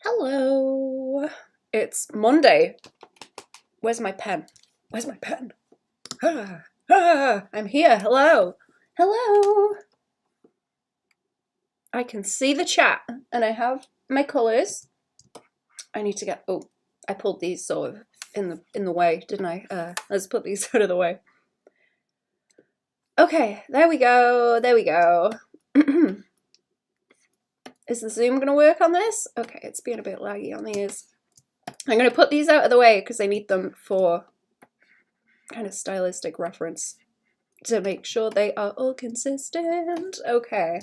Hello. It's Monday. Where's my pen? Where's my pen? I'm here. Hello. Hello. I can see the chat and I have my colours. I need to get, oh, I pulled these sort of in the way, didn't I? Let's put these out of the way. Okay, there we go. There we go. Is the Zoom going to work on this? Okay, it's being a bit laggy on these. I'm going to put these out of the way because I need them for kind of stylistic reference to make sure they are all consistent. Okay.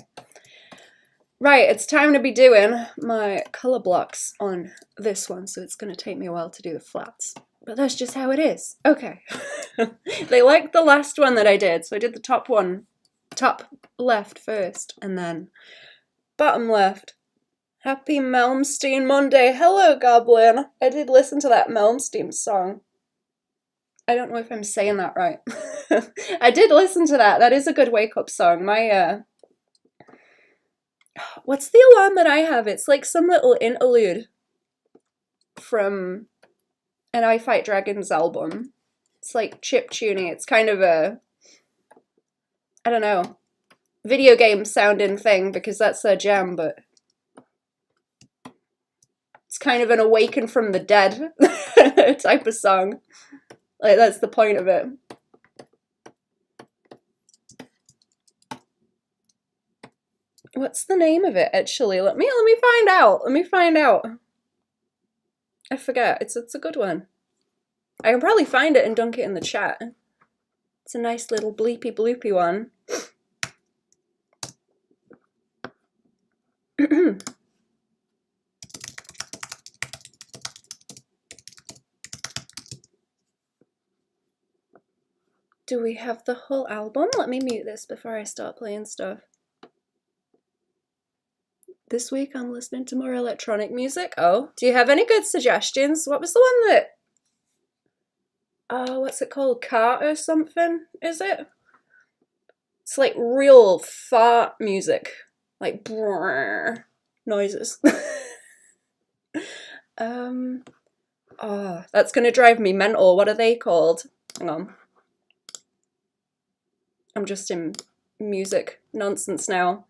Right, it's time to be doing my colour blocks on this one, so it's going to take me a while to do the flats. But that's just how it is. Okay. They liked the last one that I did, so I did the top one, top left first, and then bottom left. Happy Malmsteen Monday. Hello, Goblin. I did listen to that Malmsteen song. I don't know if I'm saying that right. I did listen to that. That is a good wake-up song. My, what's the alarm that I have? It's like some little interlude from an I Fight Dragons album. It's like chiptune-y. It's kind of a, I don't know, video game sounding thing because that's their jam, but it's kind of an awaken from the dead type of song. Like, that's the point of it. What's the name of it, actually? Let me find out. Let me find out. I forget. It's a good one. I can probably find it and dunk it in the chat. It's a nice little bleepy bloopy one. Do we have the whole album? Let me mute this before I start playing stuff. This week I'm listening to more electronic music. Oh, do you have any good suggestions? What was the one that... Oh, what's it called? Carter something, is it? It's like real fart music. Like brrr noises. Oh, that's gonna drive me mental. What are they called? Hang on. I'm just in music nonsense now.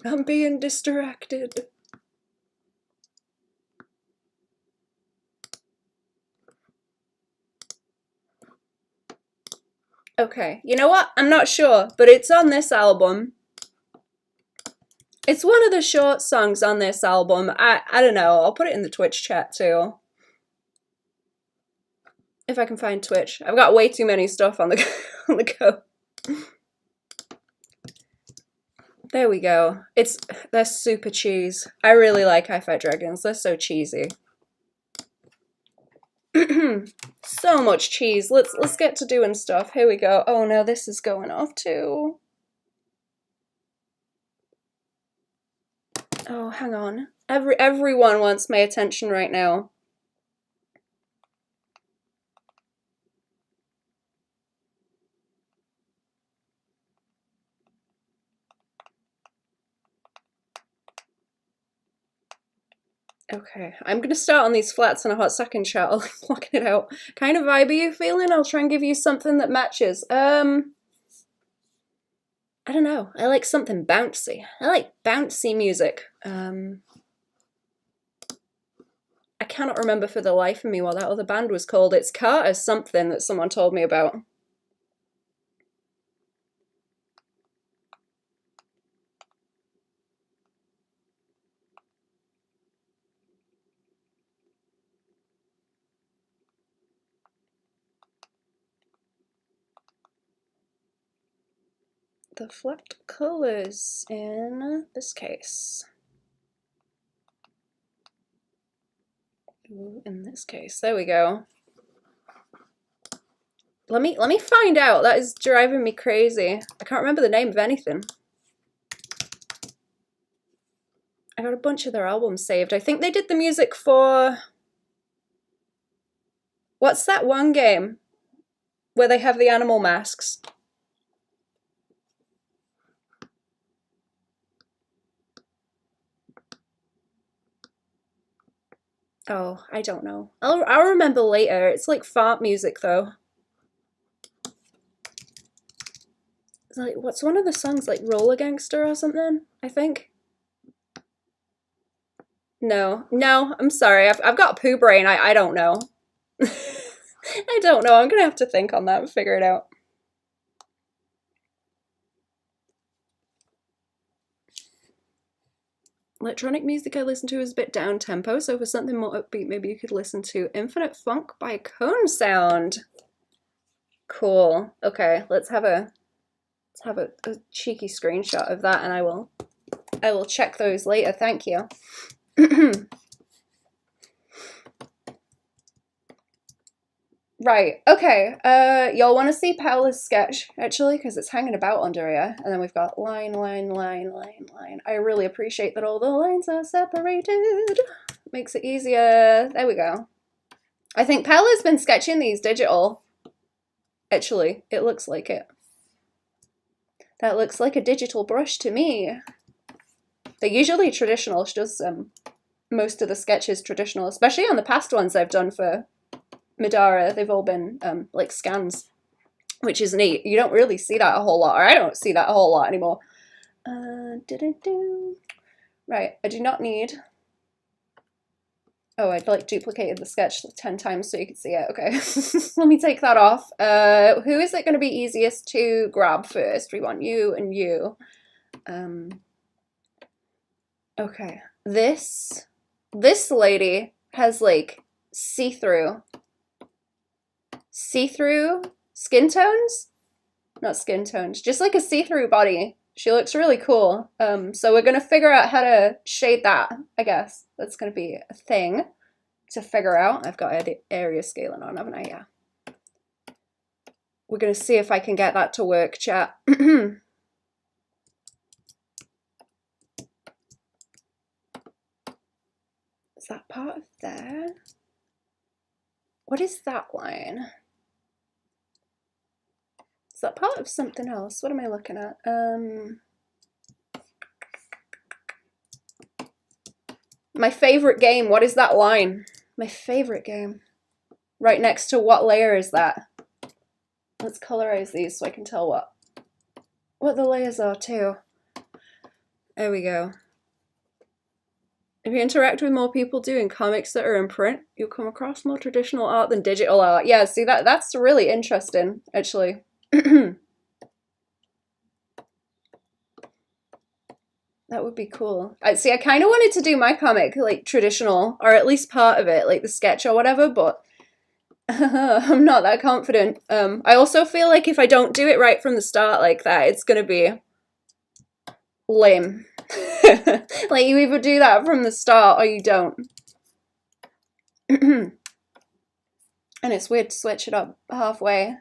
I'm being distracted. Okay, you know what? I'm not sure, but it's on this album. It's one of the short songs on this album. I don't know. I'll put it in the Twitch chat too. If I can find Twitch. I've got way too many stuff on the on the go. There we go. They're super cheese. I really like I Fight Dragons. They're so cheesy. So much cheese. Let's get to doing stuff. Here we go. Oh no, this is going off too. Oh, hang on. Everyone wants my attention right now. Okay, I'm gonna start on these flats in a hot second, chat. I'll block it out. Kind of vibe are you feeling? I'll try and give you something that matches. I don't know. I like something bouncy. I like bouncy music. I cannot remember for the life of me what that other band was called. It's Carter something that someone told me about. The flat colours in this case. Ooh, in this case, there we go. Let me find out. That is driving me crazy. I can't remember the name of anything. I got a bunch of their albums saved. I think they did the music for... What's that one game where they have the animal masks? Oh, I don't know. I'll remember later. It's like fart music though. It's like, what's one of the songs, like Roller Gangster or something, I think? No, I'm sorry. I've got poo brain. I don't know. I don't know. I'm gonna have to think on that and figure it out. Electronic music I listen to is a bit down tempo, so for something more upbeat, maybe you could listen to Infinite Funk by Cone Sound. Cool. Okay, let's have a cheeky screenshot of that, and I will check those later. Thank you. Right, okay. Y'all want to see Paola's sketch, actually, because it's hanging about under here. And then we've got line, line, line, line, line. I really appreciate that all the lines are separated. Makes it easier. There we go. I think Paola's been sketching these digital. Actually, it looks like it. That looks like a digital brush to me. They're usually traditional. She does most of the sketches traditional, especially on the past ones I've done for Middara. They've all been like scans, which is neat. You don't really see that a whole lot, or I don't see that a whole lot anymore. Right, I do not need... Oh, I'd like duplicated the sketch 10 times so you could see it. Okay, let me take that off. Who is it going to be easiest to grab first? We want you and you. Okay, this lady has like see-through skin tones? Not skin tones, just like a see-through body. She looks really cool. So we're gonna figure out how to shade that, I guess. That's gonna be a thing to figure out. I've got area scaling on, haven't I? Yeah. We're gonna see if I can get that to work, chat. Is that part of there? What is that line? Is that part of something else? What am I looking at? My favorite game. What is that line? My favorite game. Right next to what layer is that? Let's colorize these so I can tell what the layers are too. There we go. If you interact with more people doing comics that are in print, you'll come across more traditional art than digital art. Yeah, see, that's really interesting, actually. That would be cool. I kind of wanted to do my comic like traditional, or at least part of it, like the sketch or whatever, but I'm not that confident. I also feel like if I don't do it right from the start like that, it's gonna be lame. Like you either do that from the start or you don't. And it's weird to switch it up halfway.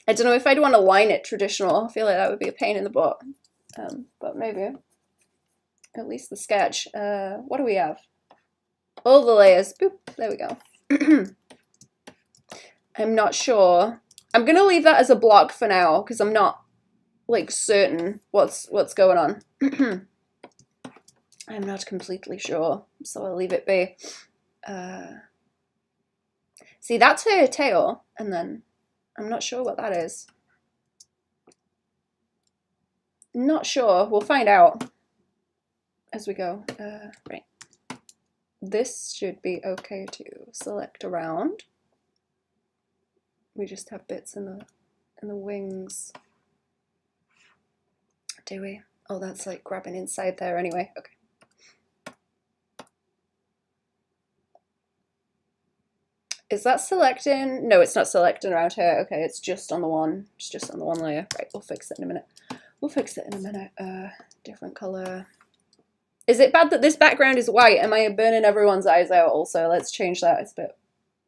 I don't know if I'd want to line it traditional. I feel like that would be a pain in the butt. But maybe. At least the sketch. What do we have? All the layers. Boop. There we go. I'm not sure. I'm going to leave that as a block for now because I'm not like certain what's going on. I'm not completely sure, so I'll leave it be. See, that's her tail, and then I'm not sure what that is. Not sure. We'll find out as we go. Right. This should be okay to select around. We just have bits in the wings. Do we? Oh, that's like grabbing inside there anyway. Okay. Is that selecting? No, it's not selecting around here. Okay, it's just on the one. It's just on the one layer. Right, we'll fix it in a minute. We'll fix it in a minute. Different color. Is it bad that this background is white? Am I burning everyone's eyes out also? Let's change that. It's a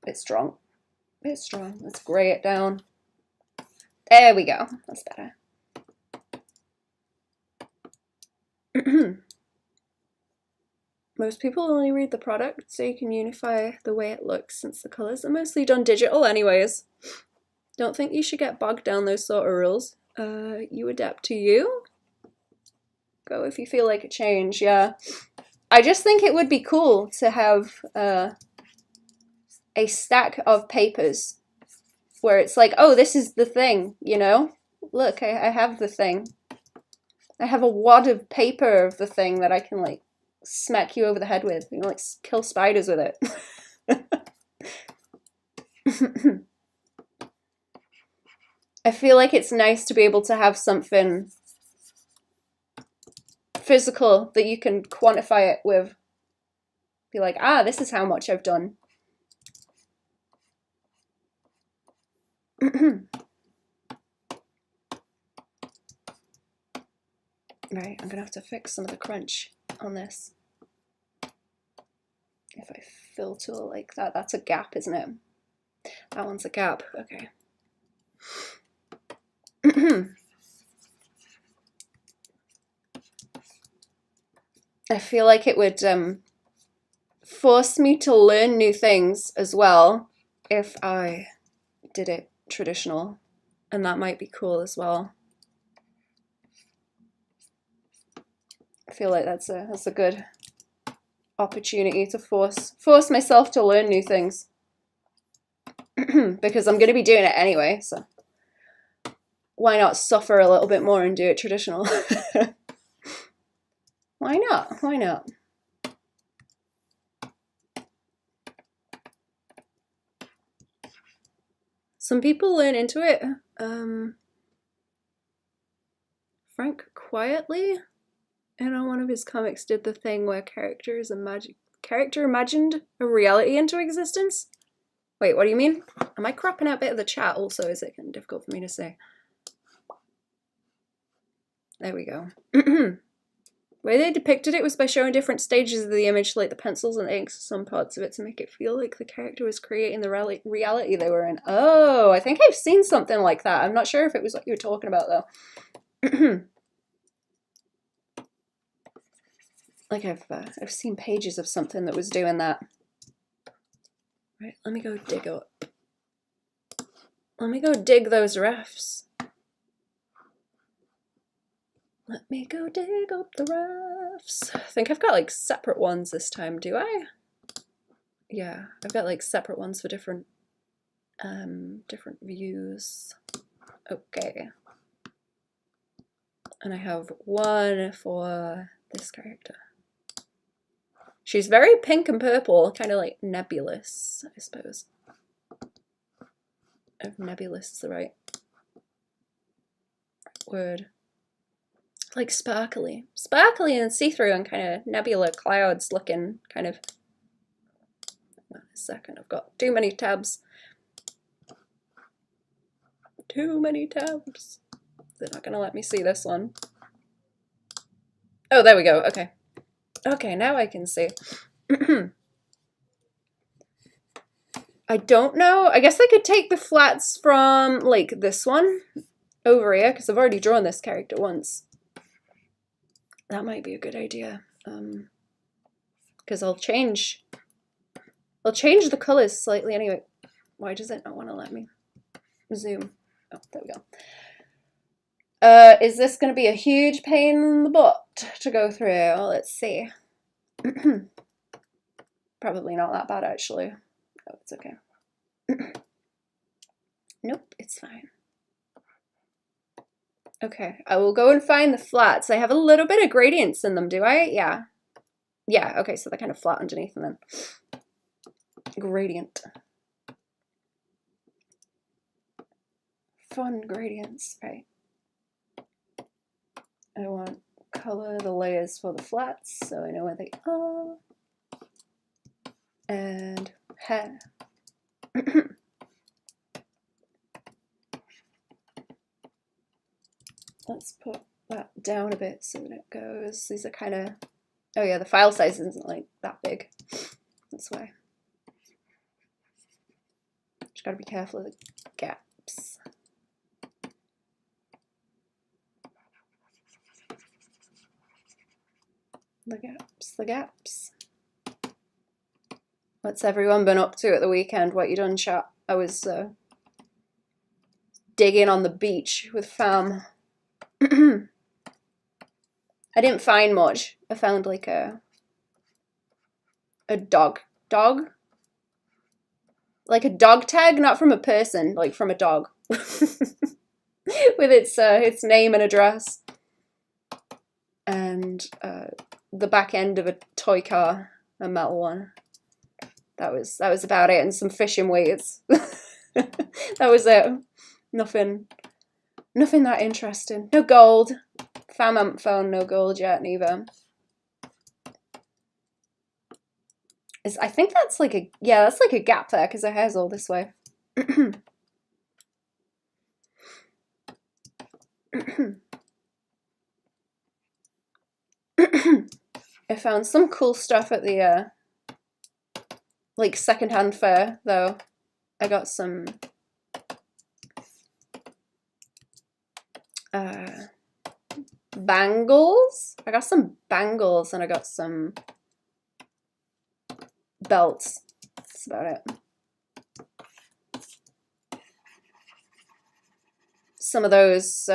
bit strong. A bit strong. Let's gray it down. There we go. That's better. Most people only read the product so you can unify the way it looks since the colors are mostly done digital anyways. Don't think you should get bogged down those sort of rules. You adapt to you. Go if you feel like a change, yeah. I just think it would be cool to have a stack of papers where it's like, oh, this is the thing, you know? Look, I have the thing. I have a wad of paper of the thing that I can, like, smack you over the head with. You know, like, kill spiders with it. I feel like it's nice to be able to have something physical that you can quantify it with. Be like, ah, this is how much I've done. Right, I'm gonna have to fix some of the crunch on this. If I fill tool like that, that's a gap, isn't it? That one's a gap, okay. I feel like it would force me to learn new things as well if I did it traditional, and that might be cool as well. I feel like that's a good opportunity to force myself to learn new things because I'm going to be doing it anyway, so why not suffer a little bit more and do it traditional? Why not? Why not? Some people learn into it. Frank Quietly, in one of his comics, did the thing where character imagined a reality into existence. Wait, what do you mean? Am I cropping out a bit of the chat also? Is it getting difficult for me to say? There we go. The way they depicted it was by showing different stages of the image, like the pencils and inks, some parts of it, to make it feel like the character was creating the reality they were in. Oh, I think I've seen something like that. I'm not sure if it was what you were talking about, though. Like I've seen pages of something that was doing that. Right, let me go dig up. Let me go dig those refs. Let me go dig up the refs. I think I've got like separate ones this time, do I? Yeah, I've got like separate ones for different views. Okay. And I have one for this character. She's very pink and purple, kind of like nebulous, I suppose. If nebulous is the right word. Like sparkly. Sparkly and see-through and kind of nebula clouds looking kind of... Wait a second, I've got too many tabs. Too many tabs. They're not going to let me see this one. Oh, there we go. Okay. Okay, now I can see. I don't know. I guess I could take the flats from, like, this one over here, because I've already drawn this character once. That might be a good idea. Because I'll change the colors slightly anyway. Why does it not want to let me zoom? Oh, there we go. Is this going to be a huge pain in the butt to go through? Well, let's see. Probably not that bad, actually. Oh, it's okay. Nope, it's fine. Okay, I will go and find the flats. I have a little bit of gradients in them, do I? Yeah. Yeah, okay, so they're kind of flat underneath and then gradient. Fun gradients, right. I want color the layers for the flats so I know where they are. And hair. Let's put that down a bit so that it goes. These are kind of... Oh yeah, the file size isn't like that big. That's why. Just gotta be careful of the gaps. The gaps, the gaps. What's everyone been up to at the weekend? What you done, chat? I was digging on the beach with fam. I didn't find much. I found like a A dog. Dog? Like a dog tag, not from a person, like from a dog. With its name and address. And the back end of a toy car, a metal one. That was about it, and some fishing weights. That was it. Nothing that interesting. No gold. Fam haven't found no gold yet, neither. I think that's like a, yeah, that's like a gap there because her hair's all this way. I found some cool stuff at the like secondhand fair though. I got some bangles. I got some bangles and I got some belts. That's about it. Some of those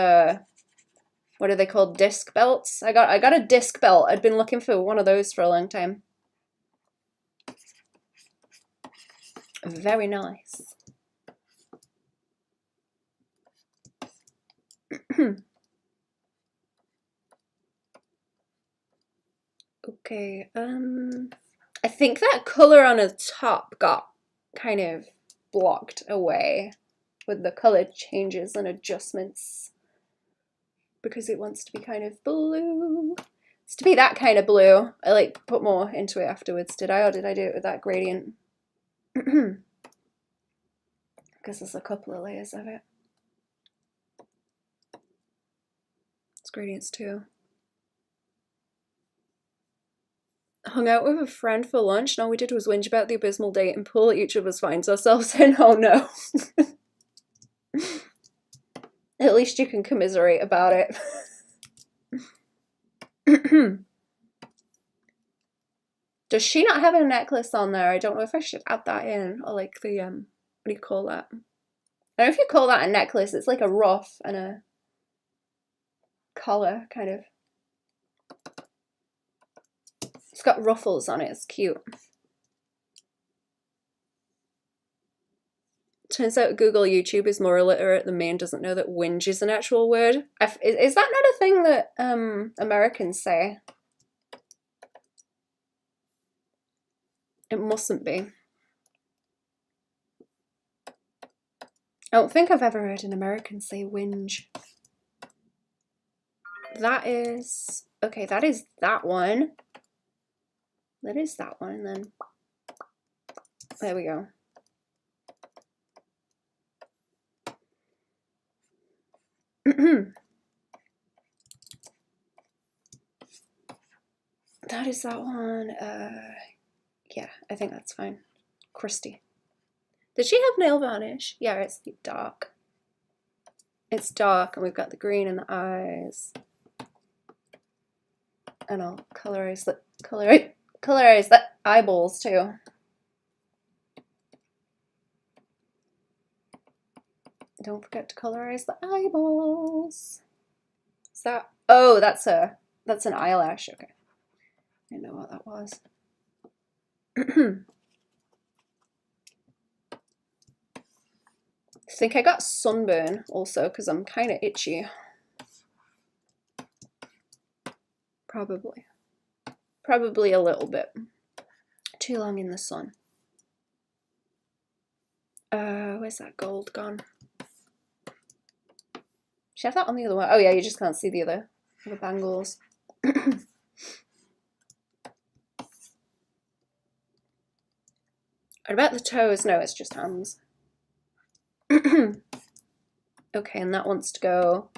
what are they called? Disc belts. I got a disc belt. I'd been looking for one of those for a long time. Very nice. Okay, I think that color on the top got kind of blocked away with the color changes and adjustments because it wants to be kind of blue. It's to be that kind of blue. I like put more into it afterwards, did I? Or did I do it with that gradient? Because there's a couple of layers of it. It's gradients too. Hung out with a friend for lunch, and all we did was whinge about the abysmal date and pull each of us finds ourselves in. Oh no. At least you can commiserate about it. Does she not have a necklace on there? I don't know if I should add that in, or like the what do you call that? I don't know if you call that a necklace. It's like a ruff and a collar, kind of. It's got ruffles on it. It's cute. Turns out Google YouTube is more illiterate than me and doesn't know that whinge is an actual word. Is that not a thing that Americans say? It mustn't be. I don't think I've ever heard an American say whinge. That is... Okay, that is that one. That is that one, and then... There we go. That is that one. Yeah, I think that's fine. Christy. Did she have nail varnish? Yeah, it's dark. It's dark, and we've got the green in the eyes. And I'll colorize the eyeballs too. Don't forget to colorize the eyeballs. Is that? Oh, that's an eyelash. Okay, I didn't know what that was. I think I got sunburn also because I'm kind of itchy. Probably a little bit. Too long in the sun. Where's that gold gone? Should I have that on the other one? Oh yeah, you just can't see the other bangles. What about the toes? No, it's just hands. Okay, and that wants to go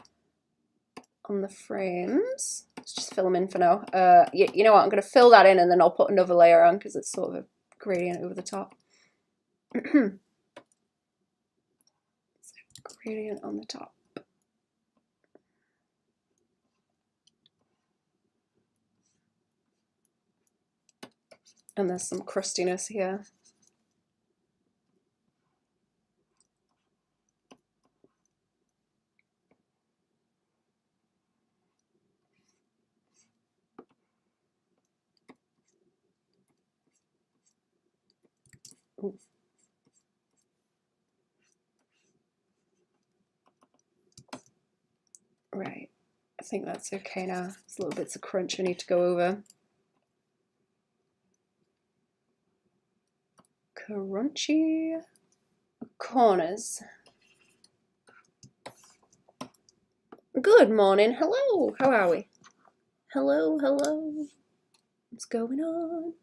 on the frames. Let's just fill them in for now. You know what? I'm going to fill that in and then I'll put another layer on because it's sort of a gradient over the top. Gradient on the top. And there's some crustiness here. Ooh. Right, I think that's okay now. There's little bits of crunch I need to go over. Crunchy corners. Good morning. Hello. How are we? Hello, hello. What's going on?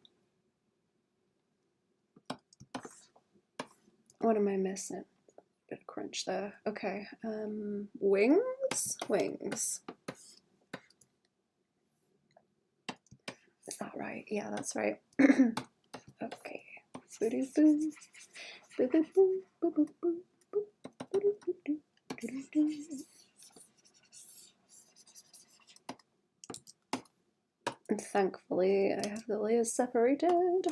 What am I missing? Bit of crunch there. Okay. Wings? Wings. Is that right? Yeah, that's right. Okay. And thankfully, I have the layers separated.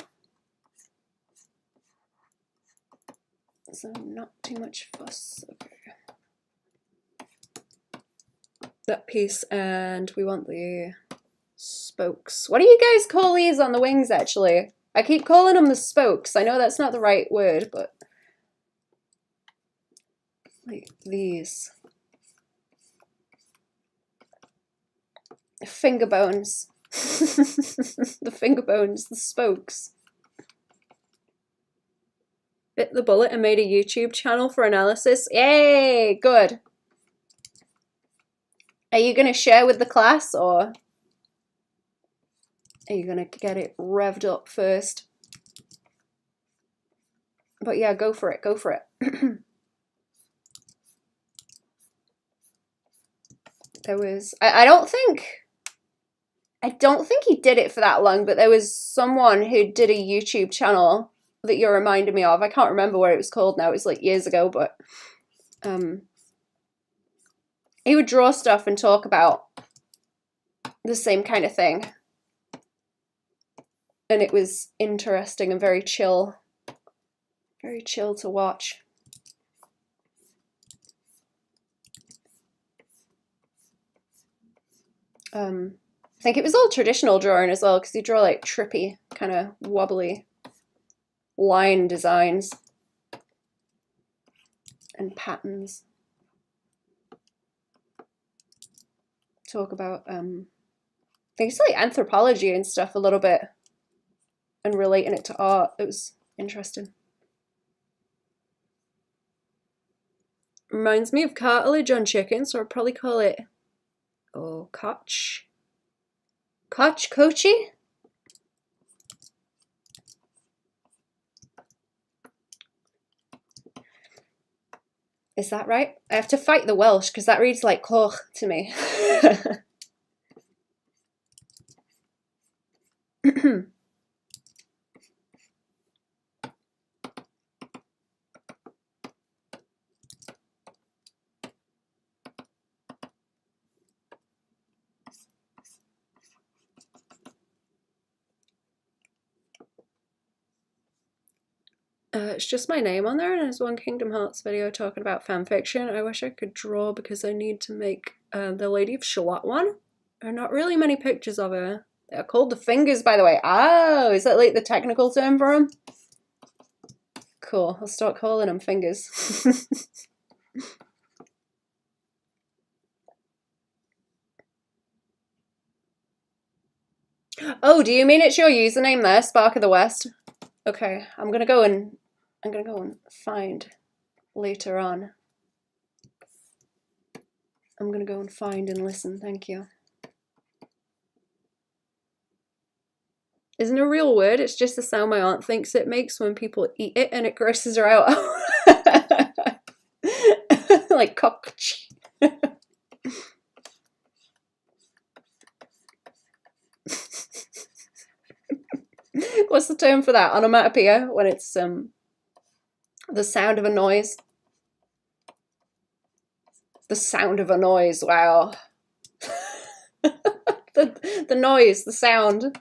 So not too much fuss. Okay. That piece, and we want the spokes. What do you guys call these on the wings, actually? I keep calling them the spokes. I know that's not the right word, but like these. Finger bones. The finger bones, the spokes. Bit the bullet and made a YouTube channel for analysis. Yay, good. Are you going to share with the class, or are you going to get it revved up first? But yeah, go for it, go for it. There was, I don't think he did it for that long, but there was someone who did a YouTube channel that you're reminding me of. I can't remember what it was called now. It was like years ago, but he would draw stuff and talk about the same kind of thing. And it was interesting and very chill to watch. I think it was all traditional drawing as well, because he draw like trippy, kind of wobbly line designs and patterns. Talk about I think it's like anthropology and stuff a little bit, and relating it to art. It was interesting. Reminds me of cartilage on chicken, so I'd probably call it kochi. Is that right? I have to fight the Welsh because that reads like koch to me. It's just my name on there, and there's one Kingdom Hearts video talking about fanfiction. I wish I could draw because I need to make the Lady of Shalott one. There are not really many pictures of her. They're called the fingers, by the way. Oh, is that like the technical term for them? Cool, I'll start calling them fingers. Oh, do you mean it's your username there, Spark of the West? Okay, I'm gonna go and find later on. I'm gonna go and find and listen, thank you. Isn't a real word, it's just the sound my aunt thinks it makes when people eat it and it grosses her out. Like cockch. What's the term for that? Onomatopoeia, when it's the sound of a noise. The sound of a noise, wow. the noise, the sound.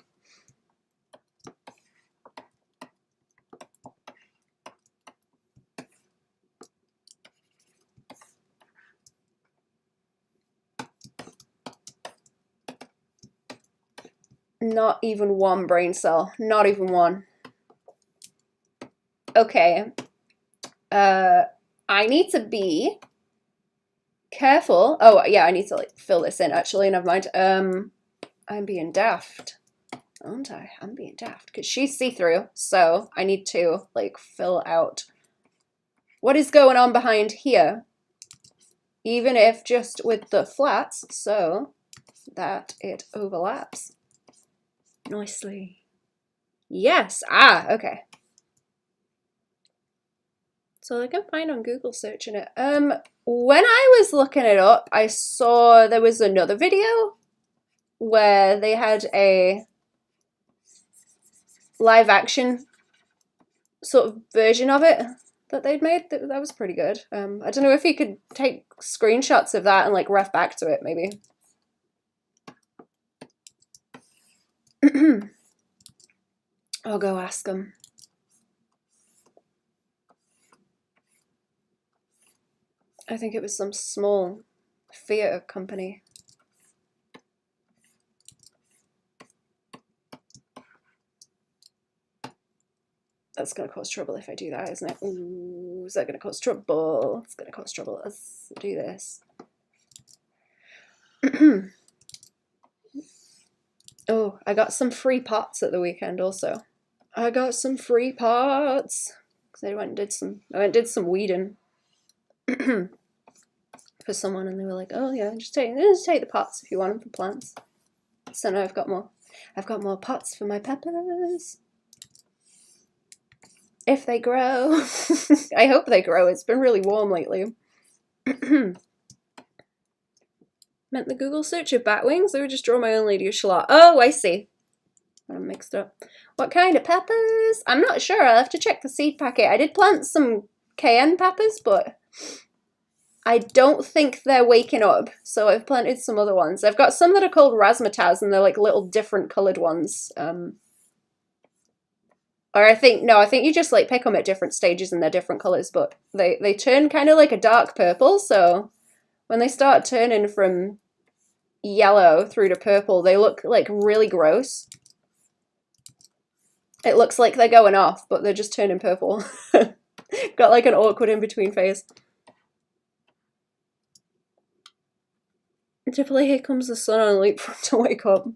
Not even one brain cell, not even one. Okay. I need to be careful. Oh, yeah, I need to like fill this in actually, never mind. I'm being daft. Aren't I? I'm being daft because she's see-through, so I need to like fill out what is going on behind here, even if just with the flats, so that it overlaps nicely. Yes. Ah, okay. So I can find on Google searching it. When I was looking it up, I saw there was another video where they had a live action sort of version of it that they'd made. That was pretty good. I don't know if you could take screenshots of that and like ref back to it maybe. I'll go ask them. I think it was some small theatre company. That's going to cause trouble if I do that, isn't it? Ooh, is that going to cause trouble? It's going to cause trouble. Let's do this. Oh, I got some free pots at the weekend also. I got some free pots. Because I went and did some weeding for someone, and they were like, oh yeah, just take the pots if you want them for plants. So now I've got more pots for my peppers. If they grow. I hope they grow. It's been really warm lately. Meant the Google search of bat wings? I would just draw my own Lady of Shalott. Oh, I see. I'm mixed up. What kind of peppers? I'm not sure. I'll have to check the seed packet. I did plant some cayenne peppers, but I don't think they're waking up. So I've planted some other ones. I've got some that are called razzmatazz, and they're like little different coloured ones. Or I think you just like pick them at different stages and they're different colours, but they turn kind of like a dark purple, so when they start turning from yellow through to purple, they look like really gross. It looks like they're going off, but they're just turning purple. Got like an awkward in-between phase. Typically, here comes the sun on a leap for him to wake up.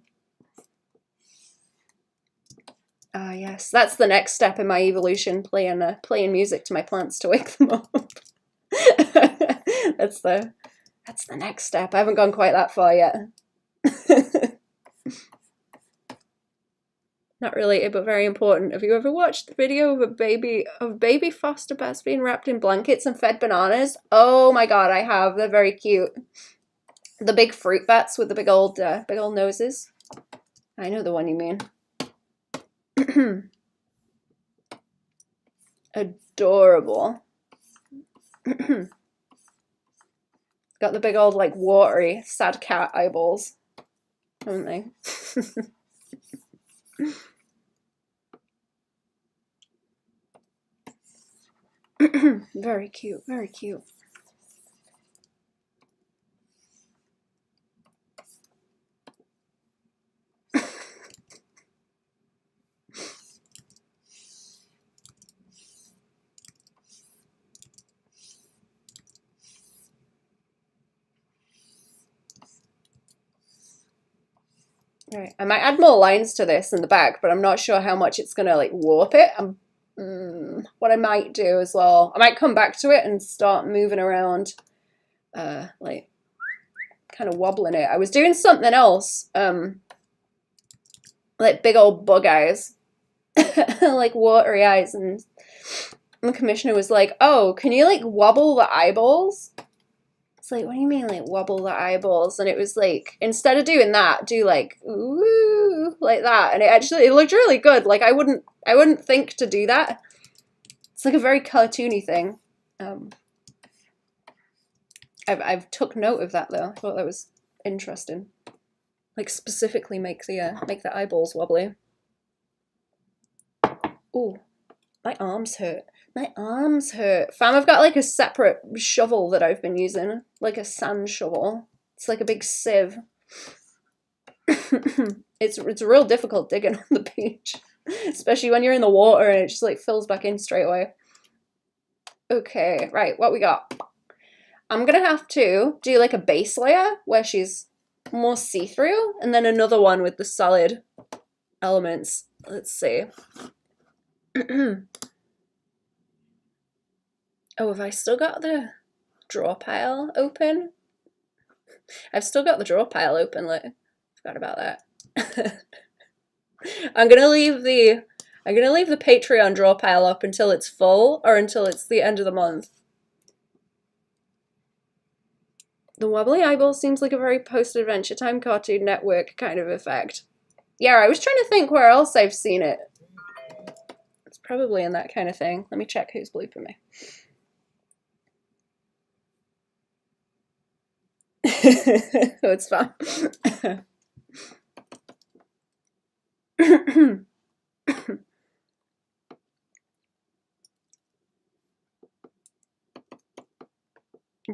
Ah, yes, that's the next step in my evolution, playing music to my plants to wake them up. That's the next step. I haven't gone quite that far yet. Not related, but very important. Have you ever watched the video of baby foster bats being wrapped in blankets and fed bananas? Oh my god, I have. They're very cute. The big fruit bats with the big old noses. I know the one you mean. Adorable. Got the big old like watery sad cat eyeballs, haven't they? Very cute, very cute. Right, I might add more lines to this in the back, but I'm not sure how much it's gonna like warp it. What I might do as well, I might come back to it and start moving around, like kind of wobbling it. I was doing something else, like big old bug eyes, like watery eyes, and the commissioner was like, "Oh, can you like wobble the eyeballs?" It's like, what do you mean, like wobble the eyeballs? And it was like, instead of doing that, do like ooh, like that, and it looked really good. Like I wouldn't think to do that. It's like a very cartoony thing. I've took note of that though. I thought that was interesting. Like specifically make the eyeballs wobbly. Ooh, my arms hurt. My arms hurt. Fam, I've got like a separate shovel that I've been using, like a sand shovel. It's like a big sieve. It's real difficult digging on the beach. Especially when you're in the water and it just like fills back in straight away. Okay, right, what we got? I'm gonna have to do like a base layer where she's more see-through, and then another one with the solid elements. Let's see. Oh, have I still got the draw pile open? I've still got the draw pile open, like, forgot about that. I'm gonna leave the Patreon draw pile up until it's full, or until it's the end of the month. The wobbly eyeball seems like a very post-Adventure Time Cartoon Network kind of effect. Yeah, I was trying to think where else I've seen it. It's probably in that kind of thing. Let me check who's bleeping me. Oh, it's fun.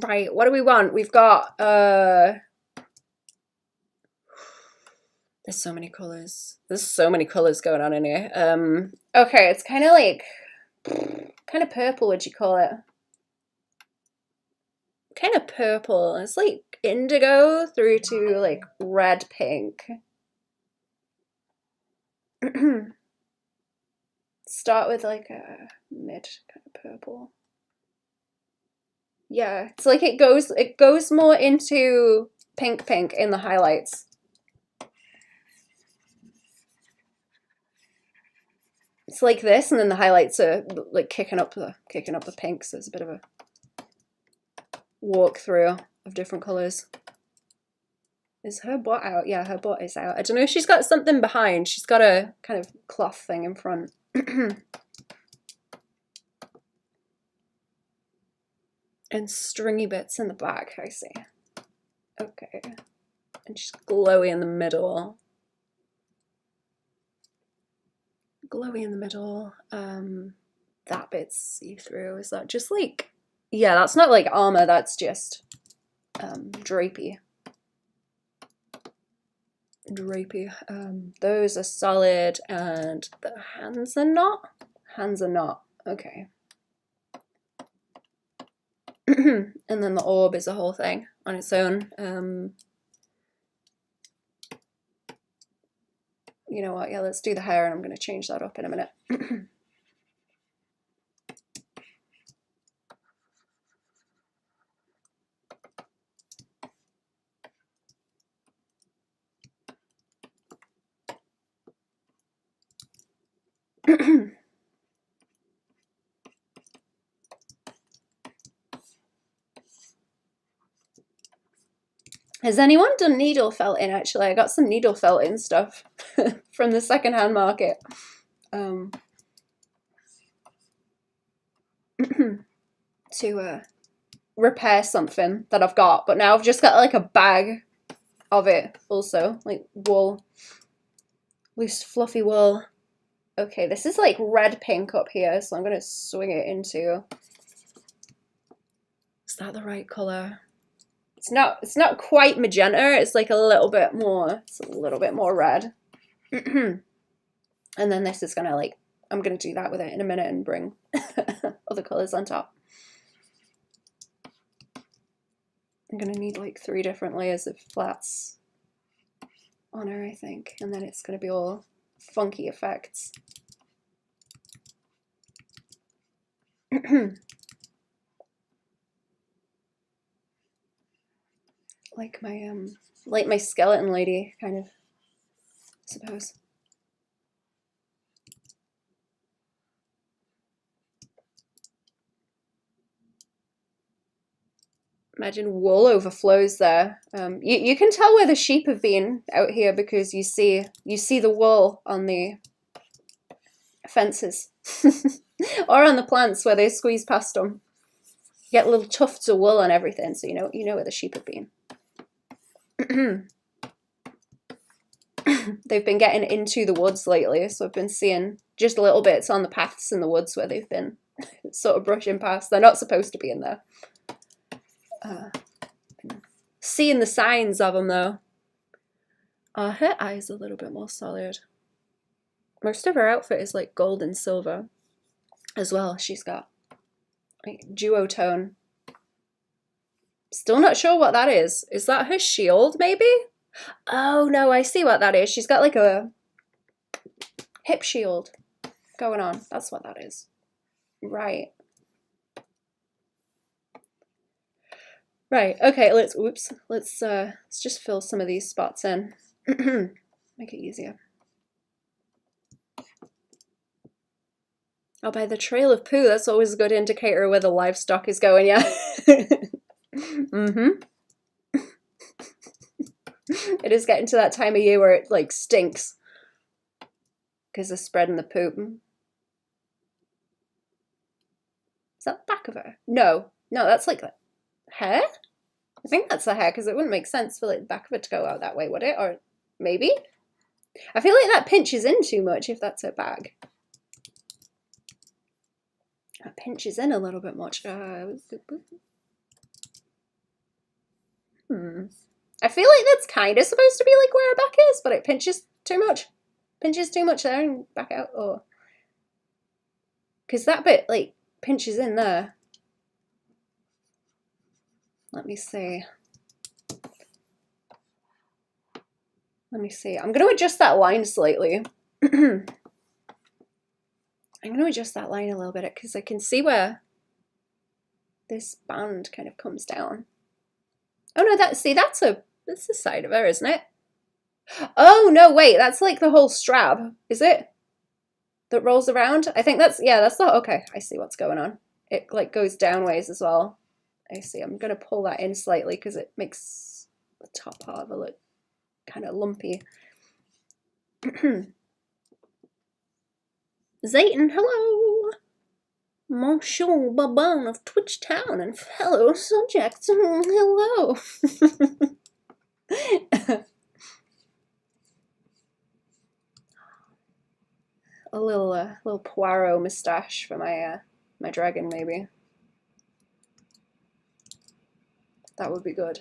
Right, what do we want? We've got there's so many colors. There's so many colors going on in here. Okay, it's kind of like kind of purple, would you call it? Kind of purple. It's like indigo through to like red pink. Start with like a mid kind of purple. Yeah, it's like it goes more into pink in the highlights. It's like this, and then the highlights are like kicking up the pink, so it's a bit of a walkthrough of different colors. Is her butt out? Yeah, her butt is out. I don't know if she's got something behind. She's got a kind of cloth thing in front. And stringy bits in the back, I see. Okay. And she's glowy in the middle. Glowy in the middle. That bit's see-through. Is that just like... Yeah, that's not like armor, that's just drapey. Those are solid, and the hands are not? Hands are not. Okay. And then the orb is a whole thing on its own. You know what? Yeah, let's do the hair, and I'm going to change that up in a minute. Has anyone done needle felting? Actually, I got some needle felting stuff from the secondhand market. To repair something that I've got, but now I've just got like a bag of it also, like wool, loose fluffy wool. Okay, this is like red pink up here, so I'm gonna swing it into... Is that the right color? It's not quite magenta, it's like a little bit more, it's a little bit more red. And then this is gonna like, I'm gonna do that with it in a minute and bring other colors on top. I'm gonna need like 3 different layers of flats on her, I think, and then it's gonna be all funky effects. Like my skeleton lady, kind of, I suppose. Imagine wool overflows there. You can tell where the sheep have been out here because you see the wool on the fences or on the plants where they squeeze past them. You get little tufts of wool on everything, so you know where the sheep have been. They've been getting into the woods lately, so I've been seeing just little bits on the paths in the woods where they've been sort of brushing past. They're not supposed to be in there. Seeing the signs of them though. Her eye's a little bit more solid. Most of her outfit is like gold and silver as well. She's got like duotone. Still not sure what that is. Is that her shield, maybe? Oh, no, I see what that is. She's got like a hip shield going on. That's what that is. Right. Right, okay, let's just fill some of these spots in. Make it easier. Oh, by the trail of poo, that's always a good indicator of where the livestock is going, yeah. Mm-hmm. It is getting to that time of year where it like stinks because they're spreading the poop. Is that the back of her? No, that's like the hair. I think that's the hair because it wouldn't make sense for like the back of it to go out that way, would it? Or maybe? I feel like that pinches in too much if that's her bag. That pinches in a little bit much. I feel like that's kind of supposed to be like where her back is, but it pinches too much. Pinches too much there and back out. Or because that bit like pinches in there. Let me see. I'm going to adjust that line slightly. I'm going to adjust that line a little bit because I can see where this band kind of comes down. Oh no, that's the side of her, isn't it? Oh no, wait, that's like the whole strap, is it? That rolls around? I think that's the, okay, I see what's going on. It like goes downways as well. I see, I'm gonna pull that in slightly because it makes the top part of it look kind of lumpy. Zayton, hello! Monsieur Baban of Twitch Town and fellow subjects, hello! A little Poirot moustache for my my dragon, maybe. That would be good.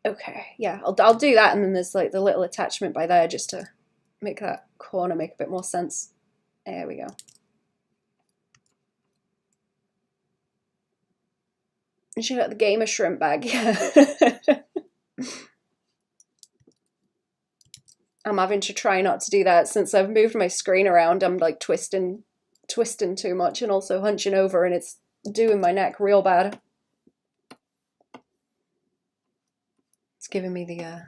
Okay, yeah, I'll do that, and then there's like the little attachment by there just to make that corner make a bit more sense. There we go. And she got the gamer shrimp bag, yeah. I'm having to try not to do that since I've moved my screen around. I'm like twisting too much and also hunching over, and it's doing my neck real bad. It's giving me the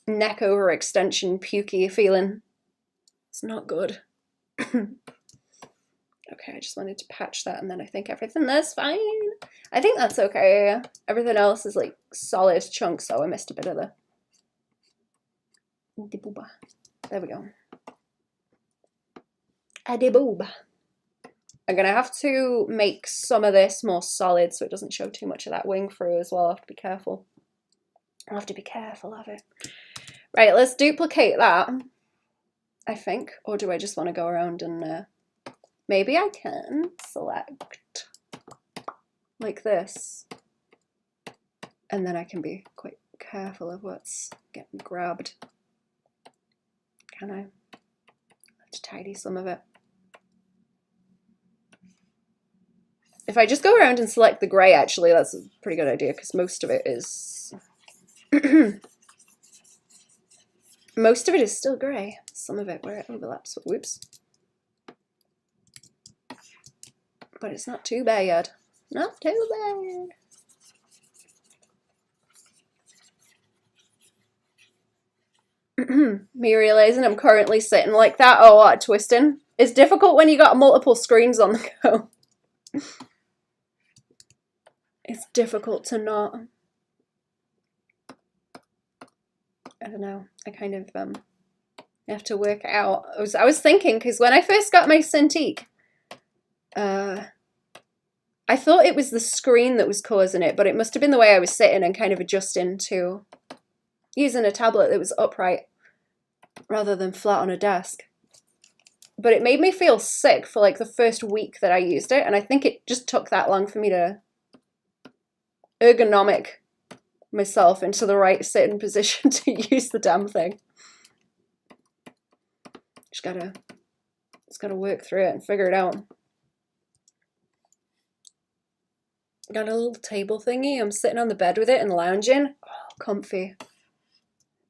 neck overextension pukey feeling. It's not good. Okay, I just wanted to patch that, and then I think everything there's fine. I think that's okay. Everything else is like solid chunks, so I missed a bit of the booba. There we go. Adibooba. I'm gonna have to make some of this more solid so it doesn't show too much of that wing through as well. I have to be careful. I have to be careful of it. Right, let's duplicate that, I think. Or do I just want to go around and maybe I can select like this, and then I can be quite careful of what's getting grabbed. Can I? I have to tidy some of it. If I just go around and select the grey, actually, that's a pretty good idea because most of it is most of it is still grey. Some of it where it overlaps. Whoops. But it's not too bad. Not too bad. Me realizing I'm currently sitting like that. Oh, what, twisting? It's difficult when you got multiple screens on the go. It's difficult to not. I don't know. I kind of have to work it out. I was thinking because when I first got my Cintiq, I thought it was the screen that was causing it, but it must have been the way I was sitting and kind of adjusting to using a tablet that was upright rather than flat on a desk. but it made me feel sick for like the first week that I used it, and I think it just took that long for me to ergonomic myself into the right sitting position to use the damn thing. Just gotta work through it and figure it out. Got a little table thingy. I'm sitting on the bed with it and lounging. Oh, comfy.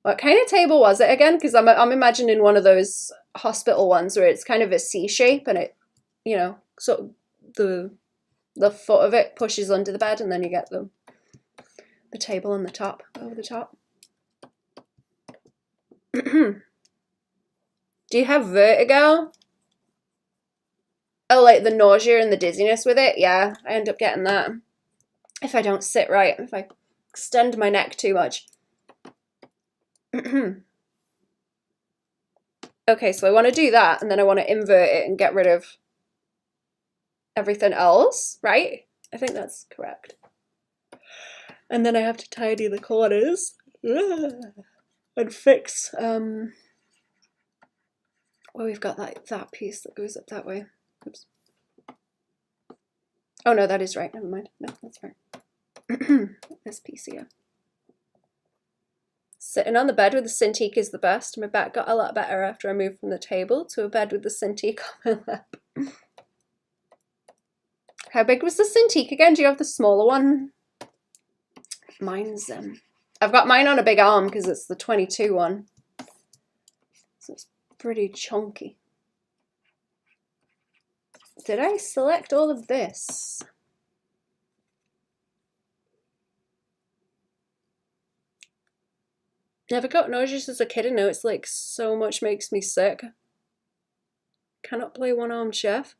What kind of table was it again? Because I'm imagining one of those hospital ones where it's kind of a C shape and it, you know, sort of the foot of it pushes under the bed and then you get the table on the top, over the top. Do you have vertigo? Oh, like the nausea and the dizziness with it? Yeah, I end up getting that. If I don't sit right, if I extend my neck too much. Okay, so I want to do that, and then I want to invert it and get rid of everything else, right? I think that's correct. And then I have to tidy the corners and fix, well, we've got that piece that goes up that way. Oops. Oh no, that is right, never mind. No, that's right. This piece here. Sitting on the bed with the Cintiq is the best. My back got a lot better after I moved from the table to a bed with the Cintiq on my lap. How big was the Cintiq again? Do you have the smaller one? Mine's, I've got mine on a big arm because it's the 22 one. So it's pretty chunky. Did I select all of this? Never got nauseous as a kid and now it's like so much makes me sick. Cannot play one-armed chef.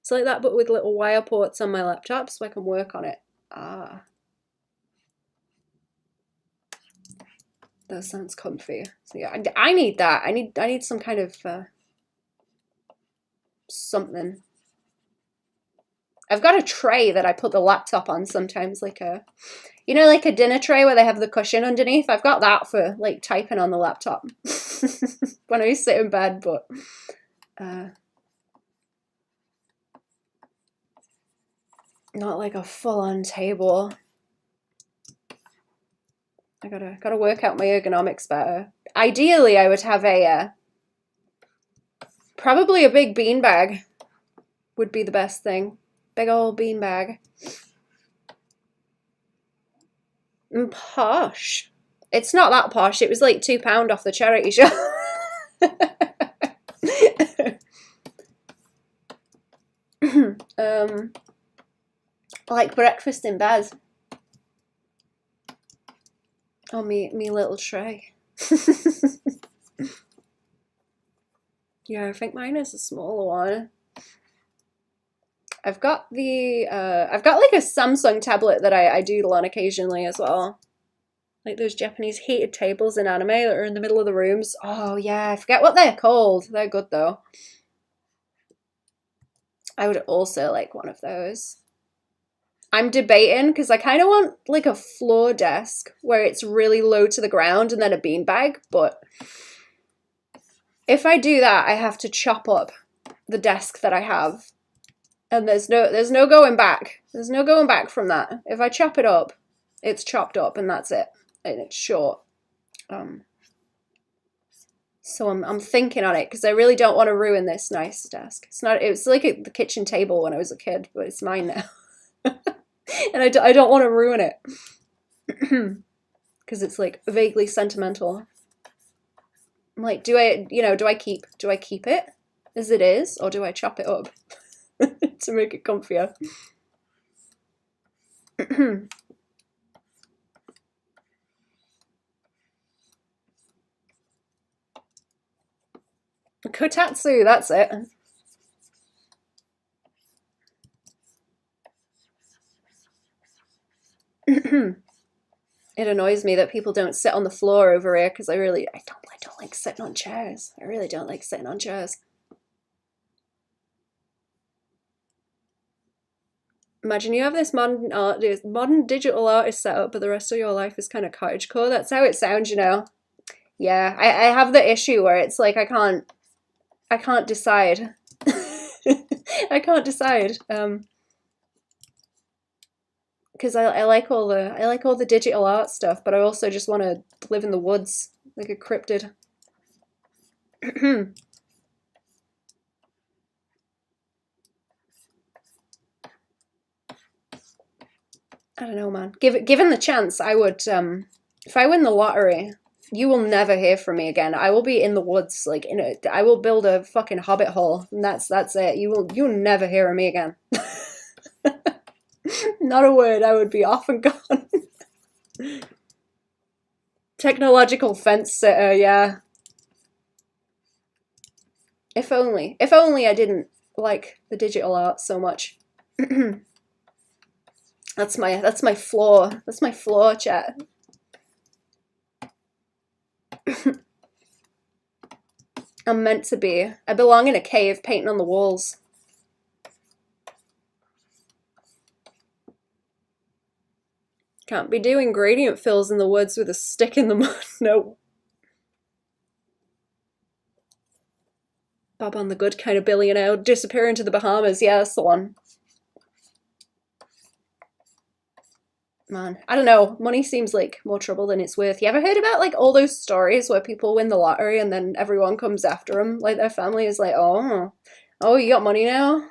It's like that but with little wire ports on my laptop so I can work on it. Ah. That sounds comfy. So yeah, I need that. I need some kind of something. I've got a tray that I put the laptop on sometimes, like a, you know, like a dinner tray where they have the cushion underneath. I've got that for like typing on the laptop when I sit in bed, but not like a full-on table. I gotta work out my ergonomics better. Ideally, I would have a probably a big beanbag would be the best thing. Big old beanbag. Posh. It's not that posh. It was like £2 off the charity shop. Like breakfast in bed. Oh, me little tray. Yeah, I think mine is a smaller one. I've got like a Samsung tablet that I doodle on occasionally as well. Like those Japanese heated tables in anime that are in the middle of the rooms. Oh yeah, I forget what they're called. They're good though. I would also like one of those. I'm debating because I kind of want like a floor desk where it's really low to the ground and then a beanbag, but if I do that, I have to chop up the desk that I have. And there's no going back. There's no going back from that. If I chop it up, it's chopped up and that's it. And it's short. So I'm thinking on it because I really don't want to ruin this nice desk. It was like the kitchen table when I was a kid, but it's mine now. And I don't want to ruin it. Because it's like vaguely sentimental. I'm like, do I keep it as it is or do I chop it up? To make it comfier. Kotatsu, that's it. It annoys me that people don't sit on the floor over here because I don't like sitting on chairs. I really don't like sitting on chairs. Imagine you have this modern digital artist setup, but the rest of your life is kind of cottagecore. That's how it sounds, you know. Yeah, I have the issue where it's like I I can't decide. I can't decide. Because I like all the digital art stuff, but I also just want to live in the woods like a cryptid. I don't know, man. Given the chance, I would. If I win the lottery, you will never hear from me again. I will be in the woods, like I will build a fucking hobbit hole, and that's it. You'll never hear of me again. Not a word. I would be off and gone. Technological fence sitter, yeah. If only I didn't like the digital art so much. That's my flaw. That's my flaw, chat. I'm meant to be. I belong in a cave painting on the walls. Can't be doing gradient fills in the woods with a stick in the mud. No. Baban the good kind of billionaire. Disappear into the Bahamas. Yeah, that's the one. Man, I don't know. Money seems like more trouble than it's worth. You ever heard about like all those stories where people win the lottery and then everyone comes after them? Like their family is like, oh, you got money now?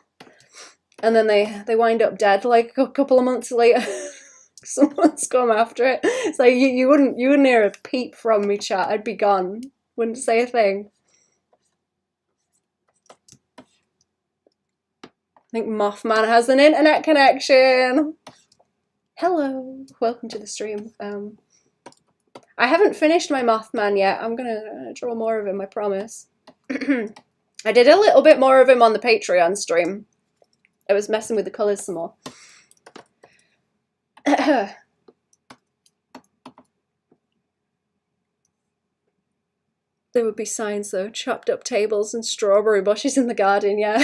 And then they wind up dead like a couple of months later. Someone's come after it. It's like you wouldn't hear a peep from me, chat. I'd be gone. Wouldn't say a thing. I think Mothman has an internet connection. Hello, welcome to the stream. I haven't finished my Mothman yet. I'm gonna draw more of him, I promise. I did a little bit more of him on the Patreon stream. I was messing with the colours some more. There would be signs though, chopped up tables and strawberry bushes in the garden, yeah.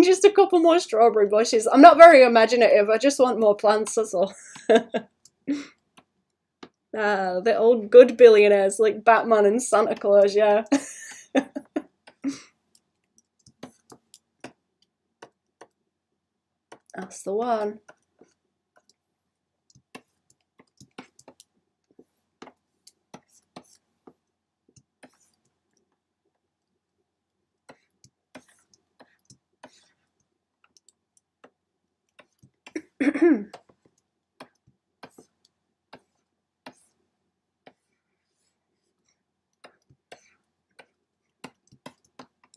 Just a couple more strawberry bushes. I'm not very imaginative, I just want more plants, that's all. Ah, the old good billionaires like Batman and Santa Claus, yeah. That's the one.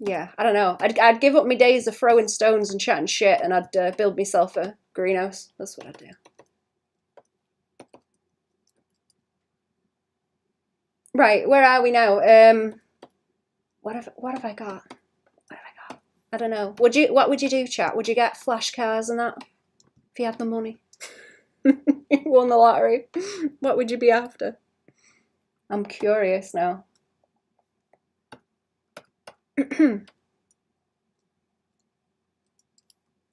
Yeah, I don't know. I'd give up my days of throwing stones and chatting shit, and I'd build myself a greenhouse. That's what I'd do. Right, where are we now? What have I got? What have I got? I don't know. What would you do, chat? Would you get flash cars and that if you had the money? You won the lottery. What would you be after? I'm curious now.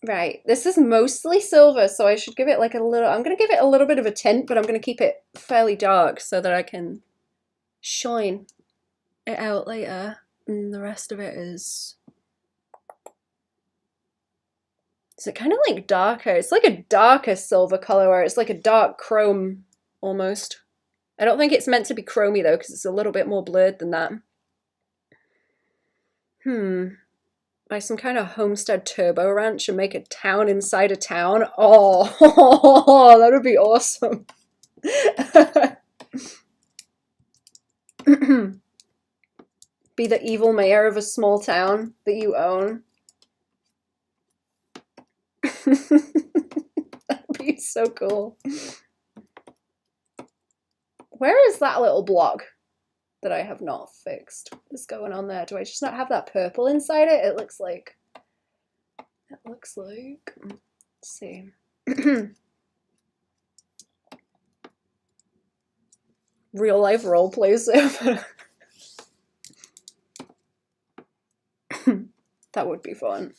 Right, this is mostly silver, so I should give it like a little, I'm going to give it a little bit of a tint, but I'm going to keep it fairly dark so that I can shine it out later. And the rest of it is it kind of like darker? It's like a darker silver color where it's like a dark chrome almost. I don't think it's meant to be chromy though, because it's a little bit more blurred than that. Buy some kind of homestead turbo ranch and make a town inside a town. Oh, that would be awesome. Be the evil mayor of a small town that you own. That'd be so cool. Where is that little block that I have not fixed? What's going on there? Do I just not have that purple inside it? It looks like... Let's see. Real life roleplay server. That would be fun.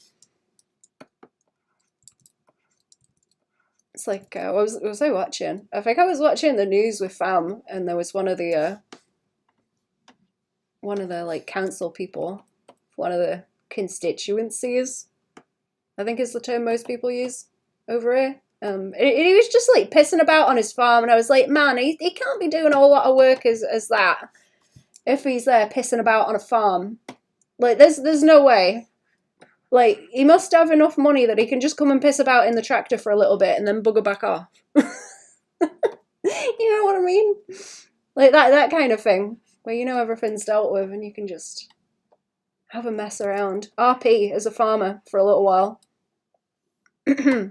It's like, what was I watching? I think I was watching the news with fam, and there was one of the like council people, one of the constituencies, I think is the term most people use over here. He was just like pissing about on his farm, and I was like, man, he can't be doing a whole lot of work as that if he's there pissing about on a farm. Like, there's no way. Like, he must have enough money that he can just come and piss about in the tractor for a little bit and then bugger back off. You know what I mean? Like that kind of thing, where you know everything's dealt with and you can just have a mess around. RP as a farmer for a little while. I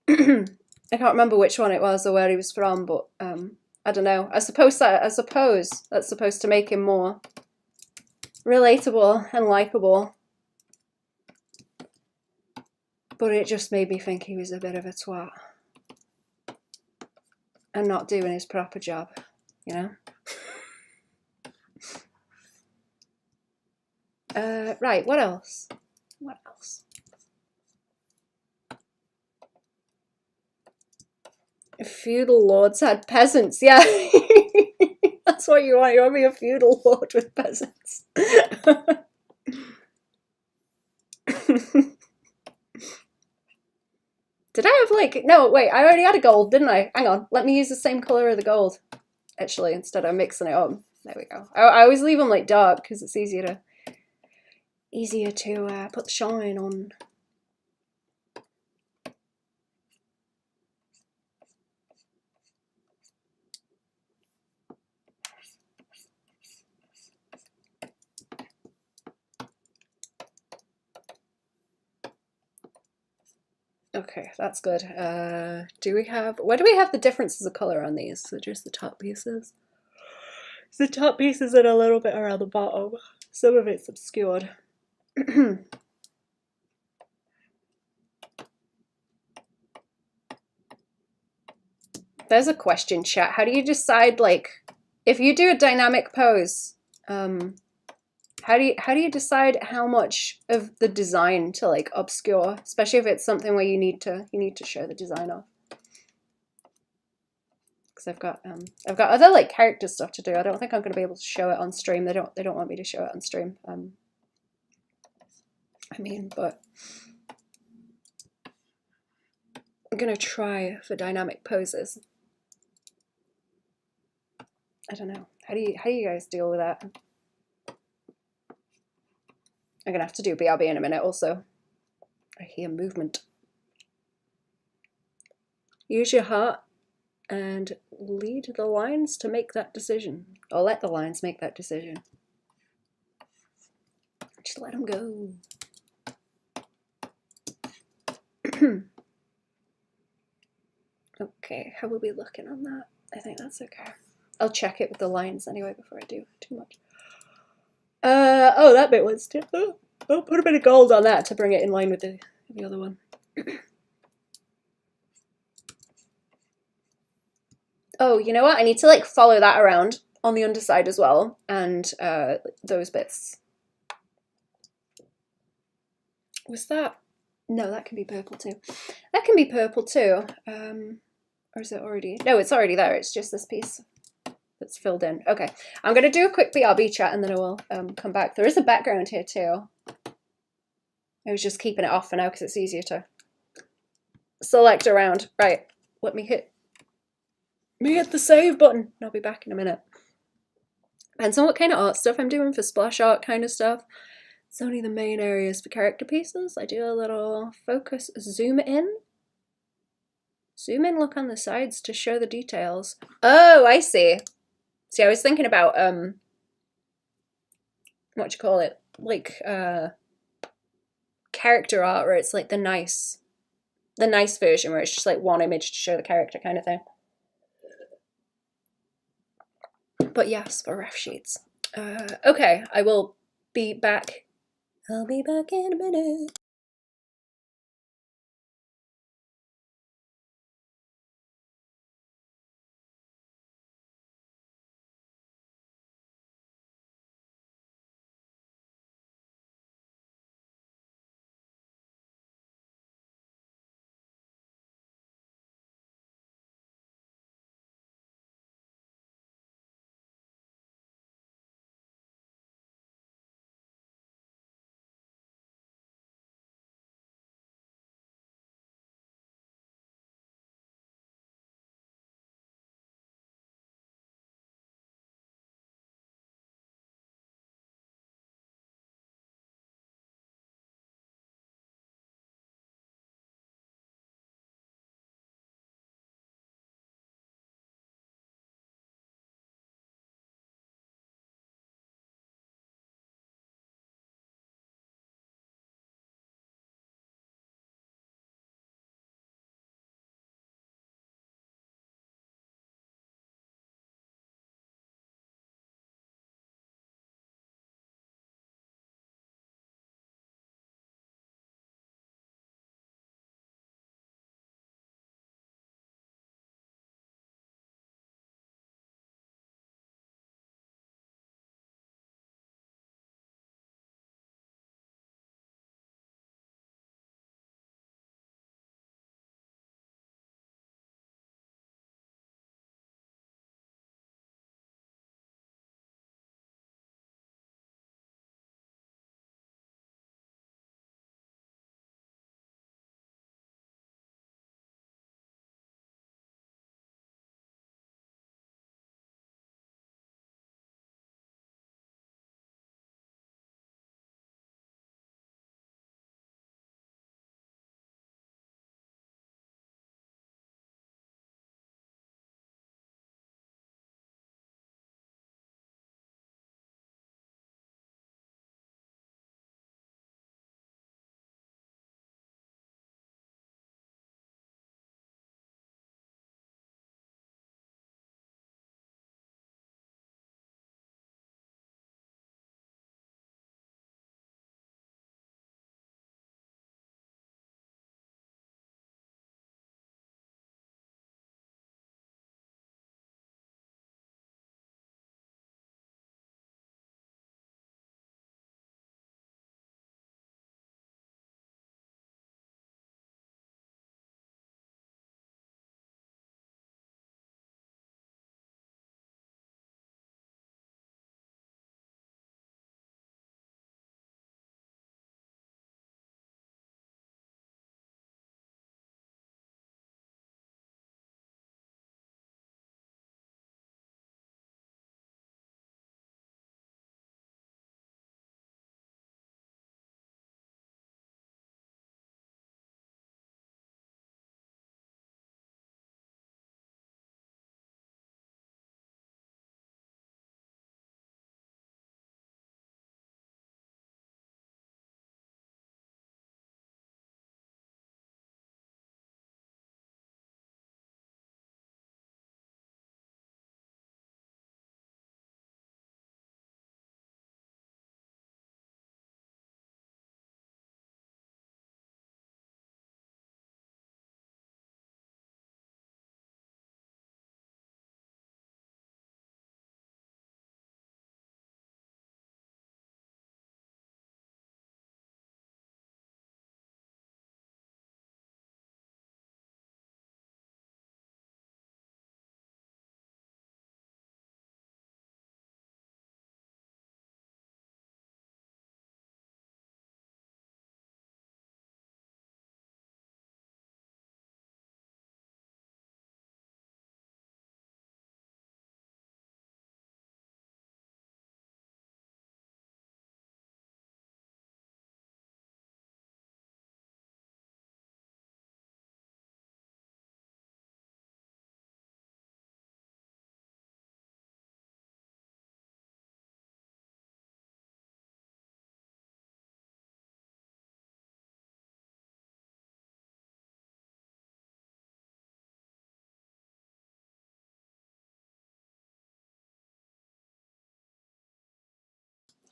can't remember which one it was or where he was from, but I don't know. I suppose that's supposed to make him more relatable and likable. But it just made me think he was a bit of a twat and not doing his proper job, you know? Right, what else? What else? Feudal lords had peasants, yeah. That's what you want. You want to be a feudal lord with peasants. Did I have like... No, wait, I already had a gold, didn't I? Hang on, let me use the same colour of the gold, actually, instead of mixing it up. There we go. I always leave them like dark because it's easier to put the shine on. Okay, that's good. Where do we have the differences of colour on these? So just the top pieces. The top pieces and a little bit around the bottom. Some of it's obscured. There's a question, chat. How do you decide, like, if you do a dynamic pose, how do you decide how much of the design to like obscure, especially if it's something where you need to show the design off? Because I've got other like character stuff to do. I don't think I'm going to be able to show it on stream. They don't want me to show it on stream. I mean, but I'm going to try for dynamic poses. I don't know. How do you guys deal with that? I'm gonna have to do BRB in a minute also. I hear movement. Use your heart and lead the lines to make that decision. Or let the lines make that decision. Just let them go. Okay, how are we looking on that? I think that's okay. I'll check it with the lines anyway before I do too much. Oh, that bit was too. I'll put a bit of gold on that to bring it in line with the other one. Oh, you know what? I need to like follow that around on the underside as well, and those bits. Was that? No, that can be purple too. That can be purple too. Or is it already? No, it's already there. It's just this piece that's filled in. Okay, I'm gonna do a quick BRB chat and then I will come back. There is a background here too. I was just keeping it off for now because it's easier to select around. Right, let me hit the save button. I'll be back in a minute. Depends on what kind of art stuff I'm doing. For splash art kind of stuff, it's only the main areas. For character pieces, I do a little focus, zoom in. Zoom in, look on the sides to show the details. Oh, I see. See, I was thinking about, what do you call it? Like, character art where it's like the nice version where it's just like one image to show the character kind of thing. But yes, for ref sheets. Okay, I will be back. I'll be back in a minute.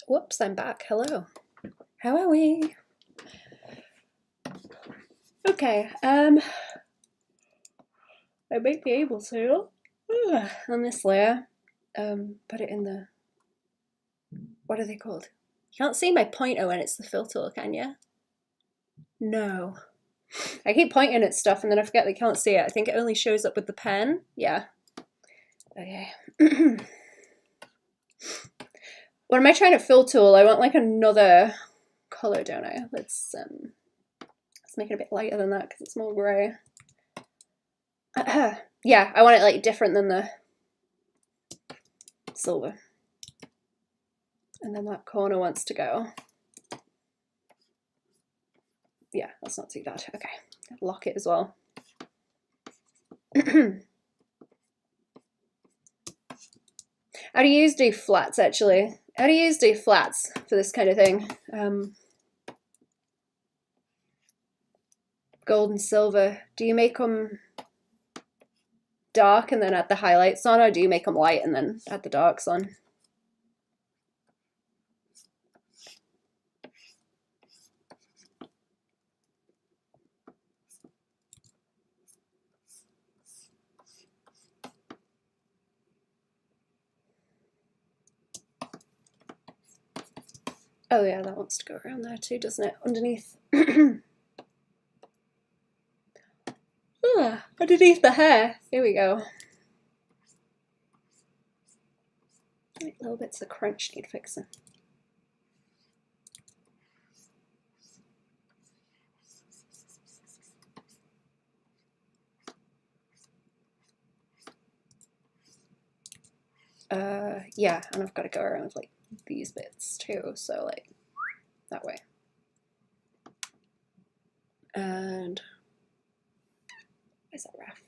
Whoops, I'm back. Hello. How are we? Okay, I might be able to, on this layer, put it in the, what are they called? You can't see my pointer when it's the fill tool, can you? No. I keep pointing at stuff and then I forget that you can't see it. I think it only shows up with the pen. Yeah. Okay. What am I trying to fill tool? I want like another color, don't I? Let's make it a bit lighter than that because it's more grey. Yeah, I want it like different than the silver. And then that corner wants to go. Yeah, that's not too bad. Okay, lock it as well. How do you do flats actually? How do you do flats for this kind of thing? Gold and silver. Do you make them dark and then add the highlights on, or do you make them light and then add the darks on? Oh yeah, that wants to go around there too, doesn't it? Underneath. Underneath the hair. Here we go. Little bits of crunch need fixing. Yeah, and I've got to go around with like these bits too, so like that way. And where's that ref?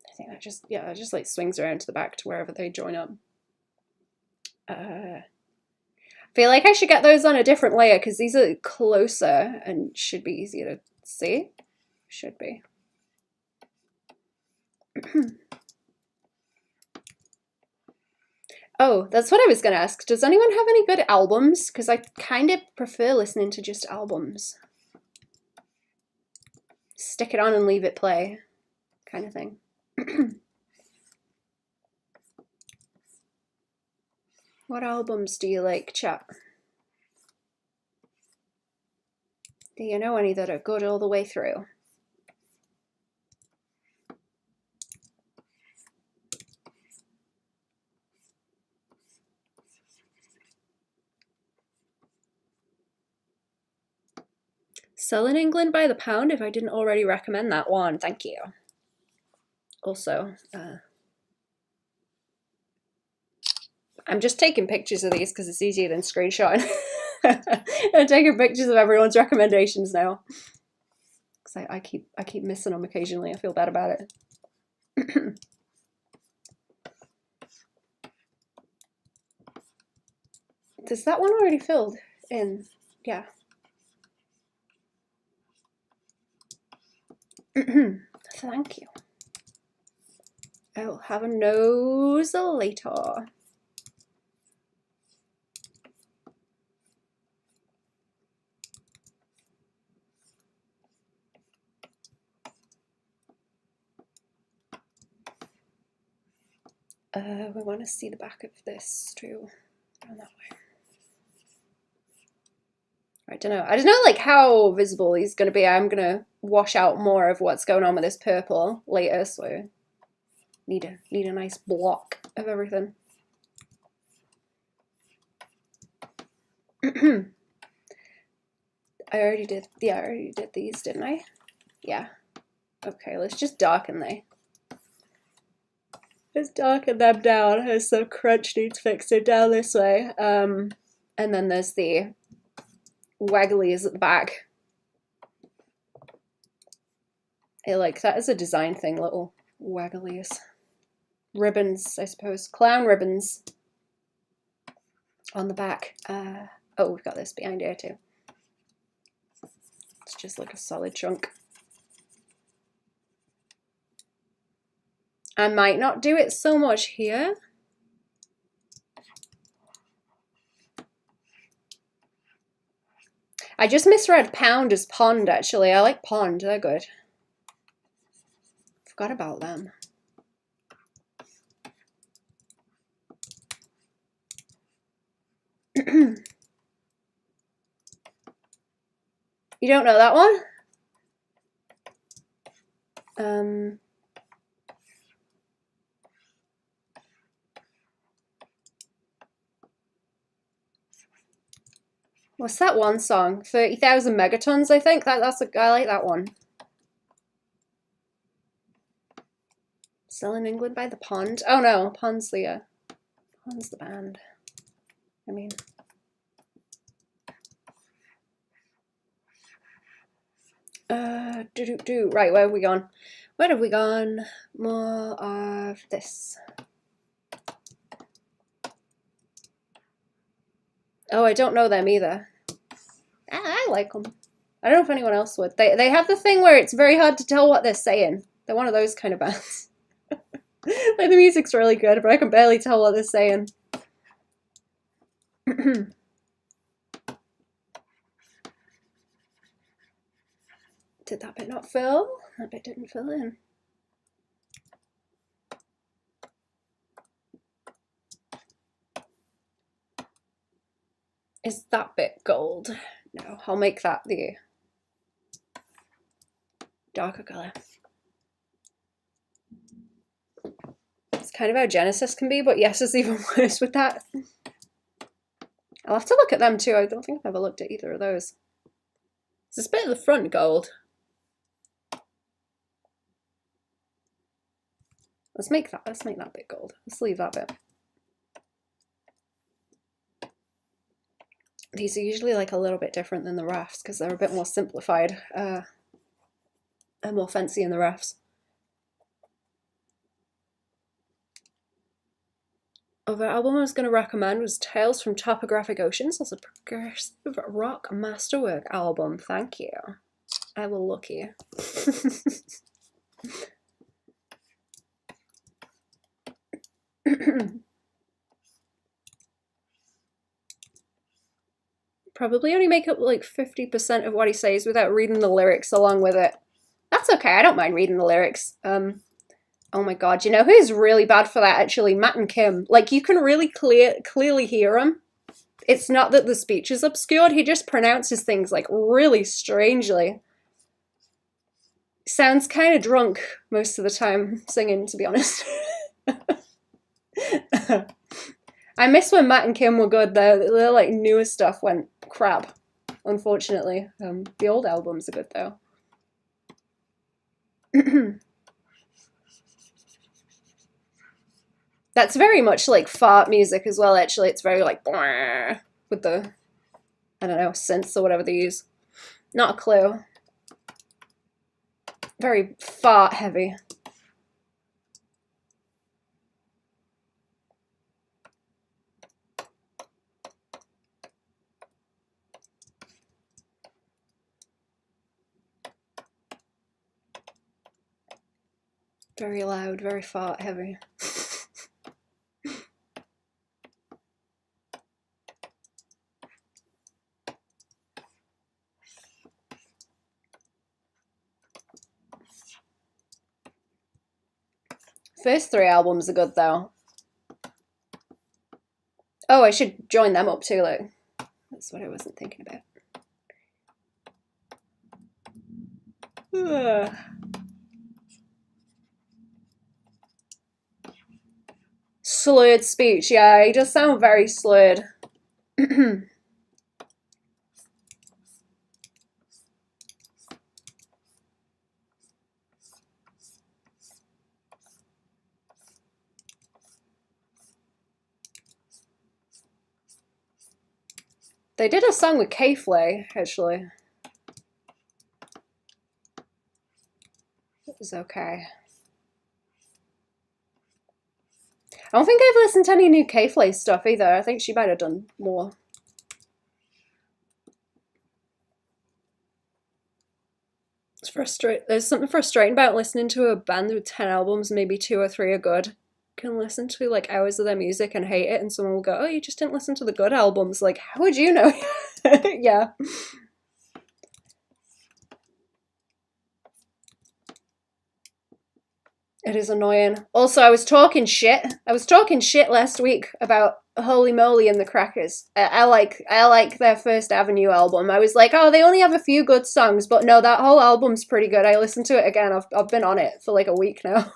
I think that just, yeah, it just like swings around to the back to wherever they join up. I feel like I should get those on a different layer because these are closer and should be easier to see. Should be. Oh, that's what I was going to ask. Does anyone have any good albums? Because I kind of prefer listening to just albums. Stick it on and leave it play kind of thing. What albums do you like, chat? Do you know any that are good all the way through? Sell in England by the pound if I didn't already recommend that one. Thank you. Also, I'm just taking pictures of these because it's easier than screenshotting. I'm taking pictures of everyone's recommendations now. Because I keep missing them occasionally. I feel bad about it. Does that one already filled in? Yeah. Thank you. I will have a nose later. We want to see the back of this too. Down that way. I don't know like how visible he's going to be. I'm going to wash out more of what's going on with this purple later, so need a nice block of everything. I already did these, didn't I? Yeah. Okay, let's just darken them. Let's darken them down as some crunch needs fixing down this way. And then there's the wagglies at the back. I like that as a design thing, little wagglies. Ribbons, I suppose. Clown ribbons on the back. Oh, we've got this behind here too. It's just like a solid chunk. I might not do it so much here. I just misread pound as pond, actually. I like pond, they're good. Forgot about them. You don't know that one? What's that one song? 30,000 megatons, I think. I like that one. Still in England by the pond? Oh no, Pond's the band. I mean. Right, where have we gone? Where have we gone? More of this. Oh, I don't know them either. I like them. I don't know if anyone else would. They have the thing where it's very hard to tell what they're saying. They're one of those kind of bands. Like, the music's really good, but I can barely tell what they're saying. Did that bit not fill? That bit didn't fill in. Is that bit gold? No, I'll make that the darker color. It's kind of how Genesis can be, but yes, it's even worse with that. I'll have to look at them too. I don't think I've ever looked at either of those. Is this bit of the front gold? Let's make that bit gold. Let's leave that bit. These are usually like a little bit different than the rafts because they're a bit more simplified and more fancy in the rafts. Other album I was going to recommend was Tales from Topographic Oceans. That's a progressive rock masterwork album. Thank you. I will look here. Probably only make up like 50% of what he says without reading the lyrics along with it. That's okay, I don't mind reading the lyrics. Oh my god, you know who's really bad for that actually? Matt and Kim. Like, you can really clearly hear him. It's not that the speech is obscured, he just pronounces things like really strangely. Sounds kind of drunk most of the time singing, to be honest. I miss when Matt and Kim were good though. Their like newer stuff went crap, unfortunately. The old albums are good though. That's very much like fart music as well, actually. It's very like with the, I don't know, synths or whatever they use. Not a clue. Very fart heavy. Very loud, very fart heavy. First 3 albums are good though. Oh, I should join them up too, like. That's what I wasn't thinking about. Ugh. Slurred speech, yeah, he does sound very slurred. They did a song with K-Flay, actually. It was okay. I don't think I've listened to any new K-Flay stuff either. I think she might have done more. It's frustrating. There's something frustrating about listening to a band with 10 albums, maybe 2 or 3 are good. You can listen to like hours of their music and hate it, and someone will go, oh, you just didn't listen to the good albums. Like, how would you know? Yeah. It is annoying. Also, I was talking shit. Last week about Holy Moly and the Crackers. I like their First Avenue album. I was like, oh, they only have a few good songs, but no, that whole album's pretty good. I listened to it again. I've been on it for like a week now.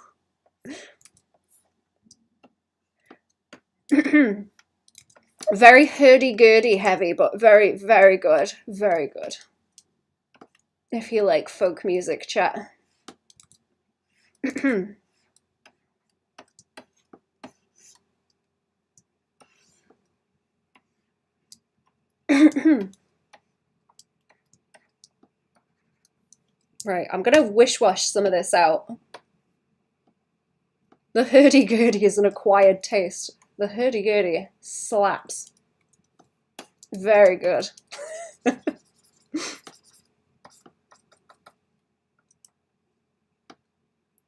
Very hurdy-gurdy heavy, but very, very good. Very good. If you like folk music, chat. Right, I'm gonna wish-wash some of this out. The hurdy-gurdy is an acquired taste. The hurdy-gurdy slaps. Very good.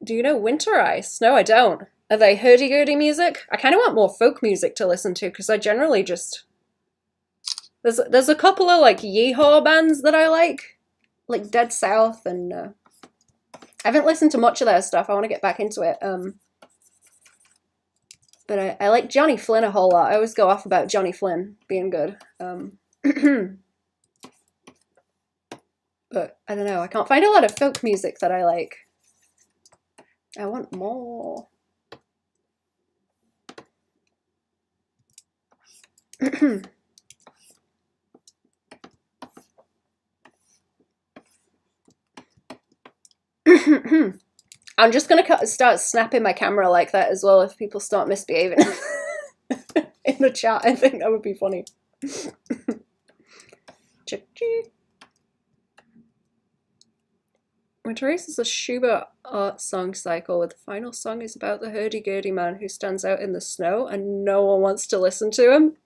Do you know Winter Ice? No, I don't. Are they hurdy-gurdy music? I kind of want more folk music to listen to, because I generally just... There's a couple of, like, yeehaw bands that I like Dead South, and I haven't listened to much of their stuff. I want to get back into it. But I like Johnny Flynn a whole lot. I always go off about Johnny Flynn being good. But I don't know. I can't find a lot of folk music that I like. I want more. I'm just gonna start snapping my camera like that as well if people start misbehaving in the chat. I think that would be funny. Winter Ice is a Schubert art song cycle where the final song is about the hurdy-gurdy man who stands out in the snow and no one wants to listen to him.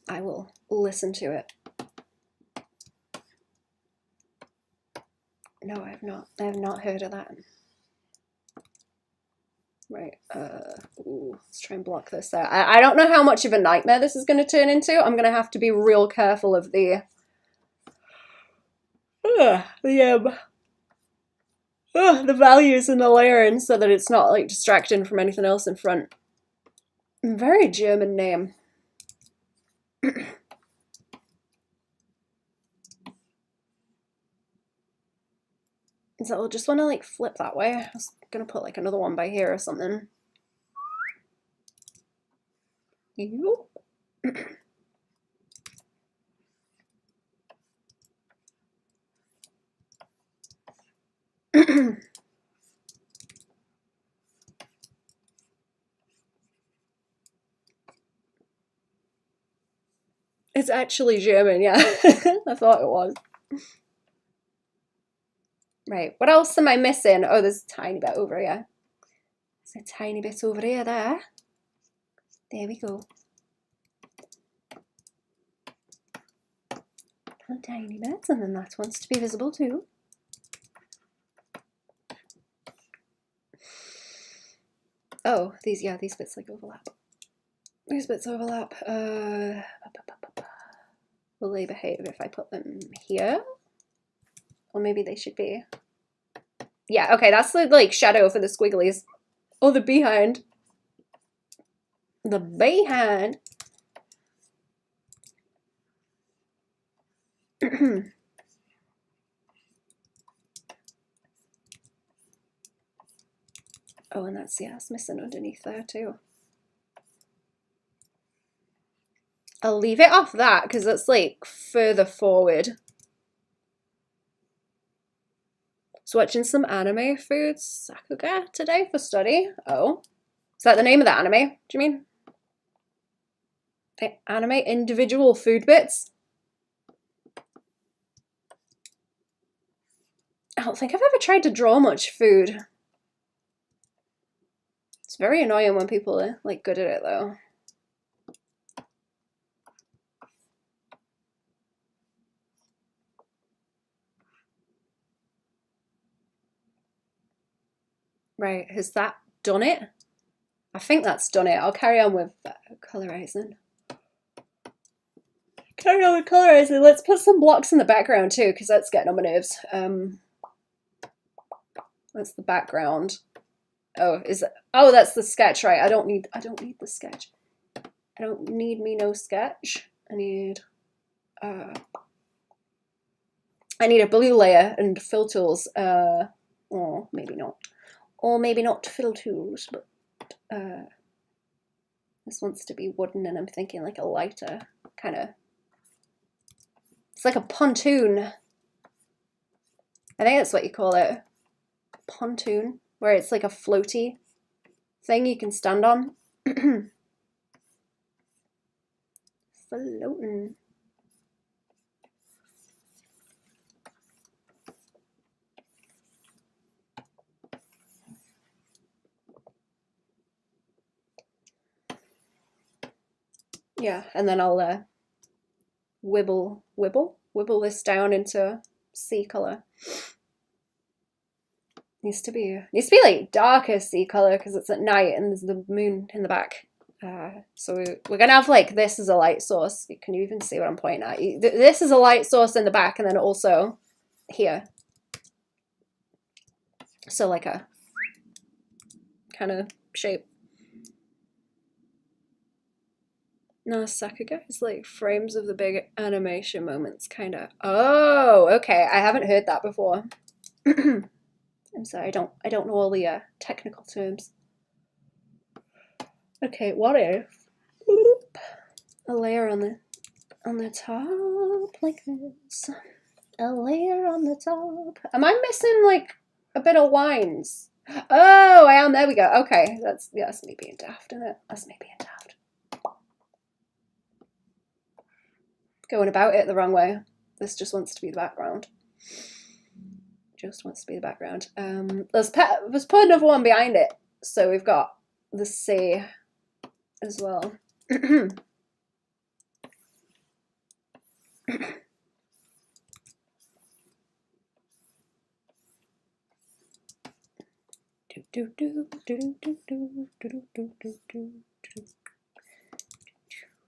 I will listen to it. No, I have not. I have not heard of that. Right. Ooh, let's try and block this out. I don't know how much of a nightmare this is going to turn into. I'm going to have to be real careful of the values in the layering so that it's not like distracting from anything else in front. Very German name. So we'll just want to like flip that way. I was gonna put like another one by here or something. It's actually German, yeah. I thought it was. Right, what else am I missing? Oh, there's a tiny bit over here. There's a tiny bit over here there. There we go. A tiny bit, and then that wants to be visible too. Oh, these bits like overlap. These bits overlap. Will they behave if I put them here? Or maybe they should be. Yeah, okay, that's the like shadow for the squigglies. Oh, the behind. The behind. Oh, and that's, yeah, it's missing underneath there too. I'll leave it off that because it's like further forward. So watching some anime food sakuga today for study. Oh, is that the name of the anime? Do you mean? Anime individual food bits? I don't think I've ever tried to draw much food. It's very annoying when people are like good at it though. Right, has that done it? I think that's done it. I'll carry on with colorizing. Carry on with colorizing. Let's put some blocks in the background too, because that's getting on my nerves. That's the background. Oh, is it? Oh, that's the sketch, right? I don't need the sketch. I don't need me no sketch. I need a blue layer and fill tools. Or maybe not. Or maybe not fill tools, but this wants to be wooden, and I'm thinking like a lighter kind of. It's like a pontoon. I think that's what you call it. Pontoon, where it's like a floaty thing you can stand on. Floating. Yeah, and then I'll wibble this down into sea color. Needs to be like darker sea color because it's at night and there's the moon in the back. So we're gonna have like this as a light source. Can you even see what I'm pointing at? This is a light source in the back, and then also here. So like a kind of shape. No, Sakuga is like frames of the big animation moments, kind of. Oh, okay. I haven't heard that before. I'm sorry, I don't know all the technical terms. Okay, what if a layer on the top like this? A layer on the top. Am I missing like a bit of lines? Oh, I am. There we go. Okay, that's me being daft, isn't it? That's me being daft. Going about it the wrong way. This just wants to be the background. Just wants to be the background. Let's put another one behind it. So we've got the sea as well.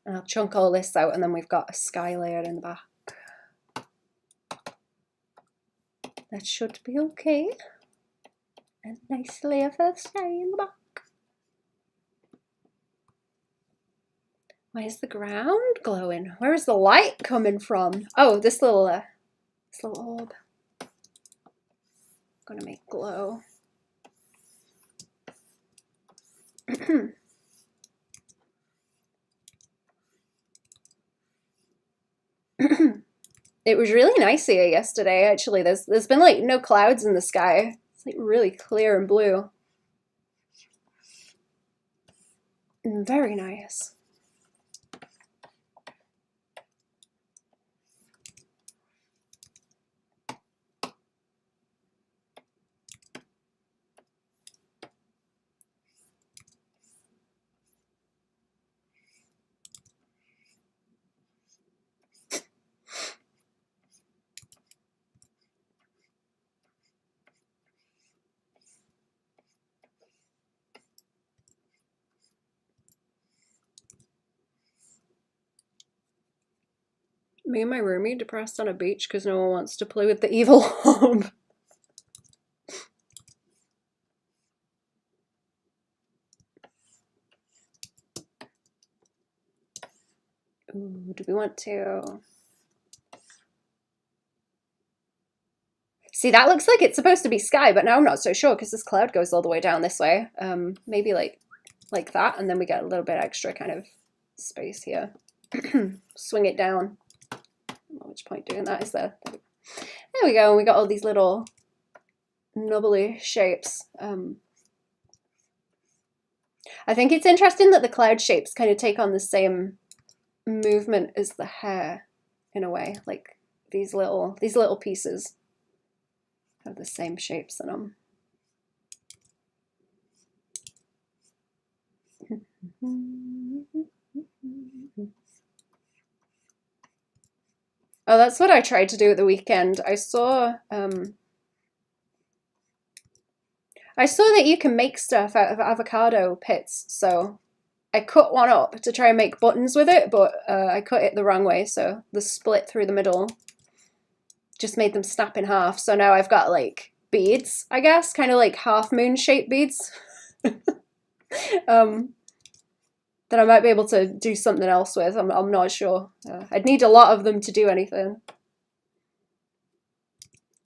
And I'll chunk all this out, and then we've got a sky layer in the back. That should be okay. A nice layer for the sky in the back. Why is the ground glowing? Where is the light coming from? Oh, this little orb. I'm gonna make glow. It was really nice here yesterday, actually. There's been like no clouds in the sky. It's like really clear and blue. And very nice. Me and my roomie depressed on a beach because no one wants to play with the evil orb. Ooh, do we want to? See, that looks like it's supposed to be sky, but now I'm not so sure because this cloud goes all the way down this way. Maybe like that, and then we get a little bit extra kind of space here. Swing it down. I don't know which point doing that is there. There we go. And we got all these little nubbly shapes. I think it's interesting that the cloud shapes kind of take on the same movement as the hair in a way. Like these little pieces have the same shapes in them. Oh, that's what I tried to do at the weekend. I saw I saw that you can make stuff out of avocado pits, so I cut one up to try and make buttons with it, but I cut it the wrong way, so the split through the middle just made them snap in half. So now I've got like beads, I guess, kind of like half moon shaped beads. That I might be able to do something else with. I'm not sure. I'd need a lot of them to do anything.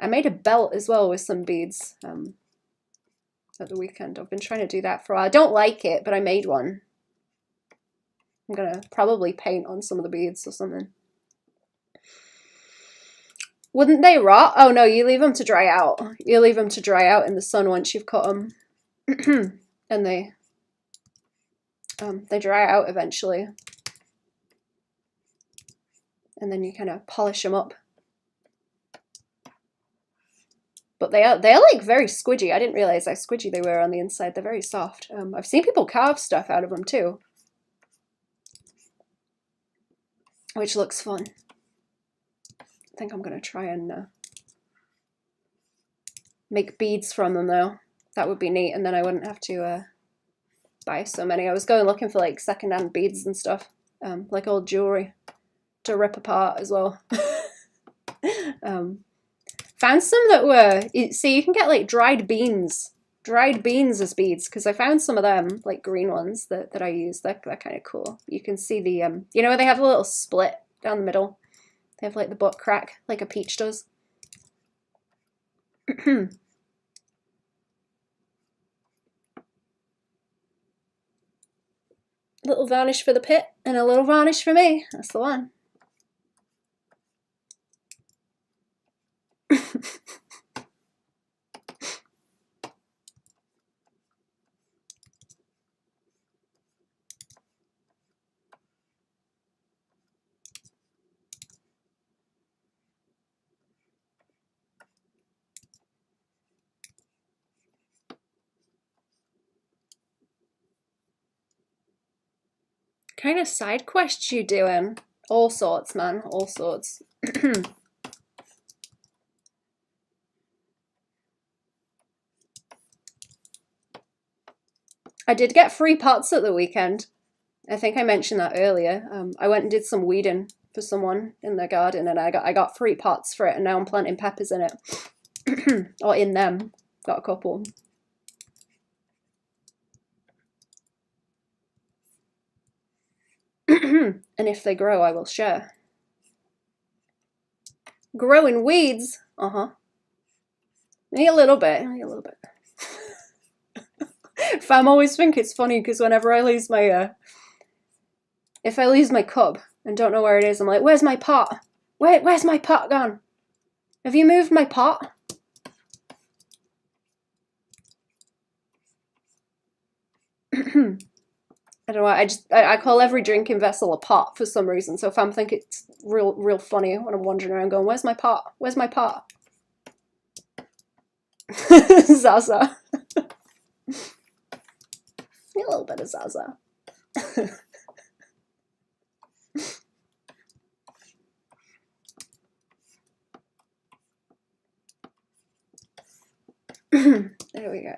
I made a belt as well with some beads at the weekend. I've been trying to do that for a while. I don't like it, but I made one. I'm gonna probably paint on some of the beads or something. Wouldn't they rot? Oh no, you leave them to dry out. You leave them to dry out in the sun once you've cut them. And they dry out eventually. And then you kind of polish them up. But they're like very squidgy. I didn't realize how squidgy they were on the inside. They're very soft. I've seen people carve stuff out of them too, which looks fun. I think I'm gonna try and make beads from them though. That would be neat, and then I wouldn't have to buy so many. I was going looking for like secondhand beads and stuff, like old jewelry to rip apart as well. Found some that were, see, you can get like dried beans as beads, because I found some of them, like green ones that I use. They're kind of cool. You can see the, you know where they have a little split down the middle? They have like the butt crack, like a peach does. Little varnish for the pit and a little varnish for me. That's the one. Kind of side quests you doing? All sorts, man. All sorts. I did get free pots at the weekend. I think I mentioned that earlier. I went and did some weeding for someone in their garden, and I got free pots for it, and now I'm planting peppers in it. Or in them. Got a couple. And if they grow, I will share. Growing weeds? Uh-huh. Maybe a little bit. Maybe a little bit. Fam always think it's funny because whenever I lose my, if I lose my cup and don't know where it is, I'm like, where's my pot? Where's my pot gone? Have you moved my pot? I don't know, I call every drinking vessel a pot for some reason, so fam think it's real funny when I'm wandering around going, where's my pot? Where's my pot? Zaza. A little bit of Zaza. There we go.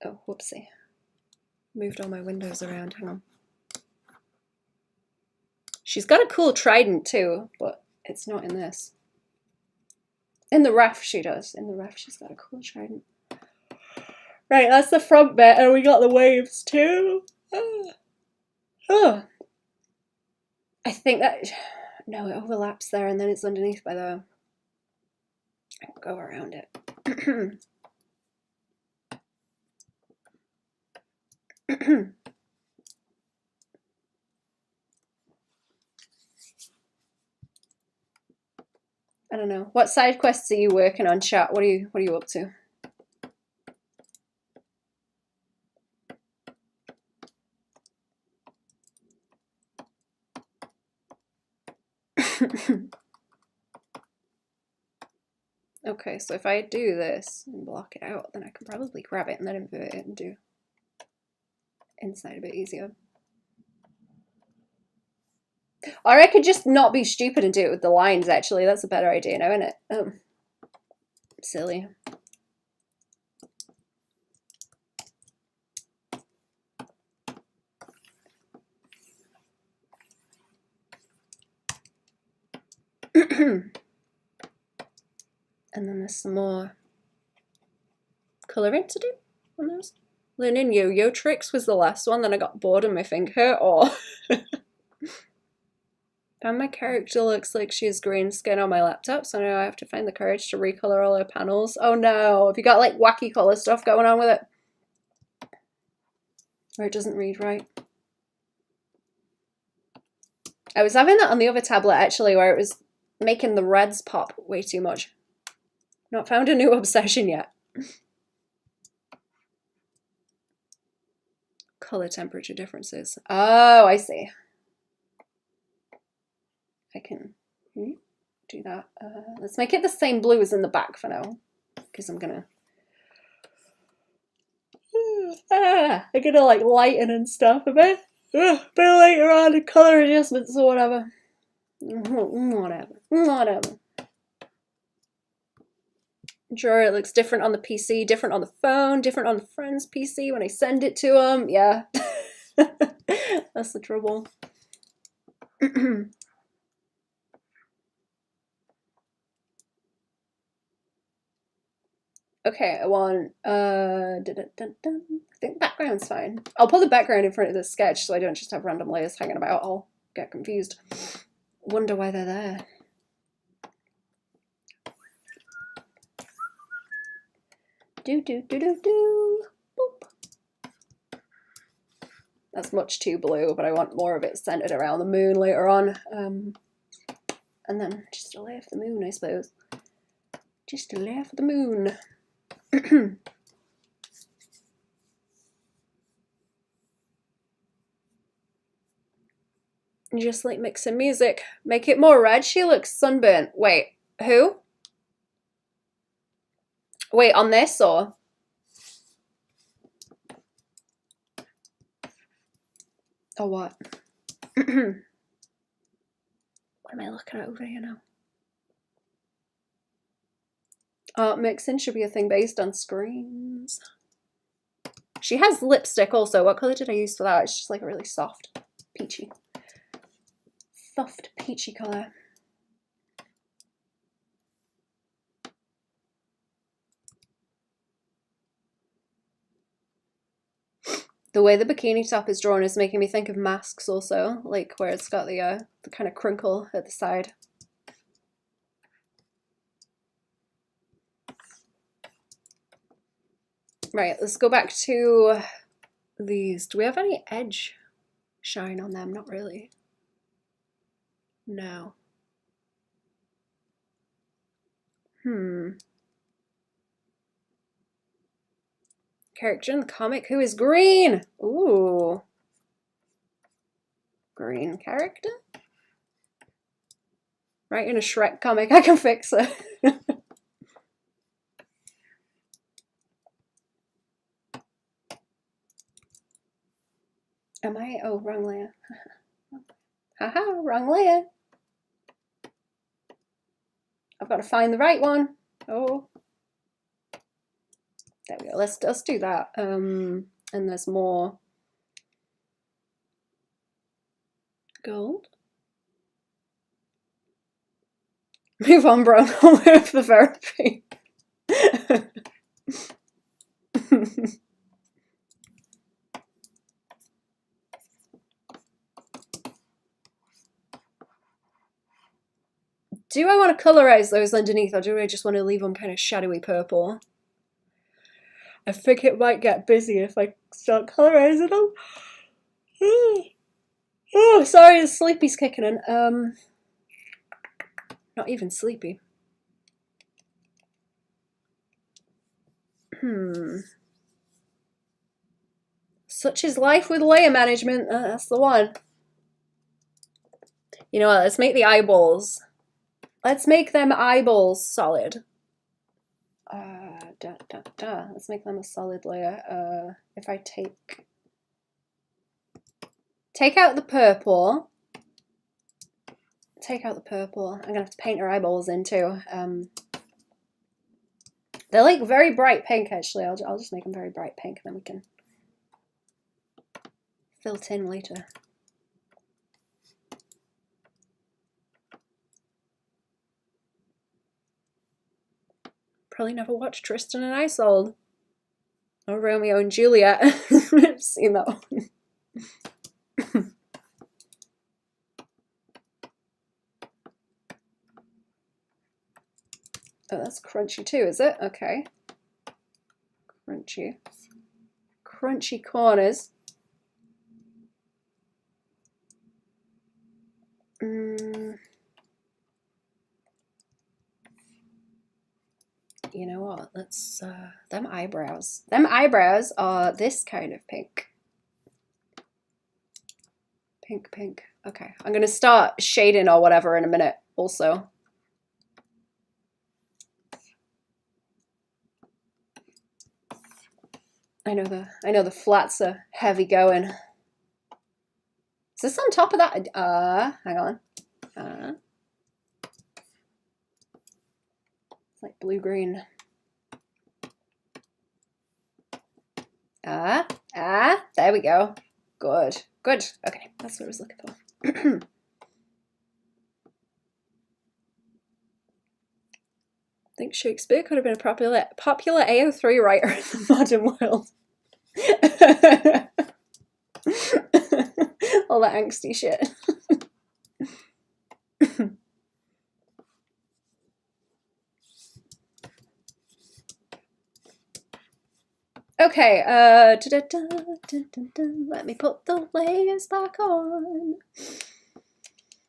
Oh, whoopsie. Moved all my windows around, hang on. She's got a cool trident too, but it's not in this. In the ref she does. In the ref she's got a cool trident. Right, that's the front bit, and we got the waves too. Oh. I think that, no, it overlaps there and then it's underneath by the, I can go around it. I don't know. What side quests are you working on, chat? What are you up to? Okay, so if I do this and block it out, then I can probably grab it and then invert it and do inside a bit easier. Or I could just not be stupid and do it with the lines, actually. That's a better idea now, isn't it? Silly. And then there's some more colouring to do on those. Learning yo-yo tricks was the last one, then I got bored and my finger, or found my character looks like she has green skin on my laptop, so now I have to find the courage to recolor all her panels. Oh no, have you got like wacky colour stuff going on with it? Or it doesn't read right. I was having that on the other tablet actually, where it was making the reds pop way too much. Not found a new obsession yet. Color temperature differences. Oh, I see. I can do that. Let's make it the same blue as in the back for now, because I'm gonna like lighten and stuff a bit. But later on, color adjustments or whatever. Whatever. I'm sure it looks different on the PC, different on the phone, different on the friend's PC when I send it to them. Yeah. That's the trouble. Okay, I want, I think background's fine. I'll put the background in front of the sketch so I don't just have random layers hanging about. I'll get confused. Wonder why they're there. Boop. That's much too blue, but I want more of it centered around the moon later on. And then just a layer for the moon, I suppose. Just a layer for the moon. Just like mixing music. Make it more red. She looks sunburnt. Wait, who? Wait, on this or? Or what? What am I looking at over here now? Art mixing should be a thing based on screens. She has lipstick also. What colour did I use for that? It's just like a really soft, peachy colour. The way the bikini top is drawn is making me think of Masks also, like where it's got the kind of crinkle at the side. Right, let's go back to these. Do we have any edge shine on them? Not really. No. Character in the comic who is green. Ooh. Green character? Right, in a Shrek comic, I can fix it. Am I? Oh, wrong layer. Haha, wrong layer. I've got to find the right one. Oh. There we go. Let's do that. And there's more gold. Move on, bro. I'll move the therapy. Do I want to colorize those underneath, or do I just want to leave them kind of shadowy purple? I think it might get busy if I start colorizing them. Oh, sorry, the sleepy's kicking in. Not even sleepy. Such is life with layer management. That's the one. You know what? Let's make the eyeballs. Let's make them eyeballs solid. Let's make them a solid layer. If I take out the purple. I'm gonna have to paint her eyeballs in too. They're like very bright pink, actually. I'll just make them very bright pink, and then we can fill it in later. Probably never watched Tristan and Isolde or Romeo and Juliet. I've seen that one. Oh, that's crunchy too, is it? Okay. Crunchy. Crunchy corners. You know what? Let's, them eyebrows. Them eyebrows are this kind of pink. Pink, pink. Okay, I'm gonna start shading or whatever in a minute also. I know the flats are heavy going. Is this on top of that? Hang on. It's like blue-green. There we go. Good, good. Okay, that's what I was looking for. I think Shakespeare could have been a popular AO3 writer in the modern world. All that angsty shit. Okay, let me put the layers back on.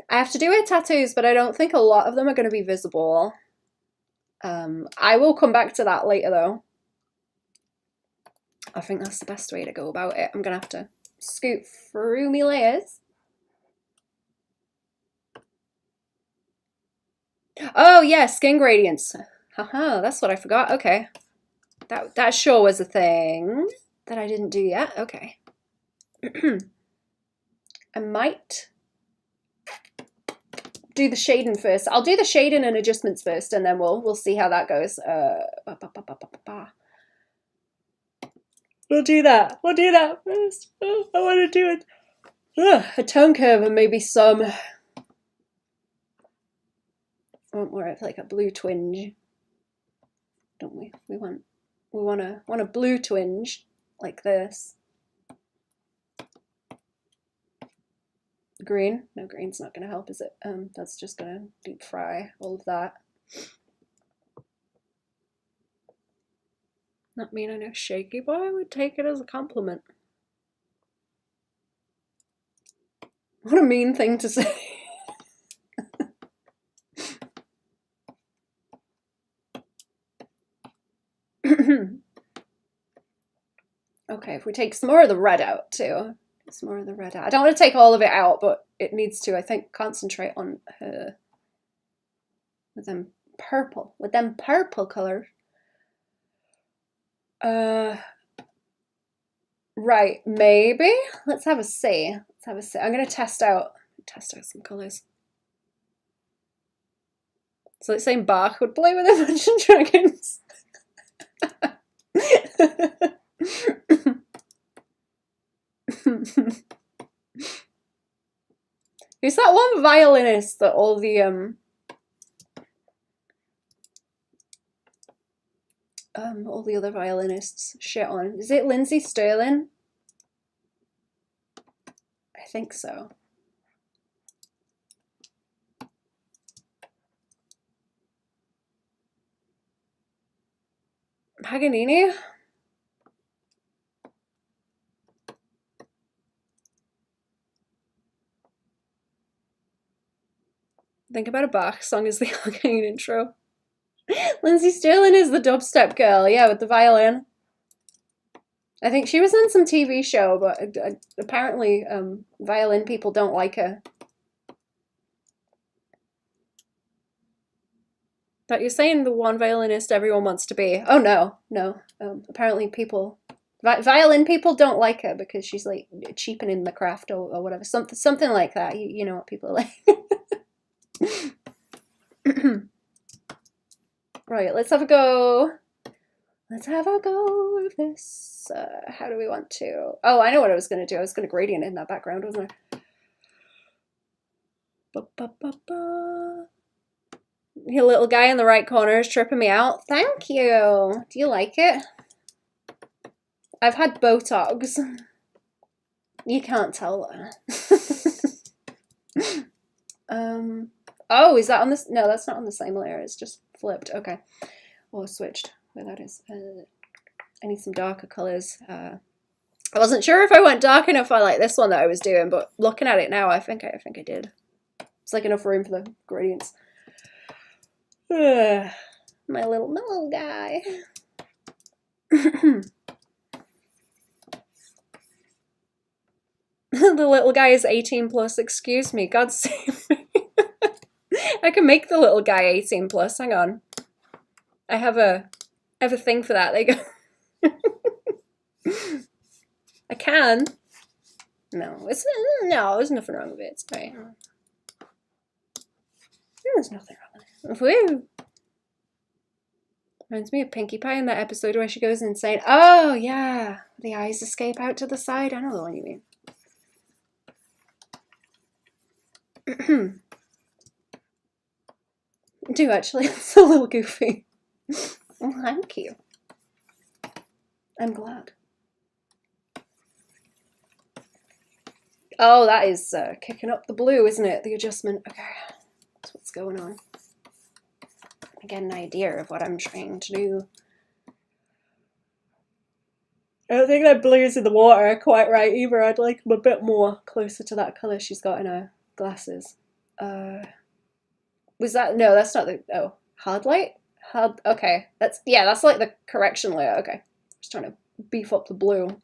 I have to do with tattoos, but I don't think a lot of them are going to be visible. I will come back to that later though. I think that's the best way to go about it. I'm gonna have to scoot through my layers. Oh yeah, skin gradients. Haha, that's what I forgot. Okay. That sure was a thing that I didn't do yet. Okay. I might do the shading first. I'll do the shading and adjustments first, and then we'll see how that goes. We'll do that. We'll do that first. Oh, I want to do it. A tone curve and maybe some. More of like a blue twinge, don't we? We want a blue twinge like this. Green? No, green's not going to help, is it? That's just going to deep fry all of that. Not mean I know shaky, but I would take it as a compliment. What a mean thing to say. Okay, if we take some more of the red out too. Some more of the red out. I don't want to take all of it out, but it needs to, I think, concentrate on her. With them purple colors. Right, maybe. Let's have a see. Let's have a see. I'm gonna test out some colors. So it's saying Bach would play with Imagine Dragons. Who's that one violinist that all the other violinists shit on? Is it Lindsay Sterling? I think so. Paganini? Think about a Bach song as the arcane intro. Lindsay Sterling is the dubstep girl, yeah, with the violin. I think she was in some TV show, but apparently violin people don't like her. But you're saying the one violinist everyone wants to be. Oh no, no. Apparently violin people don't like her because she's like cheapening the craft or whatever. Something like that. You know what people are like. Right, let's have a go Let's have a go with this. How do we want to? Oh, I know what I was going to do. I was going to gradient in that background, wasn't I? Ba, ba, ba, ba. Your little guy in the right corner is tripping me out. Thank you. Do you like it? I've had Botox. You can't tell that. Oh, is that on this? No, that's not on the same layer. It's just flipped. Okay. Or switched. Where that is. I need some darker colors. I wasn't sure if I went dark enough for like this one that I was doing, but looking at it now, I think I did. It's like enough room for the gradients. My little guy. The little guy is 18 plus. Excuse me. God save me. I can make the little guy 18 plus. Hang on. I have a thing for that. There you go. I can. No, there's nothing wrong with it. It's fine. There's nothing wrong with it. Woo! Reminds me of Pinkie Pie in that episode where she goes insane. Oh, yeah. The eyes escape out to the side. I know the one you mean. I do actually. It's a little goofy. Oh, thank you. I'm glad. Oh, that is kicking up the blue, isn't it? The adjustment. Okay. That's what's going on. I get an idea of what I'm trying to do. I don't think that blues in the water are quite right either. I'd like them a bit more closer to that colour she's got in her glasses. Was that? No, that's not the... Oh, hard light? Hard... Okay. That's like the correction layer. Okay. Just trying to beef up the blue.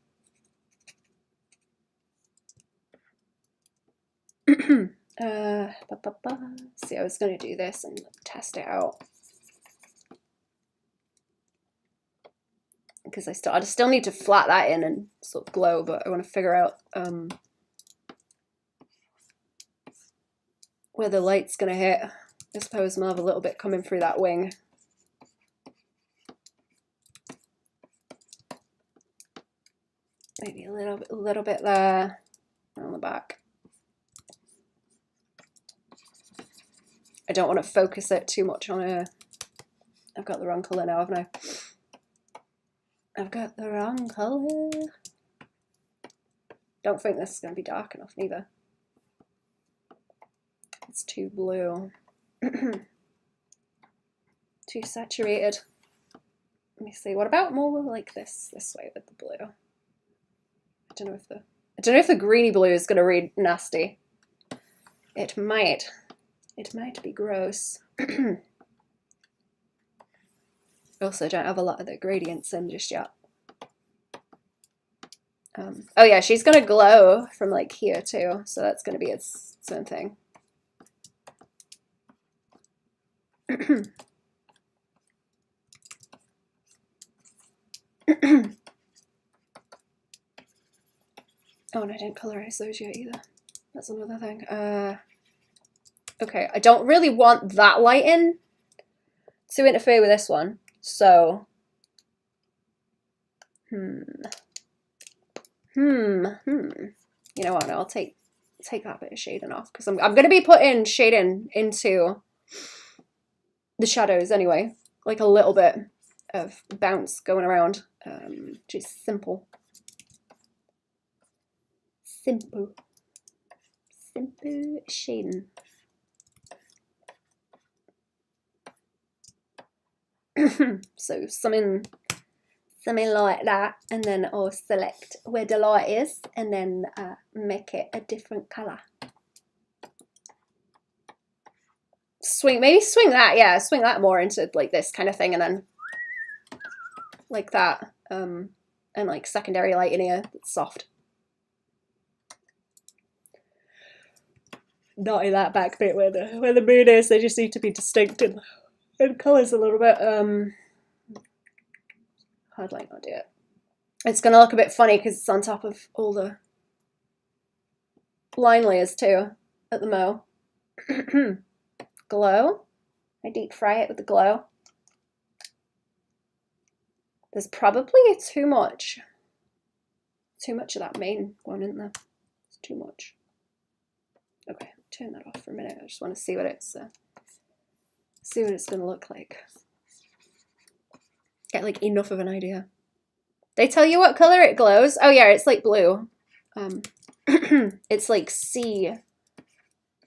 See, I was going to do this and test it out. Because I still need to flat that in and sort of glow, but I want to figure out where the light's going to hit. I suppose we'll have a little bit coming through that wing. Maybe a little bit there on the back. I don't want to focus it too much on her. I've got the wrong colour now, haven't I? I've got the wrong colour. Don't think this is going to be dark enough neither. It's too blue. Too saturated. Let me see. What about more like this way with the blue? I don't know if the greeny blue is going to read nasty. It might. It might be gross. Also, don't have a lot of the gradients in just yet. Oh yeah, she's gonna glow from like here too, so that's gonna be its own thing. Oh, and I didn't colorize those yet either. That's another thing. Okay, I don't really want that light in to interfere with this one, so You know what? I'll take that bit of shading off because I'm going to be putting shading into the shadows anyway, like a little bit of bounce going around. Just simple shading. So something like that, and then I'll select where the light is and then make it a different color. Maybe swing that more into like this kind of thing, and then like that, and like secondary light in here that's soft. Not in that back bit where the moon is. They just need to be distinct in colors a little bit. Hard light, I'll do it. It's gonna look a bit funny because it's on top of all the line layers too at the mo. Glow. I deep fry it with the glow. There's probably too much of that main one, isn't there? It's too much. Okay, turn that off for a minute. I just want to see what it's gonna look like. Get like enough of an idea. They tell you what color it glows. Oh yeah, it's like blue. It's like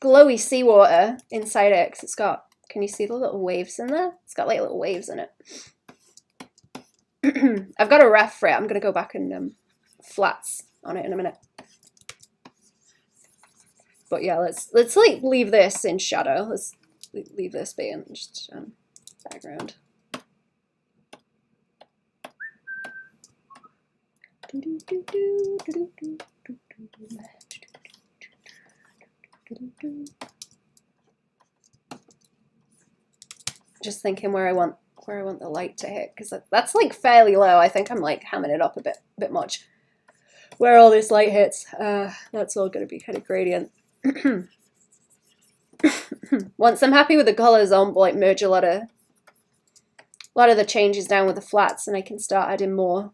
glowy seawater inside it, because it's got, can you see the little waves in there? It's got like little waves in it. I've got a ref for it. I'm gonna go back and flats on it in a minute. But yeah, let's like leave this in shadow. Let's leave this being just background. Just thinking where I want the light to hit, because that's like fairly low. I think I'm like hamming it up a bit much. Where all this light hits, that's all going to be kind of gradient. Once I'm happy with the colors, I'll like merge a lot of the changes down with the flats, and I can start adding more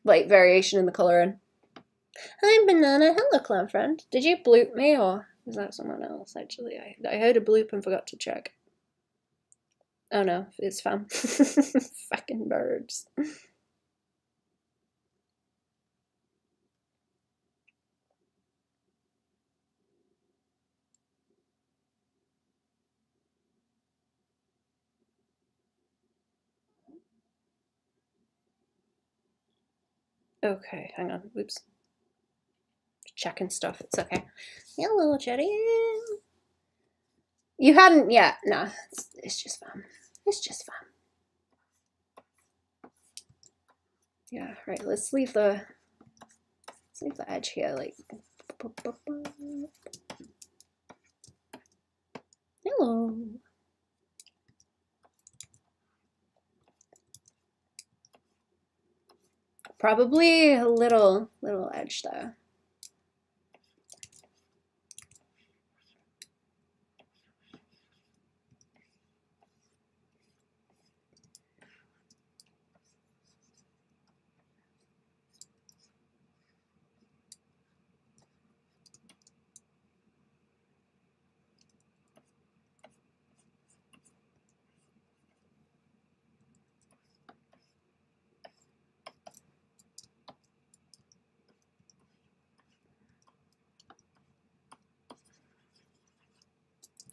like variation in the coloring. Hi Banana, hello clown friend. Did you bloop me, or is that someone else? Actually, I heard a bloop and forgot to check. Oh no, it's fam. Fucking birds. Okay, hang on. Oops. Checking stuff. It's okay. Hello, Jetty. You hadn't yet. Nah, it's just fun. It's just fun. Yeah, right. Let's leave the edge here. Like, hello. Probably a little edge there.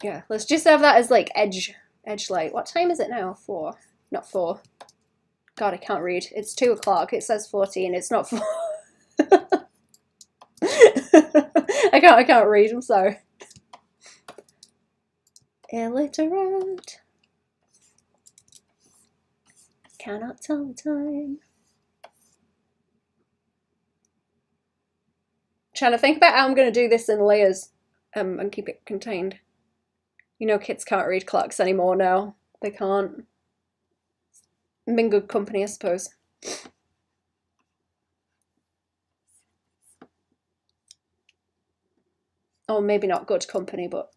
Yeah, let's just have that as like edge light. What time is it now? 4. Not 4. God, I can't read. It's 2 o'clock. It says 14. It's not 4. I can't read. I'm sorry. Illiterate. Cannot tell the time. Trying to think about how I'm going to do this in layers and keep it contained. You know, kids can't read clocks anymore now. They can't. I'm in good company, I suppose. Oh, maybe not good company, but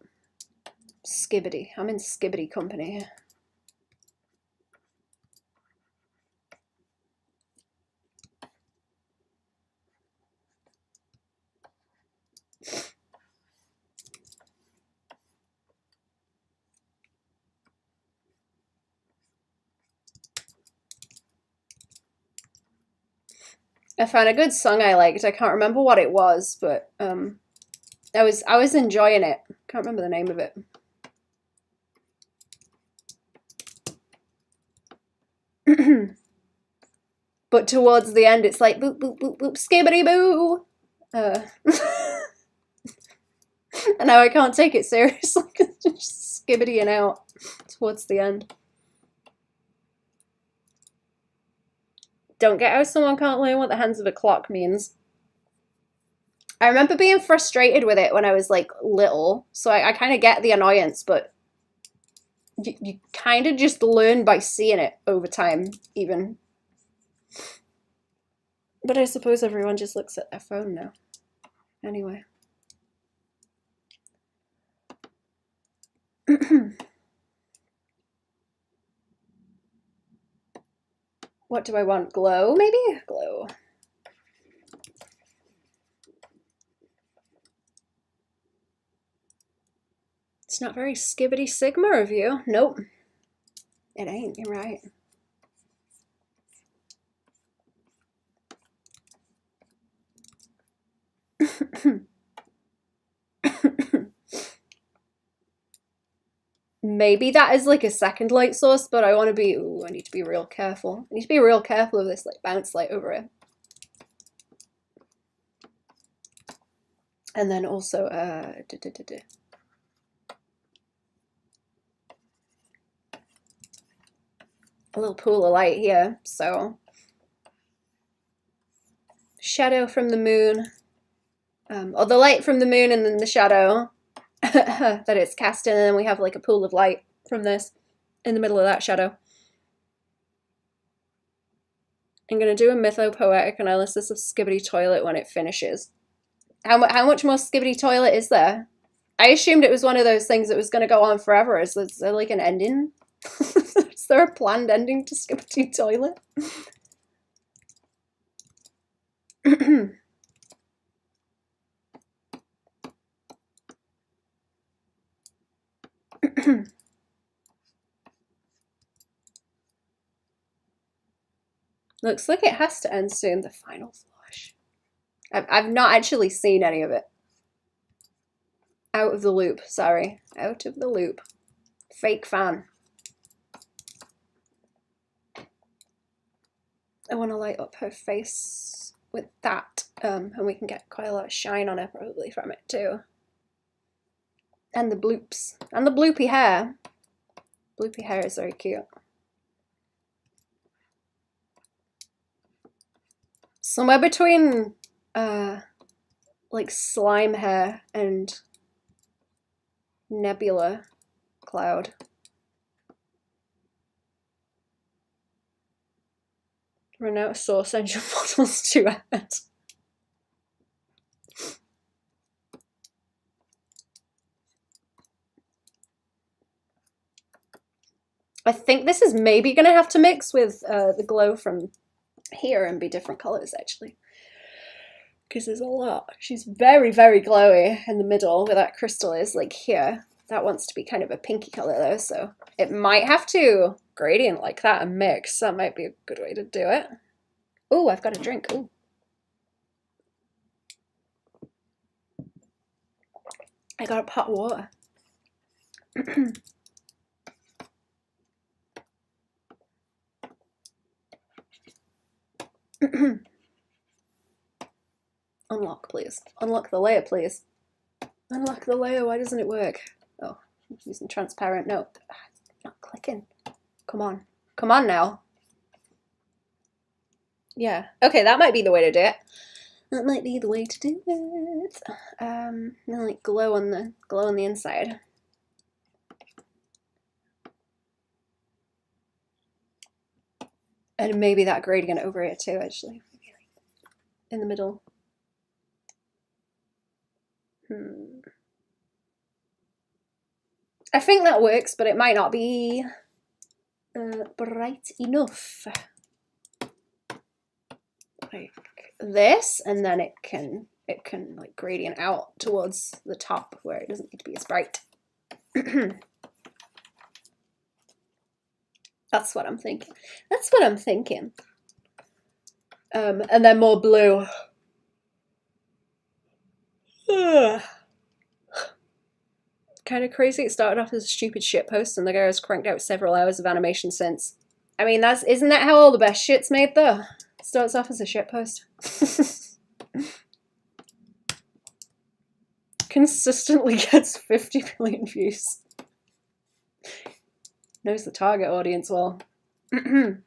skibbity. I'm in skibbity company. I found a good song I liked. I can't remember what it was, but I was enjoying it. Can't remember the name of it. But towards the end, it's like boop boop boop boop skibbity boo. And now I can't take it seriously because it's just skibbitying out towards the end. Don't get how someone can't learn what the hands of a clock means. I remember being frustrated with it when I was like little, so I kind of get the annoyance, but you kind of just learn by seeing it over time, even. But I suppose everyone just looks at their phone now. Anyway. What do I want? Glow, maybe? Glow. It's not very skibbity sigma of you. Nope. It ain't, you're right. Maybe that is like a second light source, but I want to be, ooh, I need to be real careful. I need to be real careful of this like bounce light over it. And then also, a little pool of light here, so. Shadow from the moon, or the light from the moon and then the shadow that it's casting, and then we have like a pool of light from this in the middle of that shadow. I'm going to do a mythopoetic analysis of Skibbity Toilet when it finishes. How much more Skibbity Toilet is there? I assumed it was one of those things that was going to go on forever. Is there like an ending? Is there a planned ending to Skibbity Toilet? Looks like it has to end soon, the final flush. I've not actually seen any of it. Out of the loop, sorry. Out of the loop. Fake fan. I want to light up her face with that, and we can get quite a lot of shine on her probably from it too. And the bloops. And the bloopy hair. Bloopy hair is very cute. Somewhere between like slime hair and nebula cloud. Run out of source engine models to add. I think this is maybe going to have to mix with the glow from here and be different colors actually, because there's a lot. She's very, very glowy in the middle where that crystal is, like here. That wants to be kind of a pinky color though, so it might have to gradient like that and mix. That might be a good way to do it. Oh, I've got a drink. Ooh. I got a pot of water. Unlock, please. Unlock the layer, please. Unlock the layer. Why doesn't it work? Oh, I'm using transparent. No, it's not clicking. Come on. Come on now. Yeah. Okay, that might be the way to do it. That might be the way to do it. Then like glow on the inside. And maybe that gradient over it too, actually. In the middle. I think that works, but it might not be bright enough. Like this, and then it can like gradient out towards the top where it doesn't need to be as bright. That's what I'm thinking. That's what I'm thinking. And then more blue. Kind of crazy. It started off as a stupid shitpost, and the guy has cranked out several hours of animation since. I mean, isn't that how all the best shit's made, though? It starts off as a shitpost. Consistently gets 50 million views. Knows the target audience well. Is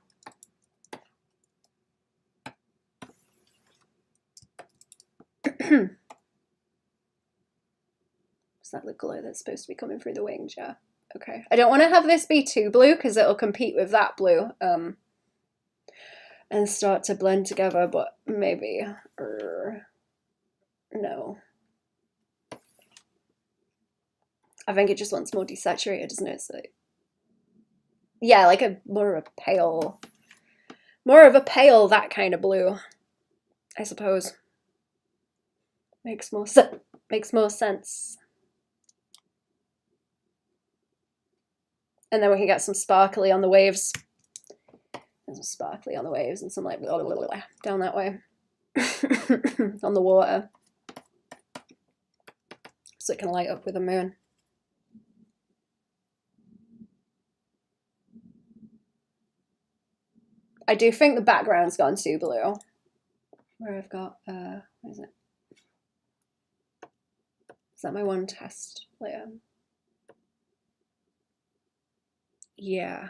that the glow that's supposed to be coming through the wings? Yeah. Okay. I don't want to have this be too blue because it'll compete with that blue and start to blend together, but maybe. No. I think it just wants more desaturated, doesn't it? So, yeah, like more of a pale More of a pale, that kind of blue, I suppose. Makes more sense. And then we can get some sparkly on the waves. And some sparkly on the waves and some like blah, blah, blah, blah, down that way. On the water. So it can light up with the moon. I do think the background's gone too blue. Where I've got, where is it? Is that my one test layer? Yeah.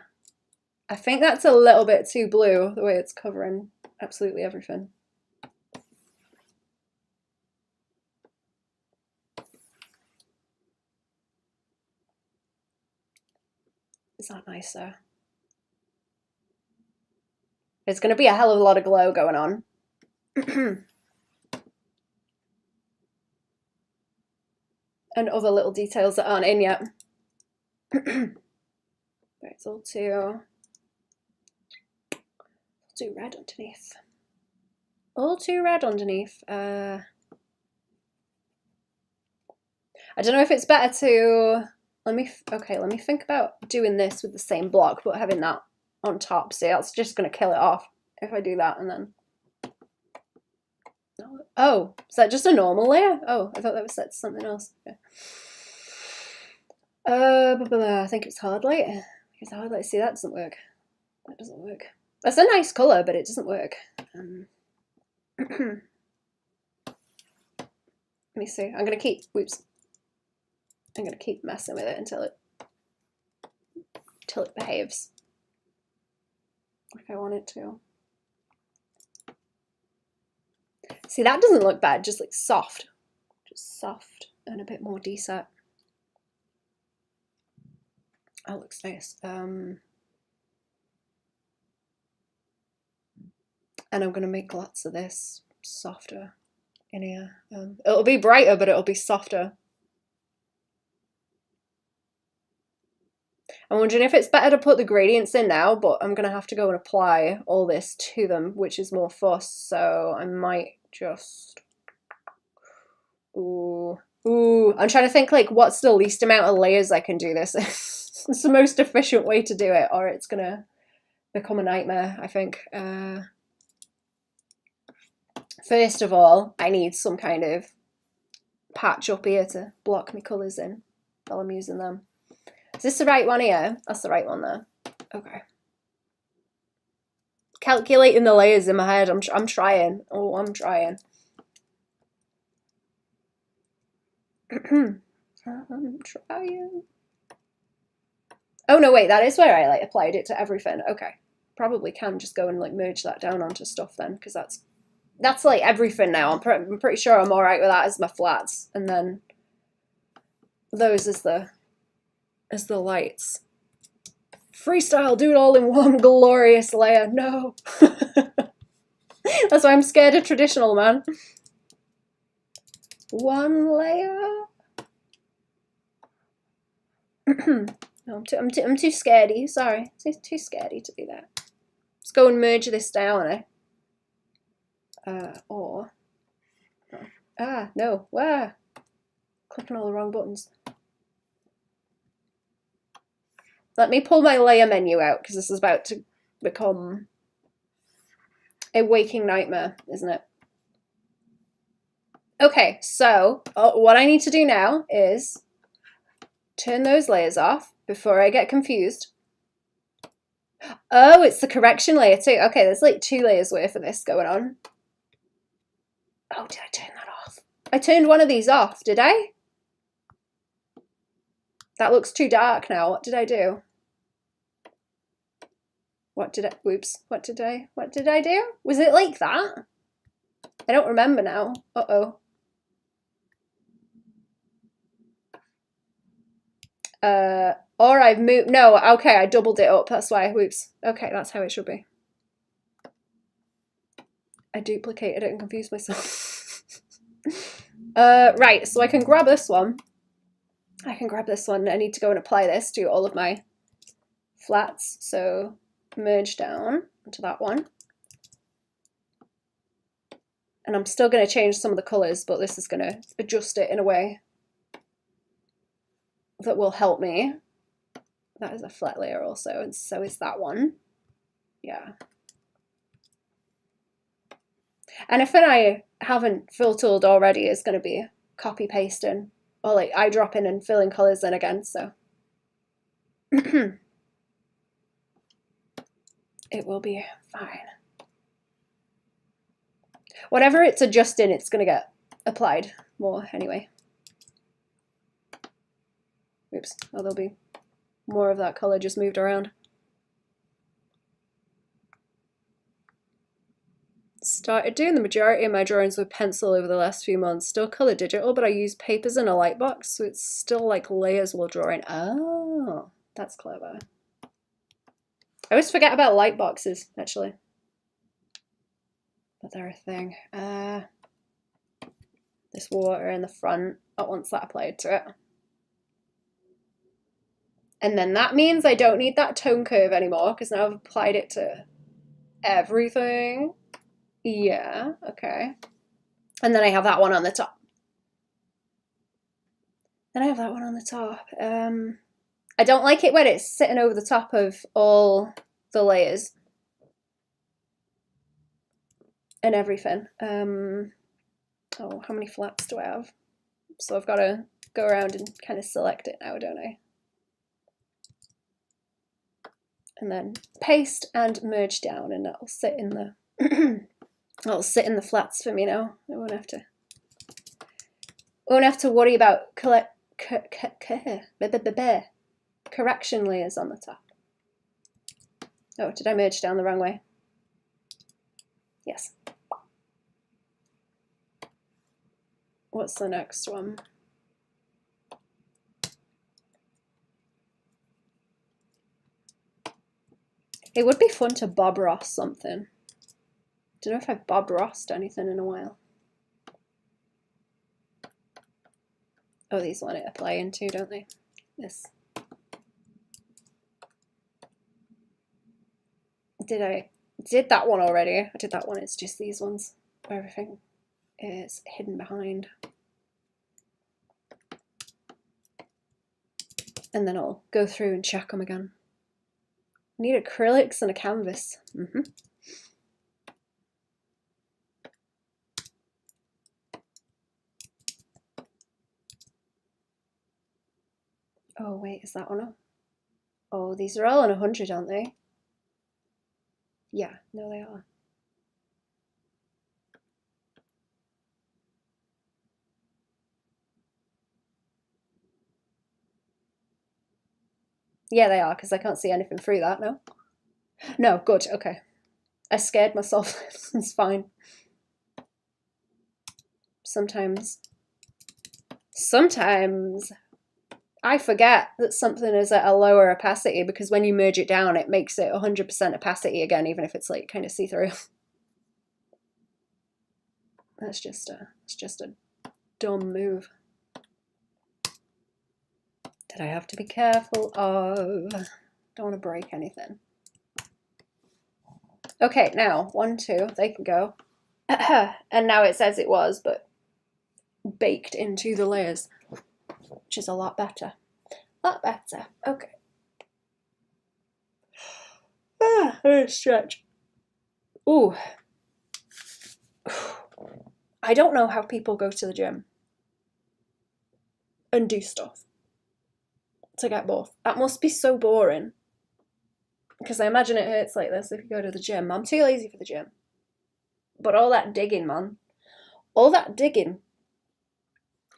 I think that's a little bit too blue, the way it's covering absolutely everything. Is that nicer? There's going to be a hell of a lot of glow going on. And other little details that aren't in yet. It's all too red underneath. All too red underneath. I don't know if it's better to let me think about doing this with the same block but having that on top. See, that's just going to kill it off if I do that. And then oh, is that just a normal layer? Oh, I thought that was set to something else. Okay. I think it's hard light. Because hard light, see, that doesn't work. That doesn't work. That's a nice colour, but it doesn't work. Let me see. I'm gonna keep messing with it until it behaves like I want it to. See, that doesn't look bad, just like soft. Just soft and a bit more decent. That looks nice. And I'm going to make lots of this softer in here. It'll be brighter, but it'll be softer. I'm wondering if it's better to put the gradients in now, but I'm going to have to go and apply all this to them, which is more fuss. So I might just... Ooh. I'm trying to think, like, what's the least amount of layers I can do this. It's the most efficient way to do it, or it's going to become a nightmare, I think. First of all, I need some kind of patch up here to block my colours in while I'm using them. Is this the right one here? That's the right one there. Okay. Calculating the layers in my head. I'm trying. Oh, I'm trying. I'm trying. Oh no, wait, that is where I like applied it to everything. Okay. Probably can just go and like merge that down onto stuff then, because that's like everything now. I'm pretty sure I'm all right with that as my flats, and then those as the lights. Freestyle, do it all in one glorious layer. No. That's why I'm scared of traditional, man. One layer. No, I'm too scaredy. Sorry, too scaredy to do that. Let's go and merge this down, or no, where? Clicking all the wrong buttons. Let me pull my layer menu out because this is about to become a waking nightmare, isn't it? Okay, so what I need to do now is turn those layers off before I get confused. Oh, it's the correction layer too. Okay, there's like 2 layers worth of this going on. Oh, did I turn that off? I turned one of these off, did I? That looks too dark now. What did I do? Whoops, what did I do? Was it like that? I don't remember now. Uh-oh. Or I've moved, no, okay, I doubled it up, that's why, whoops. Okay, that's how it should be. I duplicated it and confused myself. Right, so I can grab this one. I need to go and apply this to all of my flats. So merge down into that one. And I'm still going to change some of the colours, but this is going to adjust it in a way that will help me. That is a flat layer also, and so is that one. Yeah. Anything I haven't filtered already is going to be copy pasting, or like eyedropping and filling colours in again, so. It will be fine. Whatever it's adjusting, it's going to get applied more anyway. Oops, oh, there'll be more of that colour just moved around. Started doing the majority of my drawings with pencil over the last few months. Still colour digital, but I use papers in a light box, so it's still like layers while drawing. Oh, that's clever. I always forget about light boxes, actually. But they're a thing. This water in the front, I want that applied to it. And then that means I don't need that tone curve anymore, because now I've applied it to everything. Yeah, okay. And then I have that one on the top. Then I have that one on the top. I don't like it when it's sitting over the top of all the layers and everything. Oh, how many flaps do I have? So I've got to go around and kind of select it now, don't I? And then paste and merge down, and that'll sit in the that'll sit in the flats for me now. I won't have to worry about correction layers on the top. Oh, did I merge down the wrong way? Yes. What's the next one? It would be fun to Bob Ross something. Don't know if I've Bob Rossed anything in a while. Oh, these want it to play into, don't they? This. Did that one already? I did that one. It's just these ones where everything is hidden behind. And then I'll go through and check them again. I need acrylics and a canvas. Oh, wait, is that one? Oh, these are all on 100, aren't they? Yeah, no, they are. Yeah, they are, because I can't see anything through that, no? No, good, okay. I scared myself. It's fine. Sometimes I forget that something is at a lower opacity, because when you merge it down, it makes it 100% opacity again, even if it's like kind of see-through. It's just a dumb move that I have to be careful of. Don't want to break anything. Okay, now 1, 2, they can go. And now it says it was, but baked into the layers, which is a lot better. A lot better. Okay. Stretch. Ooh. I don't know how people go to the gym and do stuff to get buff. That must be so boring. Because I imagine it hurts like this if you go to the gym. I'm too lazy for the gym. But all that digging, man. All that digging.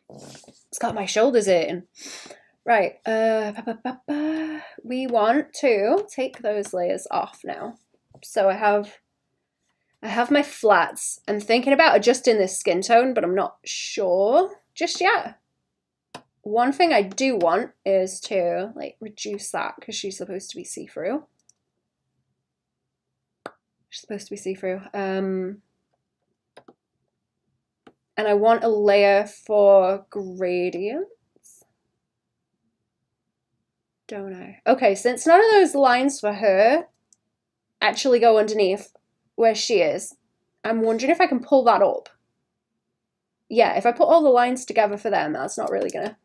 It's got my shoulders hurting. Right. We want to take those layers off now. So I have my flats. I'm thinking about adjusting this skin tone, but I'm not sure just yet. One thing I do want is to like reduce that, because she's supposed to be see-through. She's supposed to be see-through. And I want a layer for gradients. Don't I? Okay, since none of those lines for her actually go underneath where she is, I'm wondering if I can pull that up. Yeah, if I put all the lines together for them, that's not really gonna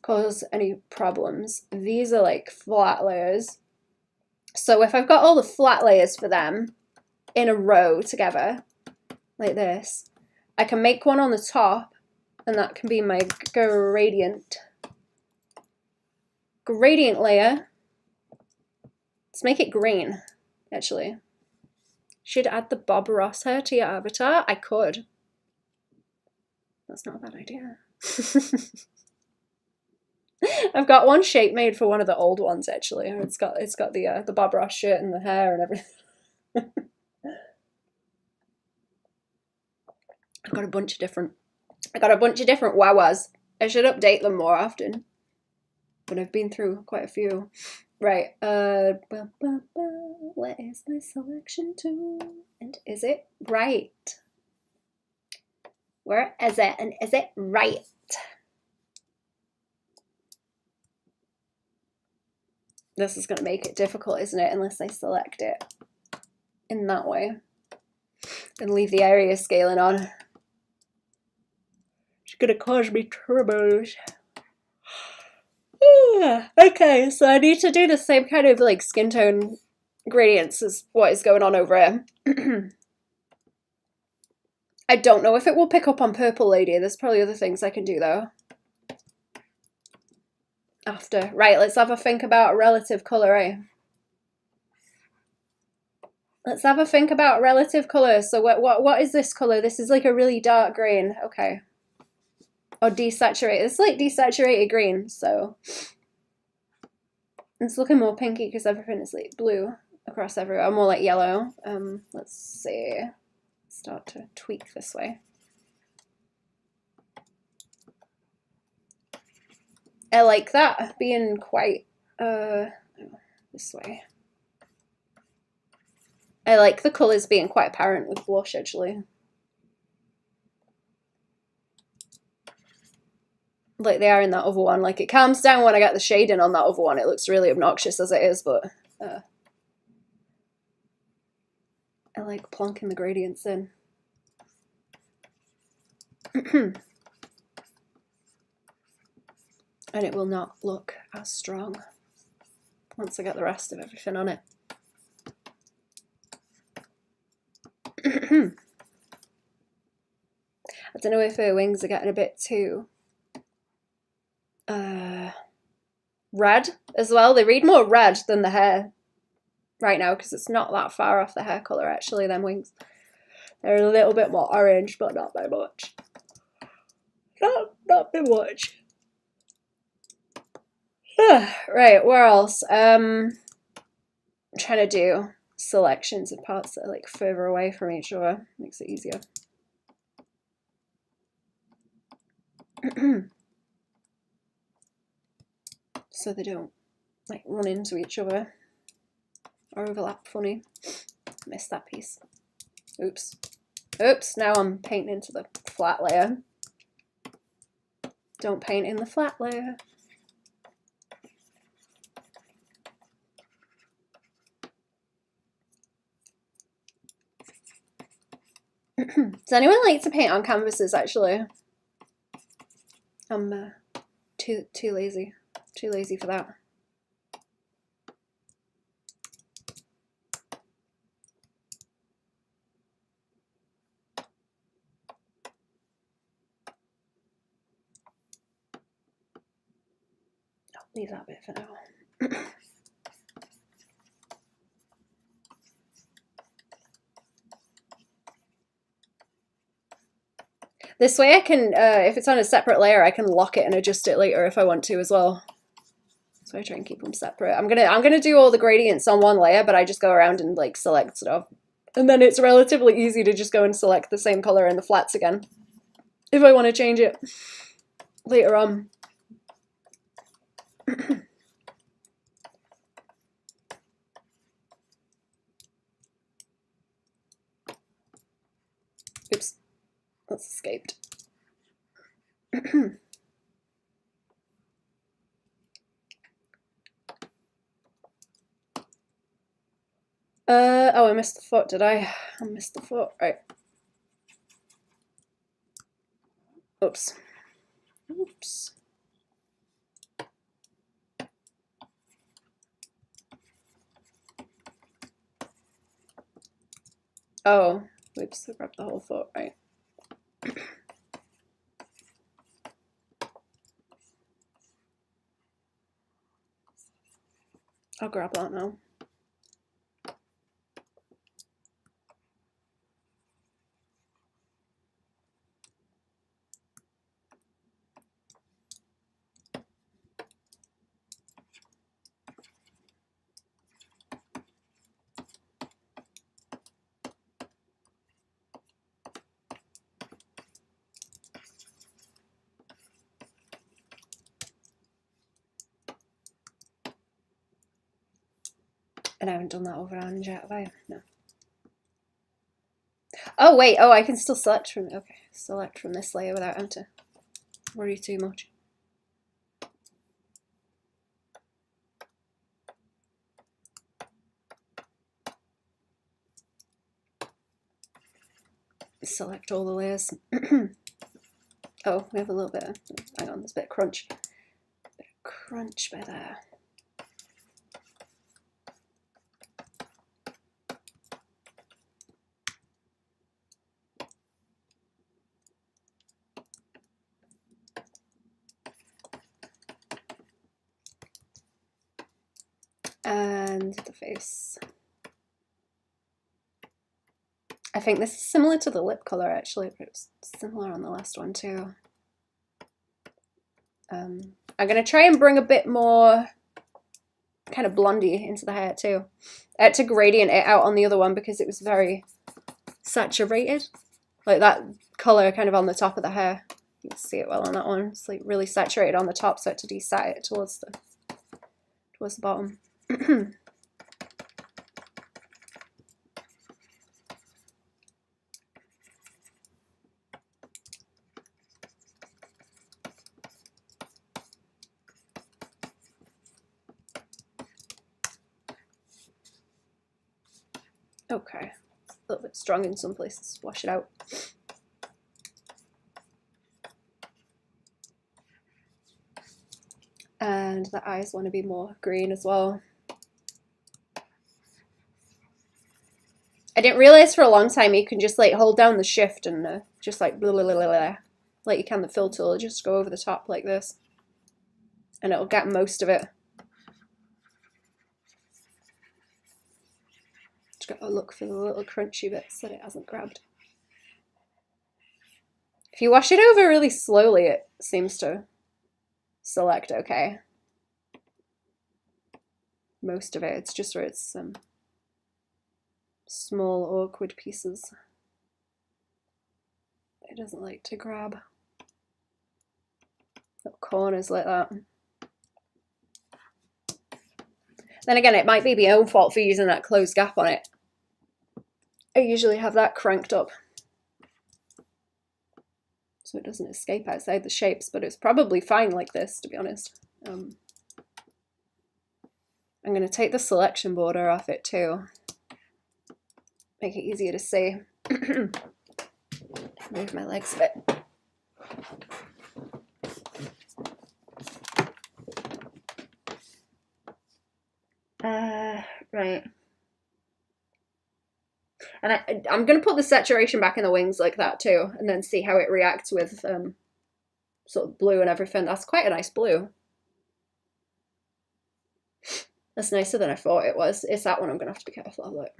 cause any problems. These are like flat layers. So if I've got all the flat layers for them in a row together, like this, I can make one on the top, and that can be my gradient layer. Let's make it green, actually. Should add the Bob Ross hair to your avatar? I could. That's not a bad idea. I've got one shape made for one of the old ones, actually. It's got the Bob Ross shirt and the hair and everything. I've got a bunch of different wawas. I should update them more often, but I've been through quite a few. Right, where is my selection tool? And is it right? Where is it? And is it right? This is going to make it difficult, isn't it? Unless I select it in that way and leave the area scaling on. It's going to cause me troubles. Okay, so I need to do the same kind of like skin tone gradients as what is going on over here. I don't know if it will pick up on Purple Lady. There's probably other things I can do though. After. Right, let's have a think about relative colour, eh? Let's have a think about relative colour. So what is this colour? This is like a really dark green. Okay. Or desaturated. It's like desaturated green, so it's looking more pinky because everything is like blue across everywhere. More like yellow. Let's see. Start to tweak this way. I like that being quite this way. I like the colours being quite apparent with blush, actually. Like they are in that other one. Like it calms down when I get the shading on that other one. It looks really obnoxious as it is, but I like plonking the gradients in. And it will not look as strong once I get the rest of everything on it. I don't know if her wings are getting a bit too red as well. They read more red than the hair right now because it's not that far off the hair colour actually, them wings. They're a little bit more orange, but not by much. Not by much. Right, where else? I'm trying to do selections of parts that are like further away from each other. Makes it easier. So they don't like run into each other or overlap funny. Missed that piece. Oops. Oops, now I'm painting into the flat layer. Don't paint in the flat layer. Does anyone like to paint on canvases actually? I'm too lazy. Too lazy for that. I'll leave that bit for now. This way I can, if it's on a separate layer, I can lock it and adjust it later if I want to as well. So I try and keep them separate. I'm gonna do all the gradients on one layer, but I just go around and like select stuff. And then it's relatively easy to just go and select the same color in the flats again if I want to change it later on. Oops, that's escaped. Oh, I missed the foot, did I? I missed the foot, right. Oops. Oops. Oh, oops, I grabbed the whole foot, right. I'll grab that now. And I haven't done that overhand yet, have I? No. Oh, wait. Oh, I can still select from... Okay, select from this layer without having to worry too much. Select all the layers. Oh, we have a little bit of... Hang on, there's a bit of crunch. A bit of crunch by there. And the face. I think this is similar to the lip colour actually, but it was similar on the last one too. I'm going to try and bring a bit more kind of blondie into the hair too. I had to gradient it out on the other one because it was very saturated. Like that colour kind of on the top of the hair. You can see it well on that one. It's like really saturated on the top, so I had to desat it towards the bottom. Okay, a little bit strong in some places. Wash it out. And the eyes want to be more green as well. I didn't realize for a long time you can just like hold down the shift and just like blah, blah, blah, blah, blah, like you can the fill tool, just go over the top like this and it'll get most of it. Just got to look for the little crunchy bits that it hasn't grabbed. If you wash it over really slowly, it seems to select okay. Most of it, it's just where it's small awkward pieces it doesn't like to grab. Little corners like that. Then again, it might be my own fault for using that closed gap on it. I usually have that cranked up so it doesn't escape outside the shapes, but it's probably fine like this, to be honest. I'm going to take the selection border off it too. Make it easier to see. Move my legs a bit. Right. And I'm going to put the saturation back in the wings like that too, and then see how it reacts with sort of blue and everything. That's quite a nice blue. That's nicer than I thought it was. It's that one I'm going to have to be careful of. Look.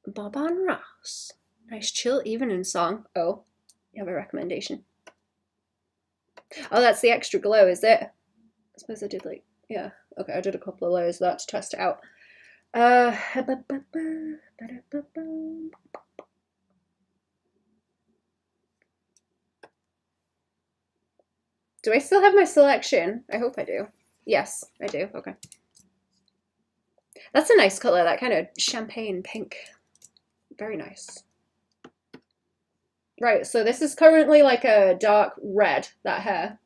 Baban Ross. Nice chill evening song. Oh, you have a recommendation. Oh, that's the extra glow, is it? I suppose I did like, yeah. Okay, I did a couple of layers of that to test it out. Do I still have my selection? I hope I do. Yes, I do. Okay. That's a nice color, that kind of champagne pink. Very nice. Right, so this is currently like a dark red, that hair.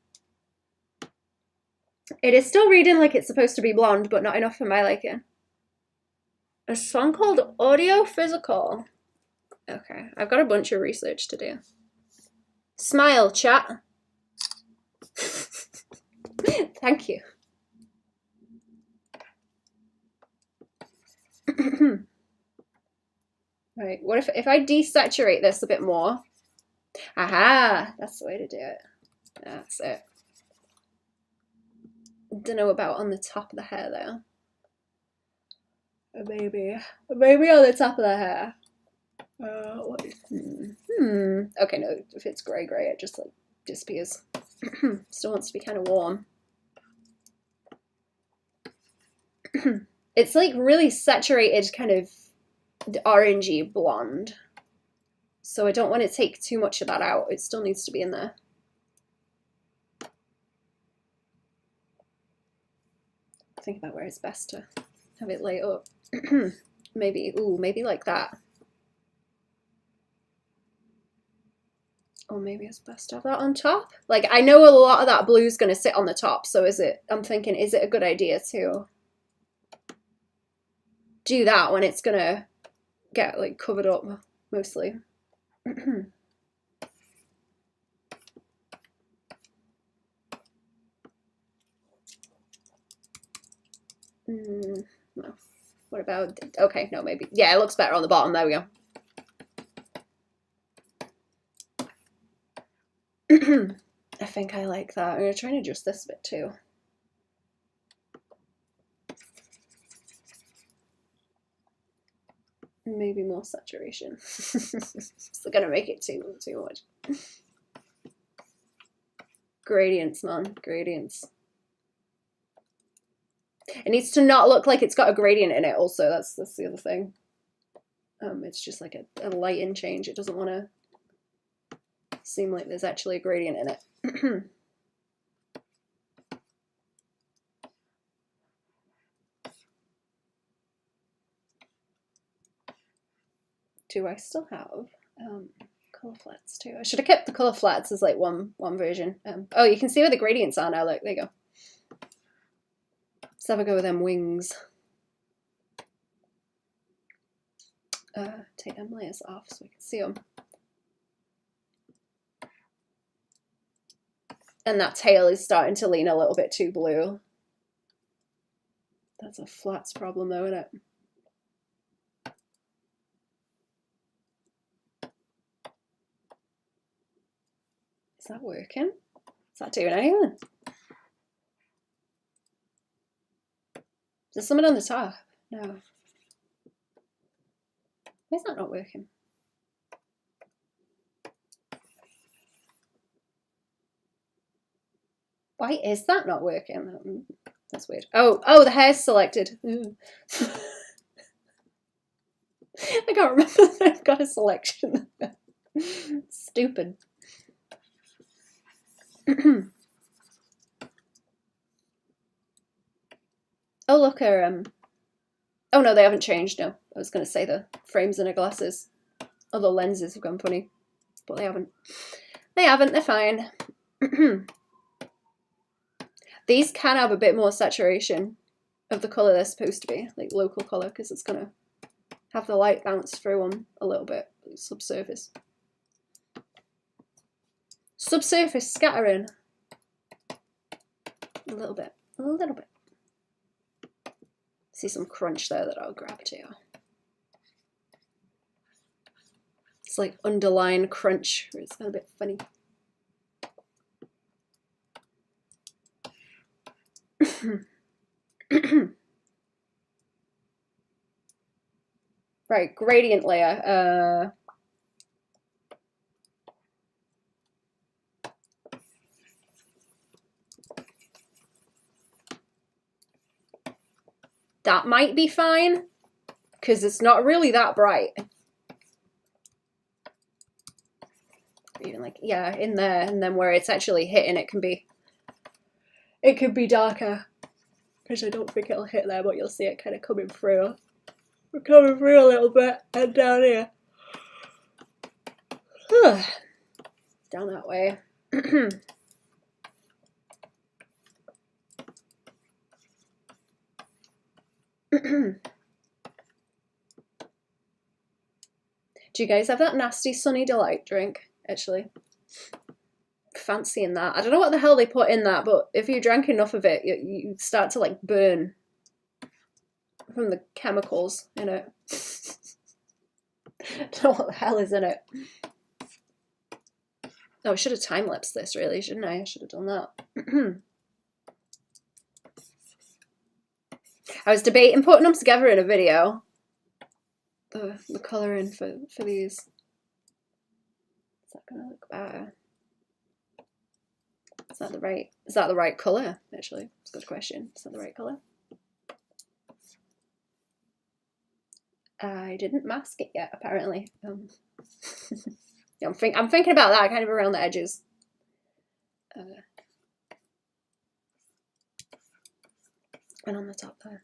It is still reading like it's supposed to be blonde, but not enough for my liking. A song called Audio Physical. Okay, I've got a bunch of research to do. Smile, chat. Thank you. Right, what if I desaturate this a bit more? Aha, that's the way to do it. That's it. Don't know about on the top of the hair though. Maybe on the top of the hair. Okay, no, if it's grey, it just like disappears. Still wants to be kind of warm. It's like really saturated, kind of orangey blonde. So I don't want to take too much of that out. It still needs to be in there. Think about where it's best to have it lay up. Maybe like that. Or maybe it's best to have that on top. Like, I know a lot of that blue is going to sit on the top, so I'm thinking, is it a good idea to do that when it's going to get, like, covered up, mostly? No. What about, okay, no, maybe. Yeah, it looks better on the bottom. There we go. I think I like that. I'm going to try and adjust this a bit too. Maybe more saturation. It's going to make it too much. Gradients, man. Gradients. It needs to not look like it's got a gradient in it also. That's the other thing. It's just like a lighting change. It doesn't want to seem like there's actually a gradient in it. Do I still have color flats too? I should have kept the color flats as like one version. Oh, you can see where the gradients are now. Look, there you go. Let's have a go with them wings. Take them layers off so we can see them. And that tail is starting to lean a little bit too blue. That's a flats problem though, isn't it? Is that working? Is that doing anything? Is there something on the top? No. Why is that not working? Why is that not working? That's weird. Oh, the hair's selected. I can't remember that I've got a selection. Stupid. Oh, look, oh no, they haven't changed, no. I was going to say the frames in her glasses. Oh, the lenses have gone funny. But they haven't. They're fine. These can have a bit more saturation of the colour they're supposed to be, like local colour, because it's going to have the light bounce through them a little bit, subsurface. Subsurface scattering. A little bit. See some crunch there that I'll grab too. It's like underline crunch, where it's kind of a bit funny. Right, gradient layer. That might be fine, because it's not really that bright. Even like, yeah, in there, and then where it's actually hitting, it could be darker, because I don't think it'll hit there, but you'll see it kind of coming through. We're coming through a little bit, and down here. Down that way. Do you guys have that nasty Sunny Delight drink, actually? Fancying that. I don't know what the hell they put in that, but if you drank enough of it, you start to like burn from the chemicals in it. I don't know what the hell is in it. Oh, I should have time-lapsed this, really, shouldn't I? I should have done that. I was debating putting them together in a video. The colouring for these. Is that gonna look better? Is that the right colour, actually? It's a good question. Is that the right colour? I didn't mask it yet, apparently. Yeah, I'm thinking about that, kind of around the edges. And on the top there.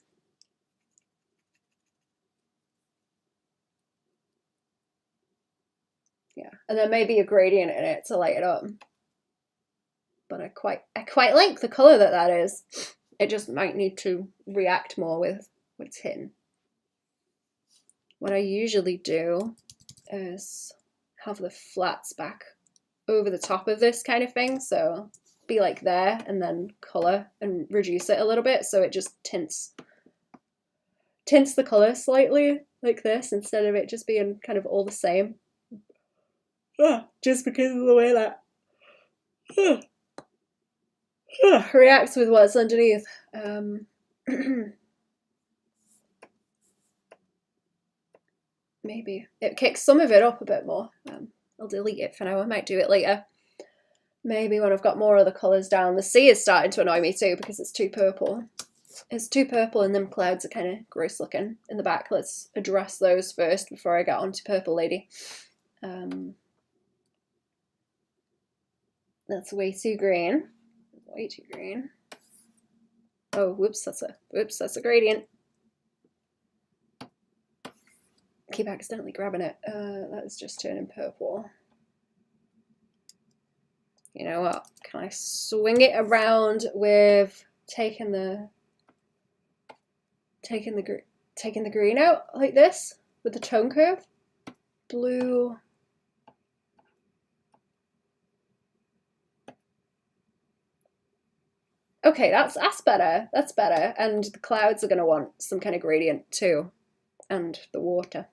Yeah, and there may be a gradient in it to light it up. But I quite like the colour that is. It just might need to react more with what it's hitting. What I usually do is have the flats back over the top of this kind of thing, so be like there, and then colour and reduce it a little bit so it just tints the colour slightly like this instead of it just being kind of all the same. Just because of the way that reacts with what's underneath. Maybe it kicks some of it up a bit more. I'll delete it for now. I might do it later. Maybe when I've got more of the colours down. The sea is starting to annoy me too because it's too purple. It's too purple and them clouds are kind of gross looking in the back. Let's address those first before I get on to Purple Lady. That's way too green. Way too green. Oh, whoops, that's a gradient. Keep accidentally grabbing it. That is just turning purple. You know what? Can I swing it around with taking the green out like this with the tone curve? Blue. Okay, that's better. That's better. And the clouds are going to want some kind of gradient too. And the water.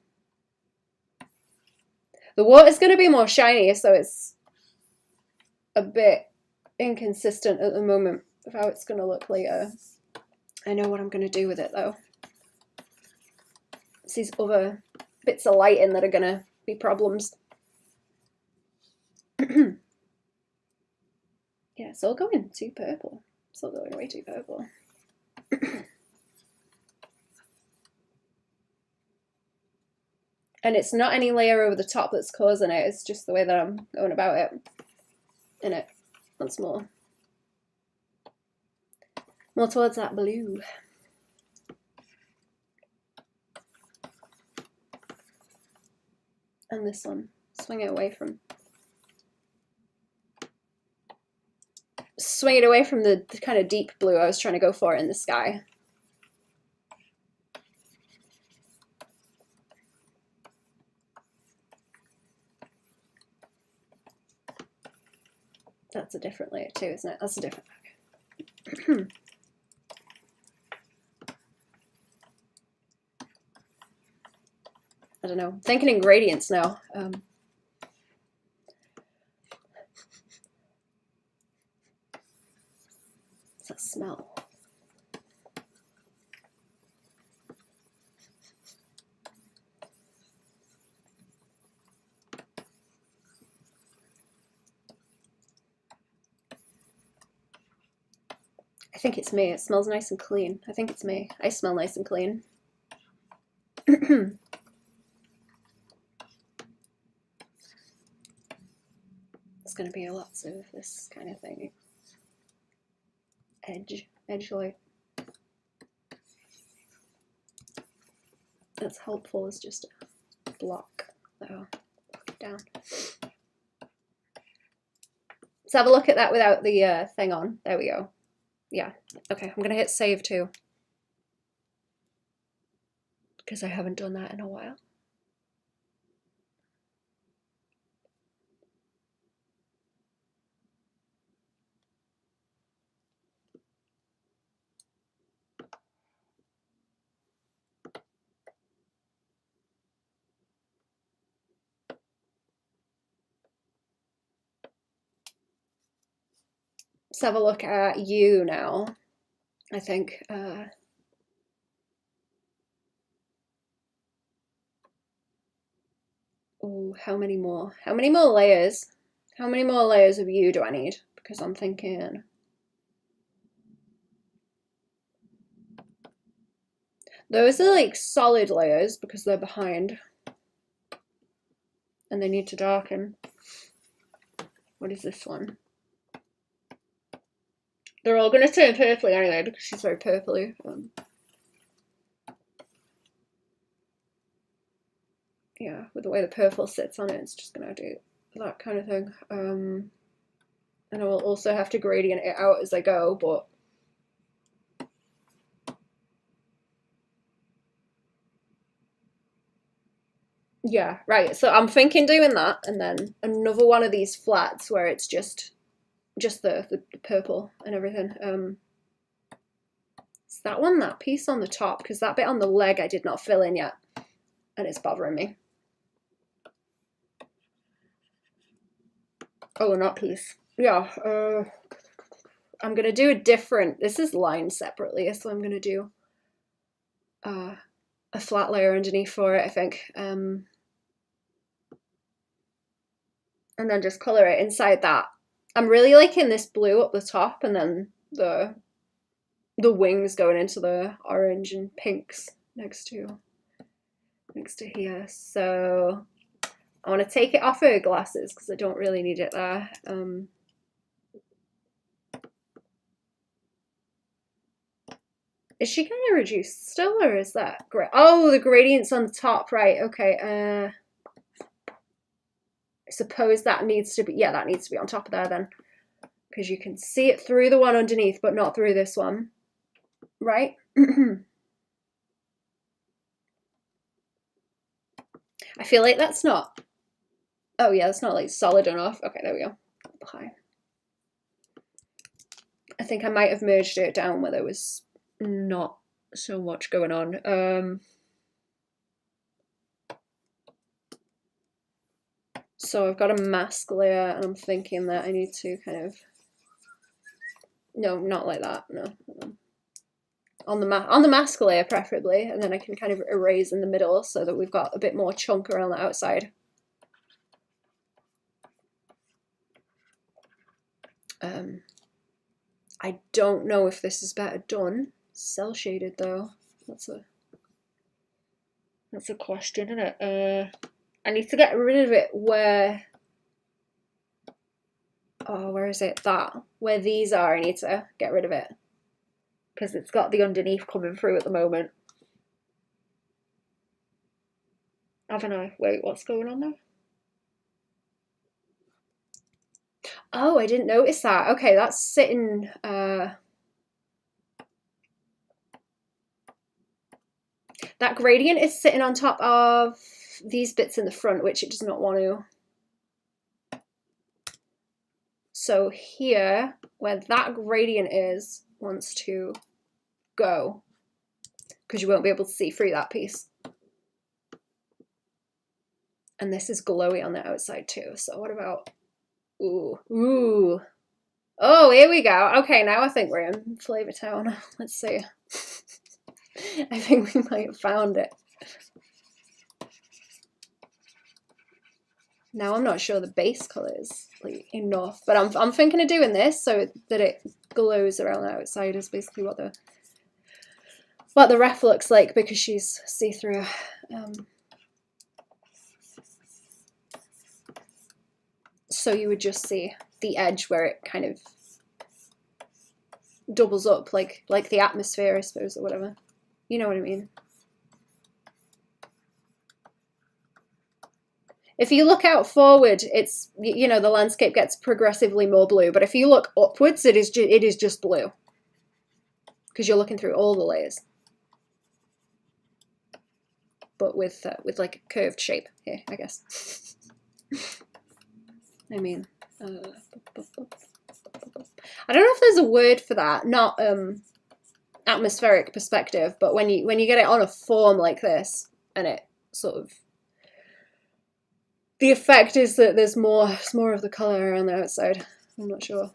The water's going to be more shiny, so it's a bit inconsistent at the moment of how it's going to look later. I know what I'm going to do with it though. It's these other bits of lighting that are going to be problems. Yeah, it's all going too purple. It's all going way too purple. And it's not any layer over the top that's causing it, it's just the way that I'm going about it. In it, once more. More towards that blue. And this one, swing it away from the kind of deep blue I was trying to go for in the sky. That's a different layer too, isn't it? That's a different pack. I don't know. I'm thinking in gradients now. What's that smell? I think it's me. It smells nice and clean. I think it's me. I smell nice and clean. There's going to be lots of this kind of thing. Edge light. That's helpful as just a block. Block it down. Let's have a look at that without the thing on. There we go. Yeah, okay, I'm gonna hit save too. Because I haven't done that in a while. Let's have a look at you now. I think oh, how many more layers? How many more layers of you do I need? Because I'm thinking those are like solid layers because they're behind and they need to darken. What is this one? They're all going to turn purpley anyway because she's very purpley. Yeah, with the way the purple sits on it, it's just going to do that kind of thing. And I will also have to gradient it out as I go, but yeah, right. So I'm thinking doing that, and then another one of these flats where it's just the purple and everything. It's that one, that piece on the top, because that bit on the leg I did not fill in yet, and it's bothering me. Oh, not piece. Yeah. I'm gonna do a different. This is lined separately, so I'm gonna do a flat layer underneath for it, I think. And then just color it inside that. I'm really liking this blue up the top, and then the wings going into the orange and pinks next to here. So I want to take it off her glasses because I don't really need it there. Is she kind of reduced still, or is that great? Oh, the gradient's on the top, right? Okay. I suppose that needs to be, yeah, that needs to be on top of there then, because you can see it through the one underneath, but not through this one, right? I feel like that's not, oh yeah, that's not like solid enough. Okay, there we go. Hi. I think I might have merged it down where there was not so much going on. So I've got a mask layer, and I'm thinking that I need to kind of, no, not like that, no. On the mask layer preferably, and then I can kind of erase in the middle so that we've got a bit more chunk around the outside. I don't know if this is better done cell shaded though. That's a question, isn't it? I need to get rid of it where, oh, where is it? That, where these are, I need to get rid of it because it's got the underneath coming through at the moment. Haven't I? Wait, what's going on there? Oh, I didn't notice that. Okay, that's sitting, that gradient is sitting on top of these bits in the front, which it does not want to. So here, where that gradient is, wants to go, because you won't be able to see through that piece. And this is glowy on the outside too. So what about, ooh. Oh, here we go. Okay, now I think we're in Flavor Town. Let's see. I think we might have found it. Now I'm not sure the base color is like enough, but I'm thinking of doing this so that it glows around the outside is basically what the ref looks like, because she's see-through. So you would just see the edge where it kind of doubles up, like the atmosphere, I suppose, or whatever. You know what I mean? If you look out forward, it's, you know, the landscape gets progressively more blue, but if you look upwards, it is just blue, because you're looking through all the layers, but with like a curved shape here, I guess. I mean, I don't know if there's a word for that, not atmospheric perspective, but when you get it on a form like this, and it sort of, the effect is that there's more of the color around the outside. I'm not sure.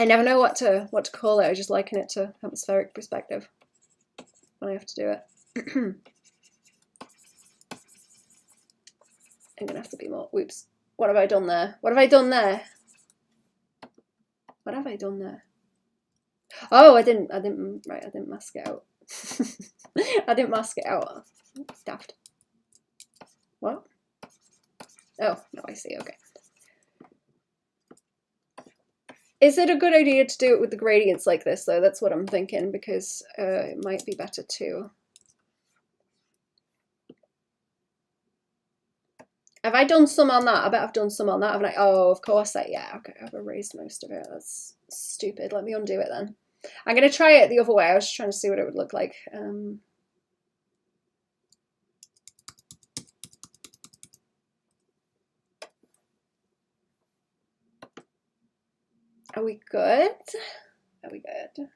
I never know what to call it. I just liken it to atmospheric perspective when I have to do it. I'm gonna have to be more. Whoops. What have I done there? What have I done there? What have I done there? Oh, I didn't mask it out. I didn't mask it out. Daft. What? Oh, no, I see, okay. Is it a good idea to do it with the gradients like this, though? That's what I'm thinking, because it might be better too. Have I done some on that? I bet I've done some on that, haven't I? Oh, of course yeah, okay, I've erased most of it. That's stupid. Let me undo it then. I'm going to try it the other way. I was just trying to see what it would look like. Are we good? Are we good?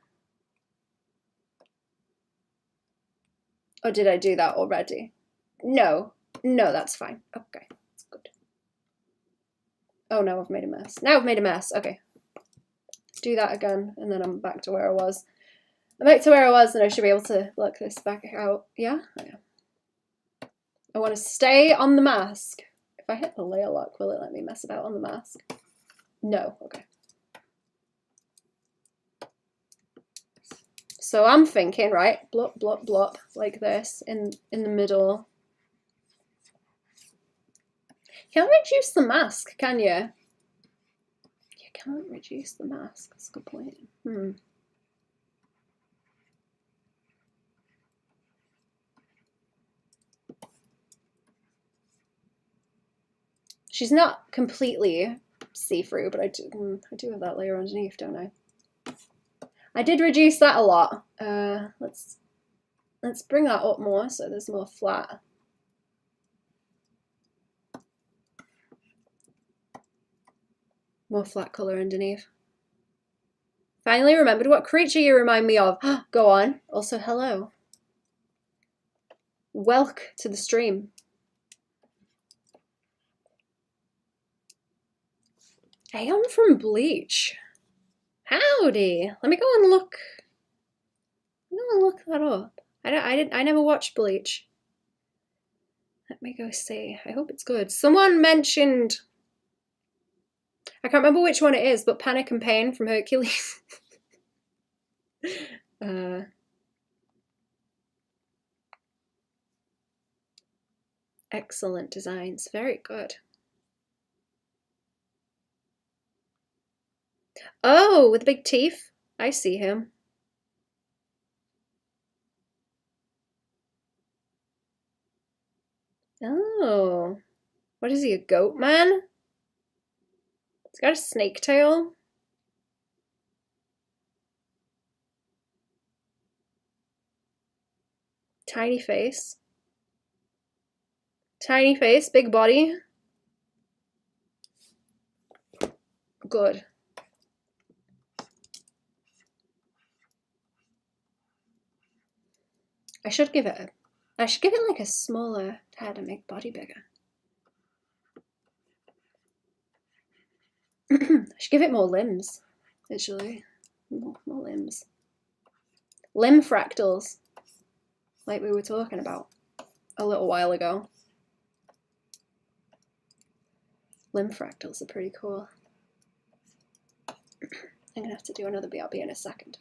Or did I do that already? No, that's fine. Okay, that's good. Oh no, I've made a mess. Now I've made a mess. Okay. Do that again, and then I'm back to where I was. I'm back to where I was, and I should be able to look this back out. Yeah? Oh, yeah. I want to stay on the mask. If I hit the layer lock, will it let me mess about on the mask? No. Okay. So I'm thinking, right, blop, blop, blop, like this, in the middle. You can't reduce the mask, can you? You can't reduce the mask. That's a good point. She's not completely see-through, but I do have that layer underneath, don't I? I did reduce that a lot. Let's bring that up more so there's more flat. More flat colour underneath. Finally remembered what creature you remind me of. Go on. Also, hello. Welcome to the stream. Hey, I'm from Bleach. Howdy. Let me go and look. I'm gonna look that up. I never watched Bleach. Let me go see. I hope it's good. Someone mentioned, I can't remember which one it is, but Panic and Pain from Hercules. Excellent designs. Very good. Oh, with big teeth. I see him. Oh. What is he, a goat man? He's got a snake tail. Tiny face. Tiny face, big body. Good. I should give it like a smaller head and make body bigger. I should give it more limbs, actually. More limbs. Limb fractals, like we were talking about a little while ago. Limb fractals are pretty cool. I'm gonna have to do another BRB in a second.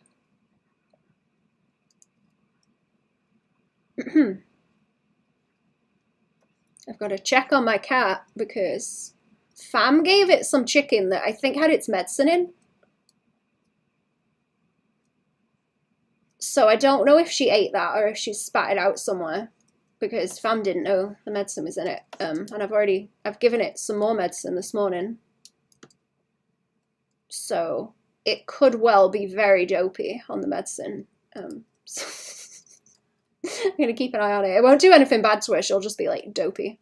I've got to check on my cat because Fam gave it some chicken that I think had its medicine in. So I don't know if she ate that or if she spat it out somewhere because Fam didn't know the medicine was in it. And I've given it some more medicine this morning. So it could well be very dopey on the medicine. So I'm going to keep an eye on it. It won't do anything bad to her. She'll just be like dopey.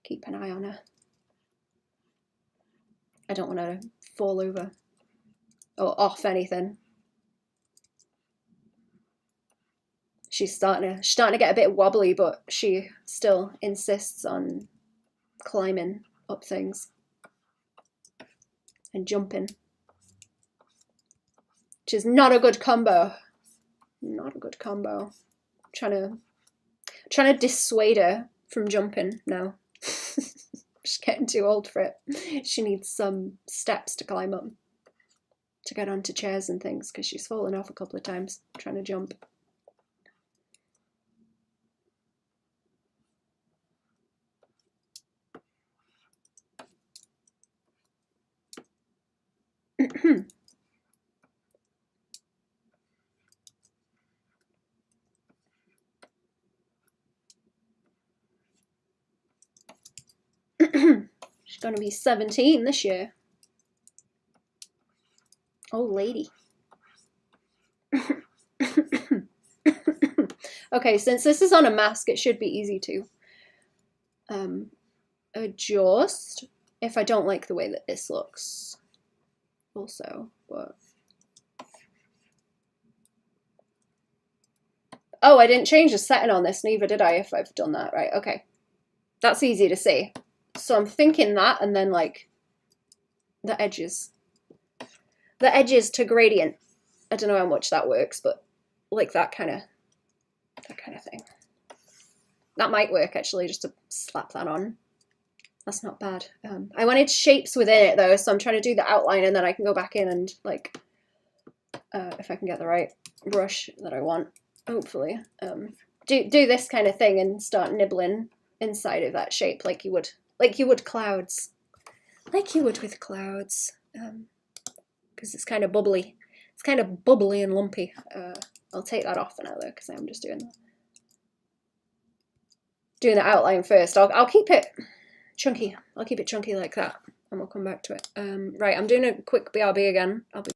Keep an eye on her. I don't want her to fall over or off anything. She's starting to get a bit wobbly, but she still insists on climbing. up things and jumping, which is not a good combo. Not a good combo. I'm trying to dissuade her from jumping now. She's getting too old for it. She needs some steps to climb up, to get onto chairs and things, because she's fallen off a couple of times trying to jump. She's going to be 17 this year. Old lady. Okay, since this is on a mask, it should be easy to adjust if I don't like the way that this looks also, but... Oh, I didn't change the setting on this, neither did I, if I've done that right. Okay, that's easy to see. So I'm thinking that, and then like the edges to gradient. I don't know how much that works, but like that kind of thing. That might work actually, just to slap that on. That's not bad. I wanted shapes within it though, so I'm trying to do the outline, and then I can go back in and like, if I can get the right brush that I want, hopefully, do this kind of thing and start nibbling inside of that shape like you would clouds, like you would with clouds, because it's kind of bubbly. It's kind of bubbly and lumpy. I'll take that off now though, because I'm just doing the outline first. I'll keep it chunky. I'll keep it chunky like that, and we'll come back to it. Right, I'm doing a quick BRB again. I'll be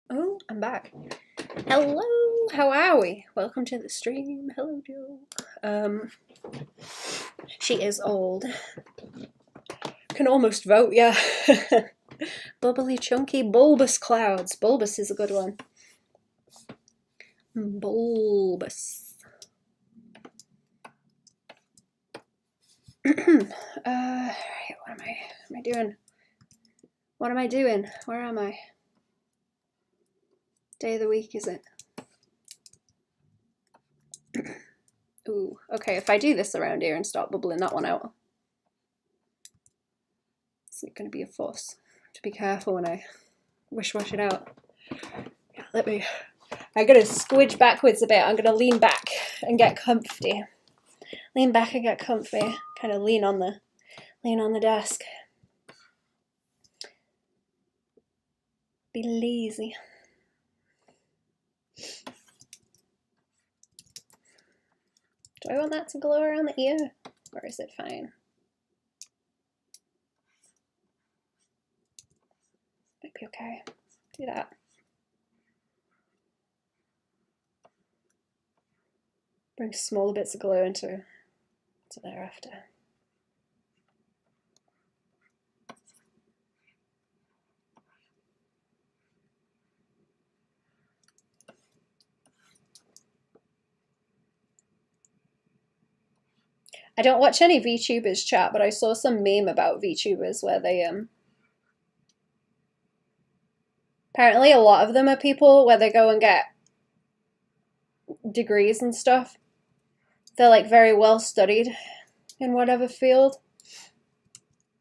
Oh, I'm back. Hello, how are we? Welcome to the stream. Hello, Joe. She is old. Can almost vote, yeah. Bubbly, chunky, bulbous clouds. Bulbous is a good one. Bulbous. Right, what am I doing? What am I doing? Where am I? Day of the week, is it? Ooh, okay, if I do this around here and start bubbling that one out, it's going to be a fuss. To be careful when I wish-wash it out. Yeah, I'm going to squidge backwards a bit. I'm going to lean back and get comfy. Lean back and get comfy. Kind of lean on the desk. Be lazy. Do I want that to glow around the ear? Or is it fine? Might be okay. Do that. Bring smaller bits of glow into thereafter. I don't watch any VTubers chat, but I saw some meme about VTubers where they apparently a lot of them are people where they go and get degrees and stuff. They're like very well studied in whatever field.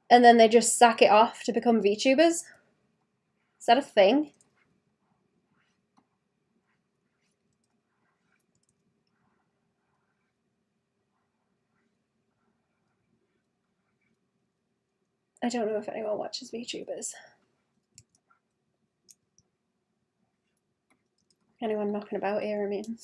And then they just sack it off to become VTubers. Is that a thing? I don't know if anyone watches VTubers. Anyone knocking about here, I mean.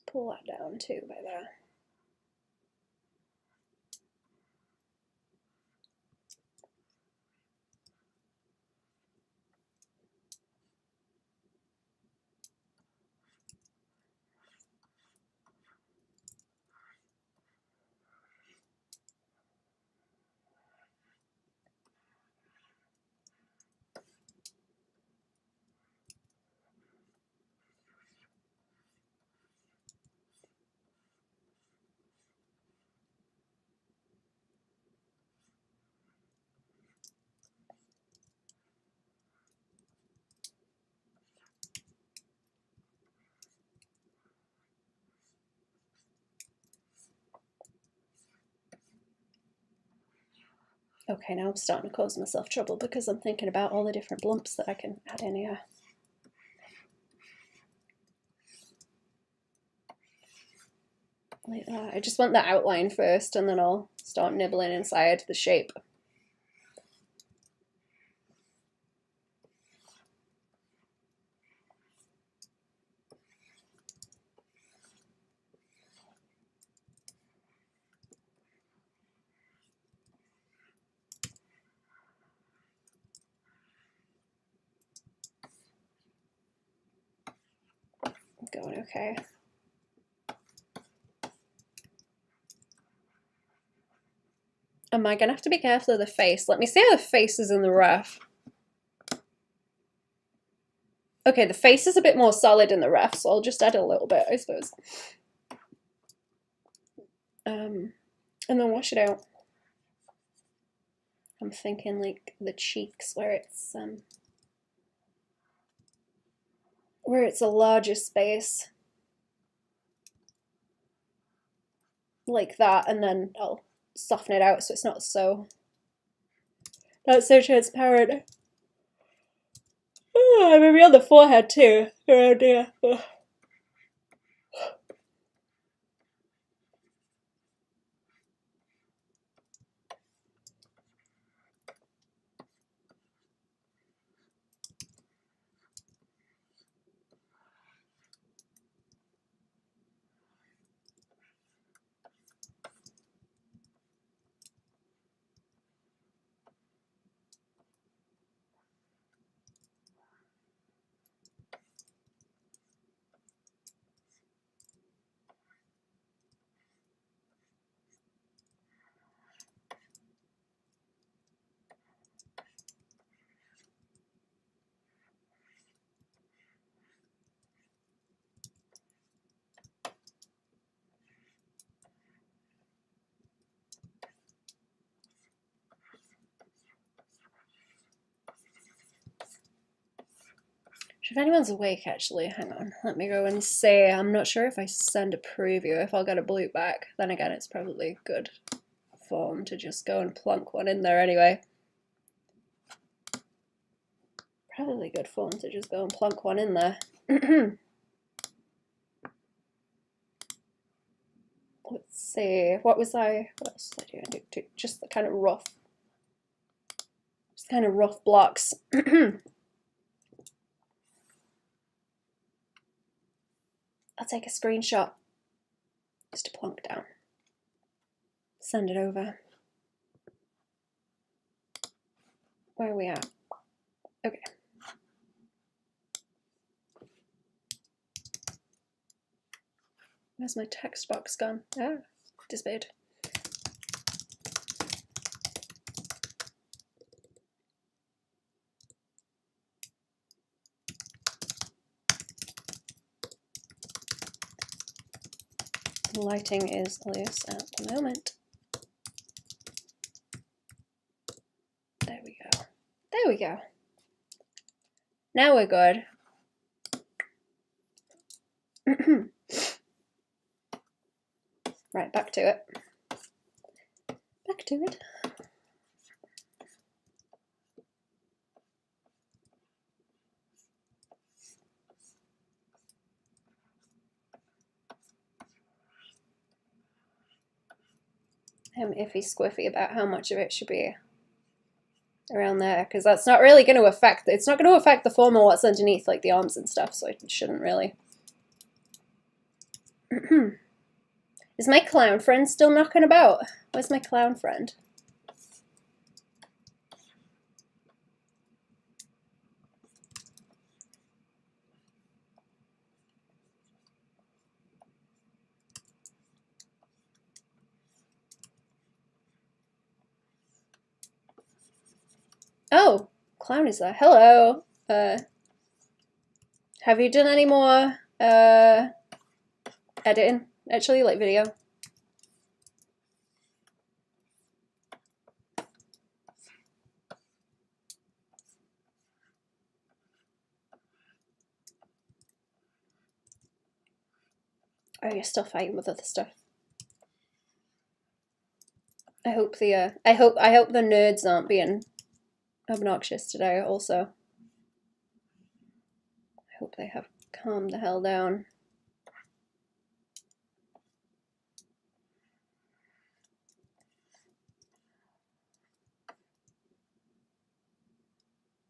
Pull that down too by there. Okay, now I'm starting to cause myself trouble because I'm thinking about all the different blumps that I can add in here. Like that. I just want the outline first and then I'll start nibbling inside the shape. Going okay. Am I gonna have to be careful of the face? Let me see how the face is in the rough. Okay, the face is a bit more solid in the rough, so I'll just add a little bit, I suppose. And then wash it out. I'm thinking like the cheeks where it's a larger space. Like that, and then I'll soften it out so it's not so transparent. Oh, maybe on the forehead too. Oh dear. Oh. If anyone's awake, actually, hang on. Let me go and see. I'm not sure if I send a preview, if I'll get a bloop back. Then again, it's probably good form to just go and plunk one in there anyway. Probably good form to just go and plunk one in there. Let's see. What else was I doing? Just the kind of rough blocks. I'll take a screenshot just to plonk down. Send it over. Where are we at? Okay. Where's my text box gone? Ah, disappeared. The lighting is loose at the moment. There we go. There we go. Now we're good. Right, back to it. Back to it. I'm iffy squiffy about how much of it should be around there, because that's not really going to affect, it's not going to affect the form of what's underneath, like the arms and stuff, so it shouldn't really. Is my clown friend still knocking about? Where's my clown friend? Oh, clown is there. Hello. Have you done any more editing? Actually, like video? Oh, you're still fighting with other stuff. I hope the I hope the nerds aren't being obnoxious today also. I hope they have calmed the hell down.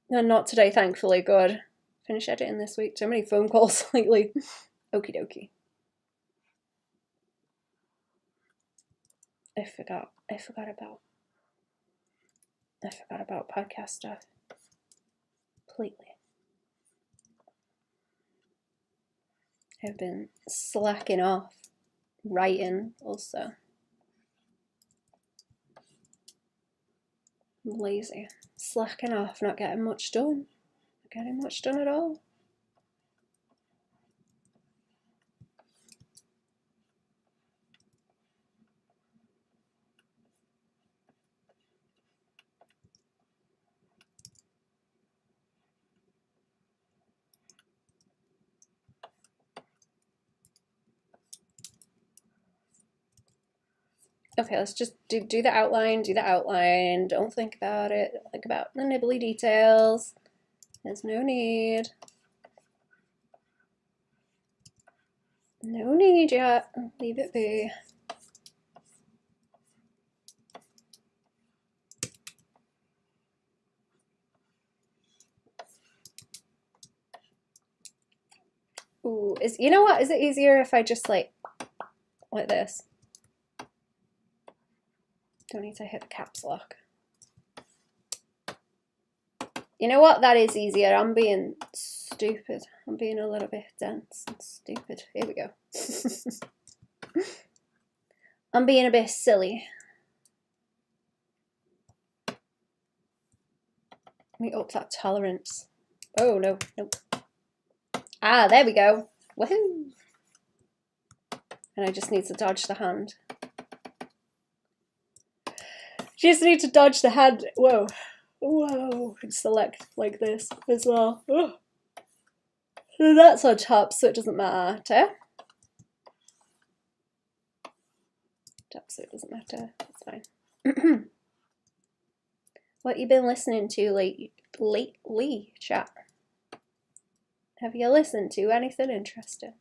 No, not today, thankfully. Good. Finish editing this week. Too many phone calls lately. Okie dokie. I forgot about podcast stuff. Completely. I've been slacking off writing also. I'm lazy. Slacking off, not getting much done. Not getting much done at all. Okay, let's just do the outline, don't think about it, don't think about the nibbly details. There's no need. No need yet, leave it be. Ooh, you know what, is it easier if I just like this? Don't need to hit the caps lock. You know what? That is easier. I'm being stupid. I'm being a little bit dense and stupid. Here we go. I'm being a bit silly. Let me up that tolerance. Oh, no, nope. Ah, there we go. Woohoo! And I just need to dodge the hand. Just need to dodge the hand. Whoa. Whoa. And select like this as well. Ugh. That's on top, so it doesn't matter. Top, so it doesn't matter. That's fine. What you been listening to lately, chat? Have you listened to anything interesting?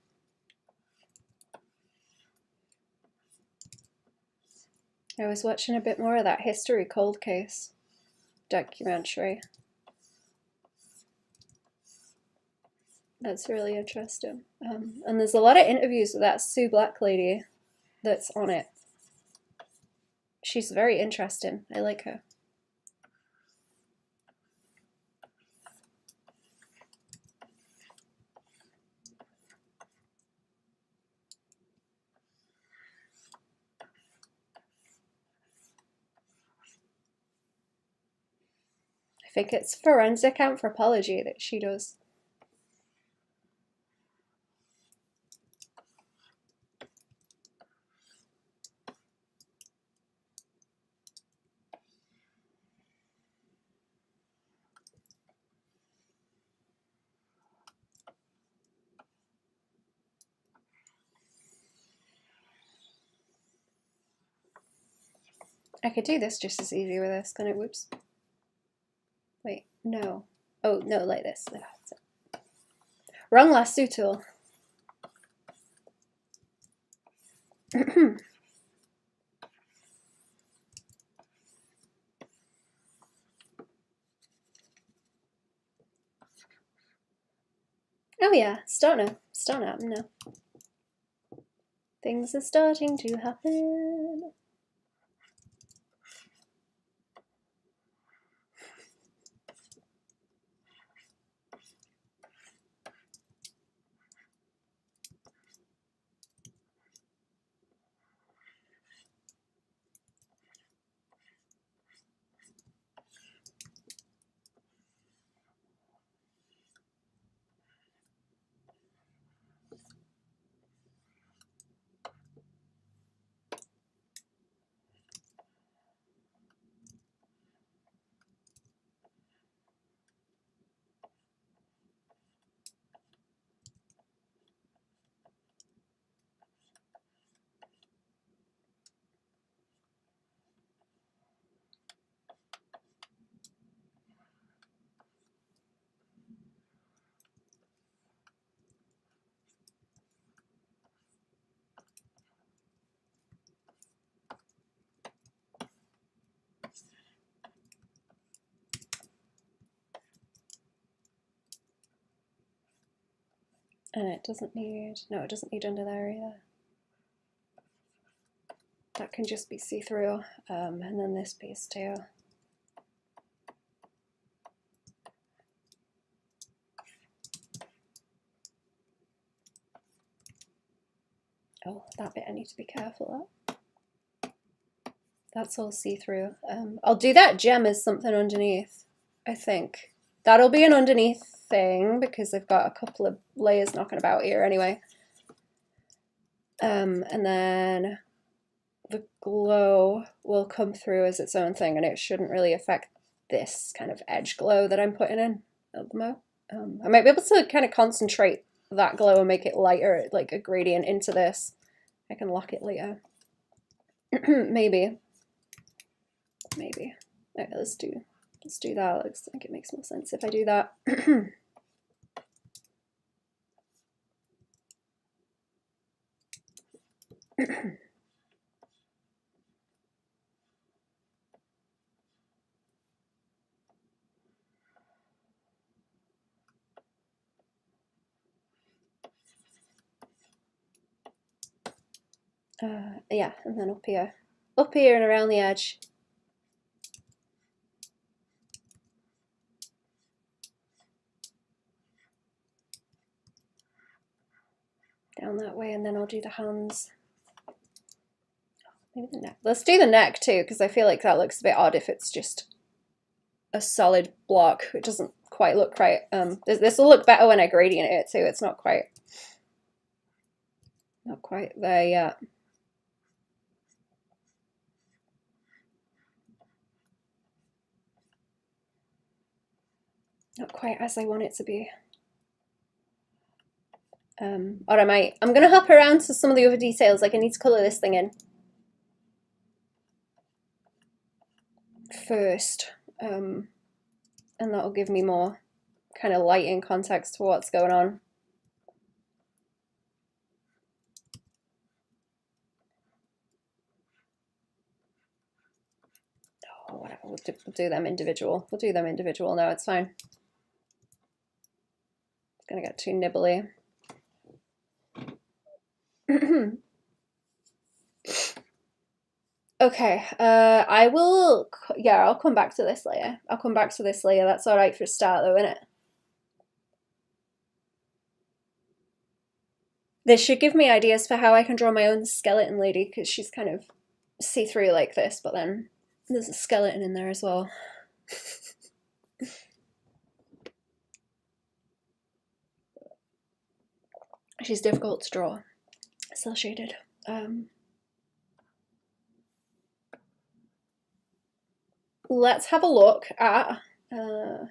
I was watching a bit more of that History Cold Case documentary. That's really interesting. And there's a lot of interviews with that Sue Black lady that's on it. She's very interesting. I like her. I think it's forensic anthropology that she does. I could do this just as easy with this, can I? Whoops. Wait, no. Oh, no, like this. That's it. Wrong lasso tool. Oh yeah, starting to happen now. Things are starting to happen. And it doesn't need, no, it doesn't need under there either. That can just be see-through, and then this piece too. Oh, that bit I need to be careful of. That's all see-through. I'll do that gem as something underneath, I think. That'll be an underneath thing because I've got a couple of layers knocking about here anyway. And then the glow will come through as its own thing, and it shouldn't really affect this kind of edge glow that I'm putting in at the moment. I might be able to kind of concentrate that glow and make it lighter, like a gradient into this. I can lock it later. Maybe. Okay, let's do that. Looks like it makes more sense if I do that. Yeah, and then up here and around the edge. Down that way, and then I'll do the hands. Maybe the neck. Let's do the neck too, because I feel like that looks a bit odd if it's just a solid block. It doesn't quite look right. This will look better when I gradient it too. It's not quite there yet. Not quite as I want it to be. Or I'm going to hop around to some of the other details. Like I need to colour this thing in first. And that'll give me more kind of light in context for what's going on. Oh, whatever, we'll do them individual. We'll do them individual now, it's fine. It's gonna get too nibbly. Okay, I will, yeah, I'll come back to this layer. I'll come back to this layer. That's all right for a start though, isn't it? This should give me ideas for how I can draw my own skeleton lady, because she's kind of see-through like this, but then there's a skeleton in there as well. She's difficult to draw. Cell shaded. Let's have a look at, then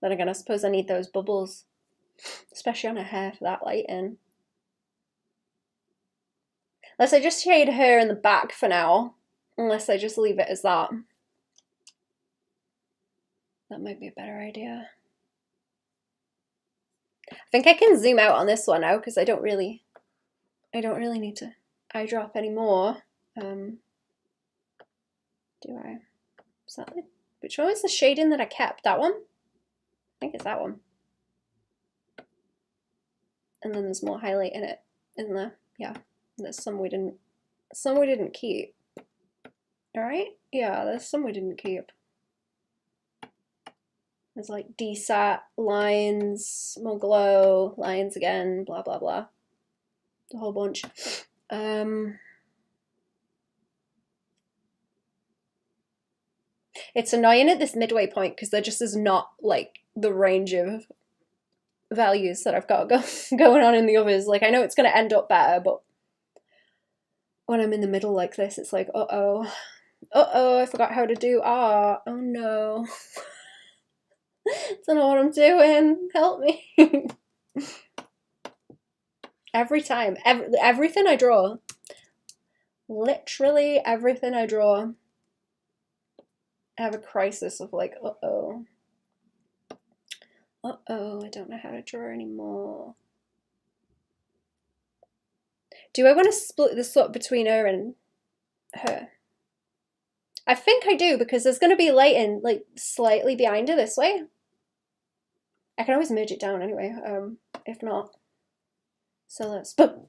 again, I suppose I need those bubbles, especially on her hair for that light in. Unless I just shade her in the back for now, unless I just leave it as that. That might be a better idea. I think I can zoom out on this one now because I don't really need to eyedrop anymore. Do I? Is that the, which one was the shading that I kept? That one? I think it's that one. And then there's more highlight in it, isn't there? Yeah. There's some we didn't keep. Alright? Yeah, there's some we didn't keep. There's like desat, lines, more glow, lines again, blah blah blah. A whole bunch. It's annoying at this midway point because there just is not like the range of values that I've got going on in the others. Like I know it's going to end up better, but when I'm in the middle like this, it's like, uh-oh, I forgot how to do art. Oh no. Don't know what I'm doing. Help me. Every time, everything I draw, literally everything I draw, I have a crisis of like, uh-oh, I don't know how to draw anymore. Do I want to split this up between her and her? I think I do, because there's going to be light in like slightly behind her this way. I can always merge it down anyway, if not. So let's block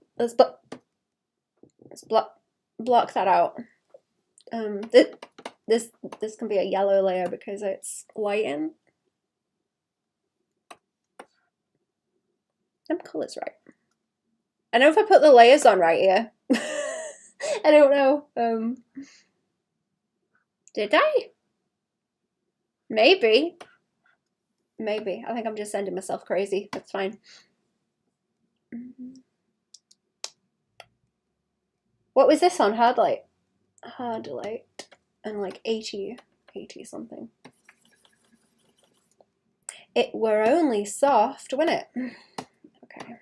that out. This can be a yellow layer because it's light in. Them colours right. I know if I put the layers on right here. I don't know. Did I? Maybe. Maybe. I think I'm just sending myself crazy. That's fine. What was this on? Hard light. Hard light. And like 80 something. It were only soft, wasn't it? Okay.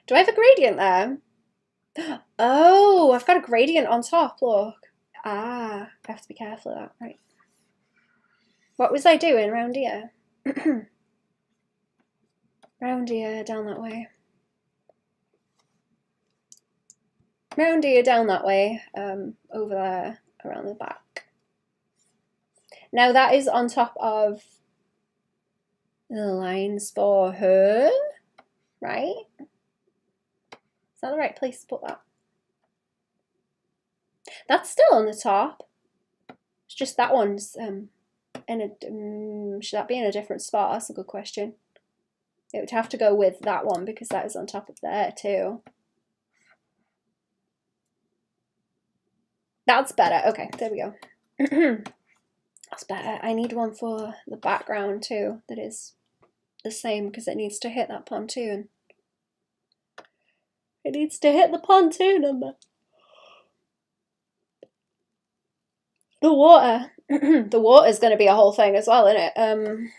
Do I have a gradient there? Oh, I've got a gradient on top, look. Ah, I have to be careful of that, right. What was I doing round here? Round here, down that way. Round here, down that way, over there, around the back. Now that is on top of the lines for her, right? Is that the right place to put that? That's still on the top. It's just that one's should that be in a different spot? That's a good question. It would have to go with that one because that is on top of there too. That's better. Okay, there we go. That's better. I need one for the background too that is the same because it needs to hit that pontoon. It needs to hit the pontoon and the water. The water's going to be a whole thing as well, isn't it?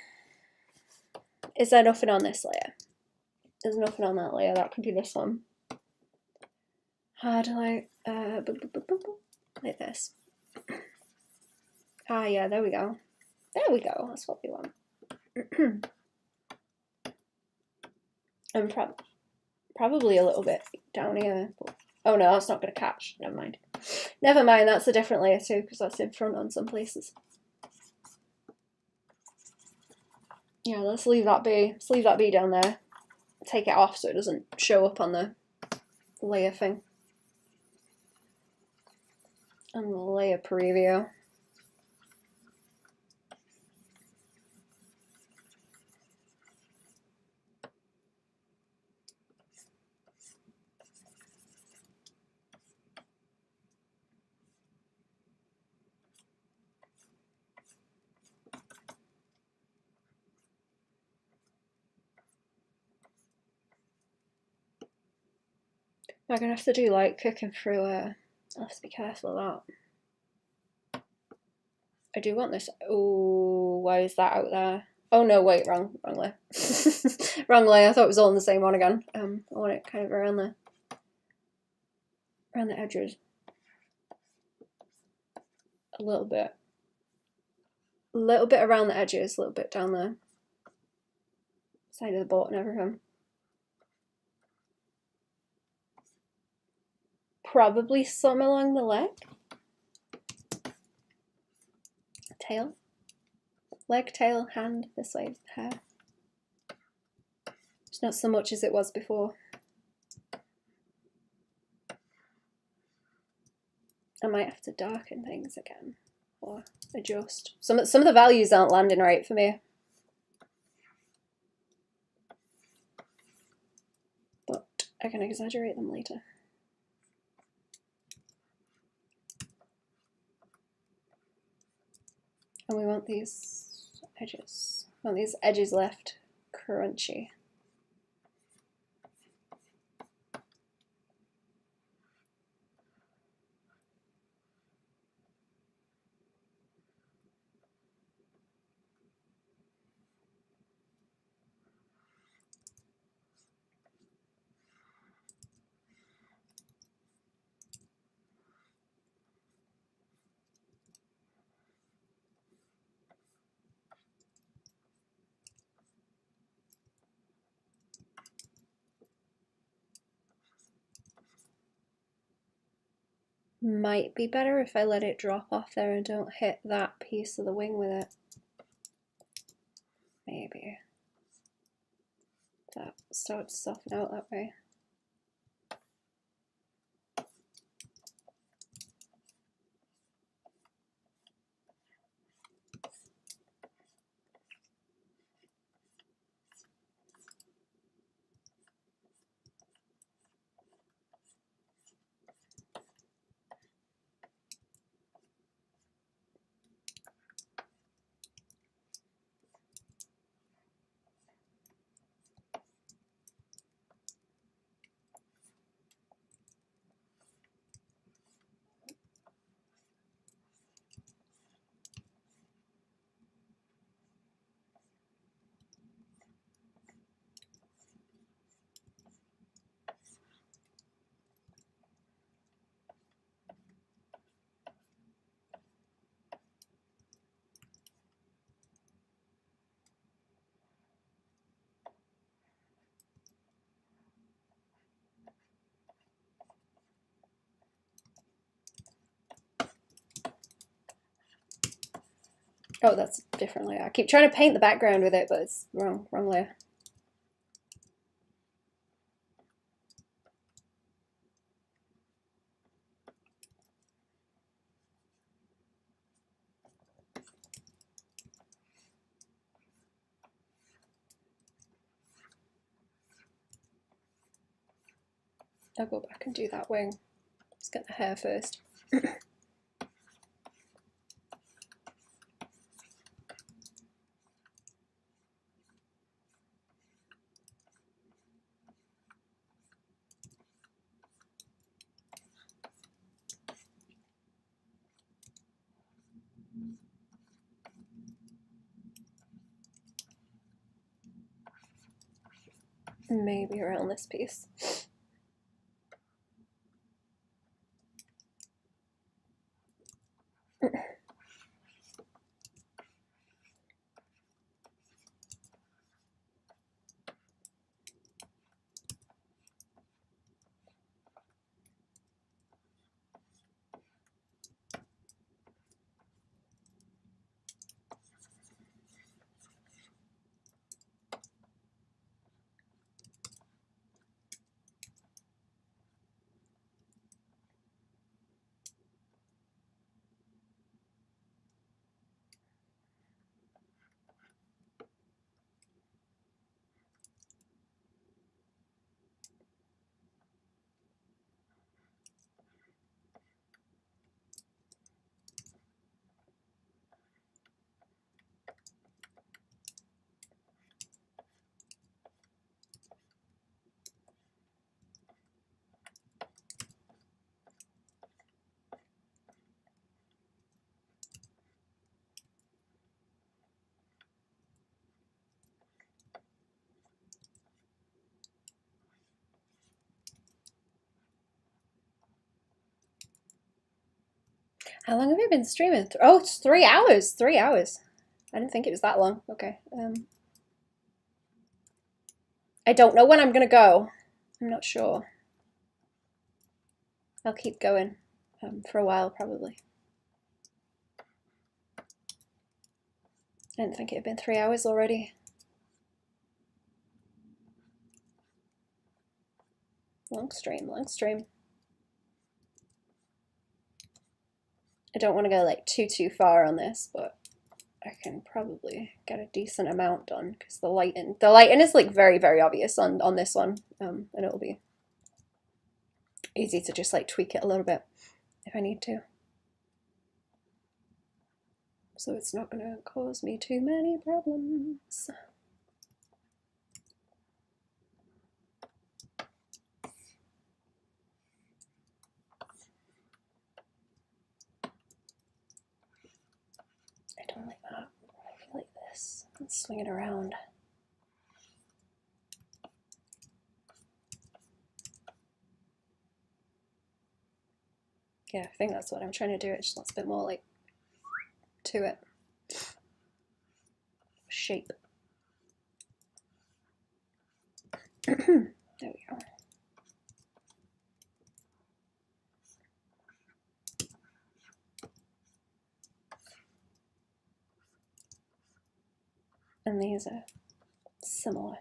Is there nothing on this layer? There's nothing on that layer. That could be this one. Highlight, like this. Ah, yeah, there we go. There we go. That's what we want. And probably a little bit down here. But, oh no, that's not going to catch. Never mind. Never mind. That's a different layer too, because that's in front on some places. Yeah, let's leave that be. Let's leave that be down there. Take it off so it doesn't show up on the layer thing. And the layer preview. I'm gonna have to do like cooking through I'll have to be careful of that. I do want this. Oh, why is that out there? Oh no, wait, wrong layer. Wrong layer. I thought it was all in the same one again. I want it kind of around the edges. A little bit around the edges, a little bit down the side of the boat and everything. Probably some along the leg. Tail. Leg, tail, hand, this way, hair. It's not so much as it was before. I might have to darken things again or adjust. Some of the values aren't landing right for me. But I can exaggerate them later. And we want these edges. We want these edges left crunchy. Might be better if I let it drop off there and don't hit that piece of the wing with it. Maybe. That starts to soften out that way. Oh, that's a different layer. I keep trying to paint the background with it, but it's wrong layer. I'll go back and do that wing. Let's get the hair first. maybe around this piece. How long have you been streaming? Oh, it's 3 hours. 3 hours. I didn't think it was that long. Okay. I don't know when I'm gonna go. I'm not sure. I'll keep going for a while, probably. I didn't think it had been 3 hours already. Long stream, long stream. I don't want to go like too far on this, but I can probably get a decent amount done because the lighting is like very obvious on this one, and it'll be easy to just like tweak it a little bit if I need to. So it's not going to cause me too many problems. I don't like that. I like this. Let's swing it around. Yeah, I think that's what I'm trying to do. It just wants a bit more like to it. Shape. There we go. And these are similar.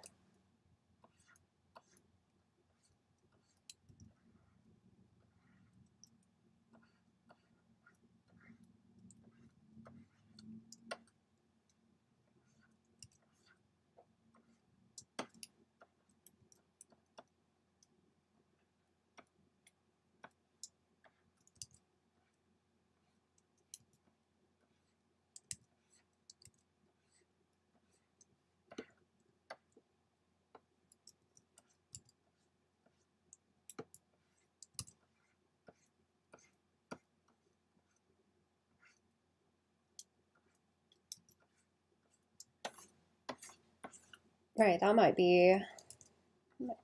Right, that might be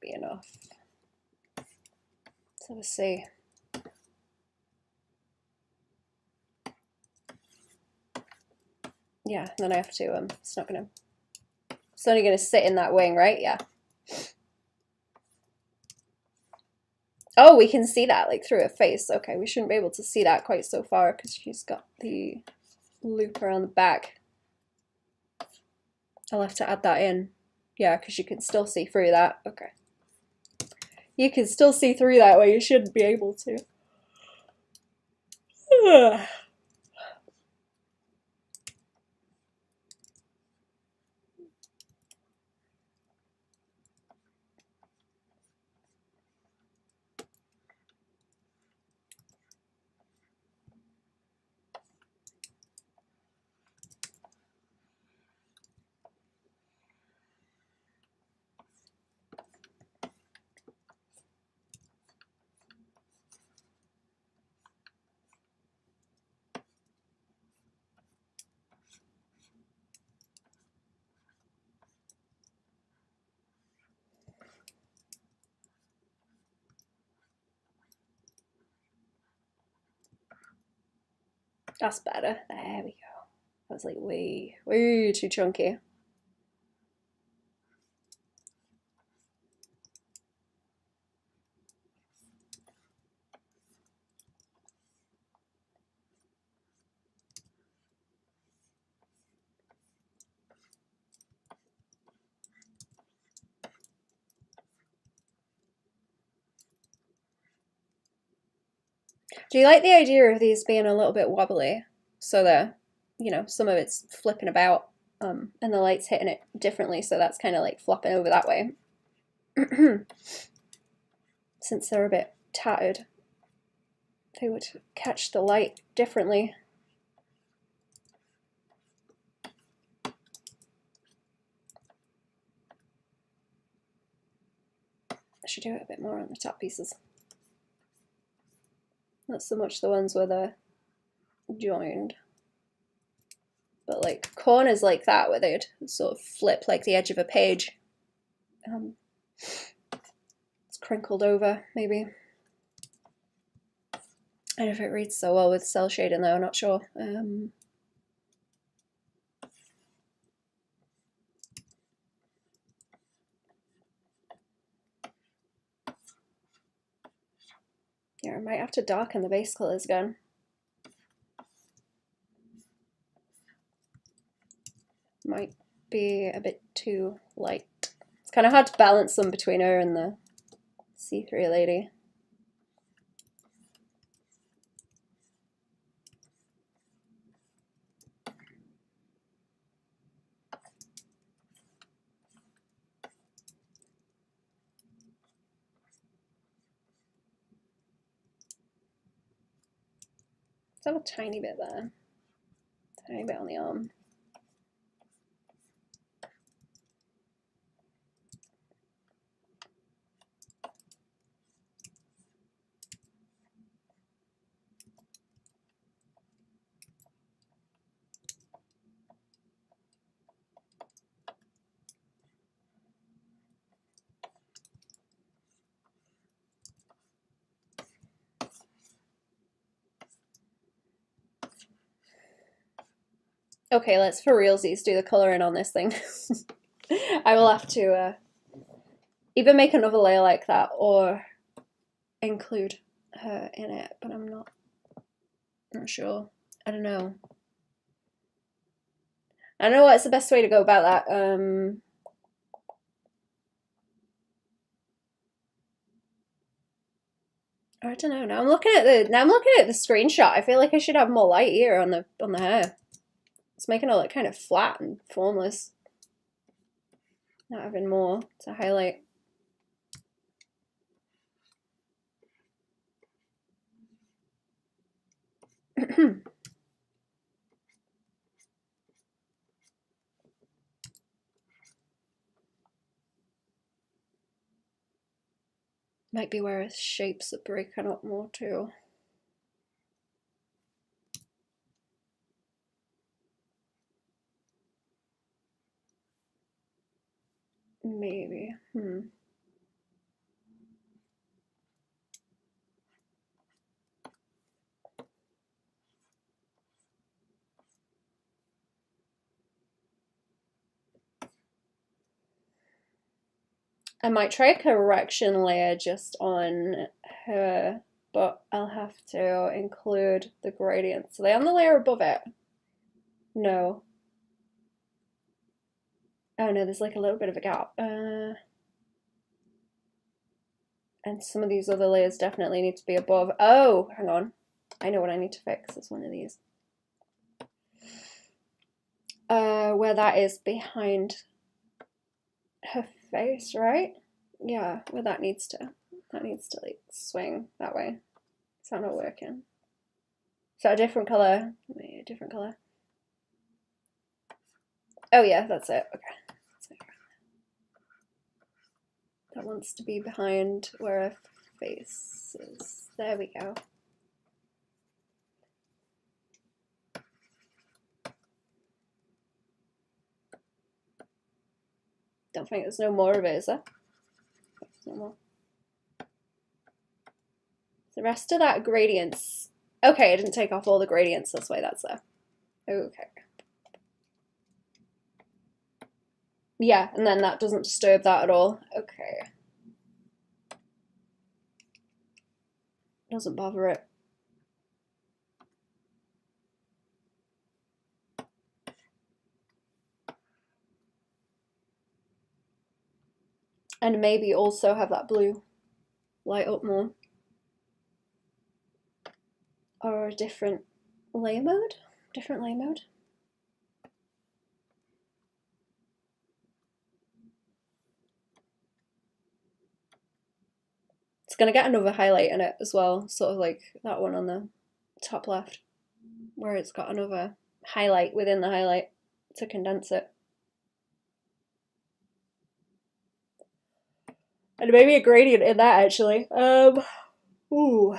enough. So let's see. Yeah, then I have to, it's only gonna sit in that wing, right? Yeah. Oh, we can see that like through her face. Okay, we shouldn't be able to see that quite so far because she's got the loop around the back. I'll have to add that in. Yeah, because you can still see through that. Okay. You can still see through that where you shouldn't be able to. That's better. There we go. That was like way, way too chunky. Do you like the idea of these being a little bit wobbly? So that, you know, some of it's flipping about and the light's hitting it differently, so that's kind of like flopping over that way. Since they're a bit tattered, they would catch the light differently. I should do it a bit more on the top pieces. Not so much the ones where they're joined, but like corners like that where they'd sort of flip like the edge of a page. It's crinkled over, maybe. I don't know if it reads so well with cell shading though, I'm not sure. Yeah, I might have to darken the base colors again. Might be a bit too light. It's kind of hard to balance them between her and the C3 lady. Let's have a tiny bit there. Tiny bit on the arm. Okay, let's for realsies do the colouring on this thing. I will have to either make another layer like that or include her in it, but I'm not sure. I don't know. I don't know what's the best way to go about that. I don't know. Now I'm looking at the screenshot. I feel like I should have more light here on the hair. It's making it look kind of flat and formless. Not having more to highlight. Might be where his shapes are breaking up more too. Maybe. I might try a correction layer just on her, but I'll have to include the gradients. Are they on the layer above it? No. Oh no, there's like a little bit of a gap. And some of these other layers definitely need to be above. Oh, hang on. I know what I need to fix. It's one of these. Where that is behind her face, right? Yeah, where that needs to like swing that way. Is that not working? Is that a different color? Maybe a different color. Oh yeah, that's it. Okay. That's it. That wants to be behind where her face is. There we go. Don't think there's no more of it, is there? There's no more. The rest of that gradient's Okay, I didn't take off all the gradients, that's why that's there. Okay. Yeah, and then that doesn't disturb that at all. Okay. Doesn't bother it. And maybe also have that blue light up more. Or a different layer mode? Different layer mode? It's gonna get another highlight in it as well, sort of like that one on the top left, where it's got another highlight within the highlight to condense it. And maybe a gradient in that actually. Ooh.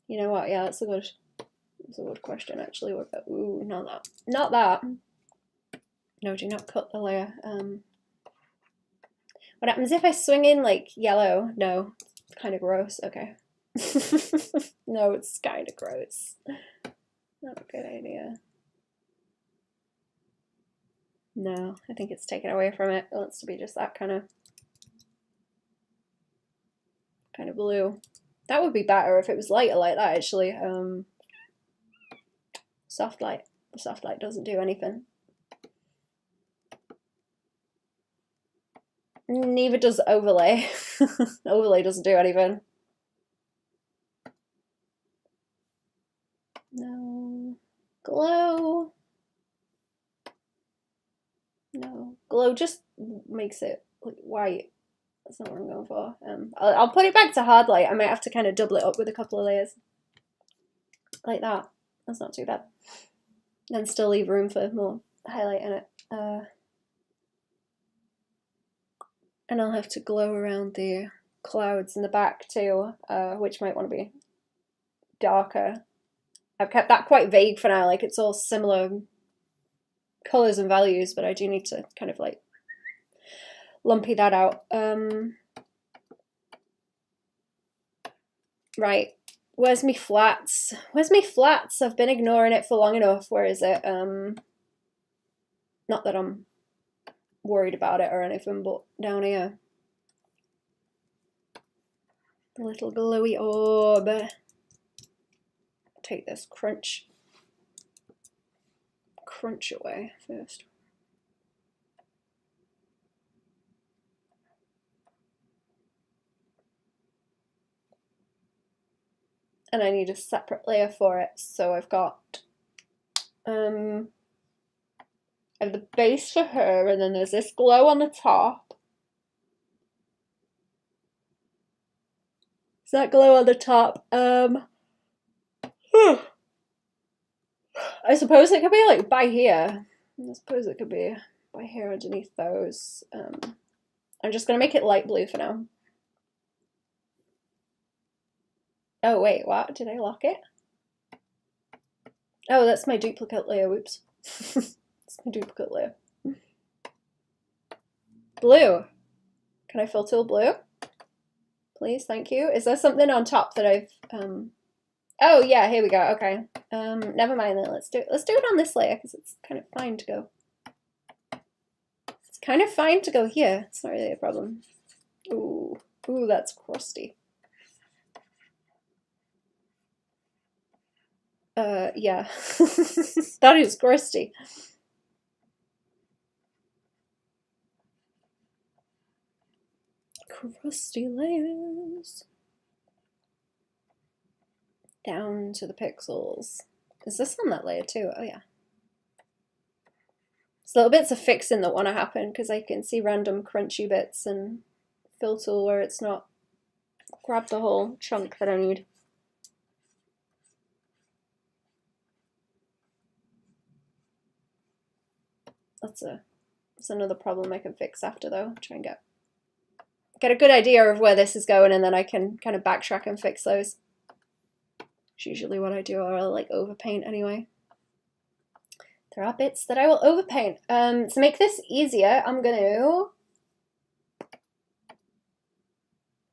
You know what? Yeah, that's a good question actually. What about, ooh, not that. Not that. No, do not cut the layer. What happens if I swing in like yellow? No, it's kind of gross. Okay. No, it's kind of gross. Not a good idea. No, I think it's taken away from it. It wants to be just that kind of blue. That would be better if it was lighter like that actually. Soft light. The soft light doesn't do anything. Neither does overlay. Overlay doesn't do anything. No. Glow. No. Glow just makes it like white. That's not what I'm going for. I'll put it back to hard light. I might have to kind of double it up with a couple of layers. Like that. That's not too bad. And still leave room for more highlight in it. And I'll have to glow around the clouds in the back too, which might want to be darker. I've kept that quite vague for now, like it's all similar colours and values, but I do need to kind of like lumpy that out. Right, where's me flats? Where's me flats? I've been ignoring it for long enough. Where is it? Not that I'm worried about it or anything, but down here. The little glowy orb. Take this crunch away first. And I need a separate layer for it, so I've got I have the base for her, and then there's this glow on the top. Is that glow on the top? I suppose it could be like by here. I suppose it could be by here underneath those. I'm just gonna make it light blue for now. Oh wait, what? Did I lock it? Oh, that's my duplicate layer, whoops. It's my duplicate layer. Blue. Can I fill till blue? Please, thank you. Is there something on top that I've oh yeah, here we go. Okay. Never mind then. Let's do it on this layer because it's kind of fine to go. It's kind of fine to go here. It's not really a problem. Ooh, that's crusty. Yeah. That is crusty. Crusty layers. Down to the pixels. Is this on that layer too? Oh yeah. So little bits of fixing that want to happen because I can see random crunchy bits and fill tool where it's not grabbed the whole chunk that I need. That's another problem I can fix after though. Try and get a good idea of where this is going, and then I can kind of backtrack and fix those. It's usually what I do, or I'll like overpaint anyway. There are bits that I will overpaint. To make this easier, I'm gonna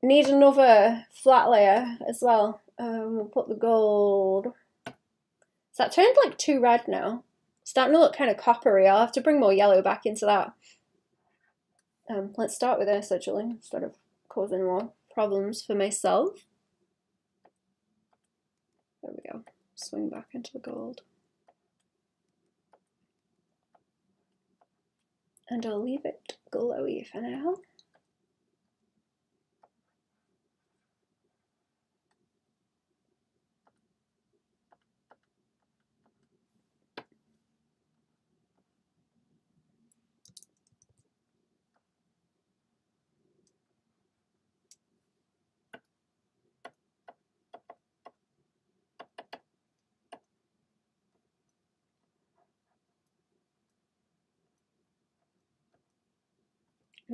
need another flat layer as well. We'll put the gold. So that turned like too red now. It's starting to look kind of coppery. I'll have to bring more yellow back into that. Let's start with this actually, instead of causing more problems for myself. There we go. Swing back into the gold. And I'll leave it glowy for now.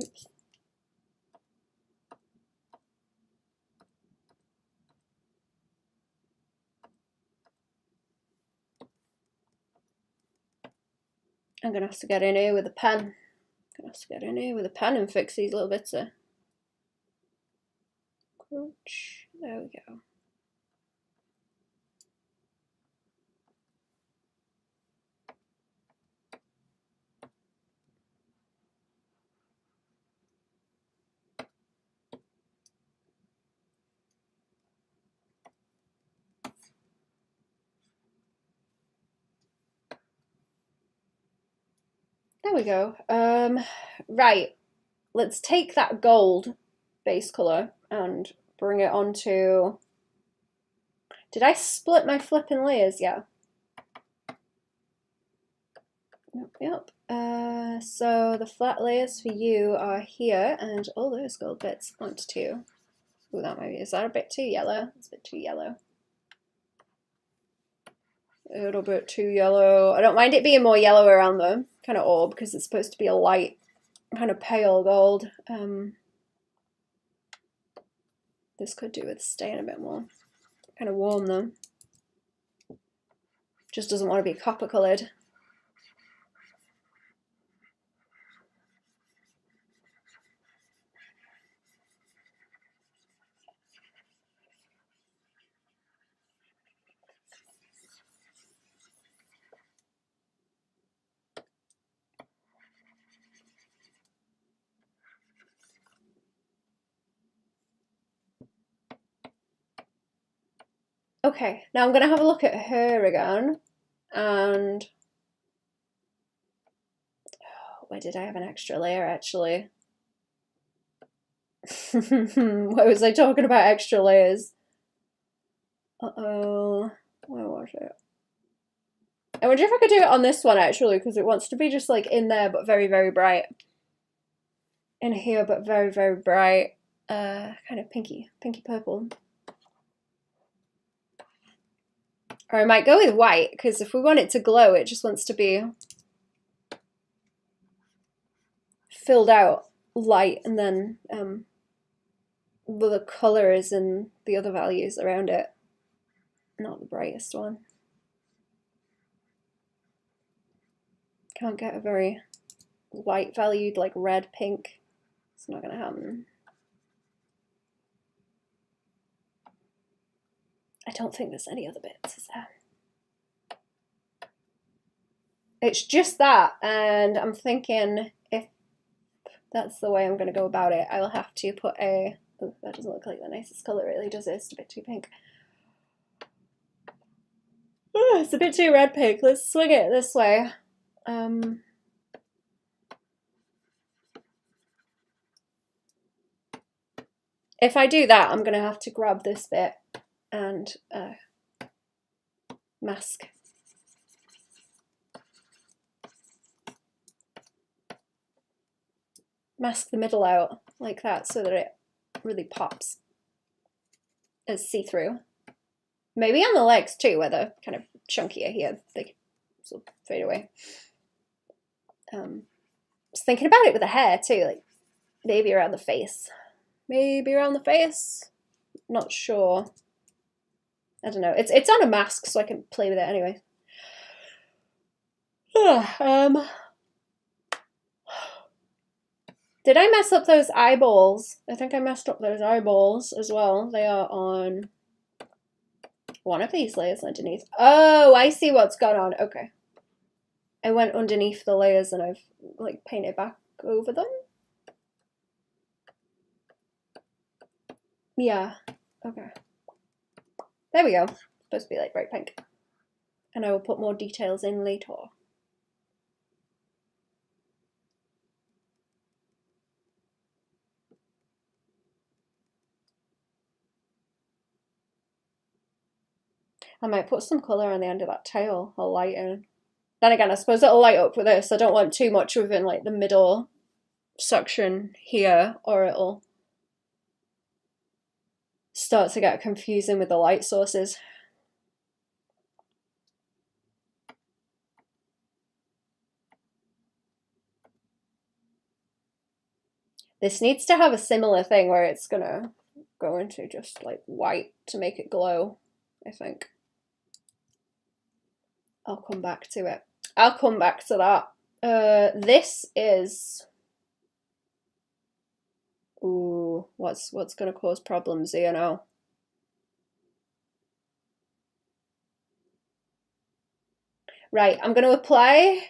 Oops. I'm gonna have to get in here with a pen. And fix these little bits of crunch. There we go. There we go. Right, let's take that gold base color and bring it onto. Did I split my flipping layers? Yeah. Yep. So the flat layers for you are here, and all those gold bits onto. Ooh, that might be. Is that a bit too yellow? It's a bit too yellow. A little bit too yellow. I don't mind it being more yellow around the kind of orb because it's supposed to be a light, kind of pale gold. This could do with staying a bit more kind of warm though. Just doesn't want to be copper coloured. Okay, now I'm going to have a look at her again, and where did I have an extra layer actually? Why was I talking about extra layers? Uh-oh, where was it? I wonder if I could do it on this one actually, because it wants to be just like in there but very, very bright. In here but very, very bright. Kind of pinky purple. Or I might go with white, because if we want it to glow, it just wants to be filled out light, and then the colour is in the other values around it, not the brightest one. Can't get a very light valued like red, pink. It's not going to happen. I don't think there's any other bits, is there? It's just that, and I'm thinking if that's the way I'm going to go about it, I'll have to put a... Oh, that doesn't look like the nicest colour really, does it? It's a bit too pink. Oh, it's a bit too red pink. Let's swing it this way. If I do that, I'm going to have to grab this bit and mask. Mask the middle out like that so that it really pops as see-through. Maybe on the legs too, where they're kind of chunkier here, they sort of fade away. I was thinking about it with the hair too, like maybe around the face. Maybe around the face? Not sure. I don't know. It's on a mask, so I can play with it anyway. Did I mess up those eyeballs? I think I messed up those eyeballs as well. They are on One of these layers underneath. Oh, I see what's gone on. Okay. I went underneath the layers and I've like painted back over them. Yeah. Okay. There we go. It's supposed to be like bright pink. And I will put more details in later. I might put some colour on the end of that tail. I'll lighten. Then again, I suppose it'll light up with this. I don't want too much within like the middle section here, or it'll start to get confusing with the light sources. This needs to have a similar thing where it's gonna go into just like white to make it glow, I think. I'll come back to it. I'll come back to that. This is... Ooh, what's gonna cause problems here now? Right, I'm gonna apply.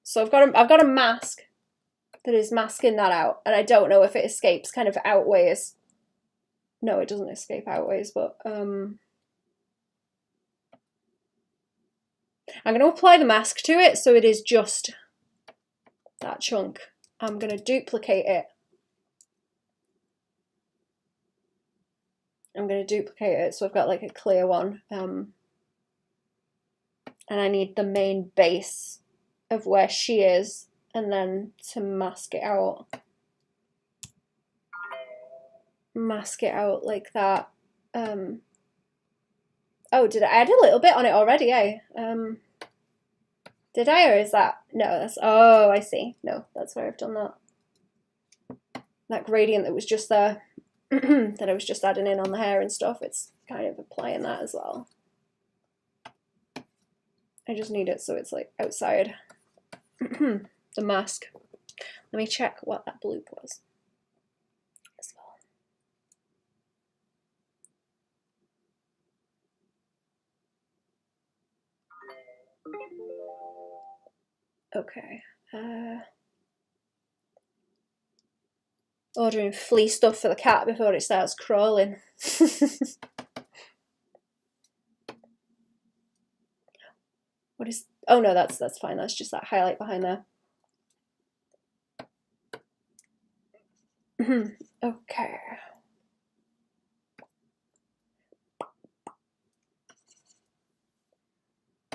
So I've got a mask that is masking that out, and I don't know if it escapes kind of outways. No, it doesn't escape outways, but I'm gonna apply the mask to it so it is just that chunk. I'm gonna duplicate it. I'm gonna duplicate it so I've got like a clear one. And I need the main base of where she is, and then to mask it out. Mask it out like that. Oh, did I add a little bit on it already, eh? Did I, or is that... No, that's... Oh, I see. No, that's where I've done that. That gradient that was just there, that I was just adding in on the hair and stuff, it's kind of applying that as well. I just need it so it's like outside the mask. Let me check what that bloop was as well. Okay. Ordering flea stuff for the cat before it starts crawling. What is... Oh no, that's fine. That's just that highlight behind there. Okay.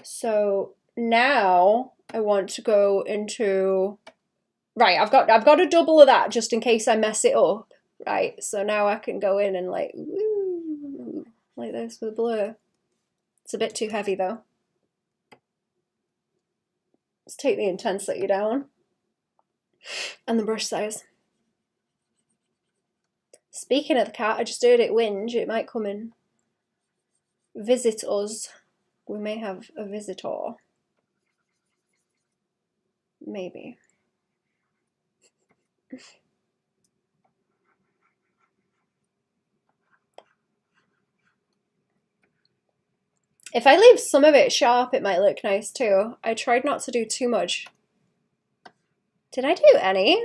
So now I want to go into... Right, I've got a double of that just in case I mess it up. Right, so now I can go in and like, woo, like this with blur. It's a bit too heavy though. Let's take the intensity down. And the brush size. Speaking of the cat, I just heard it whinge. It might come and visit us. We may have a visitor. Maybe. If I leave some of it sharp, it might look nice too. I tried not to do too much. Did I do any?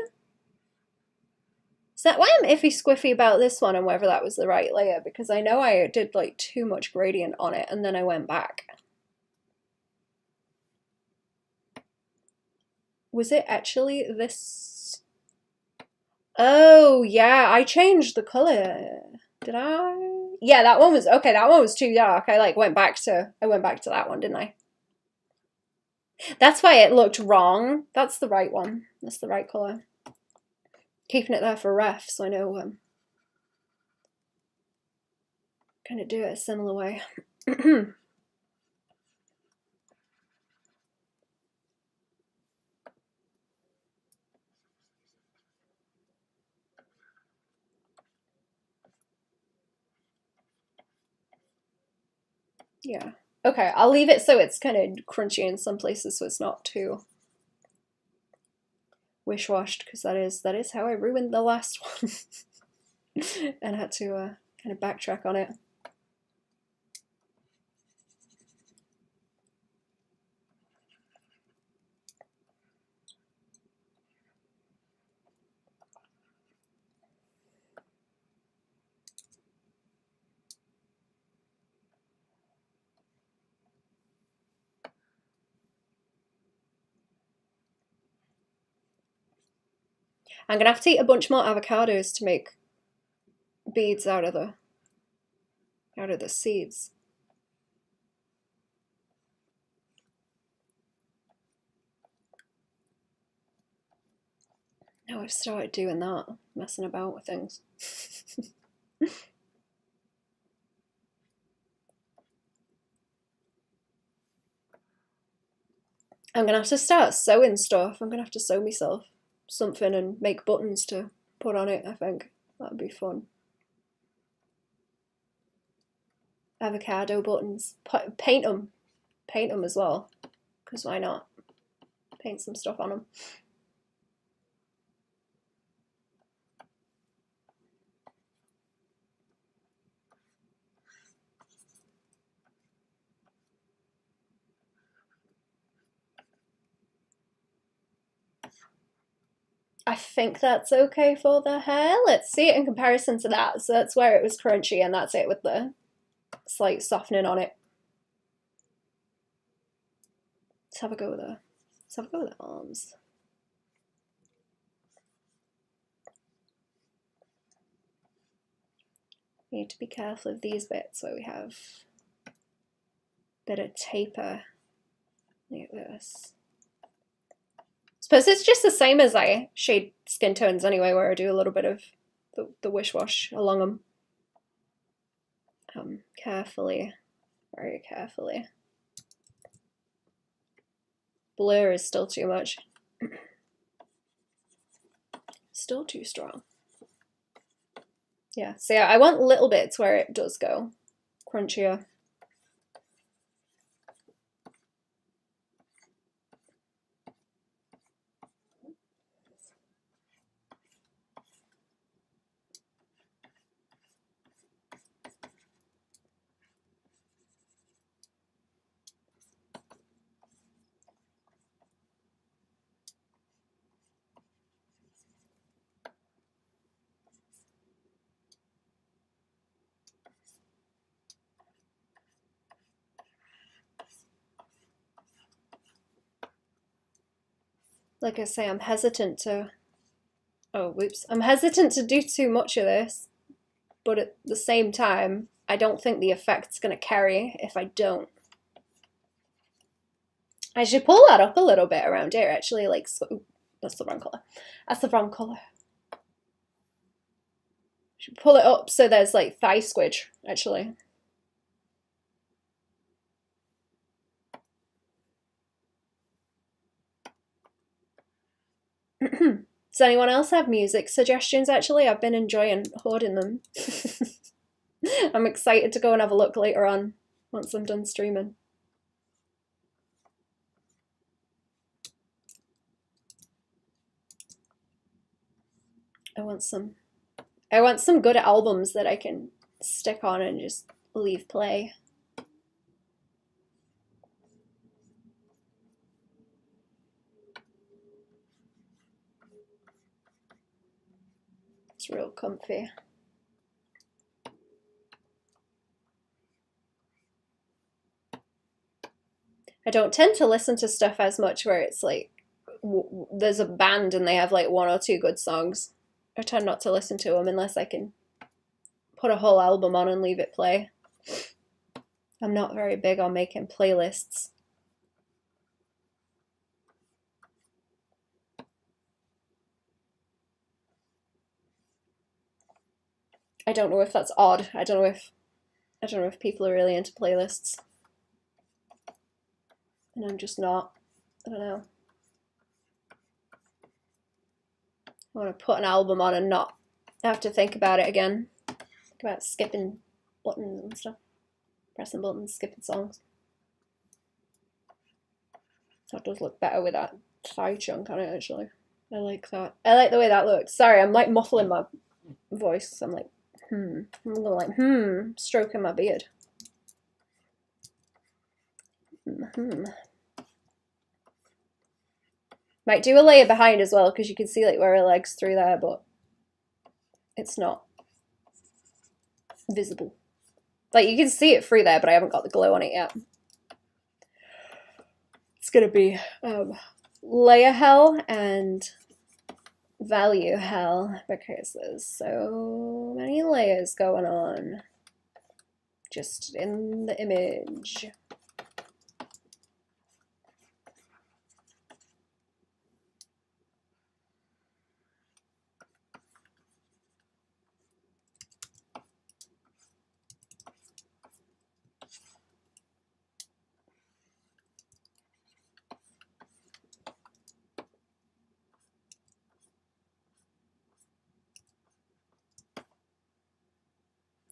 Is that why I'm iffy squiffy about this one and whether that was the right layer? Because I know I did like too much gradient on it and then I went back. Was it actually this? Oh yeah, I changed the color. Did I? Yeah, that one was okay. That one was too dark. I like went back to that one, didn't I? That's why it looked wrong. That's the right one. That's the right color. Keeping it there for ref, so I know kind of do it a similar way. Yeah. Okay, I'll leave it so it's kind of crunchy in some places so it's not too wish-washed, because that is how I ruined the last one. And had to kind of backtrack on it. I'm gonna have to eat a bunch more avocados to make beads out of the seeds. Now I've started doing that, messing about with things. I'm gonna have to start sewing stuff. I'm gonna have to sew myself something and make buttons to put on it, I think. That'd be fun. Avocado buttons. Paint them. Paint them as well. Because why not? Paint some stuff on them. I think that's okay for the hair. Let's see it in comparison to that. So that's where it was crunchy, and that's it with the slight softening on it. Let's have a go with the arms. We need to be careful of these bits where we have a bit of taper. Look at this. Suppose it's just the same as I shade skin tones anyway, where I do a little bit of the wish wash along them. Carefully, very carefully. Blur is still too much. Still too strong. Yeah, so yeah, I want little bits where it does go crunchier. Like I say, I'm hesitant to, I'm hesitant to do too much of this, but at the same time, I don't think the effect's gonna carry if I don't. I should pull that up a little bit around here, actually, like, so, that's the wrong colour. That's the wrong colour. Should pull it up so there's like thigh squidge, actually. Does anyone else have music suggestions, actually? I've been enjoying hoarding them. I'm excited to go and have a look later on, once I'm done streaming. I want some good albums that I can stick on and just leave play. It's real comfy. I don't tend to listen to stuff as much where it's like there's a band and they have like one or two good songs. I tend not to listen to them unless I can put a whole album on and leave it play. I'm not very big on making playlists. I don't know if that's odd. I don't know if people are really into playlists. And I'm just not. I don't know. I want to put an album on and not have to think about it again. Think about skipping buttons and stuff. Pressing buttons, skipping songs. That does look better with that thigh chunk on it, actually. I like that. I like the way that looks. Sorry, I'm like muffling my voice. I'm like, I'm going like, stroking my beard. Might do a layer behind as well, because you can see like where her leg's through there, but it's not visible. Like, you can see it through there, but I haven't got the glow on it yet. It's gonna be layer hell, and value hell because there's so many layers going on just in the image.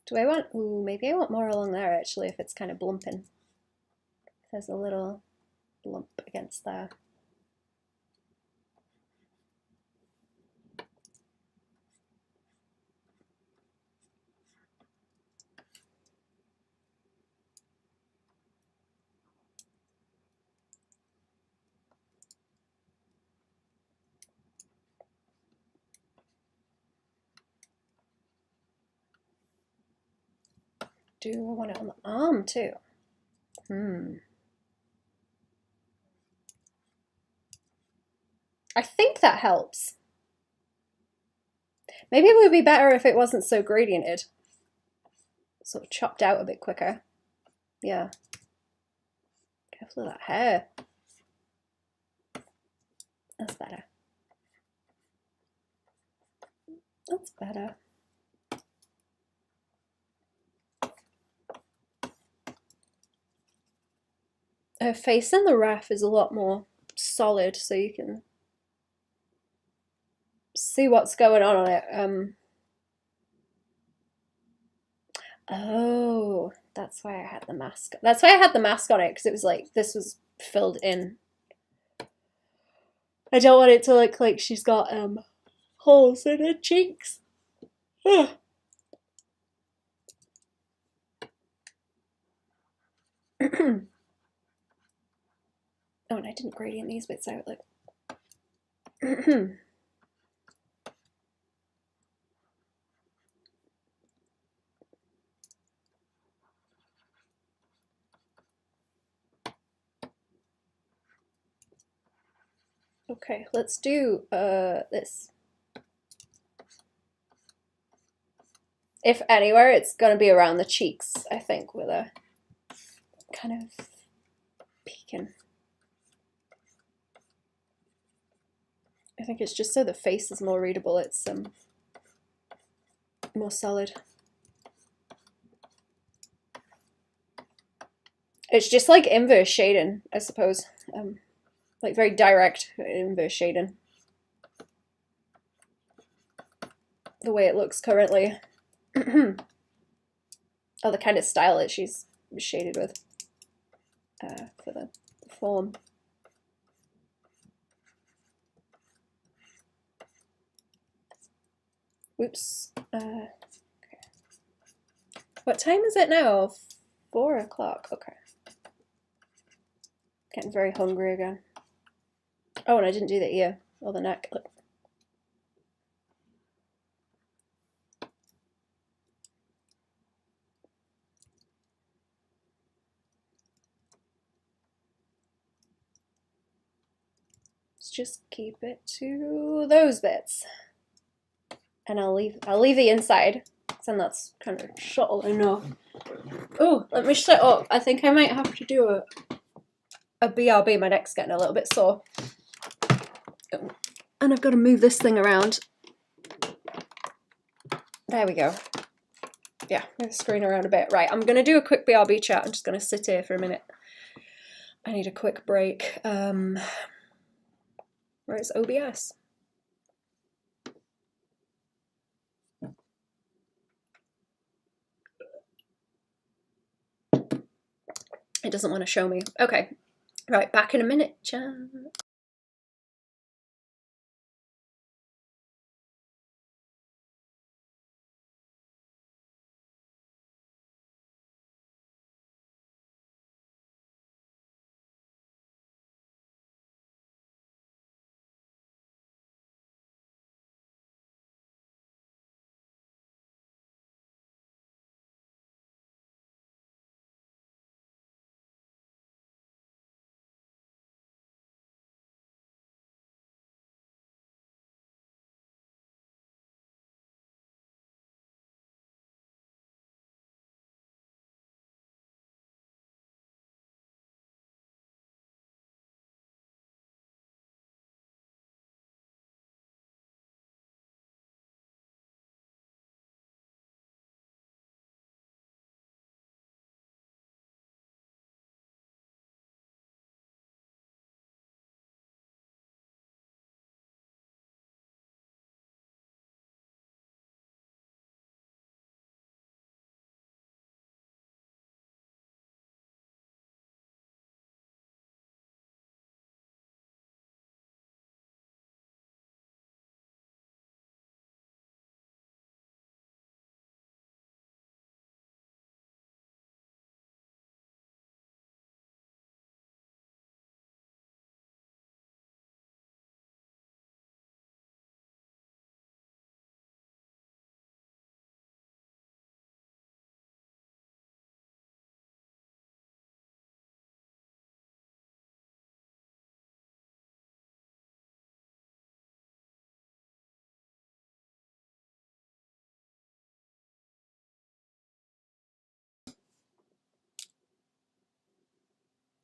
Do I want, ooh, maybe I want more along there actually if it's kind of blumping. There's a little lump against there. Do I want it on the arm too? I think that helps. Maybe it would be better if it wasn't so gradiented. Sort of chopped out a bit quicker. Yeah. Careful of that hair. That's better. That's better. Her face in the ref is a lot more solid, so you can see what's going on it. Oh, that's why I had the mask. That's why I had the mask on it, because it was like, this was filled in. I don't want it to look like she's got holes in her cheeks. Oh, and I didn't gradient these bits out. Look. Okay, let's do this. If anywhere, it's gonna be around the cheeks, I think, with a kind of peeking. I think it's just so the face is more readable, it's more solid. It's just like inverse shading, I suppose. Like very direct inverse shading. The way it looks currently. Oh, the kind of style that she's shaded with for the form. Whoops. Okay. What time is it now? 4 o'clock. Okay. Getting very hungry again. Oh, and I didn't do the ear or the neck. Look. Let's just keep it to those bits. And I'll leave the inside. And that's kind of subtle enough. Oh, let me set up. I think I might have to do a BRB. My neck's getting a little bit sore. And I've got to move this thing around. There we go. Yeah, move the screen around a bit. Right, I'm going to do a quick BRB chat. I'm just going to sit here for a minute. I need a quick break. Where is OBS? It doesn't want to show me. Okay, right, back in a minute, chat.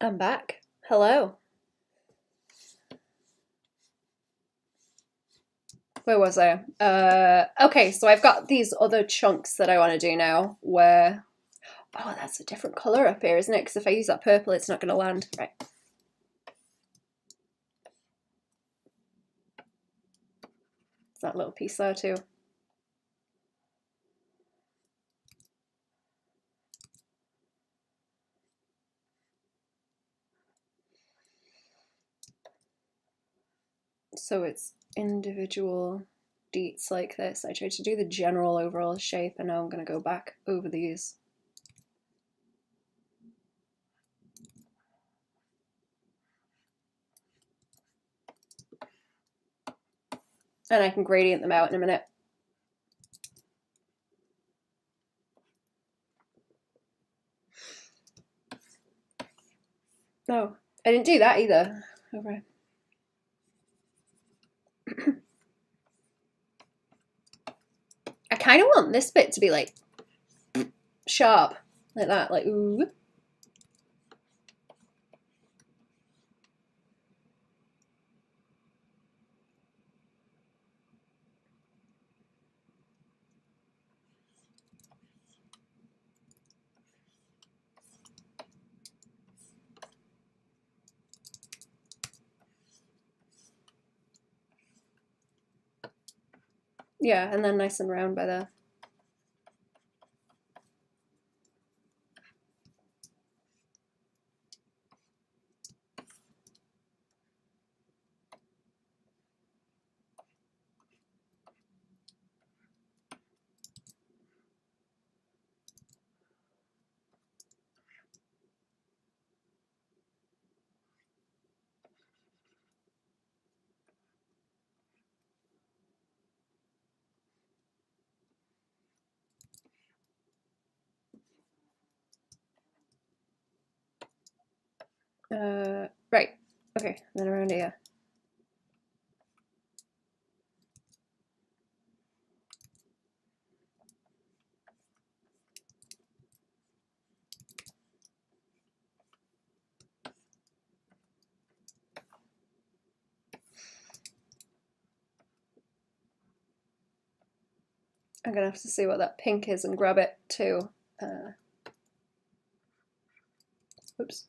I'm back. Hello. Where was I? Okay, so I've got these other chunks that I want to do now where... Oh, that's a different colour up here, isn't it? Because if I use that purple, it's not going to land. Right. It's that little piece there too. So it's individual deets like this. I tried to do the general overall shape, and now I'm going to go back over these. And I can gradient them out in a minute. No, I didn't do that either. Okay. I kind of want this bit to be like sharp, like that, like ooh. Yeah, and then nice and round by there. Right. Okay, and then around here. I'm gonna have to see what that pink is and grab it too. Oops.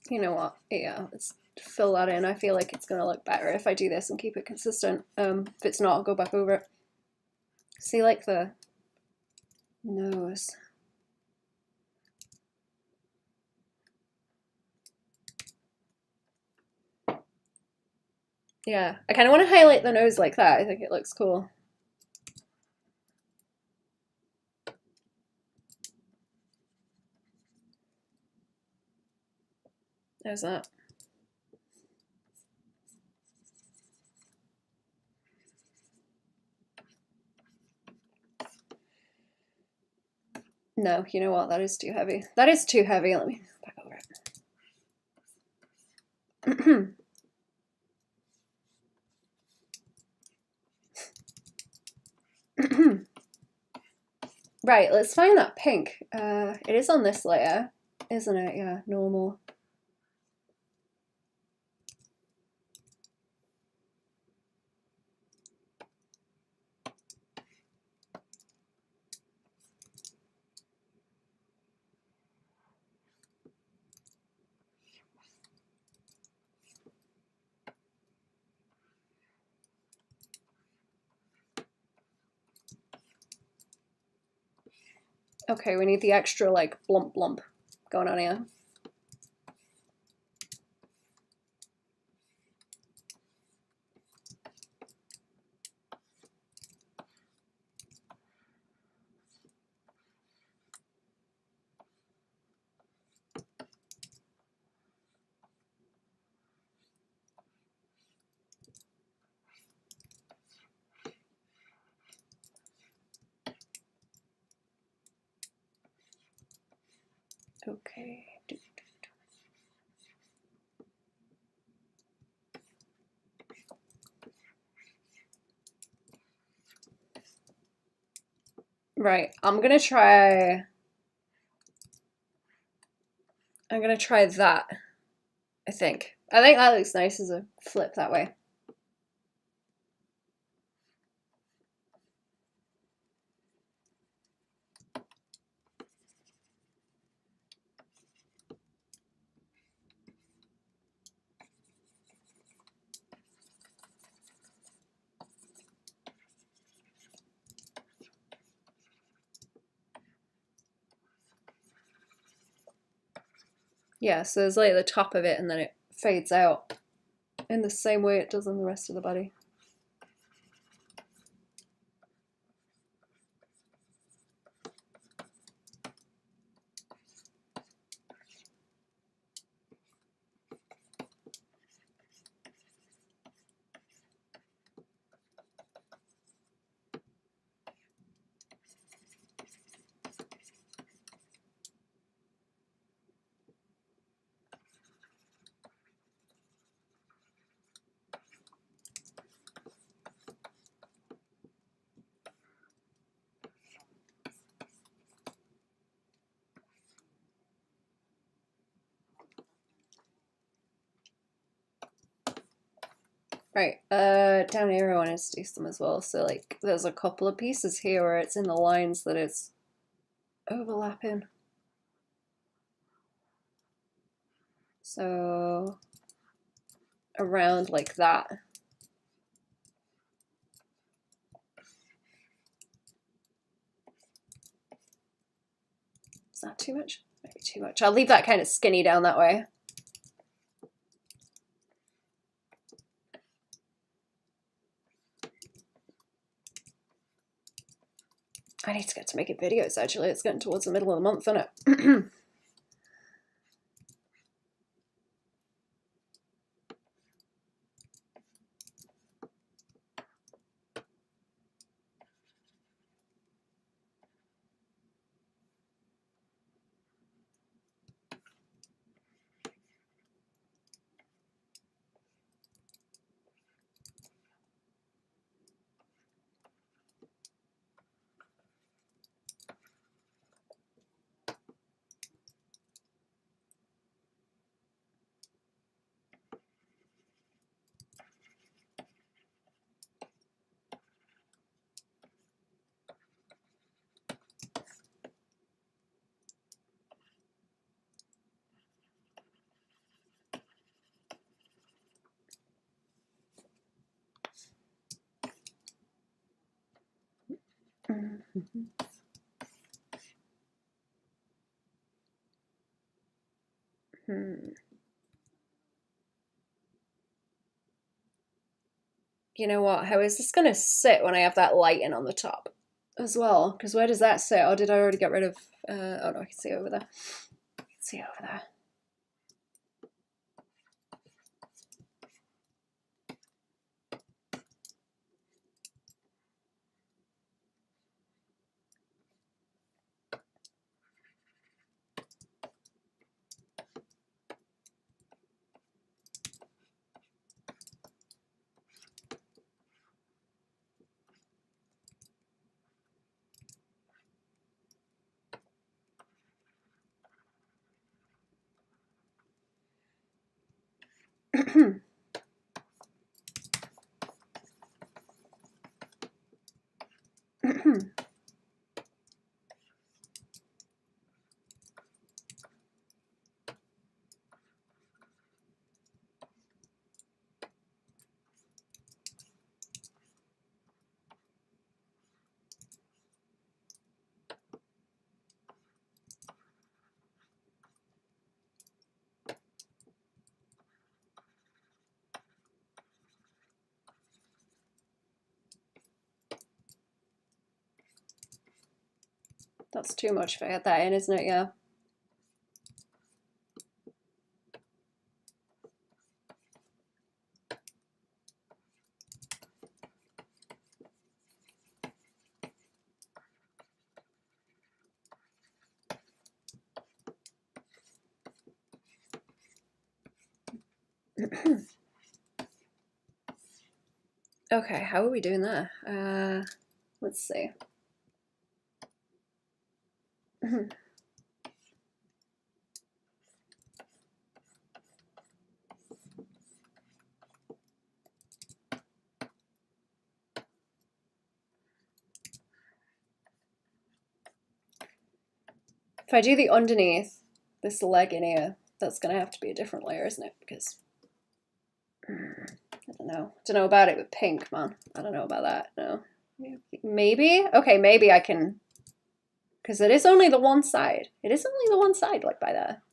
You know what? Yeah, let's fill that in. I feel like it's gonna look better if I do this and keep it consistent. If it's not, I'll go back over it. See, like the nose. Yeah, I kind of want to highlight the nose like that. I think it looks cool. There's that. No, you know what? That is too heavy. That is too heavy. Let me back over it. Right, let's find that pink. It is on this layer, isn't it? Yeah, normal. Okay, we need the extra like blump blump going on here. Okay. Right, I'm gonna try that, I think. I think that looks nice as a flip that way. Yeah, so there's like the top of it and then it fades out in the same way it does on the rest of the body. Right, down here I want to do some as well. So like there's a couple of pieces here where it's in the lines that it's overlapping. So around like that. Is that too much? Maybe too much. I'll leave that kind of skinny down that way. I need to get to making videos, actually. It's getting towards the middle of the month, isn't it? You know what? How is this going to sit when I have that light in on the top as well? Because where does that sit? Or did I already get rid of... oh no, I can see it over there. I can see it over there. That's too much if I add that in, isn't it? Yeah. Okay, how are we doing there? Let's see. If I do the underneath, this leg in here, that's going to have to be a different layer, isn't it? Because I don't know. I don't know about it with pink, man. I don't know about that. No. Maybe? Okay, maybe I can... Because it is only the one side. It is only the one side, like by there.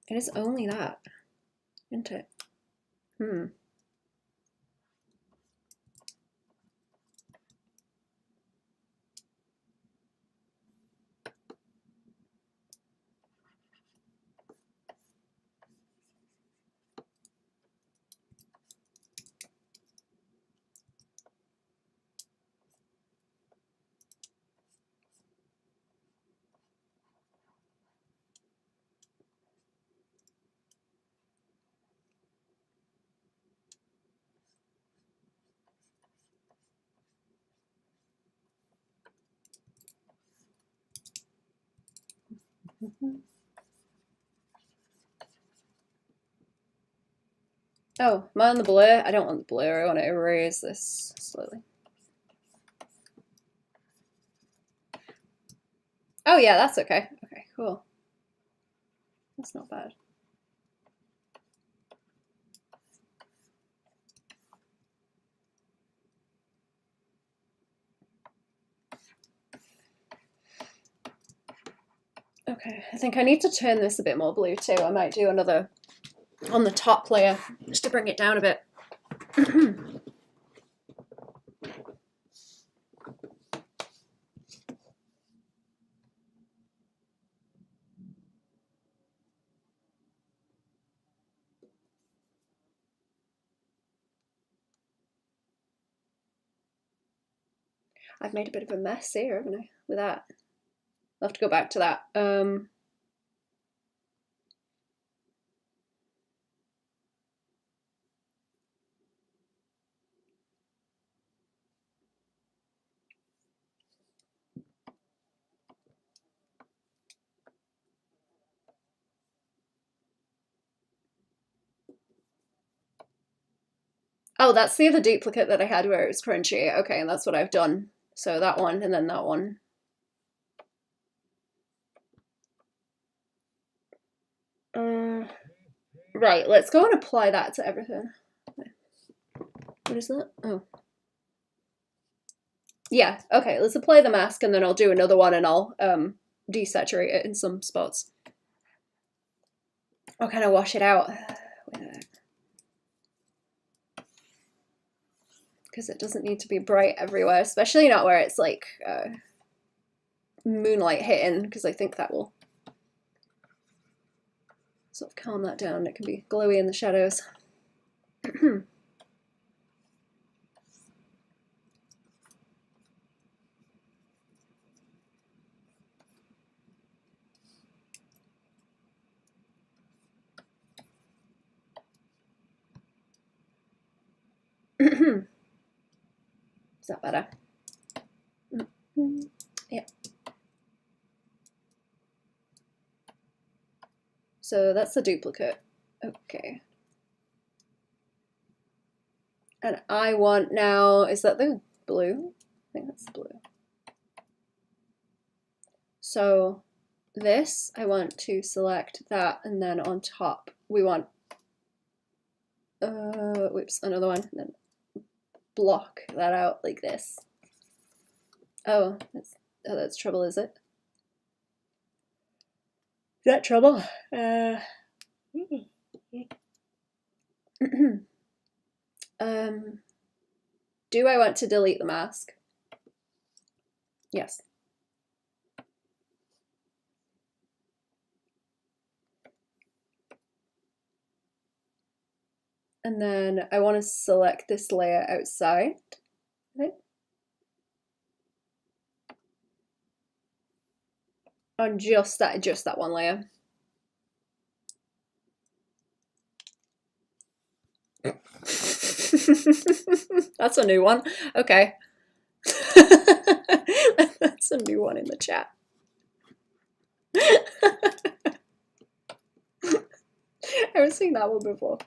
It is only that, isn't it? Oh, am I on the blur? I don't want the blur. I want to erase this slowly. Oh yeah, that's okay. Okay, cool. That's not bad. Okay, I think I need to turn this a bit more blue too. I might do another on the top layer just to bring it down a bit. I've made a bit of a mess here, haven't I, with that? I'll have to go back to that. Oh, that's the other duplicate that I had where it was crunchy. Okay, and that's what I've done. So that one and then that one. Right, let's go and apply that to everything. What is that? Oh. Yeah, okay, let's apply the mask and then I'll do another one and I'll desaturate it in some spots. I'll kind of wash it out with it. Because it doesn't need to be bright everywhere, especially not where it's like moonlight hitting, because I think that will sort of calm that down. It can be glowy in the shadows. Is that better? Yeah. So that's the duplicate. Okay. And I want now, is that the blue? I think that's the blue. So this, I want to select that, and then on top we want, whoops, another one, and then block that out like this. Oh, that's trouble, is it? Is that trouble? Do I want to delete the mask? Yes. And then I want to select this layer outside. Okay. On just that one layer. That's a new one. Okay. That's a new one in the chat. I haven't seen that one before.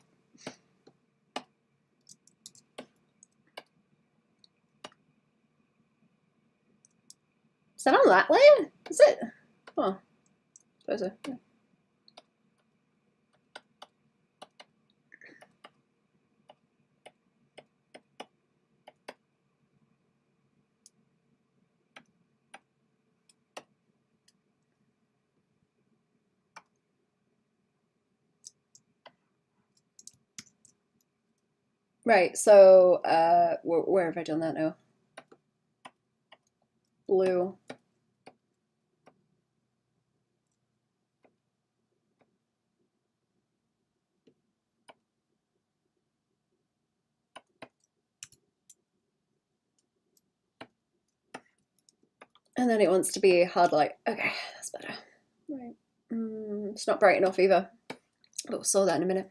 Is that on that layer? Is it? Oh, I suppose so. Yeah. Right, so where have I done that now? Blue. And then it wants to be hard light. Okay, that's better. Right. It's not bright enough either. But we'll saw that in a minute.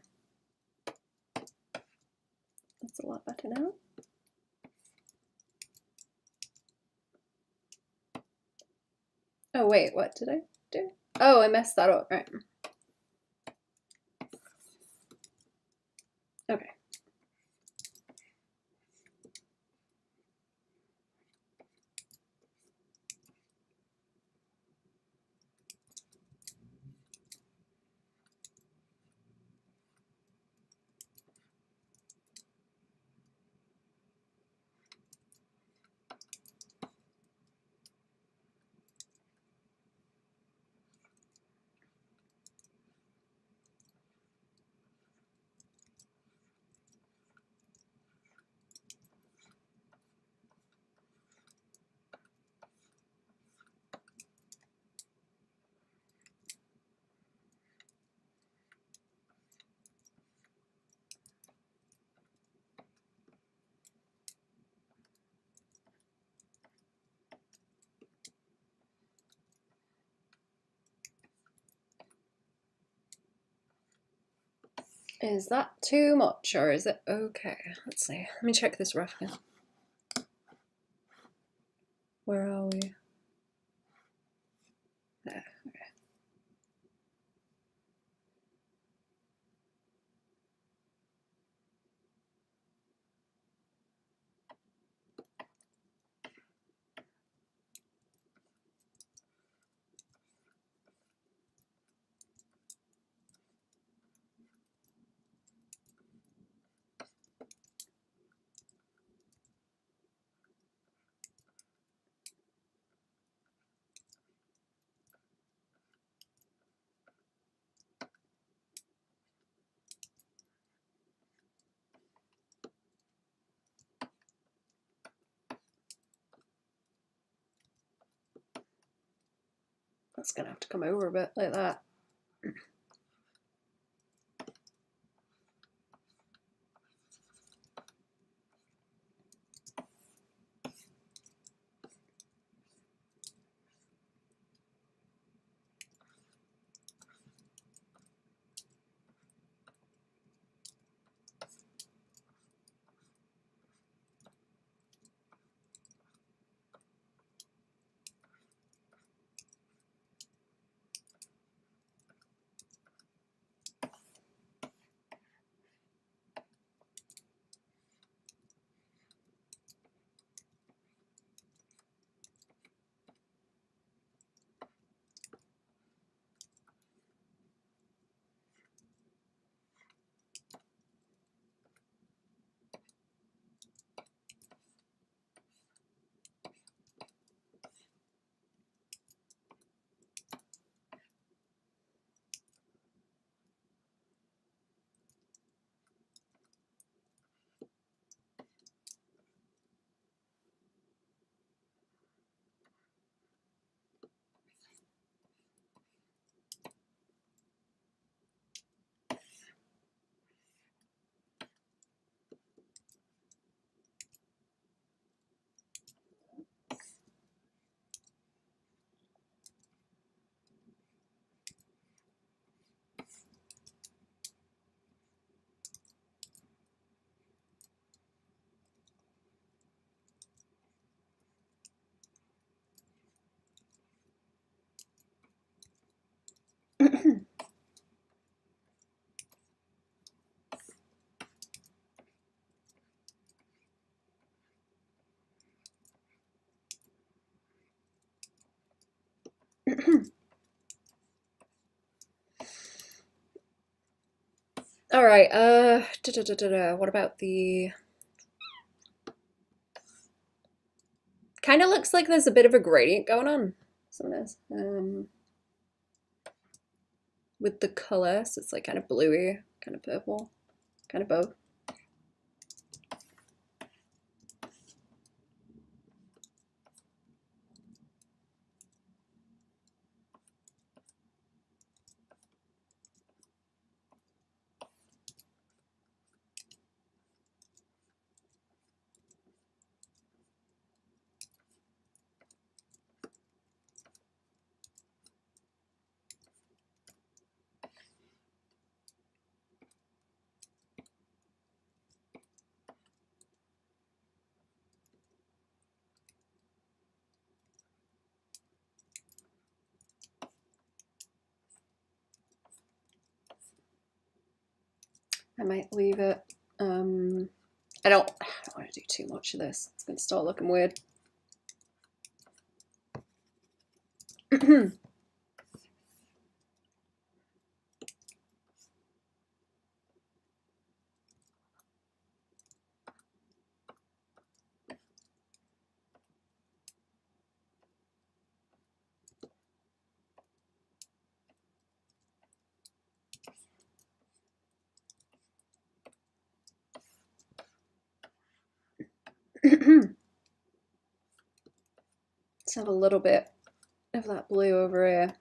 That's a lot better now. Oh wait, what did I do? Oh, I messed that up, right. Okay. Is that too much or is it okay? Let's see. Let me check this rough again. Where are we? There, okay. That's gonna have to come over a bit like that. All right, what about the... Kind of looks like there's a bit of a gradient going on. Some of this. With the color, so it's like kind of bluey, kind of purple, kind of both. I might leave it. I don't want to do too much of this. It's going to start looking weird. Let's have a little bit of that blue over here.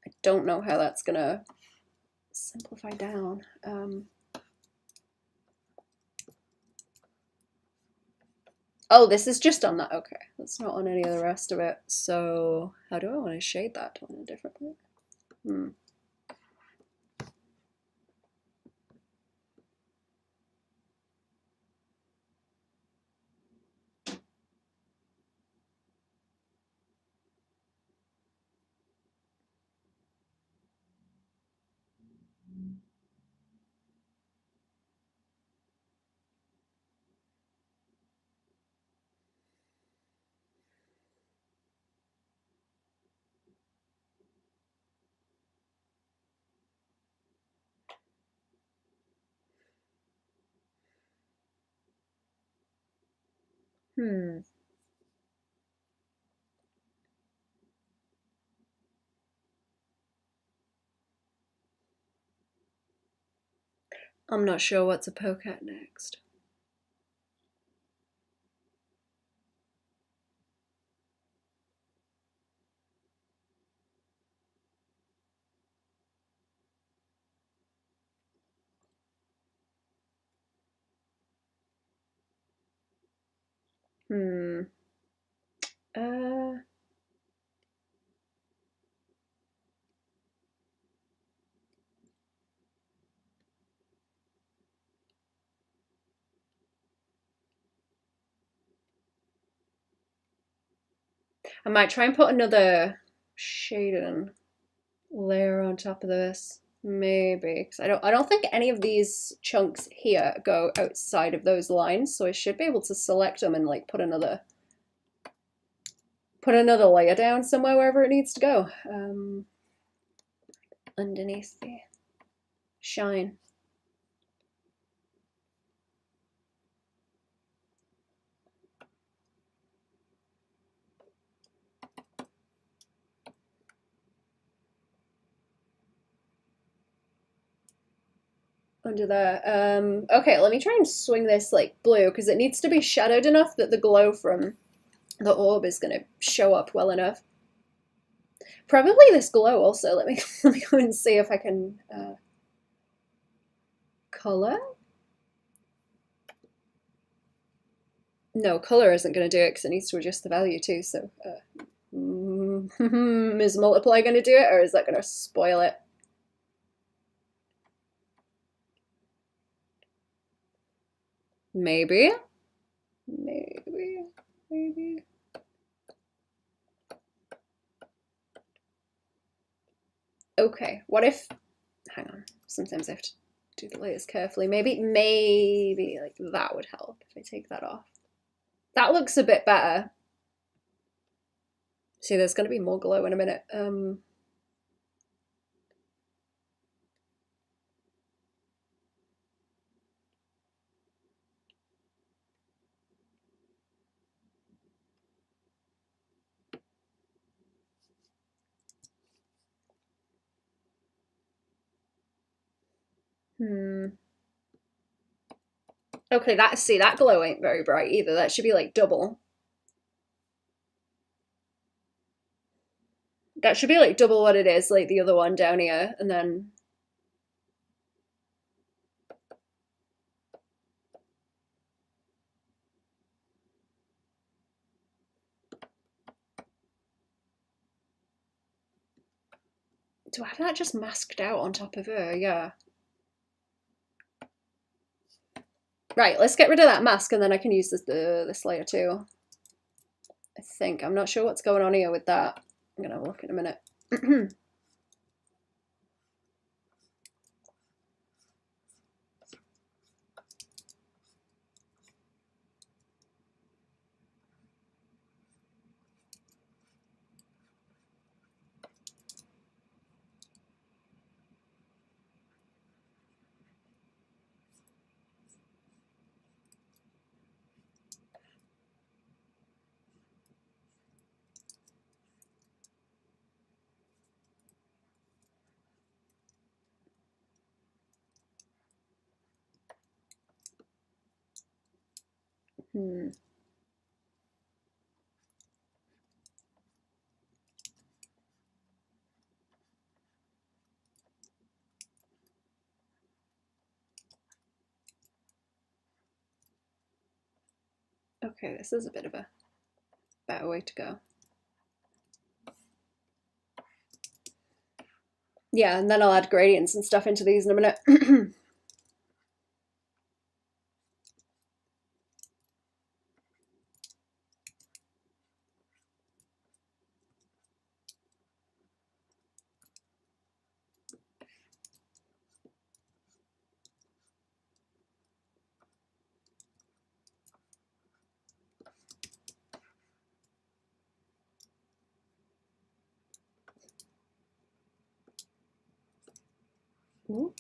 I don't know how that's gonna simplify down. Oh, this is just on that. Okay, that's not on any of the rest of it. So how do I want to shade that on a different one? I'm not sure what to poke at next. I might try and put another shading layer on top of this, maybe, because I don't think any of these chunks here go outside of those lines, so I should be able to select them and like put another layer down somewhere wherever it needs to go. Underneath the shine. Under there. Okay, let me try and swing this like blue because it needs to be shadowed enough that the glow from the orb is going to show up well enough. Probably this glow also. Let me go and see if I can color. No, color isn't going to do it because it needs to adjust the value too. So is multiply going to do it, or is that going to spoil it? Maybe. Okay, what if, hang on, sometimes I have to do the layers carefully. Maybe like that would help if I take that off. That looks a bit better. See, there's going to be more glow in a minute. Okay, that glow ain't very bright either. That should be like double. That should be like double what it is, like the other one down here, and then... Do I have that just masked out on top of her? Yeah. Right, let's get rid of that mask and then I can use this layer too. I think. I'm not sure what's going on here with that. I'm going to look in a minute. Okay, this is a bit of a better way to go. Yeah, and then I'll add gradients and stuff into these in a minute. Ooh.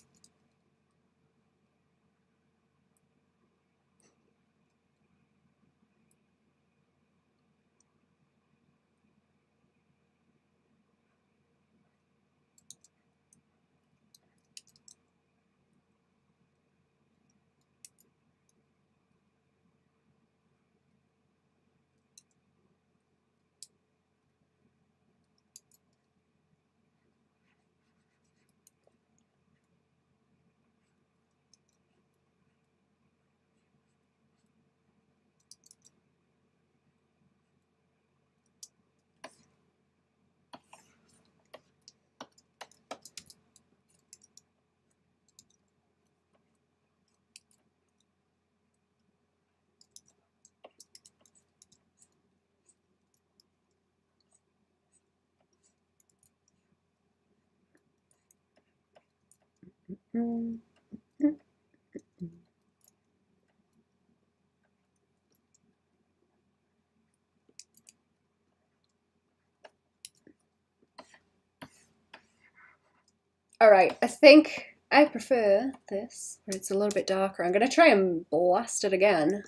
All right, I think I prefer this, where it's a little bit darker. I'm going to try and blast it again,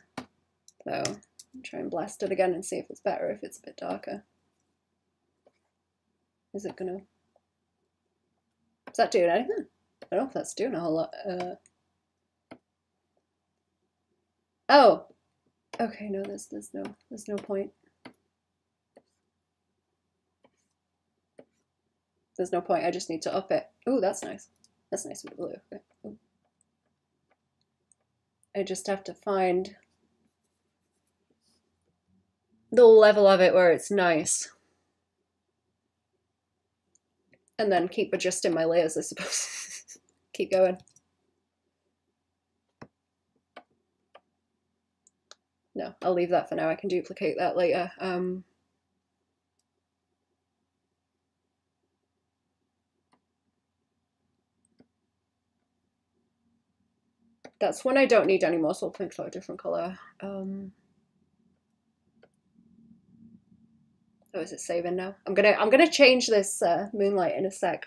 though. Try and blast it again and see if it's better if it's a bit darker. Is it going to... Is that doing anything? I don't know if that's doing a whole lot. Oh! Okay, no, there's no point. There's no point, I just need to up it. Ooh, that's nice. That's nice with the blue. Okay. Ooh. I just have to find the level of it where it's nice. And then keep adjusting my layers, I suppose. Keep going. No, I'll leave that for now. I can duplicate that later. That's when I don't need any more, so I'll pick for a different color. Oh, is it saving now? I'm gonna change this moonlight in a sec.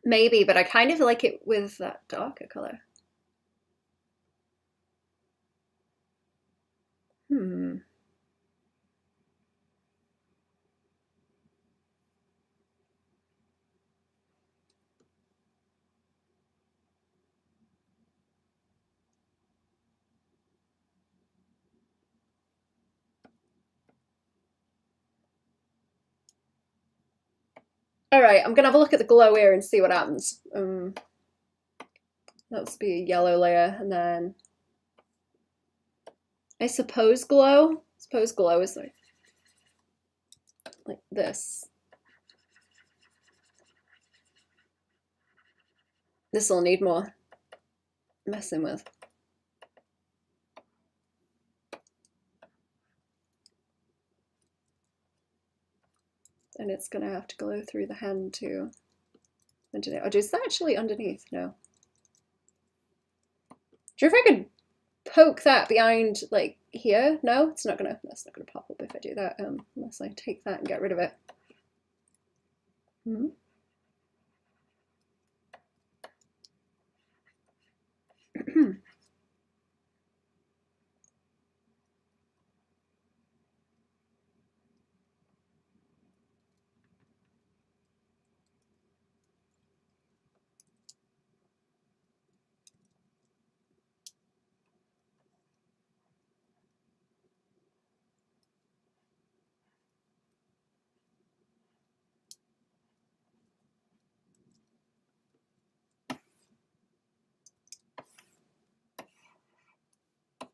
Maybe, but I kind of like it with that darker color. All right, I'm gonna have a look at the glow here and see what happens. That'll be a yellow layer, and then I suppose glow. Suppose glow is like this. This will need more messing with. And it's gonna have to glow through the hand too. Underneath. Oh, is that actually underneath? No. Do you know if I could poke that behind, like, here? No, it's not gonna. That's not gonna pop up if I do that. Unless I take that and get rid of it.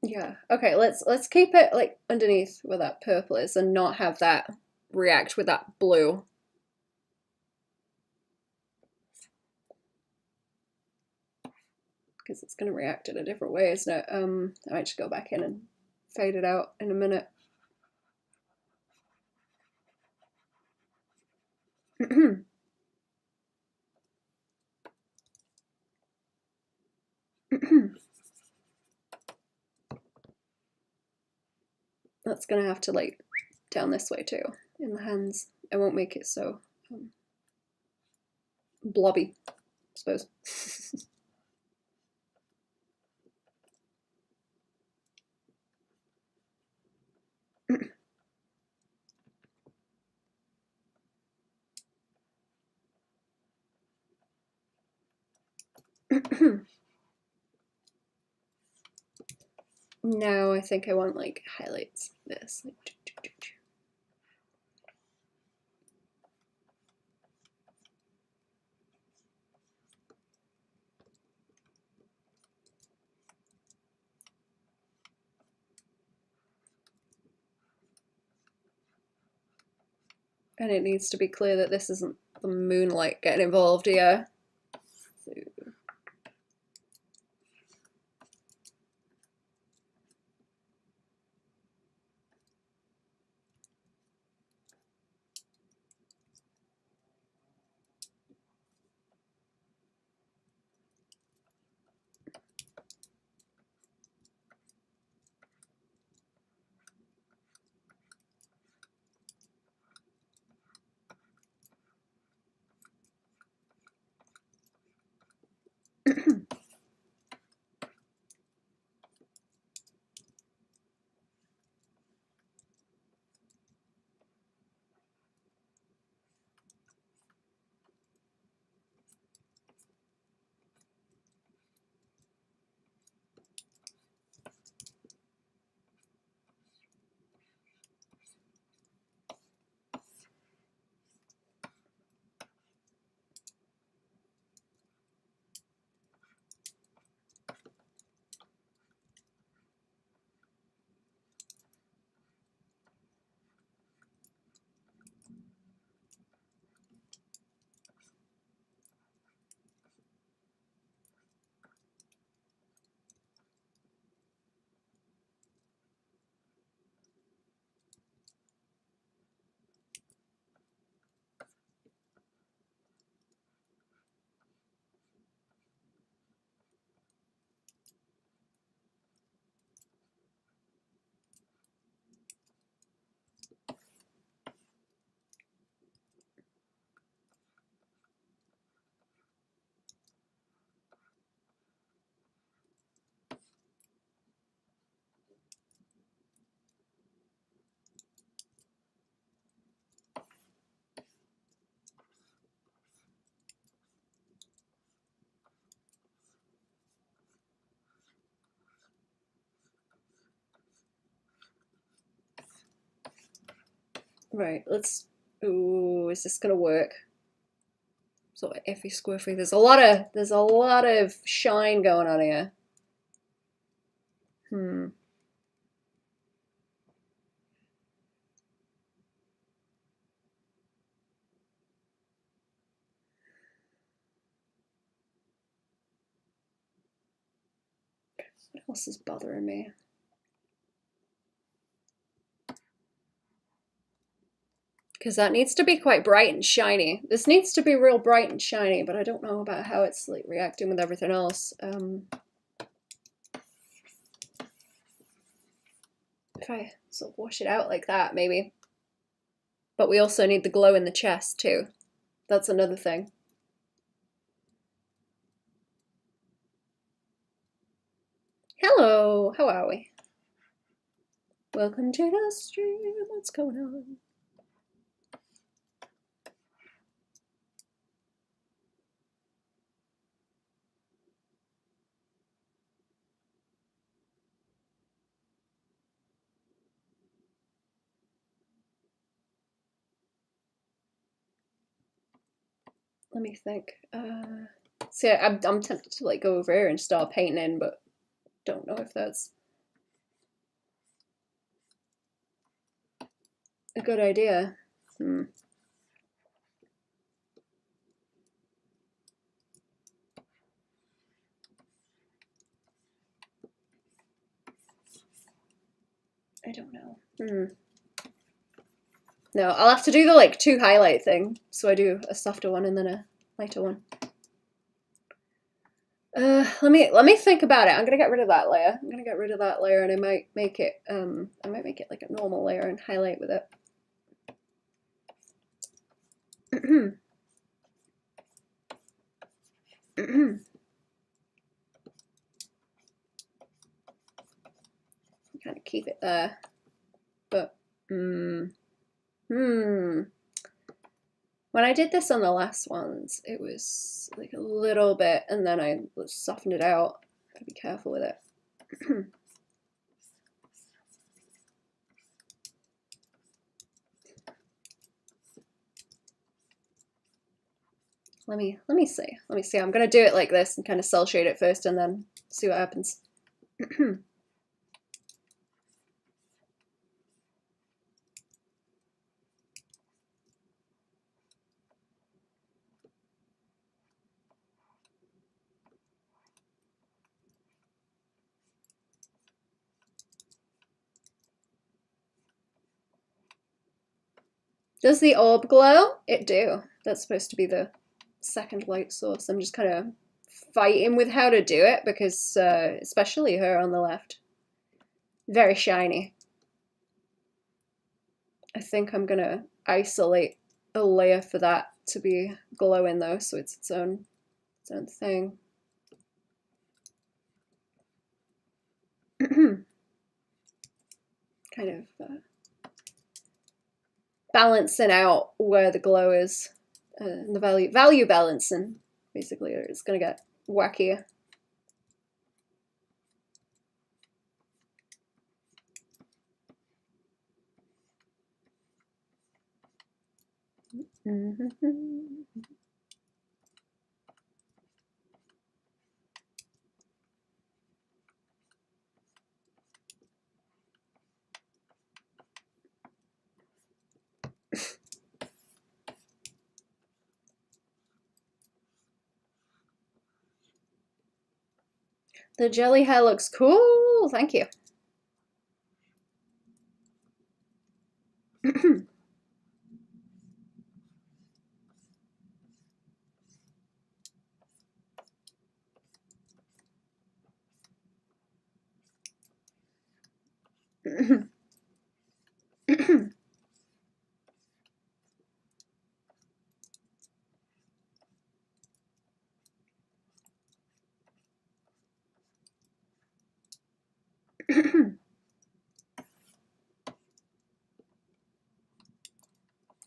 Yeah. Okay. Let's keep it like underneath where that purple is, and not have that react with that blue. Because it's going to react in a different way, isn't it? I might just go back in and fade it out in a minute. That's going to have to like down this way too in the hands. I won't make it so blobby, I suppose. Now I think I want like highlights this. Like, and it needs to be clear that this isn't the moonlight getting involved here. So. Right, let's. Ooh, is this gonna work? sort of iffy squiffy. There's a lot of shine going on here. What else is bothering me? Because that needs to be quite bright and shiny. This needs to be real bright and shiny, but I don't know about how it's like reacting with everything else. If I sort of wash it out like that, maybe. But we also need the glow in the chest too. That's another thing. Hello, how are we? Welcome to the stream. What's going on? Let me think. See, I'm tempted to like go over here and start painting, but don't know if that's a good idea. I don't know. No, I'll have to do the like 2 highlight thing. So I do a softer one and then a lighter one. Let me think about it. I'm gonna get rid of that layer. I'm gonna get rid of that layer, and I might make it like a normal layer and highlight with it. Kind of keep it there, but when I did this on the last ones, it was like a little bit, and then I softened it out. Gotta be careful with it. Let me see. I'm gonna do it like this and kind of cell shade it first, and then see what happens. Does the orb glow? It do. That's supposed to be the second light source. I'm just kind of fighting with how to do it because especially her on the left, very shiny. I think I'm gonna isolate a layer for that to be glowing though, so it's its own thing. Kind of balancing out where the glow is, the value balancing. Basically, it's gonna get wackier. The jelly hair looks cool. Thank you.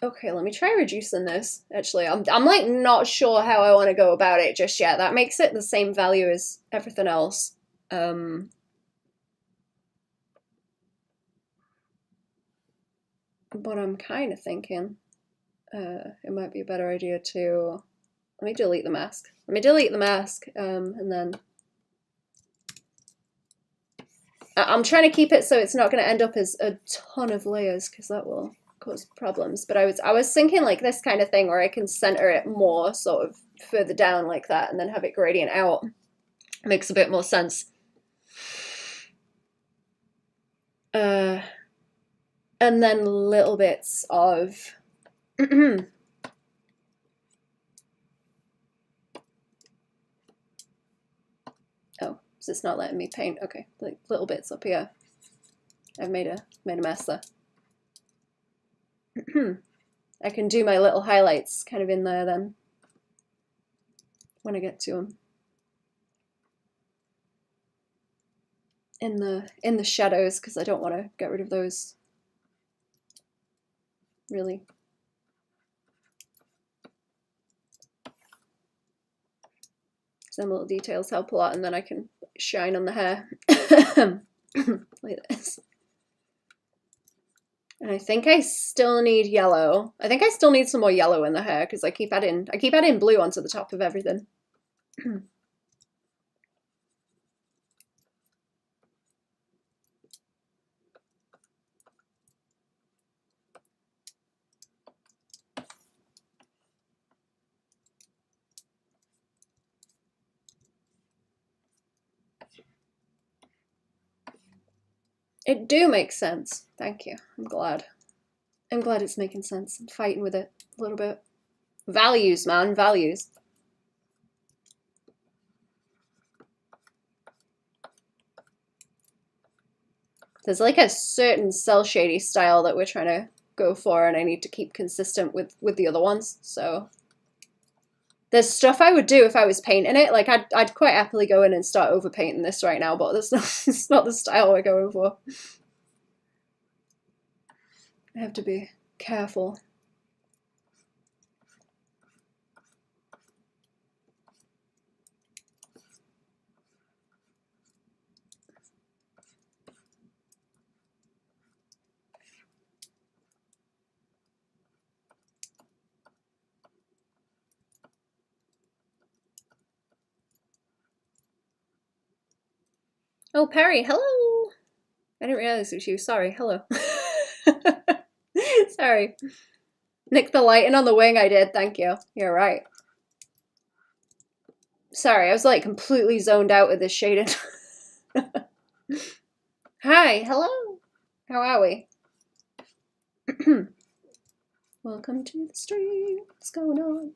Okay, let me try reducing this. Actually, I'm like not sure how I want to go about it just yet. That makes it the same value as everything else. But I'm kind of thinking it might be a better idea to Let me delete the mask. Let me delete the mask, and then I'm trying to keep it so it's not going to end up as a ton of layers, because that will cause problems. But I was thinking like this kind of thing where I can center it more sort of further down like that and then have it gradient out. Makes a bit more sense. And then little bits of oh, so it's not letting me paint. Okay, like little bits up here. I've made a mess there. I can do my little highlights kind of in there then when I get to them. In the shadows, because I don't want to get rid of those really. Some little details help a lot, and then I can shine on the hair like this. And I think I still need yellow. I think I still need some more yellow in the hair because I keep adding blue onto the top of everything. It do make sense. Thank you. I'm glad. I'm glad it's making sense. I'm fighting with it a little bit. Values, man. Values. There's like a certain cell shady style that we're trying to go for, and I need to keep consistent with the other ones. So there's stuff I would do if I was painting it. Like I'd quite happily go in and start overpainting this right now, but that's not it's not the style we're going for. I have to be careful. Oh, Perry, hello. I didn't realize it was you. Sorry, hello. Sorry. Nick the lighting on the wing, I did. Thank you. You're right. Sorry, I was like completely zoned out with this shading. Hi, hello. How are we? Welcome to the stream. What's going on?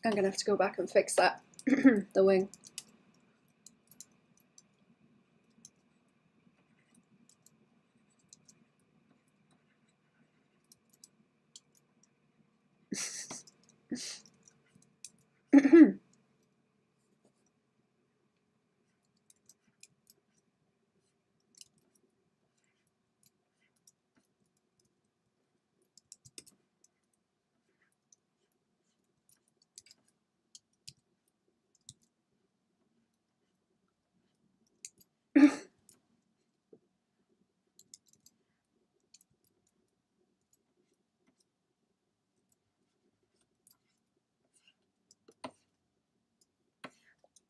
I'm gonna have to go back and fix that. The wing.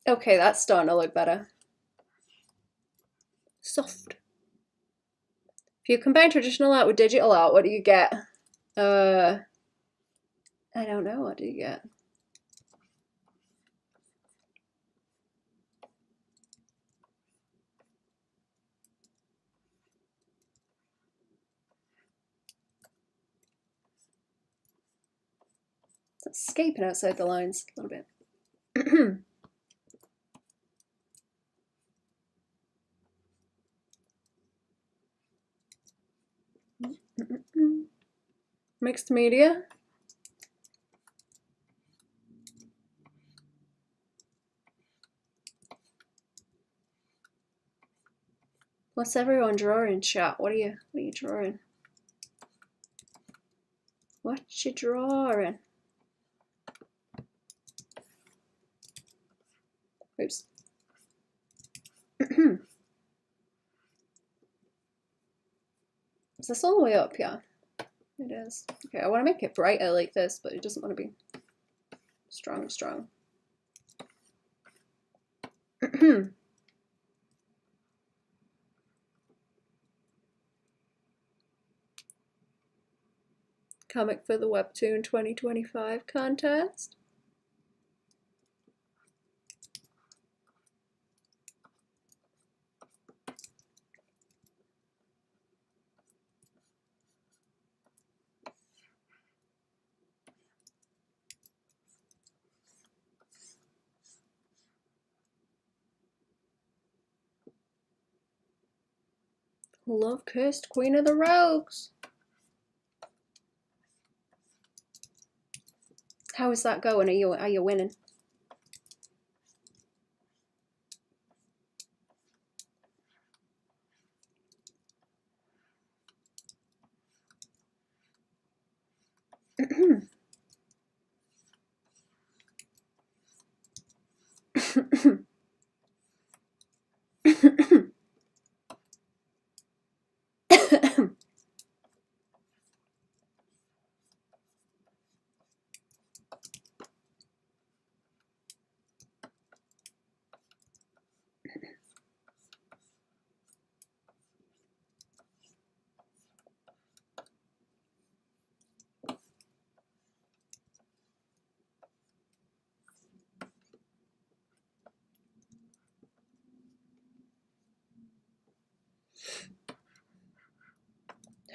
Okay, that's starting to look better. Soft. If you combine traditional art with digital art, what do you get? I don't know. What do you get? It's escaping outside the lines a little bit. Mixed media. What's everyone drawing, chat? What are you drawing? What you drawing? Oops. Is this all the way up? Yeah, it is. Okay, I want to make it brighter like this, but it doesn't want to be strong. Comic for the Webtoon 2025 contest. Love Cursed Queen of the Rogues. How is that going? Are you winning?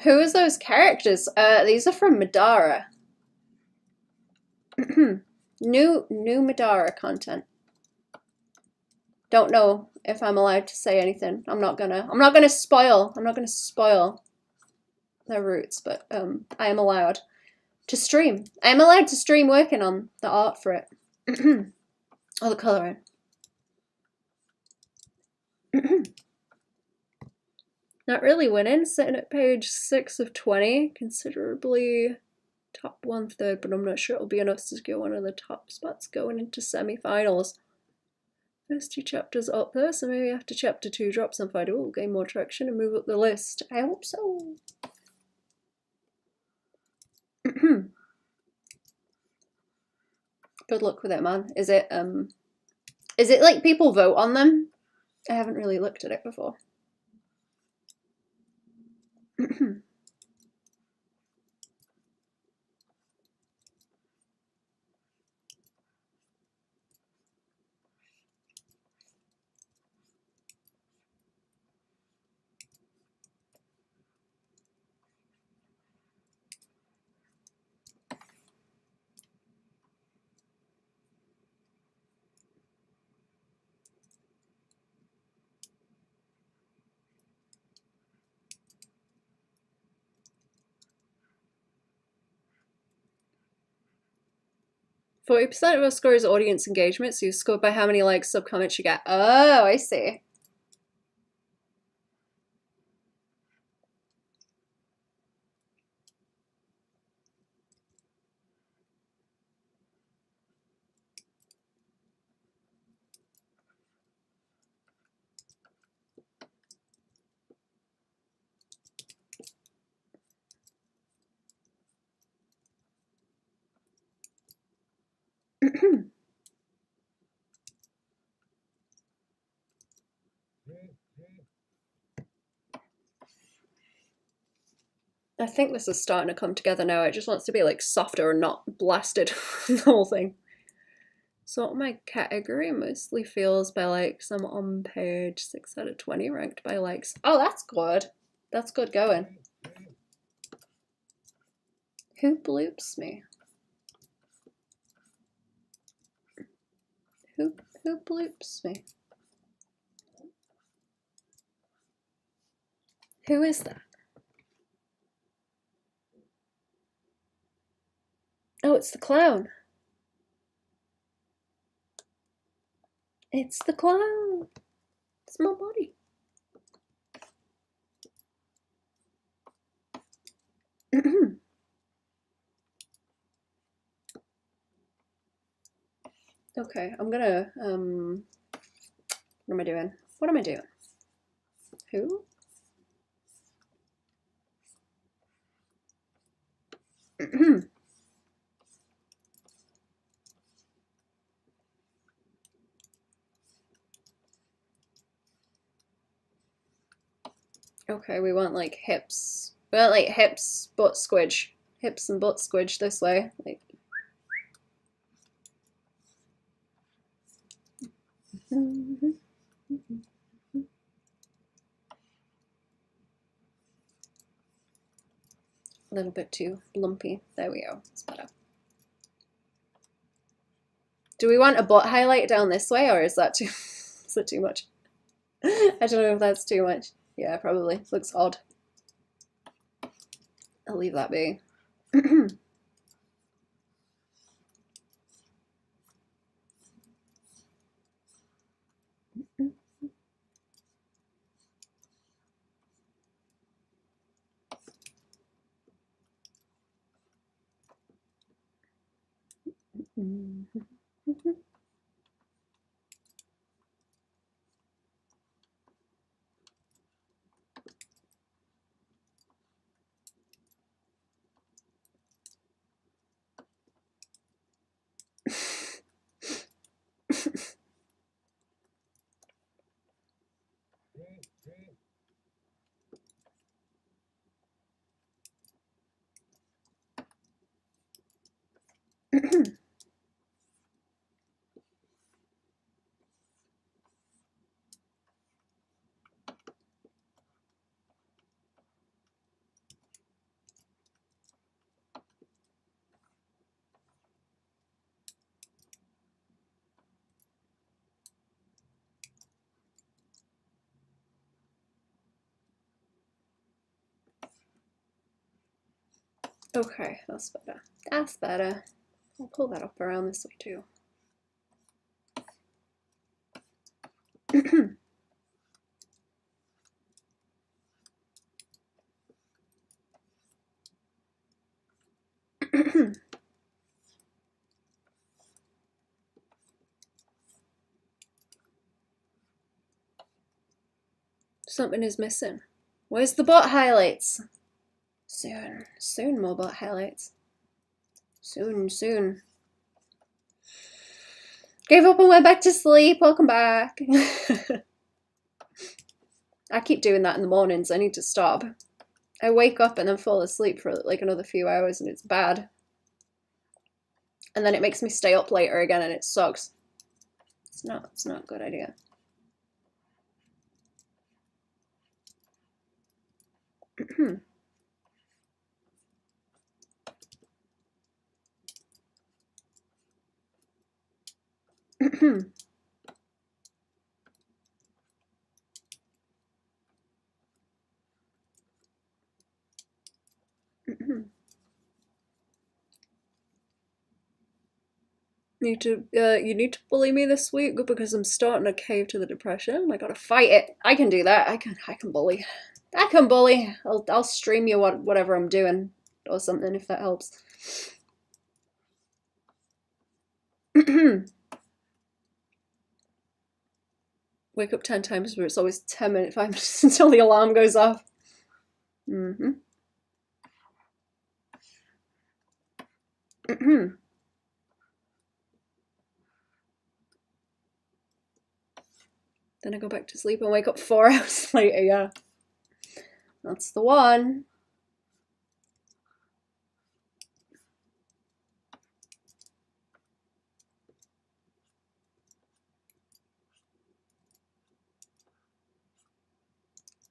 Who is those characters? These are from Middara. new Middara content. Don't know if I'm allowed to say anything. I'm not gonna spoil their roots, but I am allowed to stream. I am allowed to stream working on the art for it. Or the colouring. Not really winning, sitting at page 6 of 20, considerably top 1/3, but I'm not sure it'll be enough to secure one of the top spots going into semi-finals. First 2 chapters up there, so maybe after chapter 2 drops on Friday, we'll gain more traction and move up the list. I hope so. Good luck with it, man. Is it like people vote on them? I haven't really looked at it before. %40% of our score is audience engagement, so you score by how many likes, sub-comments you get. Oh, I see. I think this is starting to come together now. It just wants to be like softer and not blasted, the whole thing. Sort my category mostly feels by likes. I'm on page 6 out of 20 ranked by likes. Oh, that's good. That's good going. Who bloops me? Who bloops me? Who is that? Oh, it's the clown. It's the clown. It's my body. Okay, I'm gonna, what am I doing? What am I doing? Who? Okay, we want like hips. We want like hips, butt squidge. Hips and butt squidge this way. Like. A little bit too lumpy. There we go. It's better. Do we want a butt highlight down this way, or is that too is that too much? I don't know if that's too much. Yeah, probably. Looks odd. I'll leave that be. Okay, that's better. That's better. I'll pull that up around this way too. Something is missing. Where's the butt highlights? Soon. Soon more butt highlights. Soon, soon. Gave up and went back to sleep. Welcome back. I keep doing that in the mornings. I need to stop. I wake up and then fall asleep for like another few hours and it's bad. And then it makes me stay up later again and it sucks. It's not a good idea. You need to bully me this week because I'm starting to cave to the depression. I gotta fight it. I can do that. I can bully. I can bully. I'll stream you whatever I'm doing or something if that helps. Wake up 10 times, but it's always 5 minutes until the alarm goes off. Then I go back to sleep and wake up 4 hours later, yeah. That's the one.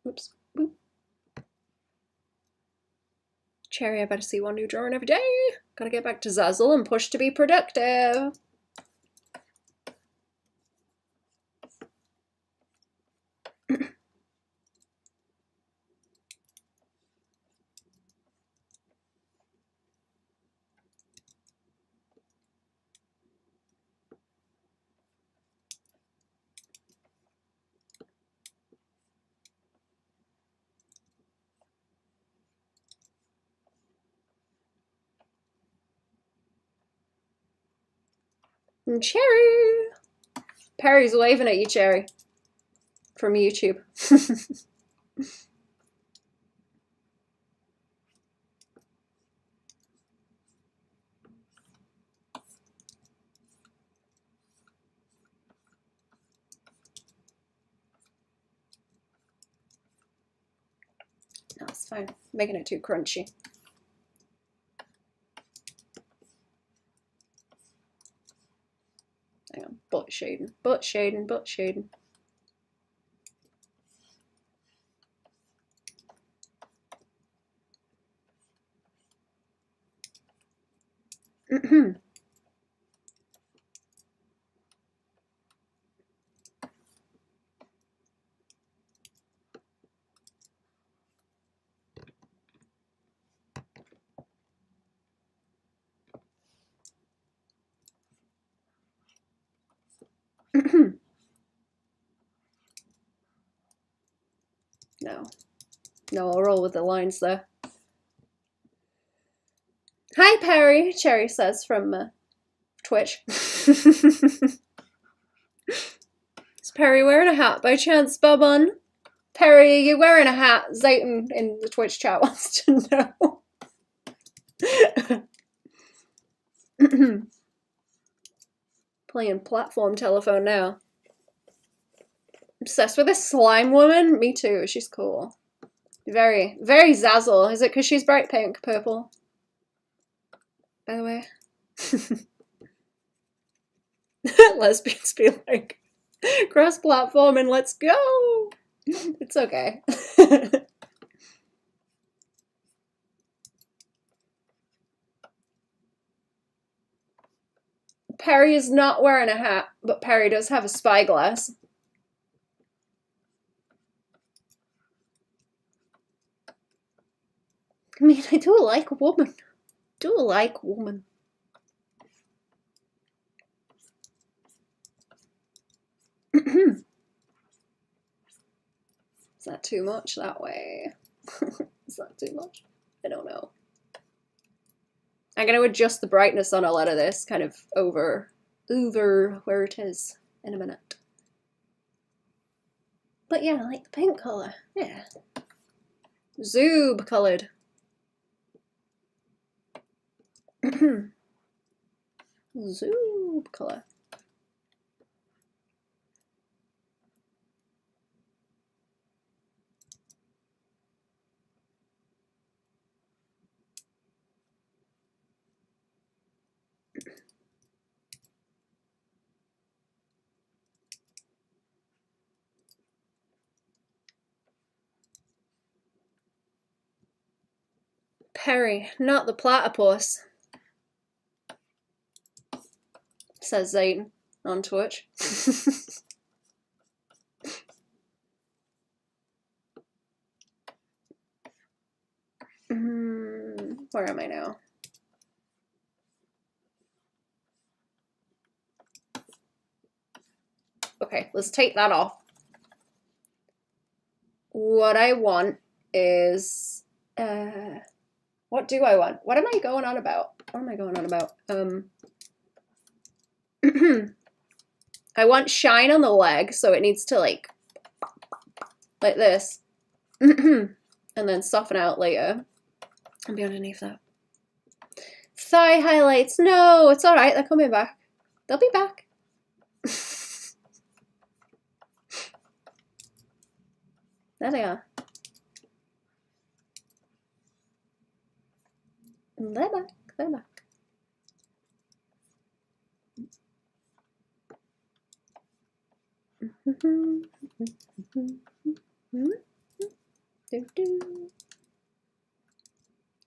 Oops. Boop. Cherry, I better see one new drawing every day. Gotta get back to Zazzle and push to be productive. And Cherry! Perry's waving at you, Cherry. From YouTube. No, it's fine. Making it too crunchy. Hang on. Butt shading. Butt shading. Butt shading. No. No, I'll roll with the lines there. Hi, Perry, Cherry says from Twitch. Is Perry wearing a hat by chance, Baban? Perry, are you wearing a hat? Zayton in the Twitch chat wants to know. Playing platform telephone now. Obsessed with this slime woman? Me too, she's cool. Very, very Zazzle. Is it because she's bright pink, purple? By the way. Lesbians be like, cross-platform and let's go! It's okay. Perry is not wearing a hat, but Perry does have a spyglass. I mean, I do like a woman. Do like woman. Is that too much that way? Is that too much? I don't know. I'm going to adjust the brightness on a lot of this, kind of over where it is in a minute. But yeah, I like the pink colour. Yeah. Zoob coloured. Zoob colour. Perry, not the platypus, says Zayden on Twitch. Where am I now? Okay, let's take that off. What I want is... what do I want? What am I going on about? What am I going on about? I want shine on the leg, so it needs to like this. And then soften out later. And be underneath that. Thigh highlights. No, it's alright, they're coming back. They'll be back. There they are. They're back. They're back.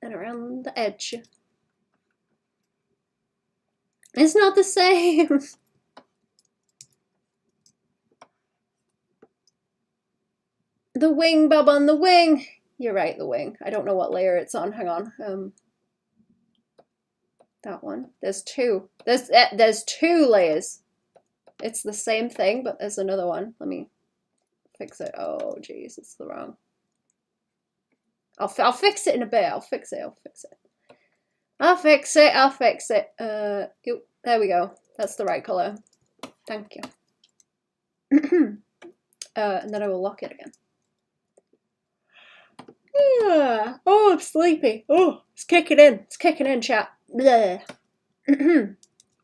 And around the edge. It's not the same. The wing, Baban, the wing. You're right, the wing. I don't know what layer it's on. Hang on. That one. There's two. There's two layers. It's the same thing, but there's another one. Let me fix it. Oh, jeez, it's the wrong. I'll fix it in a bit. I'll fix it. There we go. That's the right color. Thank you. And then I will lock it again. Yeah. Oh, I'm sleepy. Oh, it's kicking in. It's kicking in, chat. Bleh.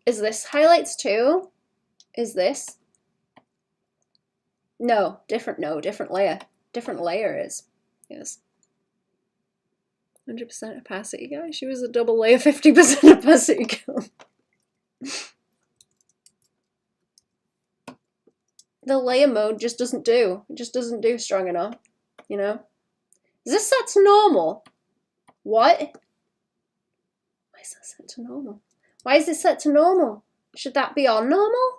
Is this highlights too? Is this? No, different layer. Different layer is. Yes. 100% opacity guy. She was a double layer 50% opacity girl. The layer mode just doesn't do. It just doesn't do strong enough, you know? Is this set to normal? What? Why is that set to normal? Why is it set to normal? Should that be on normal?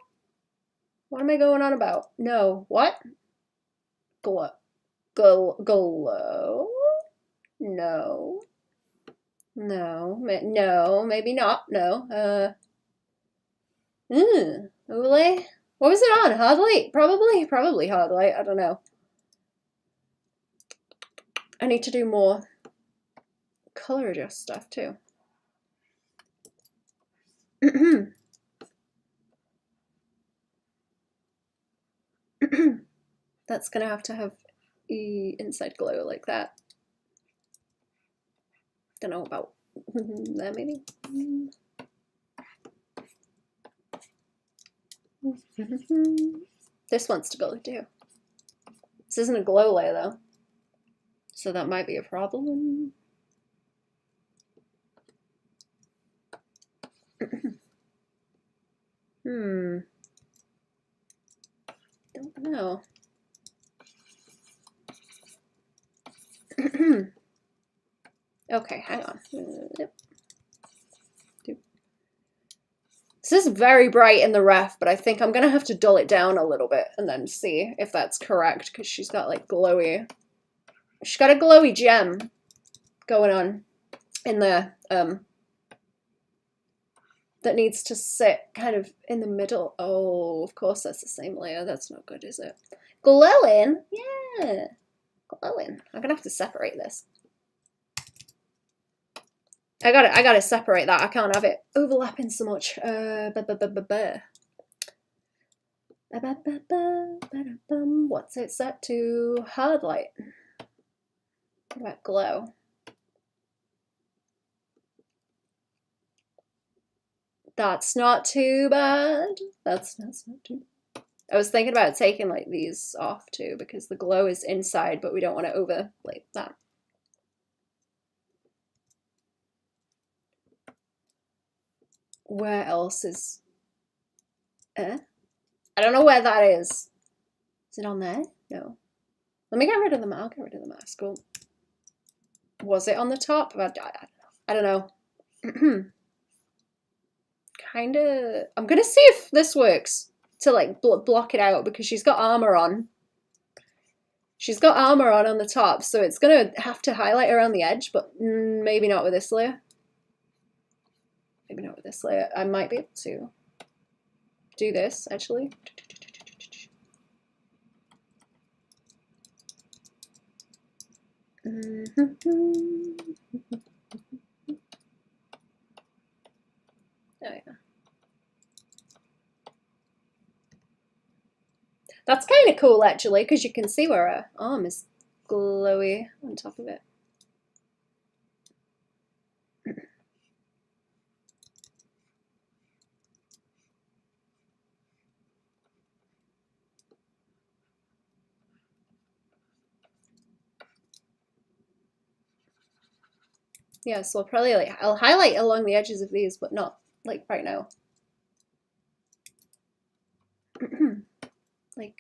What am I going on about? No. What? Glow. Glow? No. No. No. Maybe not. No. Overlay? What was it on? Hard light? Probably hard light. I don't know. I need to do more color adjust stuff too. That's gonna have to have inside glow like that. Don't know about that maybe. This wants to go too. This isn't a glow layer though, so that might be a problem. Don't know. Okay, hang on. Yep. This is very bright in the ref, but I think I'm gonna have to dull it down a little bit and then see if that's correct, because she's got like glowy. She's got a glowy gem going on in there. That needs to sit kind of in the middle. Oh, of course that's the same layer. That's not good, is it? Glowing? Yeah. Glowing. I'm gonna have to separate this. I gotta separate that. I can't have it overlapping so much. What's it set to? Hard light. What about glow? That's not too bad. That's not too bad. I was thinking about taking like these off too, because the glow is inside, but we don't want to overlay that. Where else is I don't know where that is. Is it on there? No. Let me get rid of the mask. I'll get rid of the mask. Cool. Was it on the top? I don't know. Kinda. I'm gonna see if this works to like block it out, because she's got armor on. She's got armor on the top, so it's gonna have to highlight around the edge, but maybe not with this layer. Maybe not with this layer. I might be able to do this actually. Oh yeah. That's kind of cool actually, because you can see where her arm is glowy on top of it. Yeah, so I'll probably like, I'll highlight along the edges of these, but not like right now. Like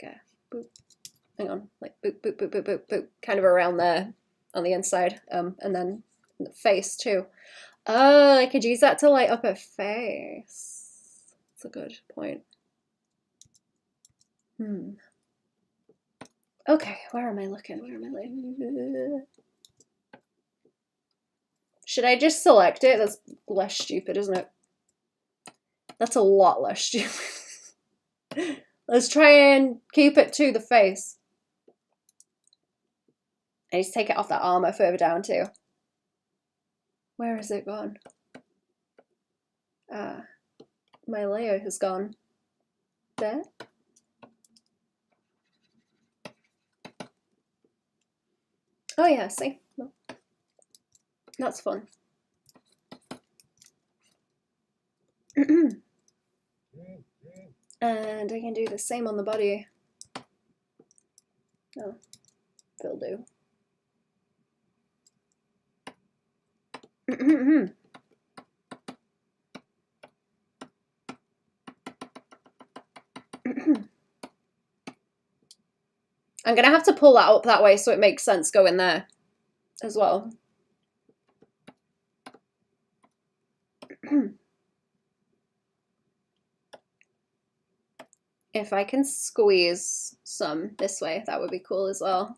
boop, hang on, like boop, boop, boop, boop, boop, boop, kind of around there on the inside, and then the face too. Oh, I could use that to light up her face. That's a good point. Okay, where am I looking? Where am I looking? Should I just select it? That's less stupid, isn't it? That's a lot less stupid. Let's try and keep it to the face. I need to take it off that armor further down too. Where is it gone? my layer has gone. There. Oh yeah, see? That's fun. And I can do the same on the body. Oh, will do. I'm gonna have to pull that up that way so it makes sense going there as well. If I can squeeze some this way, that would be cool as well.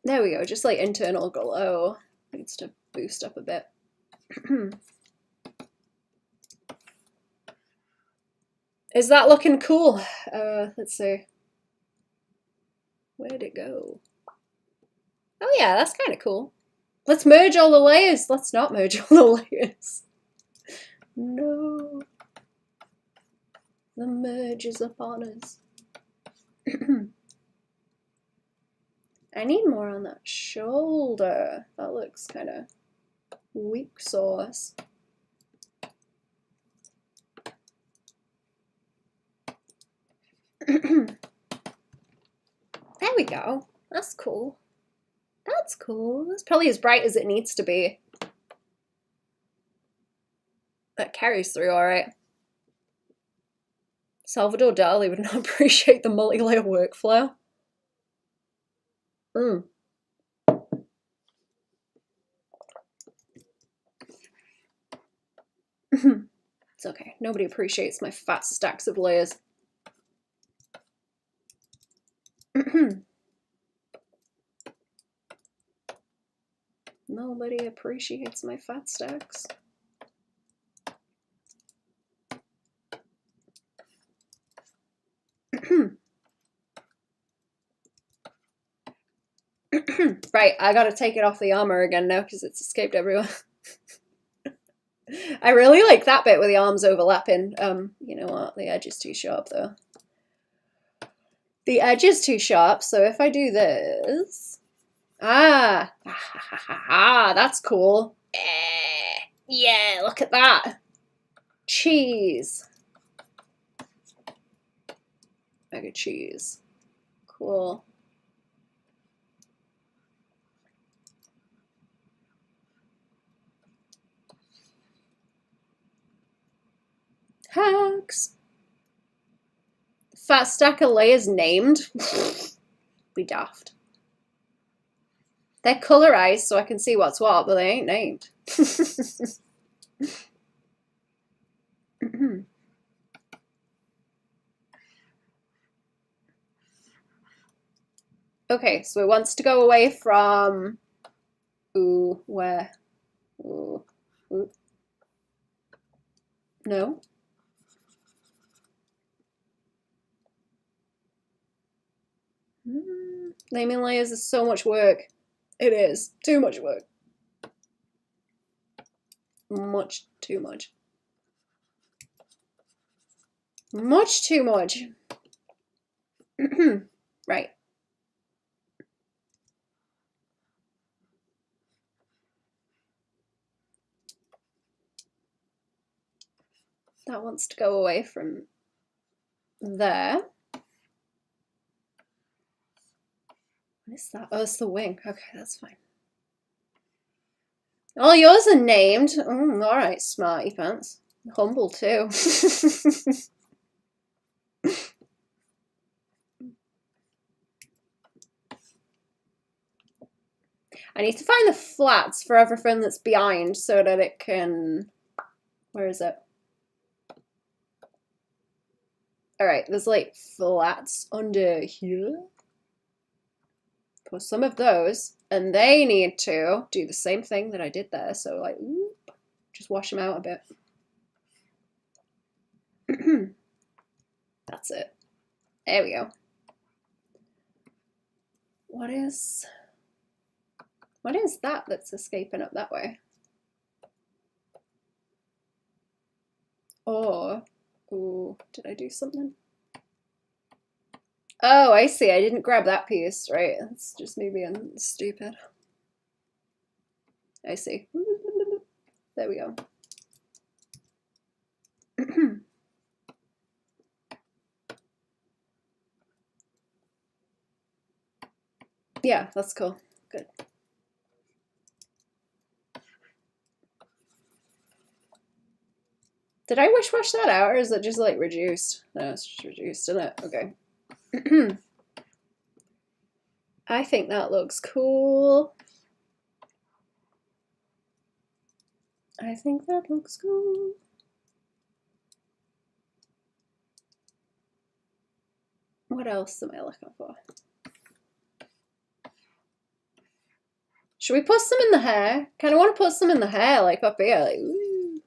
There we go, just like internal glow. Needs to boost up a bit. Is that looking cool? Let's see. Where'd it go? Oh yeah, that's kind of cool. Let's merge all the layers. Let's not merge all the layers. No. The merge is upon us. I need more on that shoulder. That looks kind of weak sauce. There we go. That's cool. That's cool. That's probably as bright as it needs to be. That carries through all right. Salvador Dali would not appreciate the multi-layer workflow. It's okay. Nobody appreciates my fat stacks of layers. Nobody appreciates my fat stacks. Right, I gotta take it off the armor again now because it's escaped everywhere. I really like that bit with the arms overlapping. You know what? The edge is too sharp though. The edge is too sharp, so if I do this... that's cool. Yeah, look at that. Cheese. Mega cheese. Cool. Hacks. Fat stack of layers named. Be daft. They're colorized so I can see what's what, but they ain't named. Okay, so it wants to go away from... Ooh, where? Ooh. Ooh. No? Naming layers is so much work. It is. Too much work. Much too much. Much too much. Right. That wants to go away from there. What is that? Oh, it's the wing. Okay, that's fine. Oh, yours are named. All right, smarty pants. Humble too. I need to find the flats for everything that's behind so that it can... Where is it? Alright, there's like flats under here. Put some of those, and they need to do the same thing that I did there. So like, whoop, just wash them out a bit. That's it. There we go. What is that that's escaping up that way? Oh, ooh, did I do something? Oh, I see. I didn't grab that piece, right? That's just me being stupid. I see. There we go. Yeah, that's cool. Good. Did I wish wash that out, or is it just like reduced? No, it's just reduced, isn't it? Okay. I think that looks cool. I think that looks cool. What else am I looking for? Should we put some in the hair? Kind of want to put some in the hair, like up here, like ooh.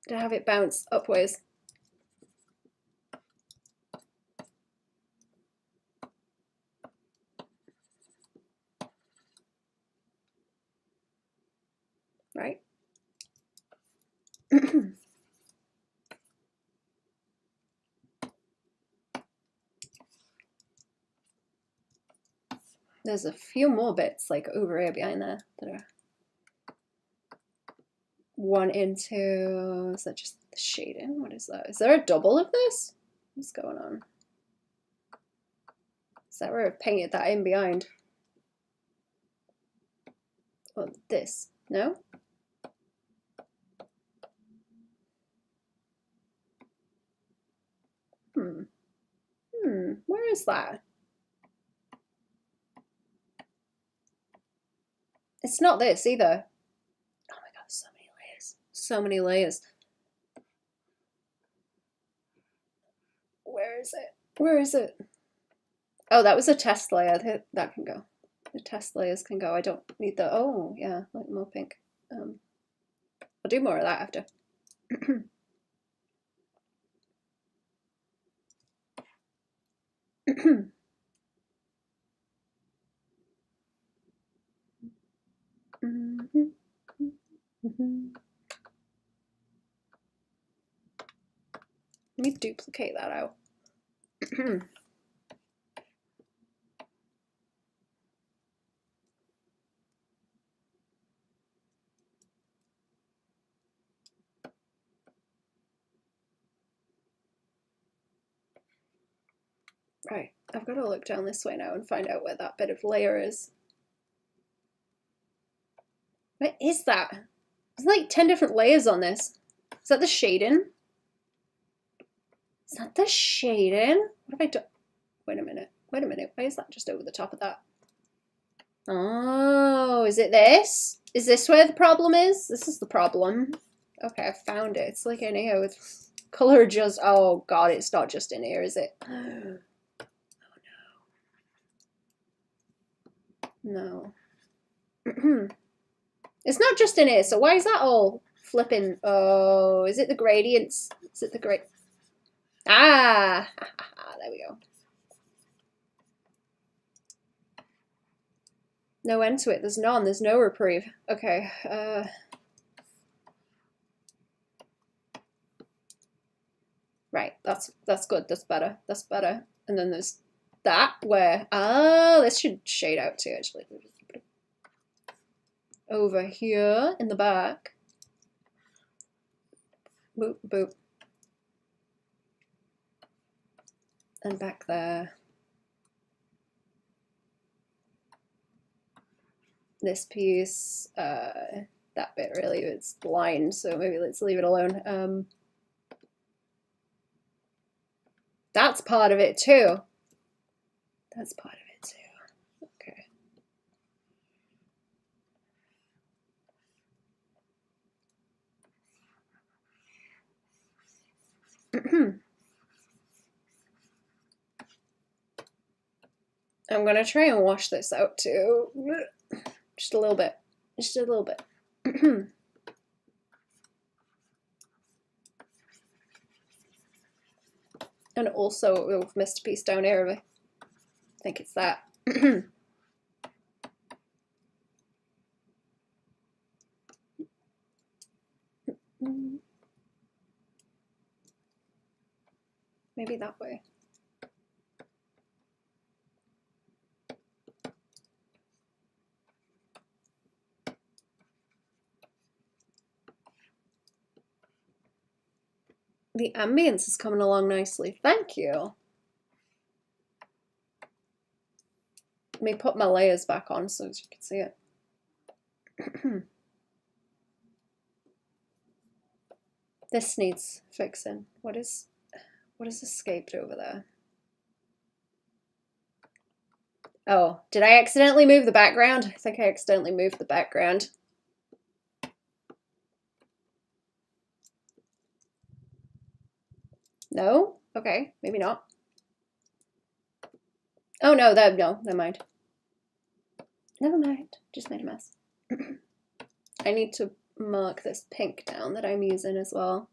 To have it bounce upwards. Right? There's a few more bits like over here behind there that are one into, is that just the shading? What is that? Is there a double of this? What's going on? Is that where I've painted that in behind? Oh, this. No? Where is that? It's not this either. Oh my god, so many layers. So many layers. Where is it? Where is it? Oh, that was a test layer. That can go. The test layers can go. I don't need the, oh yeah, like more pink. I'll do more of that after. Let me duplicate that out. Right, I've got to look down this way now and find out where that bit of layer is. What is that? There's like 10 different layers on this. Is that the shading? Is that the shading? What have I done? Wait a minute. Wait a minute. Why is that just over the top of that? Oh, is it this? Is this where the problem is? This is the problem. Okay, I found it. It's like in here with color just, oh god, it's not just in here, is it? Oh no. No. It's not just in here, so why is that all flipping? Oh, is it the gradients? Is it the gradients? Ah, there we go. No end to it. There's none. There's no reprieve. Okay. Right. That's good. That's better. That's better. And then there's that where, oh, this should shade out too, actually. Over here in the back. Boop, boop. And back there. This piece, that bit really, it's blind, so maybe let's leave it alone. That's part of it too. That's part of it too. Okay. I'm gonna try and wash this out too. Just a little bit. Just a little bit. And also, we've missed a piece down here. I think it's that. Maybe that way. The ambience is coming along nicely. Thank you. Let me put my layers back on so you can see it. This needs fixing. What is escaped over there? Oh, did I accidentally move the background? I think I accidentally moved the background. No? Okay, maybe not. Oh no, no, never mind. Never mind, just made a mess. I need to mark this pink down that I'm using as well.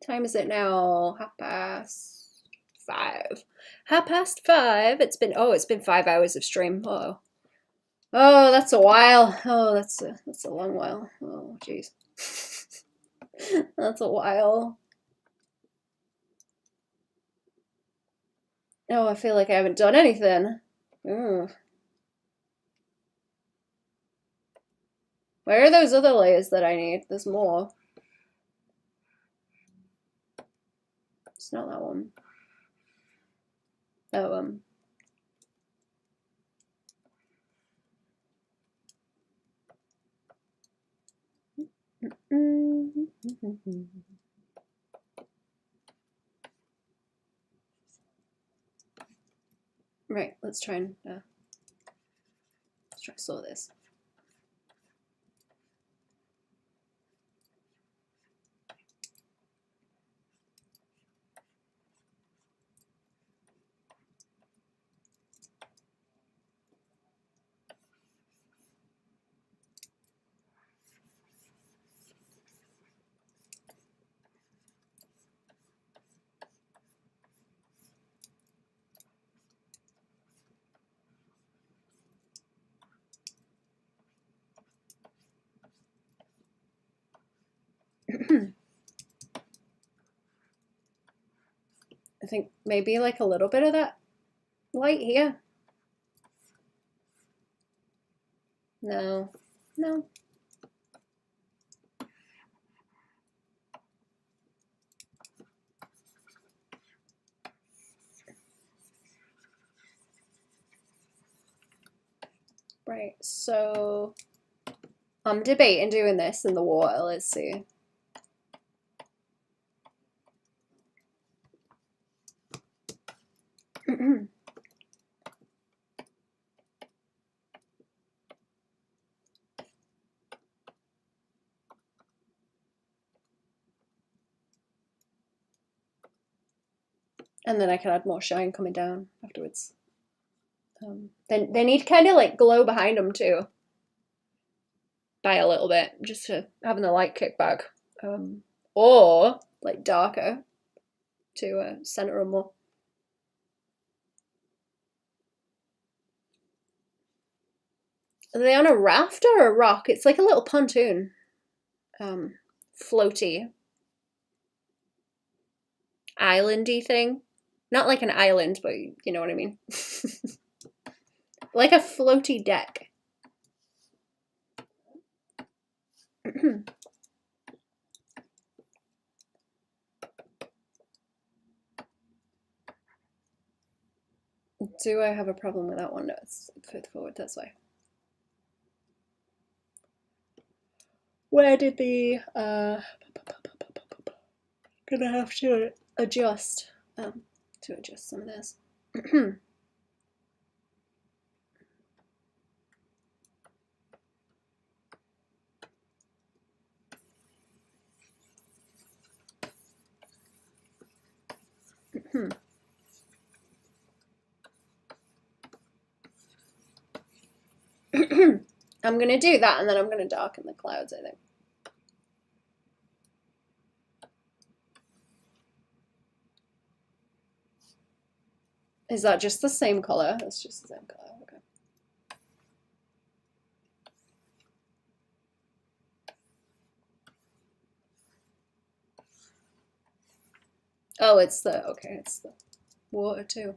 Time is it now? 5:30. 5:30. It's been 5 hours of stream. Oh, that's a while. Oh, that's a long while. Oh, jeez. That's a while. Oh, I feel like I haven't done anything. Ooh. Where are those other layers that I need? There's more. It's not that one. Oh, Right, let's try to sort this. I think maybe like a little bit of that light here. No. Right, so I'm debating doing this in the water. Let's see. And then I can add more shine coming down afterwards. Then they need kind of like glow behind them too. By a little bit, just to having the light kick back. Or like darker to center them more. Are they on a raft or a rock? It's like a little pontoon. Floaty. Islandy thing. Not like an island, but you know what I mean. Like a floaty deck. Do I have a problem with that one? No, it's further forward, that's why. Where did the gonna have to adjust to adjust some of this. I'm gonna do that and then I'm gonna darken the clouds, I think. Is that just the same color? It's just the same color. Okay. Oh, it's the, okay, it's the water too.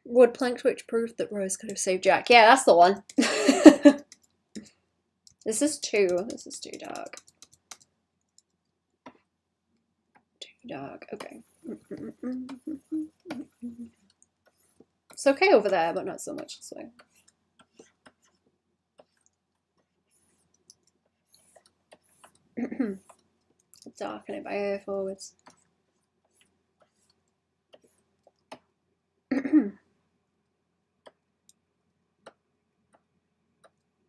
Wood planked which proved that Rose could have saved Jack. Yeah, that's the one. This is too dark. Too dark, okay. It's okay over there, but not so much this way. Darken it by air forwards.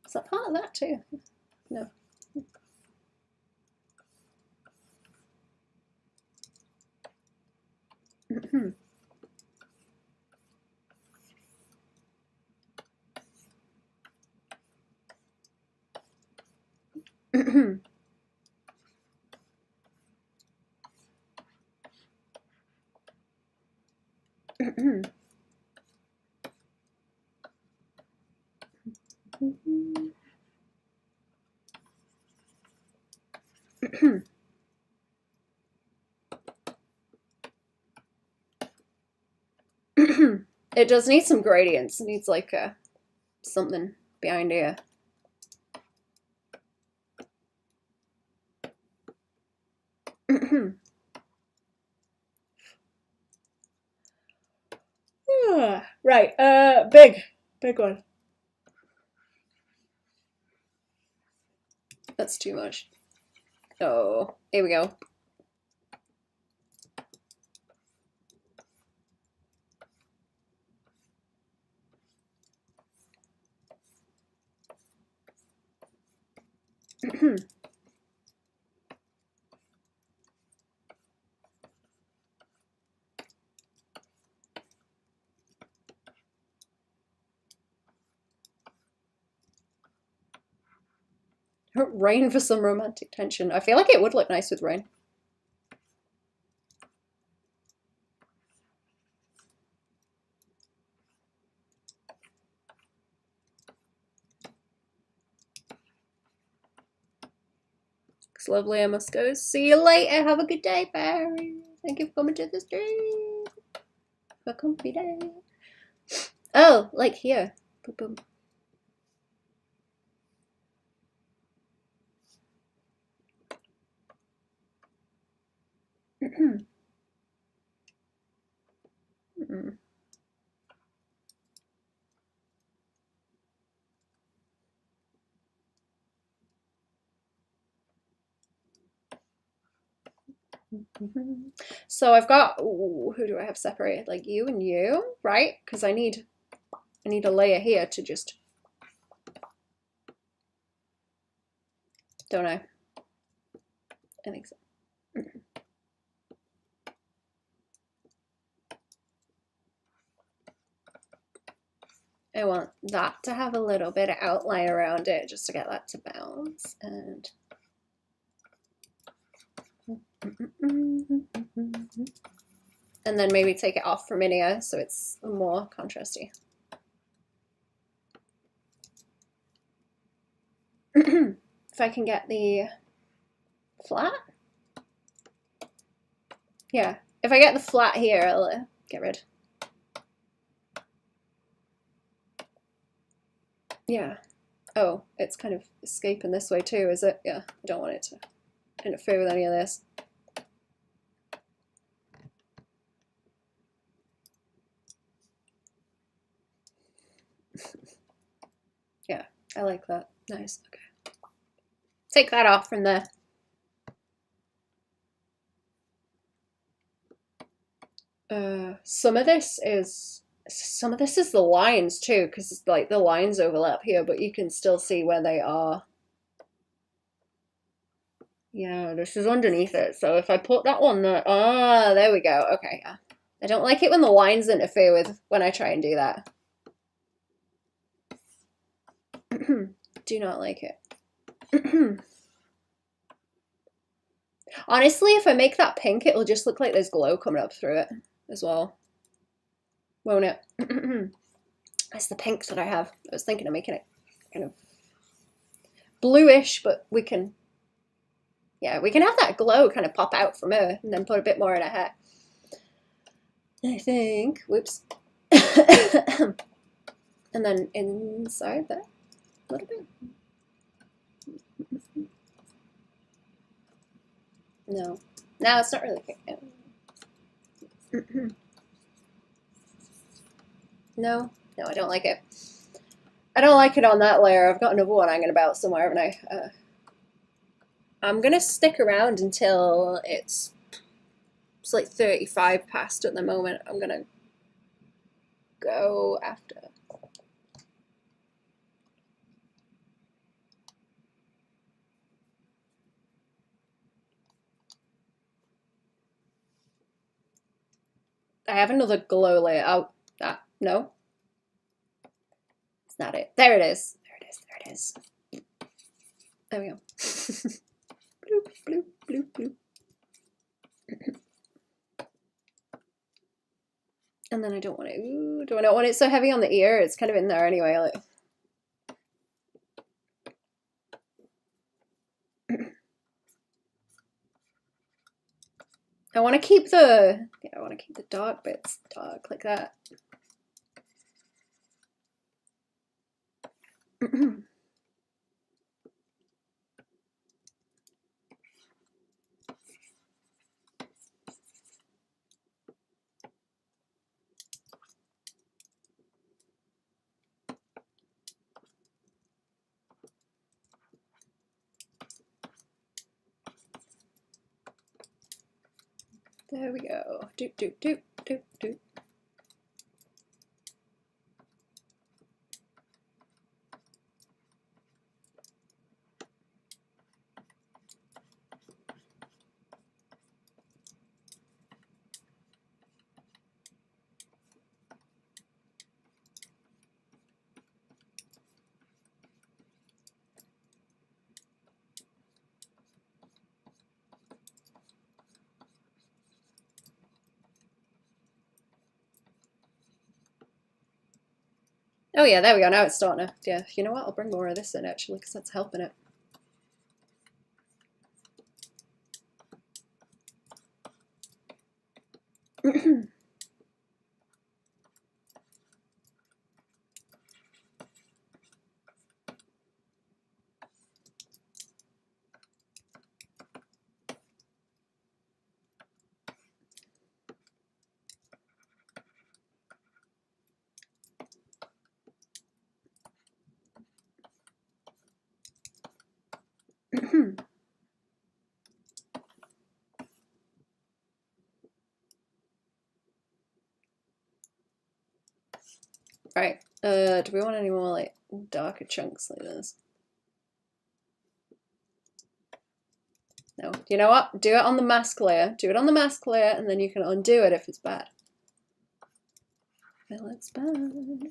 Is that part of that too? No. It does need some gradients. It needs like something behind here. Right, big one. That's too much. Oh, here we go. Rain for some romantic tension. I feel like it would look nice with rain. It's lovely, I must go. See you later. Have a good day, Barry. Thank you for coming to the stream. Have a comfy day. Oh, like here. Boom, boom. So I've got, ooh, who do I have separated? Like you and you, right? Because I need a layer here to just, don't I? I think so. I want that to have a little bit of outline around it just to get that to bounce. And then maybe take it off from in here so it's more contrasty. If I can get the flat. Yeah, if I get the flat here, I'll get rid. Yeah. Oh, it's kind of escaping this way too, is it? Yeah, I don't want it to interfere with any of this. Yeah, I like that. Nice. Okay. Take that off from there. Some of this is Some of this is the lines too, because like the lines overlap here, but you can still see where they are. Yeah, this is underneath it. So if I put that one there, there we go. Okay, yeah. I don't like it when the lines interfere with when I try and do that. Do not like it. Honestly, if I make that pink, it'll just look like there's glow coming up through it as well. Won't it? That's the pink that I have. I was thinking of making it kind of bluish, but we can, yeah, we can have that glow kind of pop out from her and then put a bit more in her hair. I think, whoops. And then inside there, a little bit. No, it's not really pink. No, I don't like it. I don't like it on that layer. I've got another one hanging about somewhere, haven't I? I'm gonna stick around until it's like 35 past at the moment. I'm gonna go after. I have another glow layer. Oh, no. It's not it. There it is. There it is. There we go. Bloop, bloop, bloop, bloop. And then I don't want it. Ooh, do I not want it so heavy on the ear? It's kind of in there anyway. Like. I want to keep the dark bits dark like that. There we go. Doop, doop, doop, doop, doop. Oh yeah, there we go. Now it's starting to, yeah, you know what? I'll bring more of this in actually because that's helping it. Right. Do we want any more like darker chunks like this? No. You know what? Do it on the mask layer. Do it on the mask layer, and then you can undo it if it's bad. It looks bad.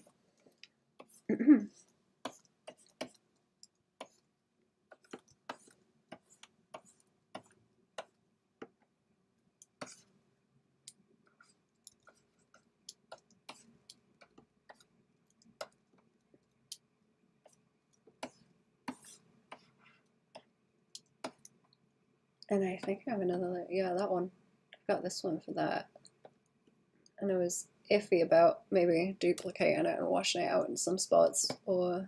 And I think I have another layer. Yeah, that one. I've got this one for that. And I was iffy about maybe duplicating it and washing it out in some spots. Or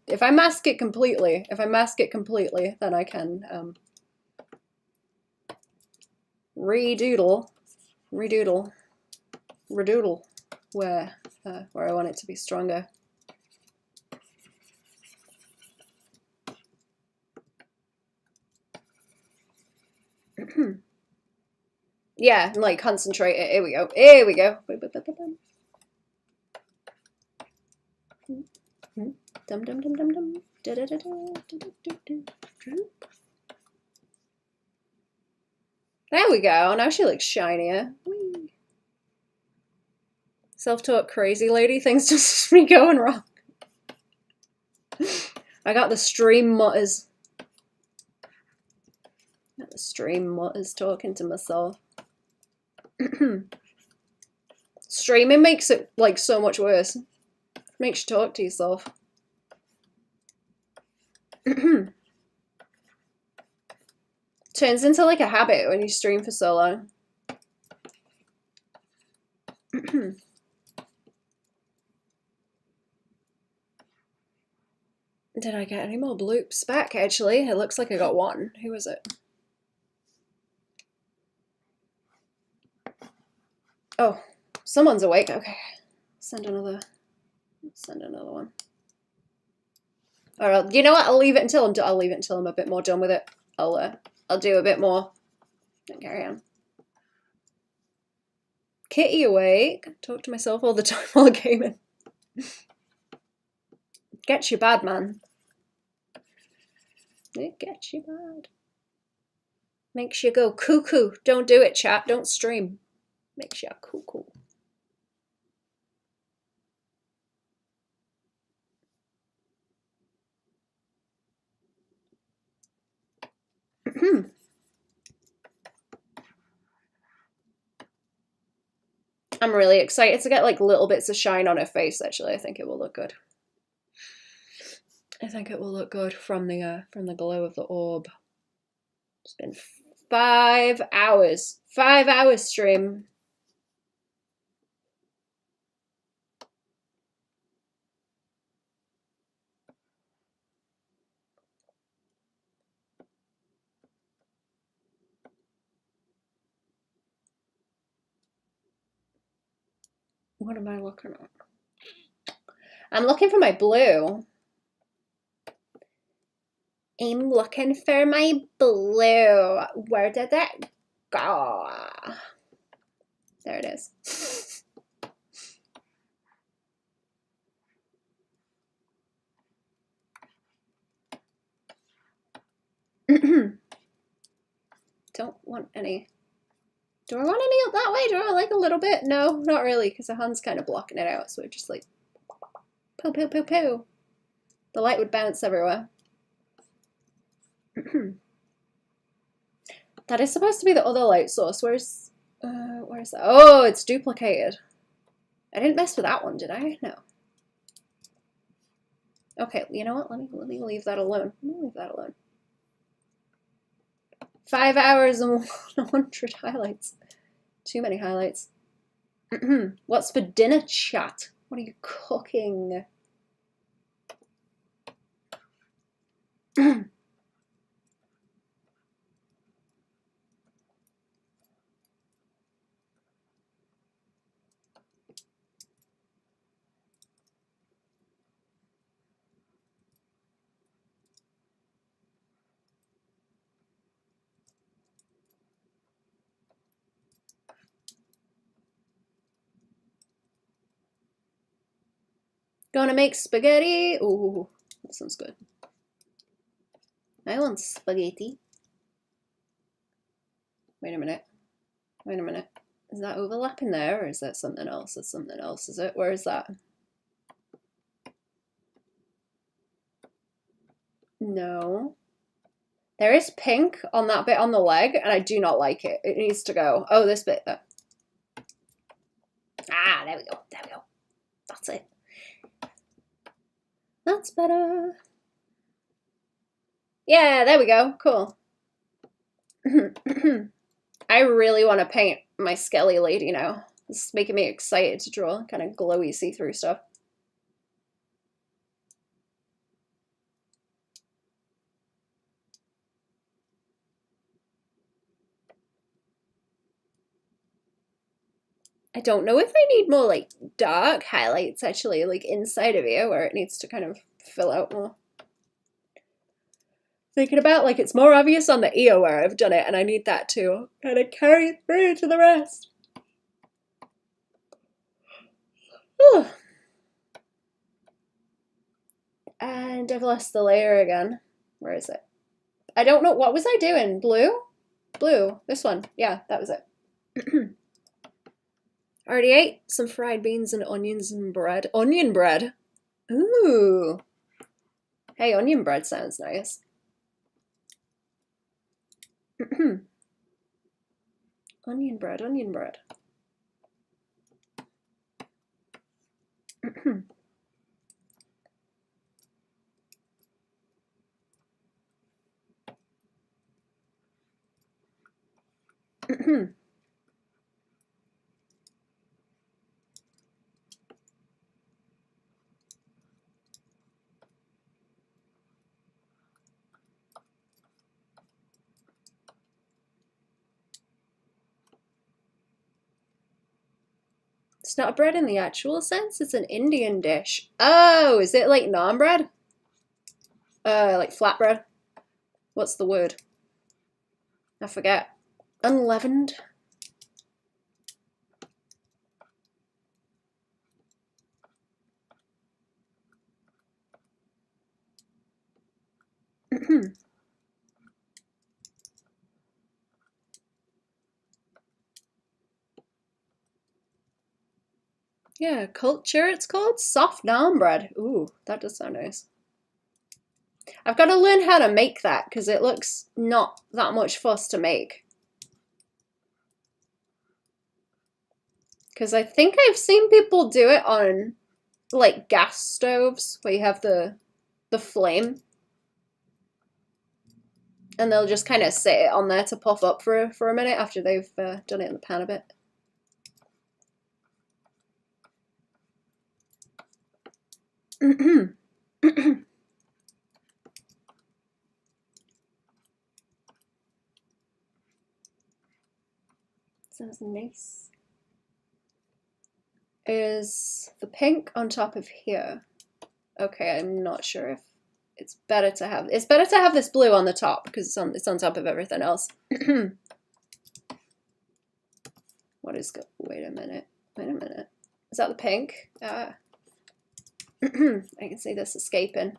if I mask it completely, then I can redoodle where I want it to be stronger. Yeah, and like concentrate it. Here we go. Here we go. Dum dum dum dum dum. Da da da da da da da. There we go. Now she looks shinier. Whee. Self-taught crazy lady. Things just me going wrong. I got the stream mutters. Got the stream mutters talking to myself. Streaming makes it like so much worse. Makes you talk to yourself. Turns into like a habit when you stream for so long. Did I get any more bloops back? Actually, it looks like I got one. Who was it? Oh, someone's awake. Okay, send another one. All right, you know what? I'll leave it until I'm a bit more done with it. I'll do a bit more. And carry on. Kitty awake. Talk to myself all the time while gaming. Gets you bad, man. It gets you bad. Makes you go cuckoo. Don't do it, chat. Don't stream. Makes you cuckoo. I'm really excited to get like little bits of shine on her face. Actually, I think it will look good. I think it will look good from the glow of the orb. It's been 5 hours. 5 hours stream. What am I looking at? I'm looking for my blue. I'm looking for my blue. Where did that go? There it is. Don't want any. Do I want any that way? Do I like a little bit? No, not really, because the hand's kind of blocking it out. So it just like poo, poo, poo, poo. The light would bounce everywhere. That is supposed to be the other light source. Where's that? Oh, it's duplicated. I didn't mess with that one, did I? No. Okay, you know what? Let me leave that alone. Let me leave that alone. 5 hours and 100 highlights. Too many highlights. What's for dinner, chat? What are you cooking? Gonna make spaghetti. Ooh, that sounds good. I want spaghetti. Wait a minute. Wait a minute. Is that overlapping there, or is that something else? It's something else, is it? Where is that? No. There is pink on that bit on the leg, and I do not like it. It needs to go. Oh, this bit though. Ah, there we go. There we go. That's it. That's better. Yeah, there we go. Cool. I really want to paint my Skelly lady now. This is making me excited to draw kind of glowy see-through stuff. I don't know if I need more like dark highlights actually, like inside of you where it needs to kind of fill out more. Thinking about like it's more obvious on the ear where I've done it, and I need that to kind of carry through to the rest. Ooh. And develop the layer again. Where is it? I don't know. What was I doing? Blue? Blue. This one. Yeah, that was it. Already ate some fried beans and onions and bread. Onion bread. Ooh. Hey, onion bread sounds nice. Onion bread, onion bread. It's not a bread in the actual sense, it's an Indian dish. Oh, is it like naan bread? Like flatbread? What's the word? I forget. Unleavened? Yeah, culture it's called? Soft naan bread. Ooh, that does sound nice. I've got to learn how to make that because it looks not that much fuss to make. Because I think I've seen people do it on like gas stoves where you have the flame. And they'll just kind of sit it on there to puff up for a minute after they've done it in the pan a bit. Sounds nice. Is the pink on top of here? Okay, I'm not sure if it's better to have this blue on the top because it's on top of everything else. What is good? Wait a minute. Is that the pink? I can see this escaping.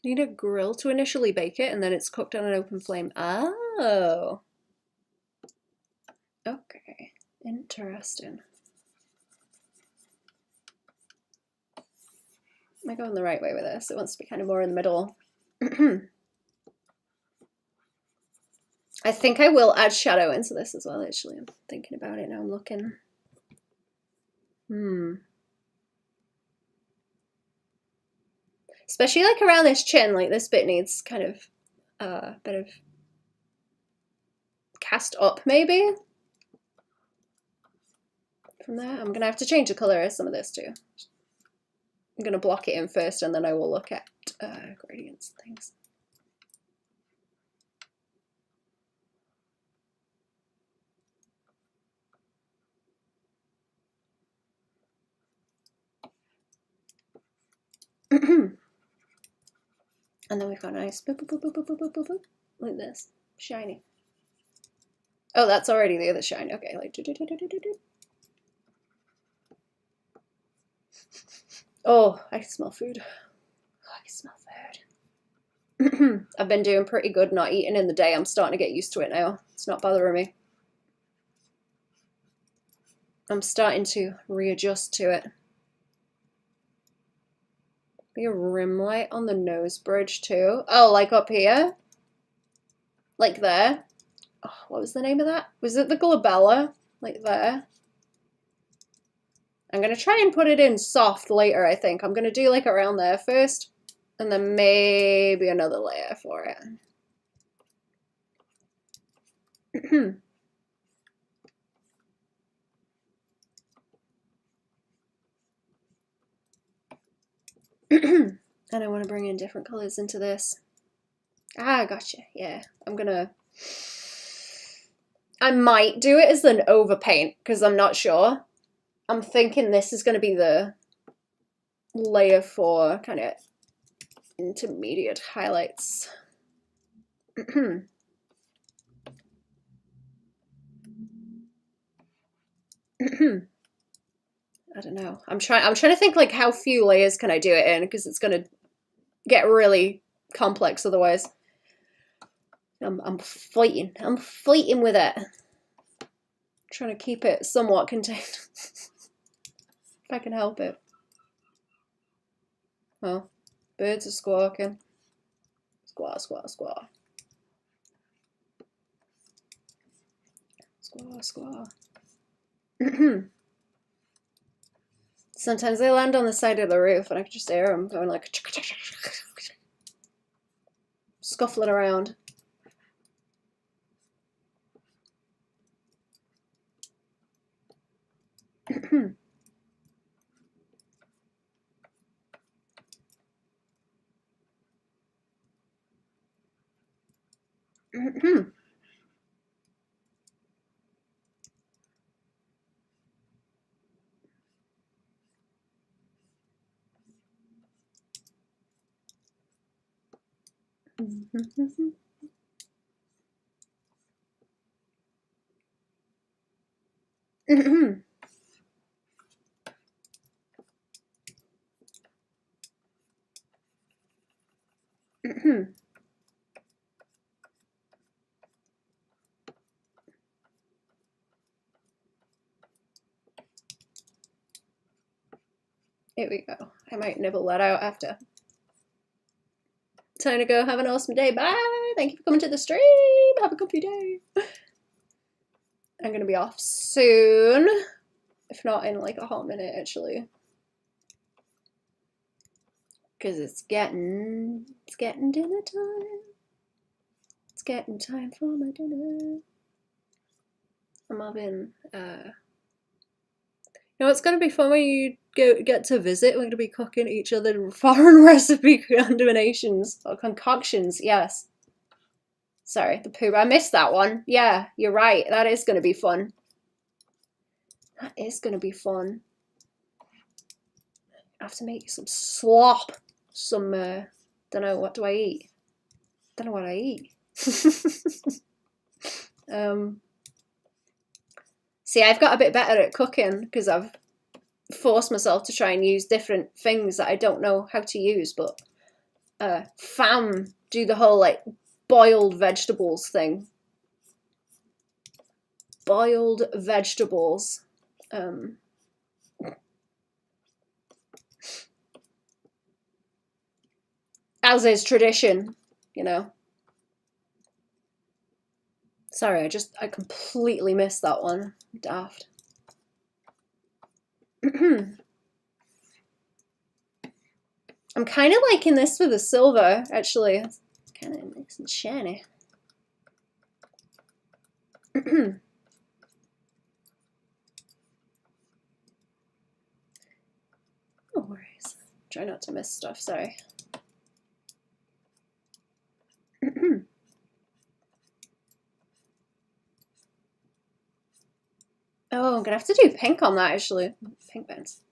Need a grill to initially bake it, and then it's cooked on an open flame. Oh. Okay. Interesting. Am I going the right way with this? It wants to be kind of more in the middle. I think I will add shadow into this as well, actually. I'm thinking about it now. I'm looking. Especially like around this chin, like this bit needs kind of a bit of cast up maybe. From there, I'm gonna have to change the color of some of this too. I'm gonna block it in first and then I will look at gradients and things. And then we've got a nice boop, boop, boop, boop, boop, boop, boop, boop, like this, shiny. Oh, that's already the other shine. Okay, like do, do, do, do, do, do. Oh, I can smell food. Oh, I can smell food. I've been doing pretty good not eating in the day. I'm starting to get used to it now. It's not bothering me. I'm starting to readjust to it. Be a rim light on the nose bridge too. Oh, like up here? Like there? Oh, what was the name of that? Was it the glabella? Like there? I'm going to try and put it in soft later, I think. I'm going to do like around there first. And then maybe another layer for it. And I want to bring in different colors into this. Ah, gotcha. Yeah, I might do it as an overpaint because I'm not sure. I'm thinking this is going to be the layer for kind of intermediate highlights. I don't know. I'm trying to think like how few layers can I do it in because it's gonna get really complex otherwise. I'm fighting with it. I'm trying to keep it somewhat contained. If I can help it. Oh, birds are squawking. Squaw, squaw, squaw. Squaw, squaw. Sometimes they land on the side of the roof and I can just hear them going like scuffling around. Here we go. I might nibble that out after. Time to go. Have an awesome day. Bye. Thank you for coming to the stream. Have a comfy day. I'm going to be off soon. If not in like a hot minute, actually. Because it's getting dinner time. It's getting time for my dinner. I'm having, you know, it's going to be fun when you get to visit. We're going to be cooking each other foreign recipe combinations or concoctions. Yes. Sorry, the poo. I missed that one. Yeah, you're right. That is going to be fun. That is going to be fun. I have to make some slop. Some, don't know, what do I eat? Don't know what I eat. See, I've got a bit better at cooking because I've forced myself to try and use different things that I don't know how to use, but fam do the whole like boiled vegetables thing. Boiled vegetables. As is tradition, you know. Sorry, I completely missed that one. Daft. I'm kind of liking this with the silver, actually. It's kind of nice and shiny. No worries. Try not to miss stuff, sorry. Oh, I'm gonna have to do pink on that, actually. Pink pens.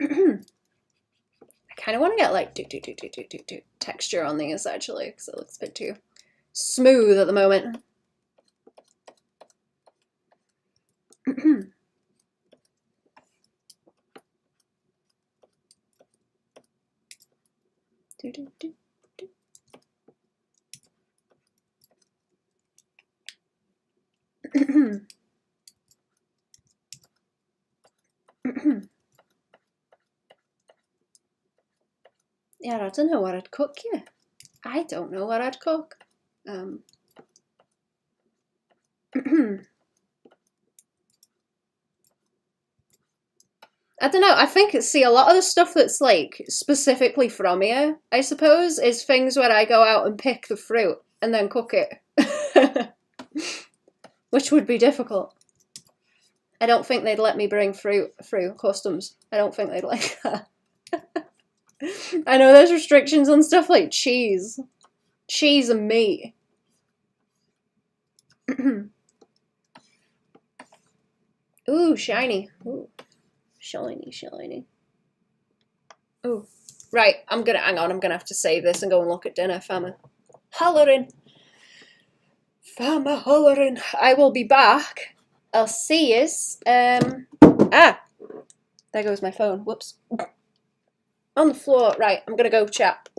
I kind of want to get like texture on these actually, because it looks a bit too smooth at the moment. Yeah, I don't know what I'd cook here. I don't know what I'd cook. I don't know, I think, see, a lot of the stuff that's, like, specifically from here, I suppose, is things where I go out and pick the fruit and then cook it. Which would be difficult. I don't think they'd let me bring fruit through customs. I don't think they'd like that. I know there's restrictions on stuff like cheese. Cheese and meat. Ooh, shiny. Ooh. Shiny, shiny. Ooh. Right, hang on, I'm gonna have to save this and go and look at dinner, fama. Hollering. Fama hollering. I will be back. I'll see yous. There goes my phone. Whoops. On the floor. Right, I'm gonna go chat.